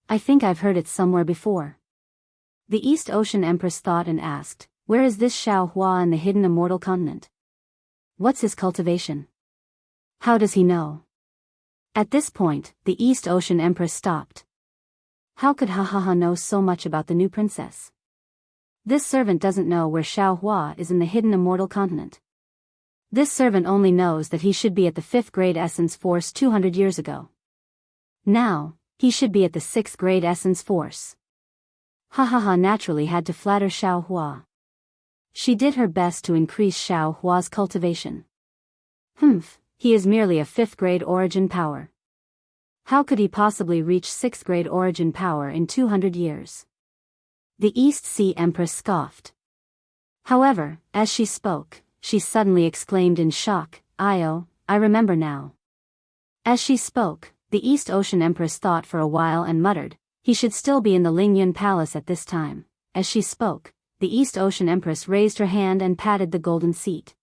I think I've heard it somewhere before. The East Ocean Empress thought and asked, where is this Xiaohua in the hidden immortal continent? What's his cultivation? How does he know? At this point, the East Ocean Empress stopped. How could Ha Ha Ha know so much about the new princess? This servant doesn't know where Xiaohua is in the hidden immortal continent. This servant only knows that he should be at the 5th grade Essence Force 200 years ago. Now, he should be at the 6th grade Essence Force. Ha Ha Ha naturally had to flatter Xiaohua. She did her best to increase Xiaohua's cultivation. Humph, he is merely a 5th grade origin power. How could he possibly reach 6th grade origin power in 200 years? The East Sea Empress scoffed. However, as she spoke, she suddenly exclaimed in shock, I remember now. As she spoke, the East Ocean Empress thought for a while and muttered, he should still be in the Lingyun Palace at this time. As she spoke, the East Ocean Empress raised her hand and patted the golden seat.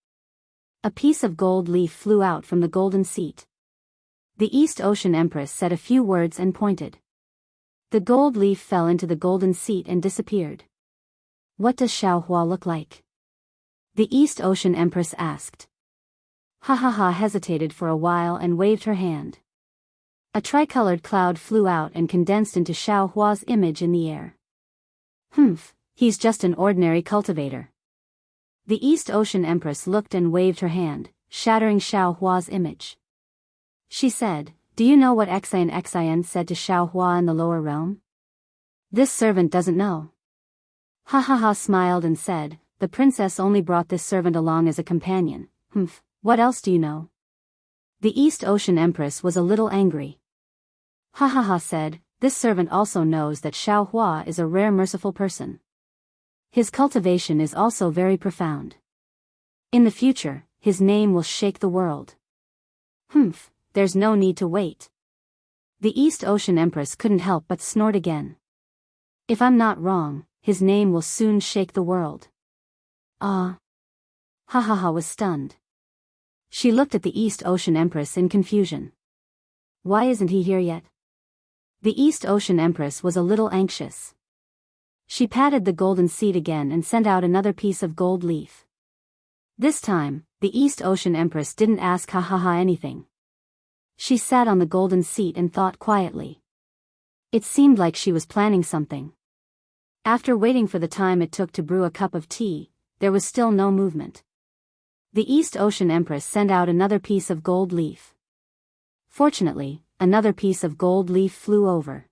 A piece of gold leaf flew out from the golden seat. The East Ocean Empress said a few words and pointed. The gold leaf fell into the golden seat and disappeared. What does Xiaohua look like? The East Ocean Empress asked. Ha ha ha hesitated for a while and waved her hand. A tricolored cloud flew out and condensed into Xiaohua's image in the air. Humph, he's just an ordinary cultivator. The East Ocean Empress looked and waved her hand, shattering Xiaohua's image. She said, do you know what Xian said to Xiaohua in the lower realm? This servant doesn't know. Ha ha ha smiled and said, the princess only brought this servant along as a companion. Humph, what else do you know? The East Ocean Empress was a little angry. Ha ha ha said, this servant also knows that Xiaohua is a rare merciful person. His cultivation is also very profound. In the future, his name will shake the world. Humph, there's no need to wait. The East Ocean Empress couldn't help but snort again. If I'm not wrong, his name will soon shake the world. Ah. Ha ha ha was stunned. She looked at the East Ocean Empress in confusion. Why isn't he here yet? The East Ocean Empress was a little anxious. She patted the golden seat again and sent out another piece of gold leaf. This time, the East Ocean Empress didn't ask Ha Ha Ha anything. She sat on the golden seat and thought quietly. It seemed like she was planning something. After waiting for the time it took to brew a cup of tea, there was still no movement. The East Ocean Empress sent out another piece of gold leaf. Fortunately, another piece of gold leaf flew over.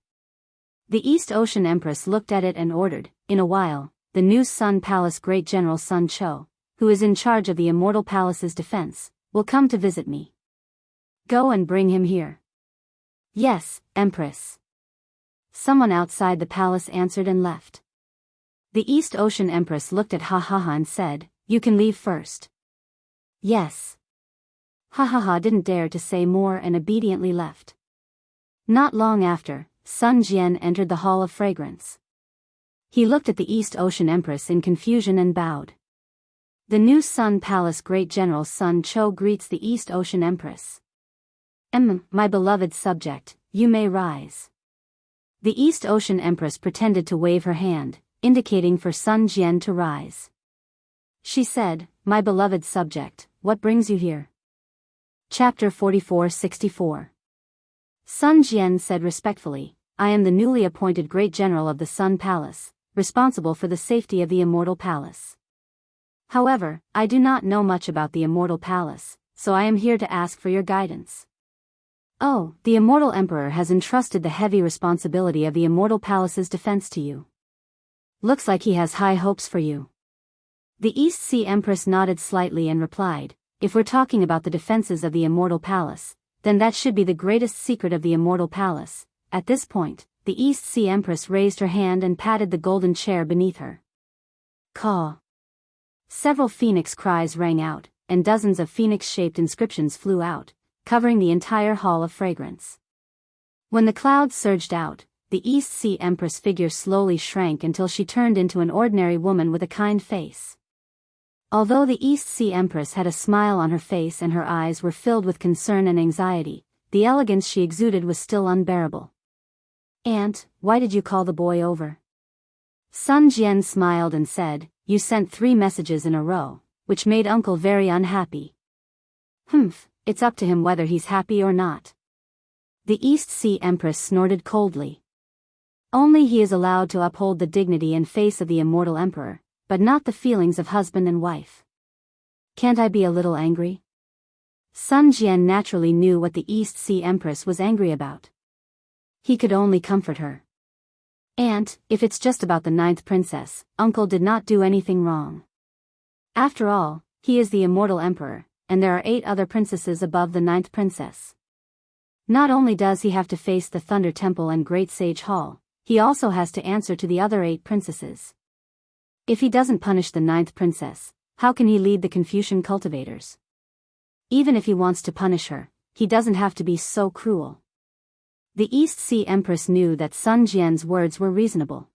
The East Ocean Empress looked at it and ordered, in a while, the new Sun Palace Great General Sun Cho, who is in charge of the Immortal Palace's defense, will come to visit me. Go and bring him here. Yes, Empress. Someone outside the palace answered and left. The East Ocean Empress looked at Ha Ha Ha and said, you can leave first. Yes. Ha Ha Ha didn't dare to say more and obediently left. Not long after, Sun Jian entered the Hall of Fragrance. He looked at the East Ocean Empress in confusion and bowed. The new Sun Palace Great General Sun Cho greets the East Ocean Empress. My beloved subject, you may rise. The East Ocean Empress pretended to wave her hand, indicating for Sun Jian to rise. She said, my beloved subject, what brings you here? Chapter 44-64. Sun Jian said respectfully, I am the newly appointed Great General of the Sun Palace, responsible for the safety of the Immortal Palace. However, I do not know much about the Immortal Palace, so I am here to ask for your guidance. Oh, the Immortal Emperor has entrusted the heavy responsibility of the Immortal Palace's defense to you. Looks like he has high hopes for you. The East Sea Empress nodded slightly and replied, if we're talking about the defenses of the Immortal Palace, then that should be the greatest secret of the Immortal Palace. At this point, the East Sea Empress raised her hand and patted the golden chair beneath her. Caw. Several phoenix cries rang out, and dozens of phoenix-shaped inscriptions flew out, covering the entire Hall of Fragrance. When the clouds surged out, the East Sea Empress figure slowly shrank until she turned into an ordinary woman with a kind face. Although the East Sea Empress had a smile on her face and her eyes were filled with concern and anxiety, the elegance she exuded was still unbearable. Aunt, why did you call the boy over? Sun Jian smiled and said, you sent 3 messages in a row, which made Uncle very unhappy. It's up to him whether he's happy or not. The East Sea Empress snorted coldly. Only he is allowed to uphold the dignity and face of the Immortal Emperor, but not the feelings of husband and wife. Can't I be a little angry? Sun Jian naturally knew what the East Sea Empress was angry about. He could only comfort her. Aunt, if it's just about the 9th princess, Uncle did not do anything wrong. After all, he is the Immortal Emperor, and there are 8 other princesses above the 9th princess. Not only does he have to face the Thunder Temple and Great Sage Hall, he also has to answer to the other 8 princesses. If he doesn't punish the 9th princess, how can he lead the Confucian cultivators? Even if he wants to punish her, he doesn't have to be so cruel. The East Sea Empress knew that Sun Jian's words were reasonable.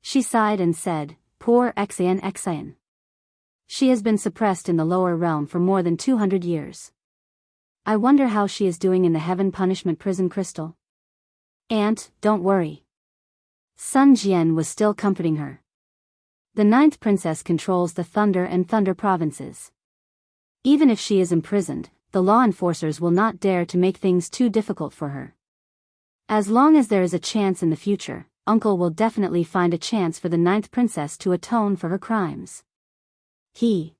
She sighed and said, poor Xian. She has been suppressed in the lower realm for more than 200 years. I wonder how she is doing in the Heaven Punishment Prison Crystal. Aunt, don't worry. Sun Jian was still comforting her. The 9th princess controls the Thunder and Thunder provinces. Even if she is imprisoned, the law enforcers will not dare to make things too difficult for her. As long as there is a chance in the future, Uncle will definitely find a chance for the 9th princess to atone for her crimes. The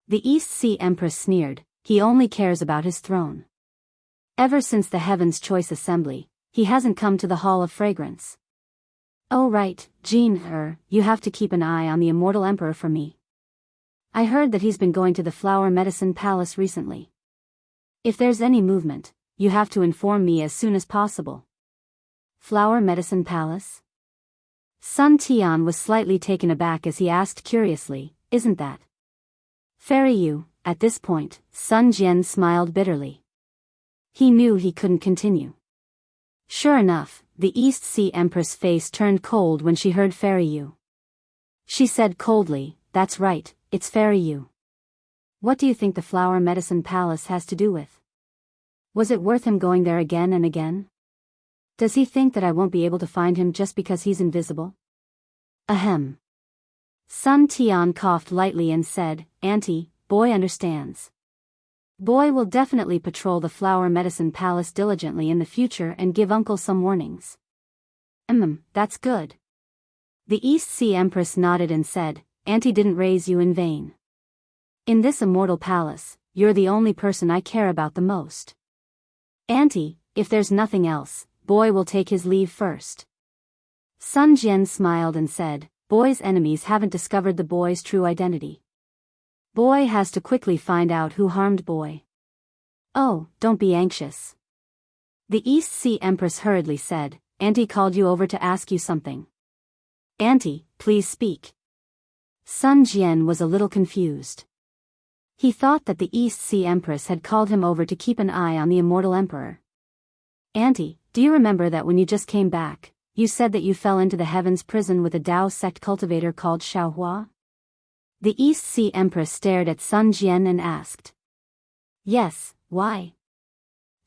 East Sea Empress sneered, he only cares about his throne. Ever since the Heaven's Choice Assembly, he hasn't come to the Hall of Fragrance. Oh right, Jean, you have to keep an eye on the Immortal Emperor for me. I heard that he's been going to the Flower Medicine Palace recently. If there's any movement, you have to inform me as soon as possible. Flower Medicine Palace? Sun Tian was slightly taken aback as he asked curiously, isn't that Fairy Yu? At this point, Sun Jian smiled bitterly. He knew he couldn't continue. Sure enough, the East Sea Empress' face turned cold when she heard Fairy Yu. She said coldly, that's right, it's Fairy Yu. What do you think the Flower Medicine Palace has to do with? Was it worth him going there again and again? Does he think that I won't be able to find him just because he's invisible? Ahem. Sun Tian coughed lightly and said, Auntie, boy understands. Boy will definitely patrol the Flower Medicine Palace diligently in the future and give Uncle some warnings. That's good. The East Sea Empress nodded and said, Auntie didn't raise you in vain. In this immortal palace, you're the only person I care about the most. Auntie, if there's nothing else, Boy will take his leave first. Sun Jian smiled and said, Boy's enemies haven't discovered the boy's true identity. Boy has to quickly find out who harmed Boy. Oh, don't be anxious. The East Sea Empress hurriedly said, Auntie called you over to ask you something. Auntie, please speak. Sun Jian was a little confused. He thought that the East Sea Empress had called him over to keep an eye on the Immortal Emperor. Auntie, do you remember that when you just came back, you said that you fell into the heavens prison with a Dao sect cultivator called Xiaohua? The East Sea Empress stared at Sun Jian and asked. Yes, why?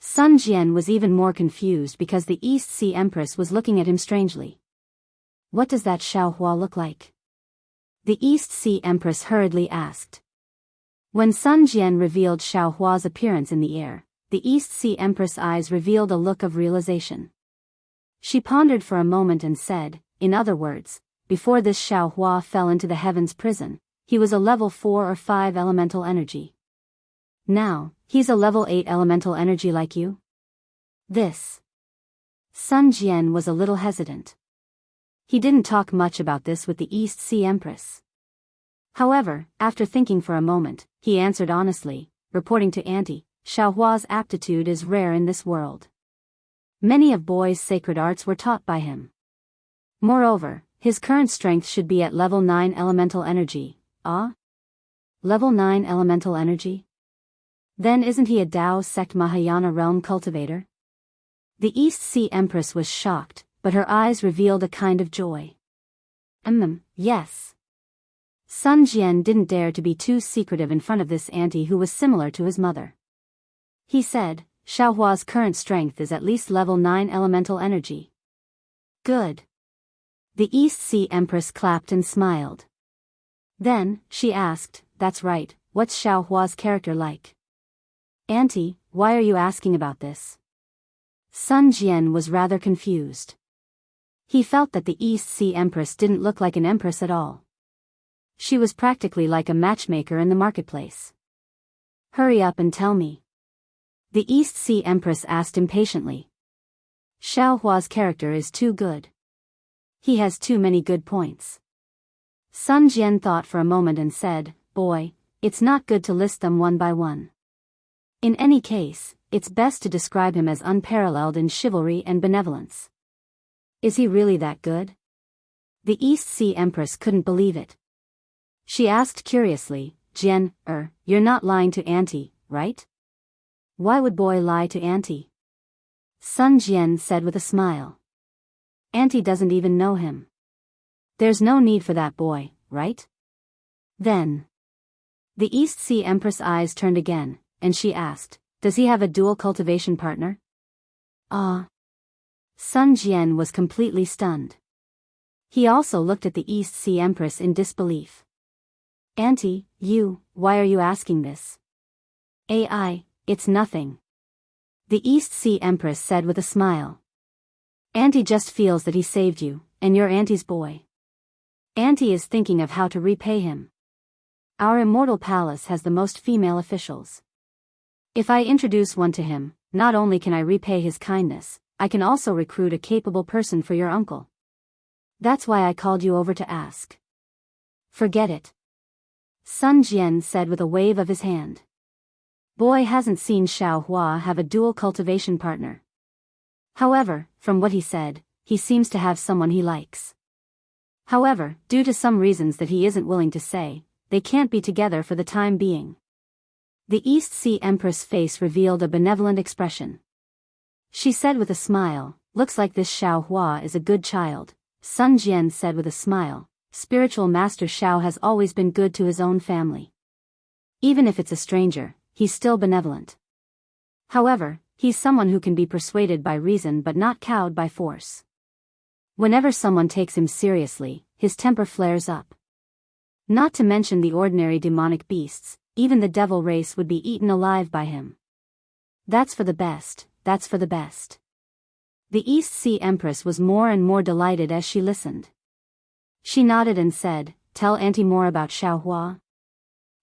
Sun Jian was even more confused because the East Sea Empress was looking at him strangely. What does that Xiaohua look like? The East Sea Empress hurriedly asked. When Sun Jian revealed Xiaohua's appearance in the air, the East Sea Empress' eyes revealed a look of realization. She pondered for a moment and said, in other words, before this Xiaohua fell into the heavens prison, he was a level 4 or 5 elemental energy. Now, he's a level 8 elemental energy like you? This. Sun Jian was a little hesitant. He didn't talk much about this with the East Sea Empress. However, after thinking for a moment, he answered honestly, reporting to Auntie, Xiaohua's aptitude is rare in this world. Many of boys' sacred arts were taught by him. Moreover, his current strength should be at level 9 elemental energy. Ah? Level 9 elemental energy? Then isn't he a Dao sect Mahayana realm cultivator? The East Sea Empress was shocked, but her eyes revealed a kind of joy. Yes. Sun Jian didn't dare to be too secretive in front of this auntie who was similar to his mother. He said, Xiaohua's current strength is at least level 9 elemental energy. Good. The East Sea Empress clapped and smiled. Then, she asked, that's right, what's Xiaohua's character like? Auntie, why are you asking about this? Sun Jian was rather confused. He felt that the East Sea Empress didn't look like an empress at all. She was practically like a matchmaker in the marketplace. Hurry up and tell me. The East Sea Empress asked impatiently. Xiaohua's character is too good. He has too many good points. Sun Jian thought for a moment and said, boy, it's not good to list them one by one. In any case, it's best to describe him as unparalleled in chivalry and benevolence. Is he really that good? The East Sea Empress couldn't believe it. She asked curiously, Jian, you're not lying to Auntie, right? Why would boy lie to Auntie? Sun Jian said with a smile. Auntie doesn't even know him. There's no need for that boy, right? Then. The East Sea Empress' eyes turned again, and she asked, does he have a dual cultivation partner? Ah. Sun Jian was completely stunned. He also looked at the East Sea Empress in disbelief. Auntie, why are you asking this? It's nothing. The East Sea Empress said with a smile. Auntie just feels that he saved you, and you're Auntie's boy. Auntie is thinking of how to repay him. Our immortal palace has the most female officials. If I introduce one to him, not only can I repay his kindness, I can also recruit a capable person for your uncle. That's why I called you over to ask. Forget it. Sun Jian said with a wave of his hand. Boy hasn't seen Xiaohua have a dual cultivation partner. However, from what he said, he seems to have someone he likes. However, due to some reasons that he isn't willing to say, they can't be together for the time being. The East Sea Empress' face revealed a benevolent expression. She said with a smile, looks like this Xiaohua is a good child. Sun Jian said with a smile, spiritual master Xiao has always been good to his own family. Even if it's a stranger, he's still benevolent. However, he's someone who can be persuaded by reason but not cowed by force. Whenever someone takes him seriously, his temper flares up. Not to mention the ordinary demonic beasts, even the devil race would be eaten alive by him. That's for the best, that's for the best. The East Sea Empress was more and more delighted as she listened. She nodded and said, tell Auntie more about Xiaohua.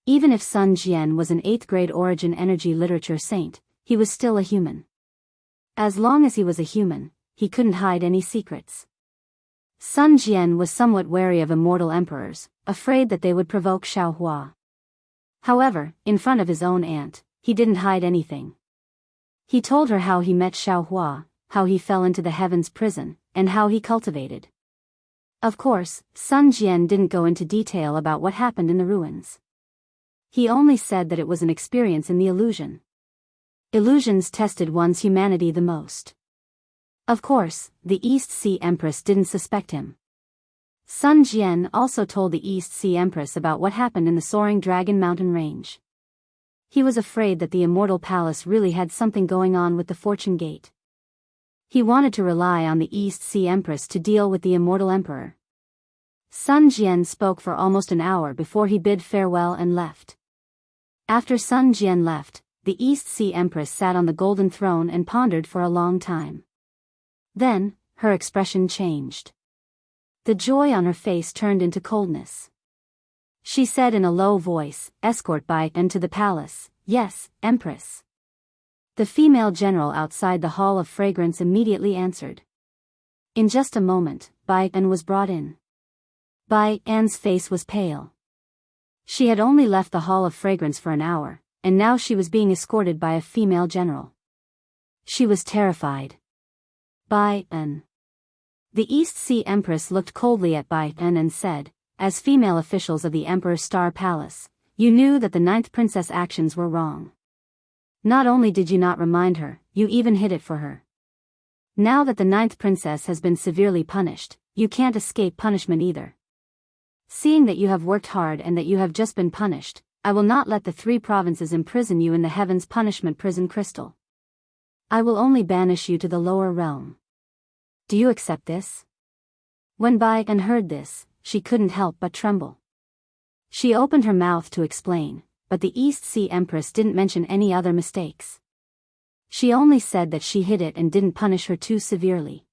Even if Sun Jian was an 8th grade origin energy literature saint, he was still a human. As long as he was a human, he couldn't hide any secrets. Sun Jian was somewhat wary of immortal emperors, afraid that they would provoke Xiaohua. However, in front of his own aunt, he didn't hide anything. He told her how he met Xiaohua, how he fell into the heavens prison, and how he cultivated. Of course, Sun Jian didn't go into detail about what happened in the ruins. He only said that it was an experience in the illusion. Illusions tested one's humanity the most. Of course, the East Sea Empress didn't suspect him. Sun Jian also told the East Sea Empress about what happened in the Soaring Dragon Mountain Range. He was afraid that the Immortal Palace really had something going on with the Fortune Gate. He wanted to rely on the East Sea Empress to deal with the Immortal Emperor. Sun Jian spoke for almost an hour before he bid farewell and left. After Sun Jian left, the East Sea Empress sat on the golden throne and pondered for a long time. Then, her expression changed. The joy on her face turned into coldness. She said in a low voice, "Escort Bai En to the palace." "Yes, Empress." The female general outside the Hall of Fragrance immediately answered. In just a moment, Bai En was brought in. Bai En's face was pale. She had only left the Hall of Fragrance for an hour, and now she was being escorted by a female general. She was terrified. Bai En. The East Sea Empress looked coldly at Bai En and said, "As female officials of the Emperor's Star Palace, you knew that the ninth princess' actions were wrong. Not only did you not remind her, you even hid it for her. Now that the ninth princess has been severely punished, you can't escape punishment either. Seeing that you have worked hard and that you have just been punished, I will not let the 3 provinces imprison you in the Heaven's Punishment Prison Crystal. I will only banish you to the lower realm. Do you accept this?" When Bai En heard this, she couldn't help but tremble. She opened her mouth to explain, but the East Sea Empress didn't mention any other mistakes. She only said that she hid it and didn't punish her too severely.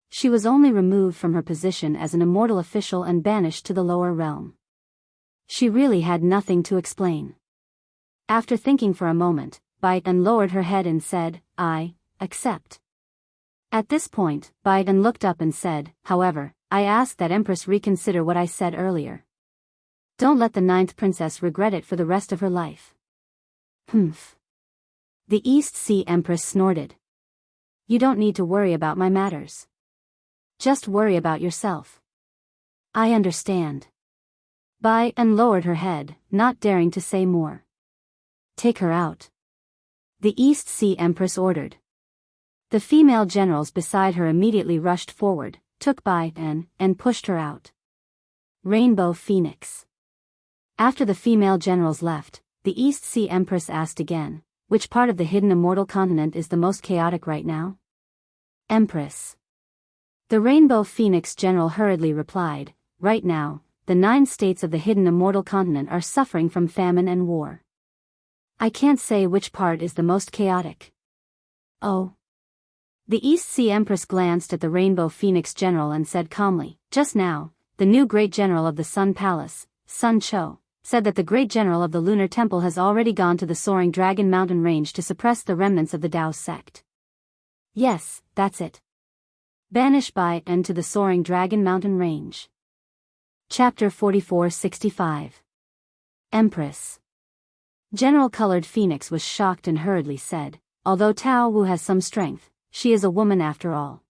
She was only removed from her position as an immortal official and banished to the lower realm. She really had nothing to explain. After thinking for a moment, Bai En lowered her head and said, "I accept." At this point, Bai En looked up and said, "However, I ask that Empress reconsider what I said earlier. Don't let the ninth princess regret it for the rest of her life." "Humph." The East Sea Empress snorted. "You don't need to worry about my matters. Just worry about yourself." "I understand." Bai En lowered her head, not daring to say more. "Take her out," the East Sea Empress ordered. The female generals beside her immediately rushed forward, took Bai En, and pushed her out. Rainbow Phoenix. After the female generals left, the East Sea Empress asked again, "Which part of the hidden immortal continent is the most chaotic right now?" "Empress." The Rainbow Phoenix general hurriedly replied, "Right now, the 9 states of the hidden immortal continent are suffering from famine and war. I can't say which part is the most chaotic." "Oh." The East Sea Empress glanced at the Rainbow Phoenix general and said calmly, "Just now, the new great general of the Sun Palace, Sun Cho, said that the great general of the Lunar Temple has already gone to the Soaring Dragon Mountain Range to suppress the remnants of the Daoist sect." "Yes, that's it. Banish Bai En to the Soaring Dragon Mountain Range." Chapter 4465. Empress. General Colored Phoenix was shocked and hurriedly said, "Although Tao Wu has some strength, she is a woman after all.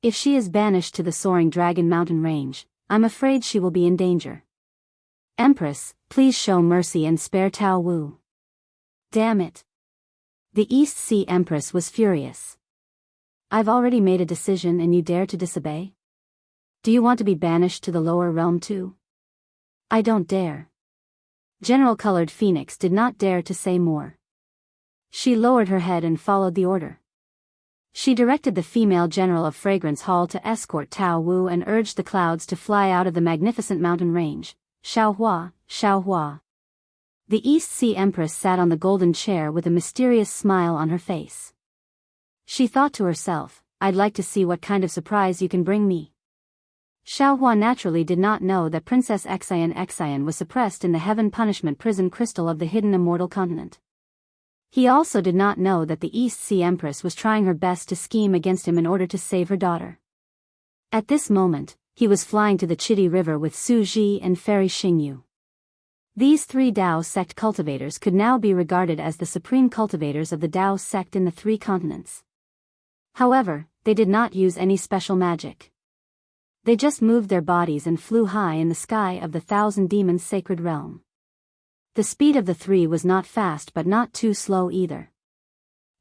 If she is banished to the Soaring Dragon Mountain Range, I'm afraid she will be in danger. Empress, please show mercy and spare Tao Wu." "Damn it." The East Sea Empress was furious. "I've already made a decision and you dare to disobey? Do you want to be banished to the lower realm too?" "I don't dare." General Colored Phoenix did not dare to say more. She lowered her head and followed the order. She directed the female general of Fragrance Hall to escort Tao Wu and urged the clouds to fly out of the magnificent mountain range. Xiaohua, Xiaohua. The East Sea Empress sat on the golden chair with a mysterious smile on her face. She thought to herself, "I'd like to see what kind of surprise you can bring me." Xiaohua naturally did not know that Princess Xian was suppressed in the Heaven Punishment Prison Crystal of the hidden immortal continent. He also did not know that the East Sea Empress was trying her best to scheme against him in order to save her daughter. At this moment, he was flying to the Chitty River with Su Ji and Fairy Xingyu. These 3 Dao sect cultivators could now be regarded as the supreme cultivators of the Dao sect in the 3 continents. However, they did not use any special magic. They just moved their bodies and flew high in the sky of the Thousand Demons' sacred realm. The speed of the 3 was not fast but not too slow either.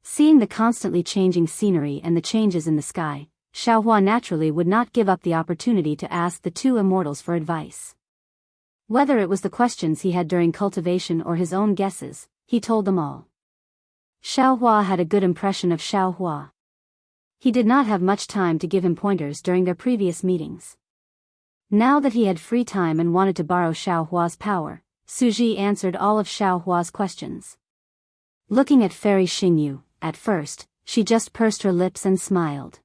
Seeing the constantly changing scenery and the changes in the sky, Xiaohua naturally would not give up the opportunity to ask the two immortals for advice. Whether it was the questions he had during cultivation or his own guesses, he told them all. Xiaohua had a good impression of Xiaohua. He did not have much time to give him pointers during their previous meetings. Now that he had free time and wanted to borrow Xiaohua's power, Suji answered all of Xiaohua's questions. Looking at Fairy Xingyu, at first, she just pursed her lips and smiled.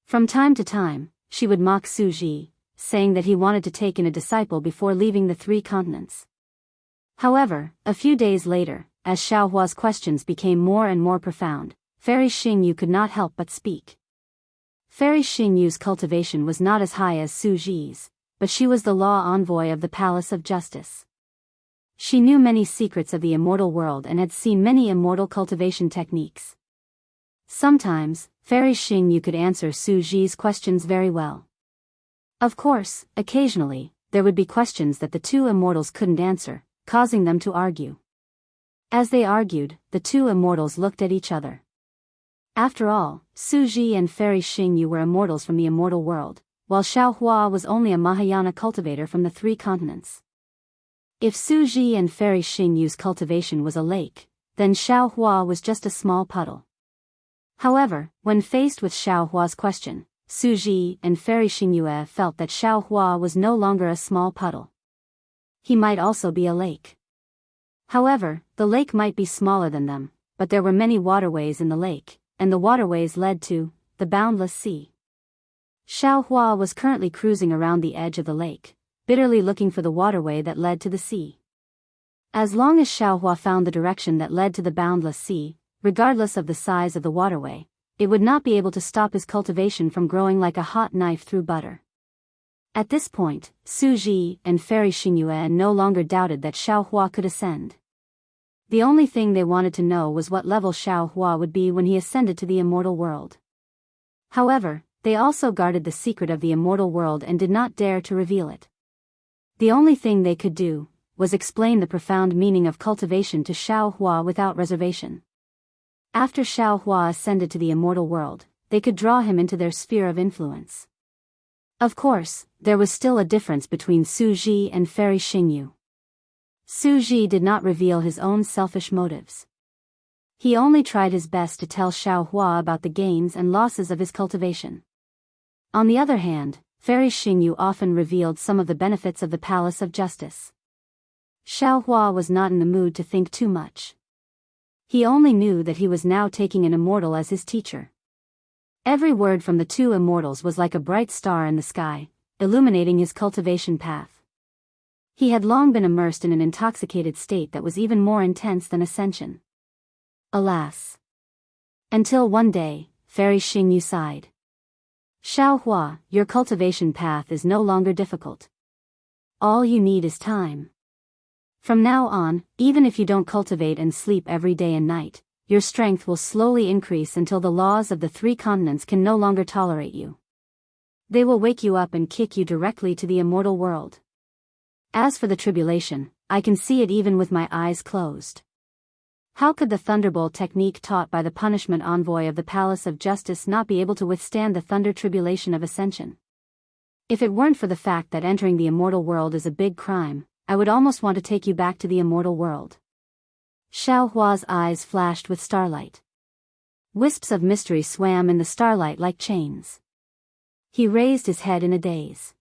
From time to time, she would mock Suji, saying that he wanted to take in a disciple before leaving the 3 continents. However, a few days later, as Xiaohua's questions became more and more profound, Fairy Xingyu could not help but speak. Fairy Xingyu's cultivation was not as high as Suji's, but she was the law envoy of the Palace of Justice. She knew many secrets of the immortal world and had seen many immortal cultivation techniques. Sometimes, Fairy Xingyu could answer Suji's questions very well. Of course, occasionally, there would be questions that the two immortals couldn't answer, causing them to argue. As they argued, the two immortals looked at each other. After all, Suji and Fairy Xingyu were immortals from the immortal world, while Xiaohua was only a Mahayana cultivator from the 3 continents. If Suji and Fairy Xingyu's cultivation was a lake, then Xiaohua was just a small puddle. However, when faced with Xiaohua's question, Suji and Fairy Xingyu felt that Xiaohua was no longer a small puddle. He might also be a lake. However, the lake might be smaller than them, but there were many waterways in the lake, and the waterways led to the boundless sea. Xiaohua was currently cruising around the edge of the lake, bitterly looking for the waterway that led to the sea. As long as Xiaohua found the direction that led to the boundless sea, regardless of the size of the waterway, it would not be able to stop his cultivation from growing like a hot knife through butter. At this point, Suji and Fairy Xingyu no longer doubted that Xiaohua could ascend. The only thing they wanted to know was what level Xiaohua would be when he ascended to the immortal world. However, they also guarded the secret of the immortal world and did not dare to reveal it. The only thing they could do was explain the profound meaning of cultivation to Xiaohua without reservation. After Xiaohua ascended to the immortal world, they could draw him into their sphere of influence. Of course, there was still a difference between Suji and Fairy Xingyu. Suji did not reveal his own selfish motives. He only tried his best to tell Xiaohua about the gains and losses of his cultivation. On the other hand, Fairy Xingyu often revealed some of the benefits of the Palace of Justice. Xiaohua was not in the mood to think too much. He only knew that he was now taking an immortal as his teacher. Every word from the two immortals was like a bright star in the sky, illuminating his cultivation path. He had long been immersed in an intoxicated state that was even more intense than ascension. Alas! Until one day, Fairy Xingyu sighed. Xiaohua, your cultivation path is no longer difficult. All you need is time. From now on, even if you don't cultivate and sleep every day and night, your strength will slowly increase until the laws of the 3 continents can no longer tolerate you. They will wake you up and kick you directly to the immortal world. As for the tribulation, I can see it even with my eyes closed. How could the thunderbolt technique taught by the punishment envoy of the Palace of Justice not be able to withstand the thunder tribulation of ascension? If it weren't for the fact that entering the immortal world is a big crime, I would almost want to take you back to the immortal world. Xiaohua's eyes flashed with starlight. Wisps of mystery swam in the starlight like chains. He raised his head in a daze.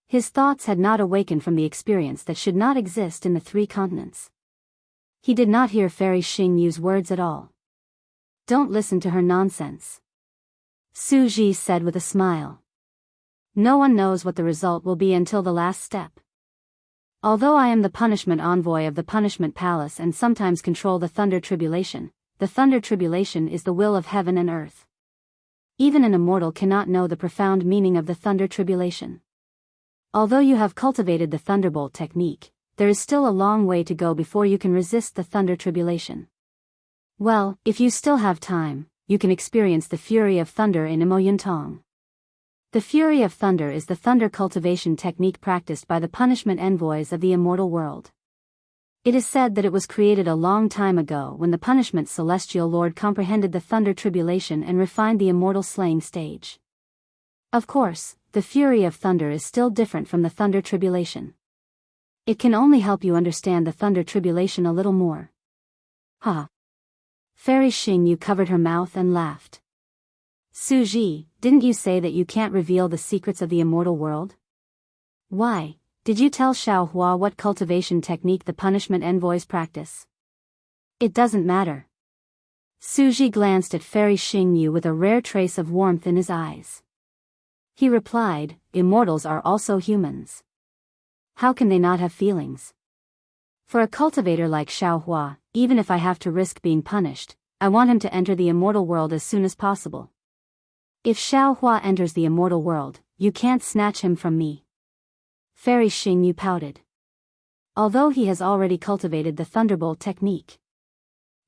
His thoughts had not awakened from the experience that should not exist in the 3 continents. He did not hear Fairy Xingyu's words at all. Don't listen to her nonsense. Suji said with a smile. No one knows what the result will be until the last step. Although I am the punishment envoy of the punishment palace and sometimes control the thunder tribulation is the will of heaven and earth. Even an immortal cannot know the profound meaning of the thunder tribulation. Although you have cultivated the thunderbolt technique, there is still a long way to go before you can resist the thunder tribulation. Well, if you still have time, you can experience the fury of thunder in Imo. The fury of thunder is the thunder cultivation technique practiced by the punishment envoys of the immortal world. It is said that it was created a long time ago when the punishment celestial lord comprehended the thunder tribulation and refined the immortal slaying stage. Of course, the fury of thunder is still different from the thunder tribulation. It can only help you understand the thunder tribulation a little more. Ha! Fairy Xingyu covered her mouth and laughed. Su Ji, didn't you say that you can't reveal the secrets of the immortal world? Why, did you tell Xiao Hua what cultivation technique the punishment envoys practice? It doesn't matter. Su Ji glanced at Fairy Xingyu with a rare trace of warmth in his eyes. He replied, immortals are also humans. How can they not have feelings? For a cultivator like Xiao Hua, even if I have to risk being punished, I want him to enter the immortal world as soon as possible. If Xiao Hua enters the immortal world, you can't snatch him from me. Fairy Xingyu pouted. Although he has already cultivated the thunderbolt technique.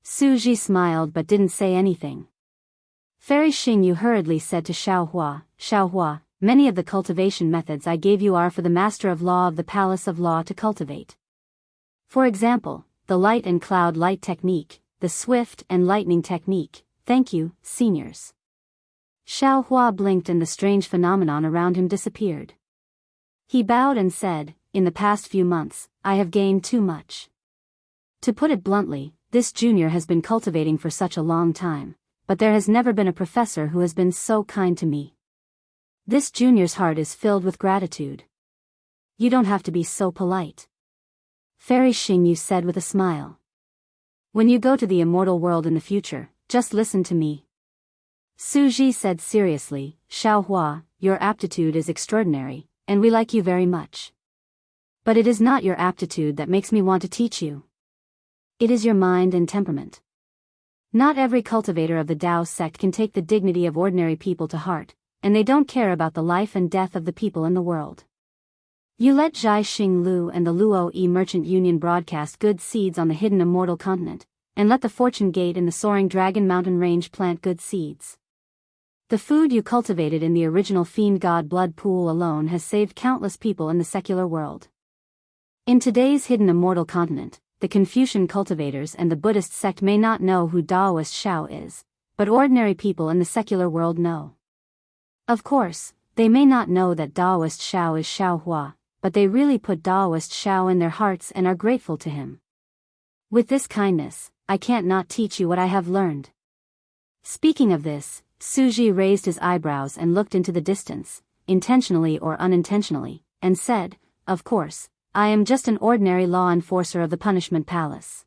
Su Ji smiled but didn't say anything. Fairy Xingyu hurriedly said to Xiao Hua, many of the cultivation methods I gave you are for the master of law of the Palace of Law to cultivate. For example, the light and cloud light technique, the swift and lightning technique. Thank you, seniors. Xiao Hua blinked and the strange phenomenon around him disappeared. He bowed and said, in the past few months, I have gained too much. To put it bluntly, this junior has been cultivating for such a long time, but there has never been a professor who has been so kind to me. This junior's heart is filled with gratitude. You don't have to be so polite. Fairy Xingyu said with a smile. When you go to the immortal world in the future, just listen to me. Su Ji said seriously, Xiao Hua, your aptitude is extraordinary, and we like you very much. But it is not your aptitude that makes me want to teach you. It is your mind and temperament. Not every cultivator of the Dao sect can take the dignity of ordinary people to heart, and they don't care about the life and death of the people in the world. You let Zhai Xing Lu and the Luo Yi Merchant Union broadcast good seeds on the hidden immortal continent, and let the Fortune Gate in the soaring Dragon Mountain Range plant good seeds. The food you cultivated in the original Fiend God blood pool alone has saved countless people in the secular world. In today's hidden immortal continent, the Confucian cultivators and the Buddhist sect may not know who Daoist Shao is, but ordinary people in the secular world know. Of course, they may not know that Daoist Shao is Xiao Hua, but they really put Daoist Shao in their hearts and are grateful to him. With this kindness, I can't not teach you what I have learned. Speaking of this, Su Ji raised his eyebrows and looked into the distance, intentionally or unintentionally, and said, of course, I am just an ordinary law enforcer of the Punishment Palace.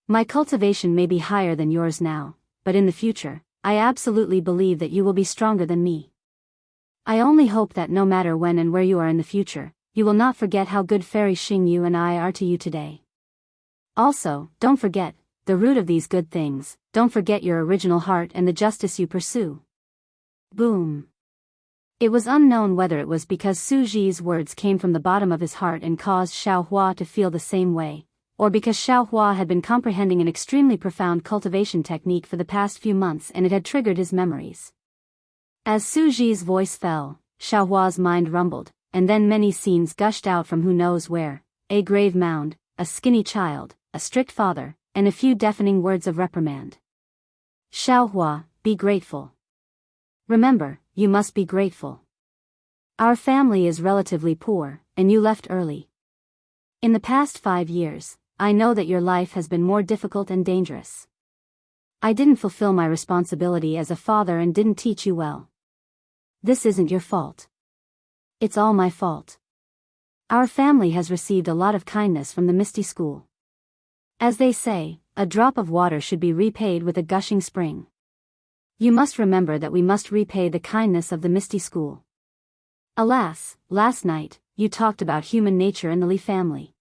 My cultivation may be higher than yours now, but in the future, I absolutely believe that you will be stronger than me. I only hope that no matter when and where you are in the future, you will not forget how good Fairy Xingyu and I are to you today. Also, don't forget, the root of these good things, don't forget your original heart and the justice you pursue. Boom. It was unknown whether it was because Su Ji's words came from the bottom of his heart and caused Xiao Hua to feel the same way, or because Xiao Hua had been comprehending an extremely profound cultivation technique for the past few months and it had triggered his memories. As Su Ji's voice fell, Xiao Hua's mind rumbled, and then many scenes gushed out from who knows where, a grave mound, a skinny child, a strict father, and a few deafening words of reprimand. Xiao Hua, be grateful. Remember, you must be grateful. Our family is relatively poor, and you left early. In the past 5 years, I know that your life has been more difficult and dangerous. I didn't fulfill my responsibility as a father and didn't teach you well. This isn't your fault. It's all my fault. Our family has received a lot of kindness from the Misty School. As they say, a drop of water should be repaid with a gushing spring. You must remember that we must repay the kindness of the Misty School. Alas, last night, you talked about human nature in the Li family.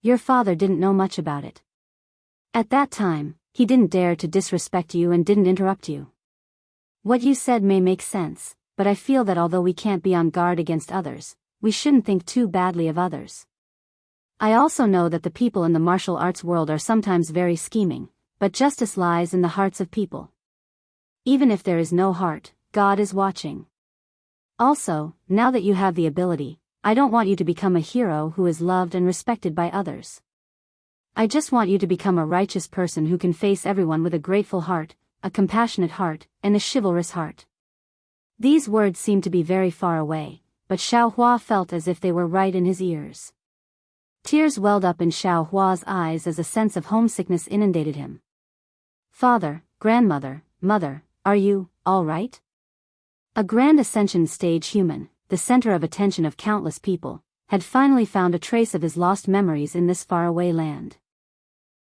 Your father didn't know much about it. At that time, he didn't dare to disrespect you and didn't interrupt you. What you said may make sense, but I feel that although we can't be on guard against others, we shouldn't think too badly of others. I also know that the people in the martial arts world are sometimes very scheming, but justice lies in the hearts of people. Even if there is no heart, God is watching. Also, now that you have the ability, I don't want you to become a hero who is loved and respected by others. I just want you to become a righteous person who can face everyone with a grateful heart, a compassionate heart, and a chivalrous heart. These words seemed to be very far away, but Xiaohua felt as if they were right in his ears. Tears welled up in Xiaohua's eyes as a sense of homesickness inundated him. Father, grandmother, mother, are you all right? A grand ascension stage human, the center of attention of countless people, had finally found a trace of his lost memories in this faraway land.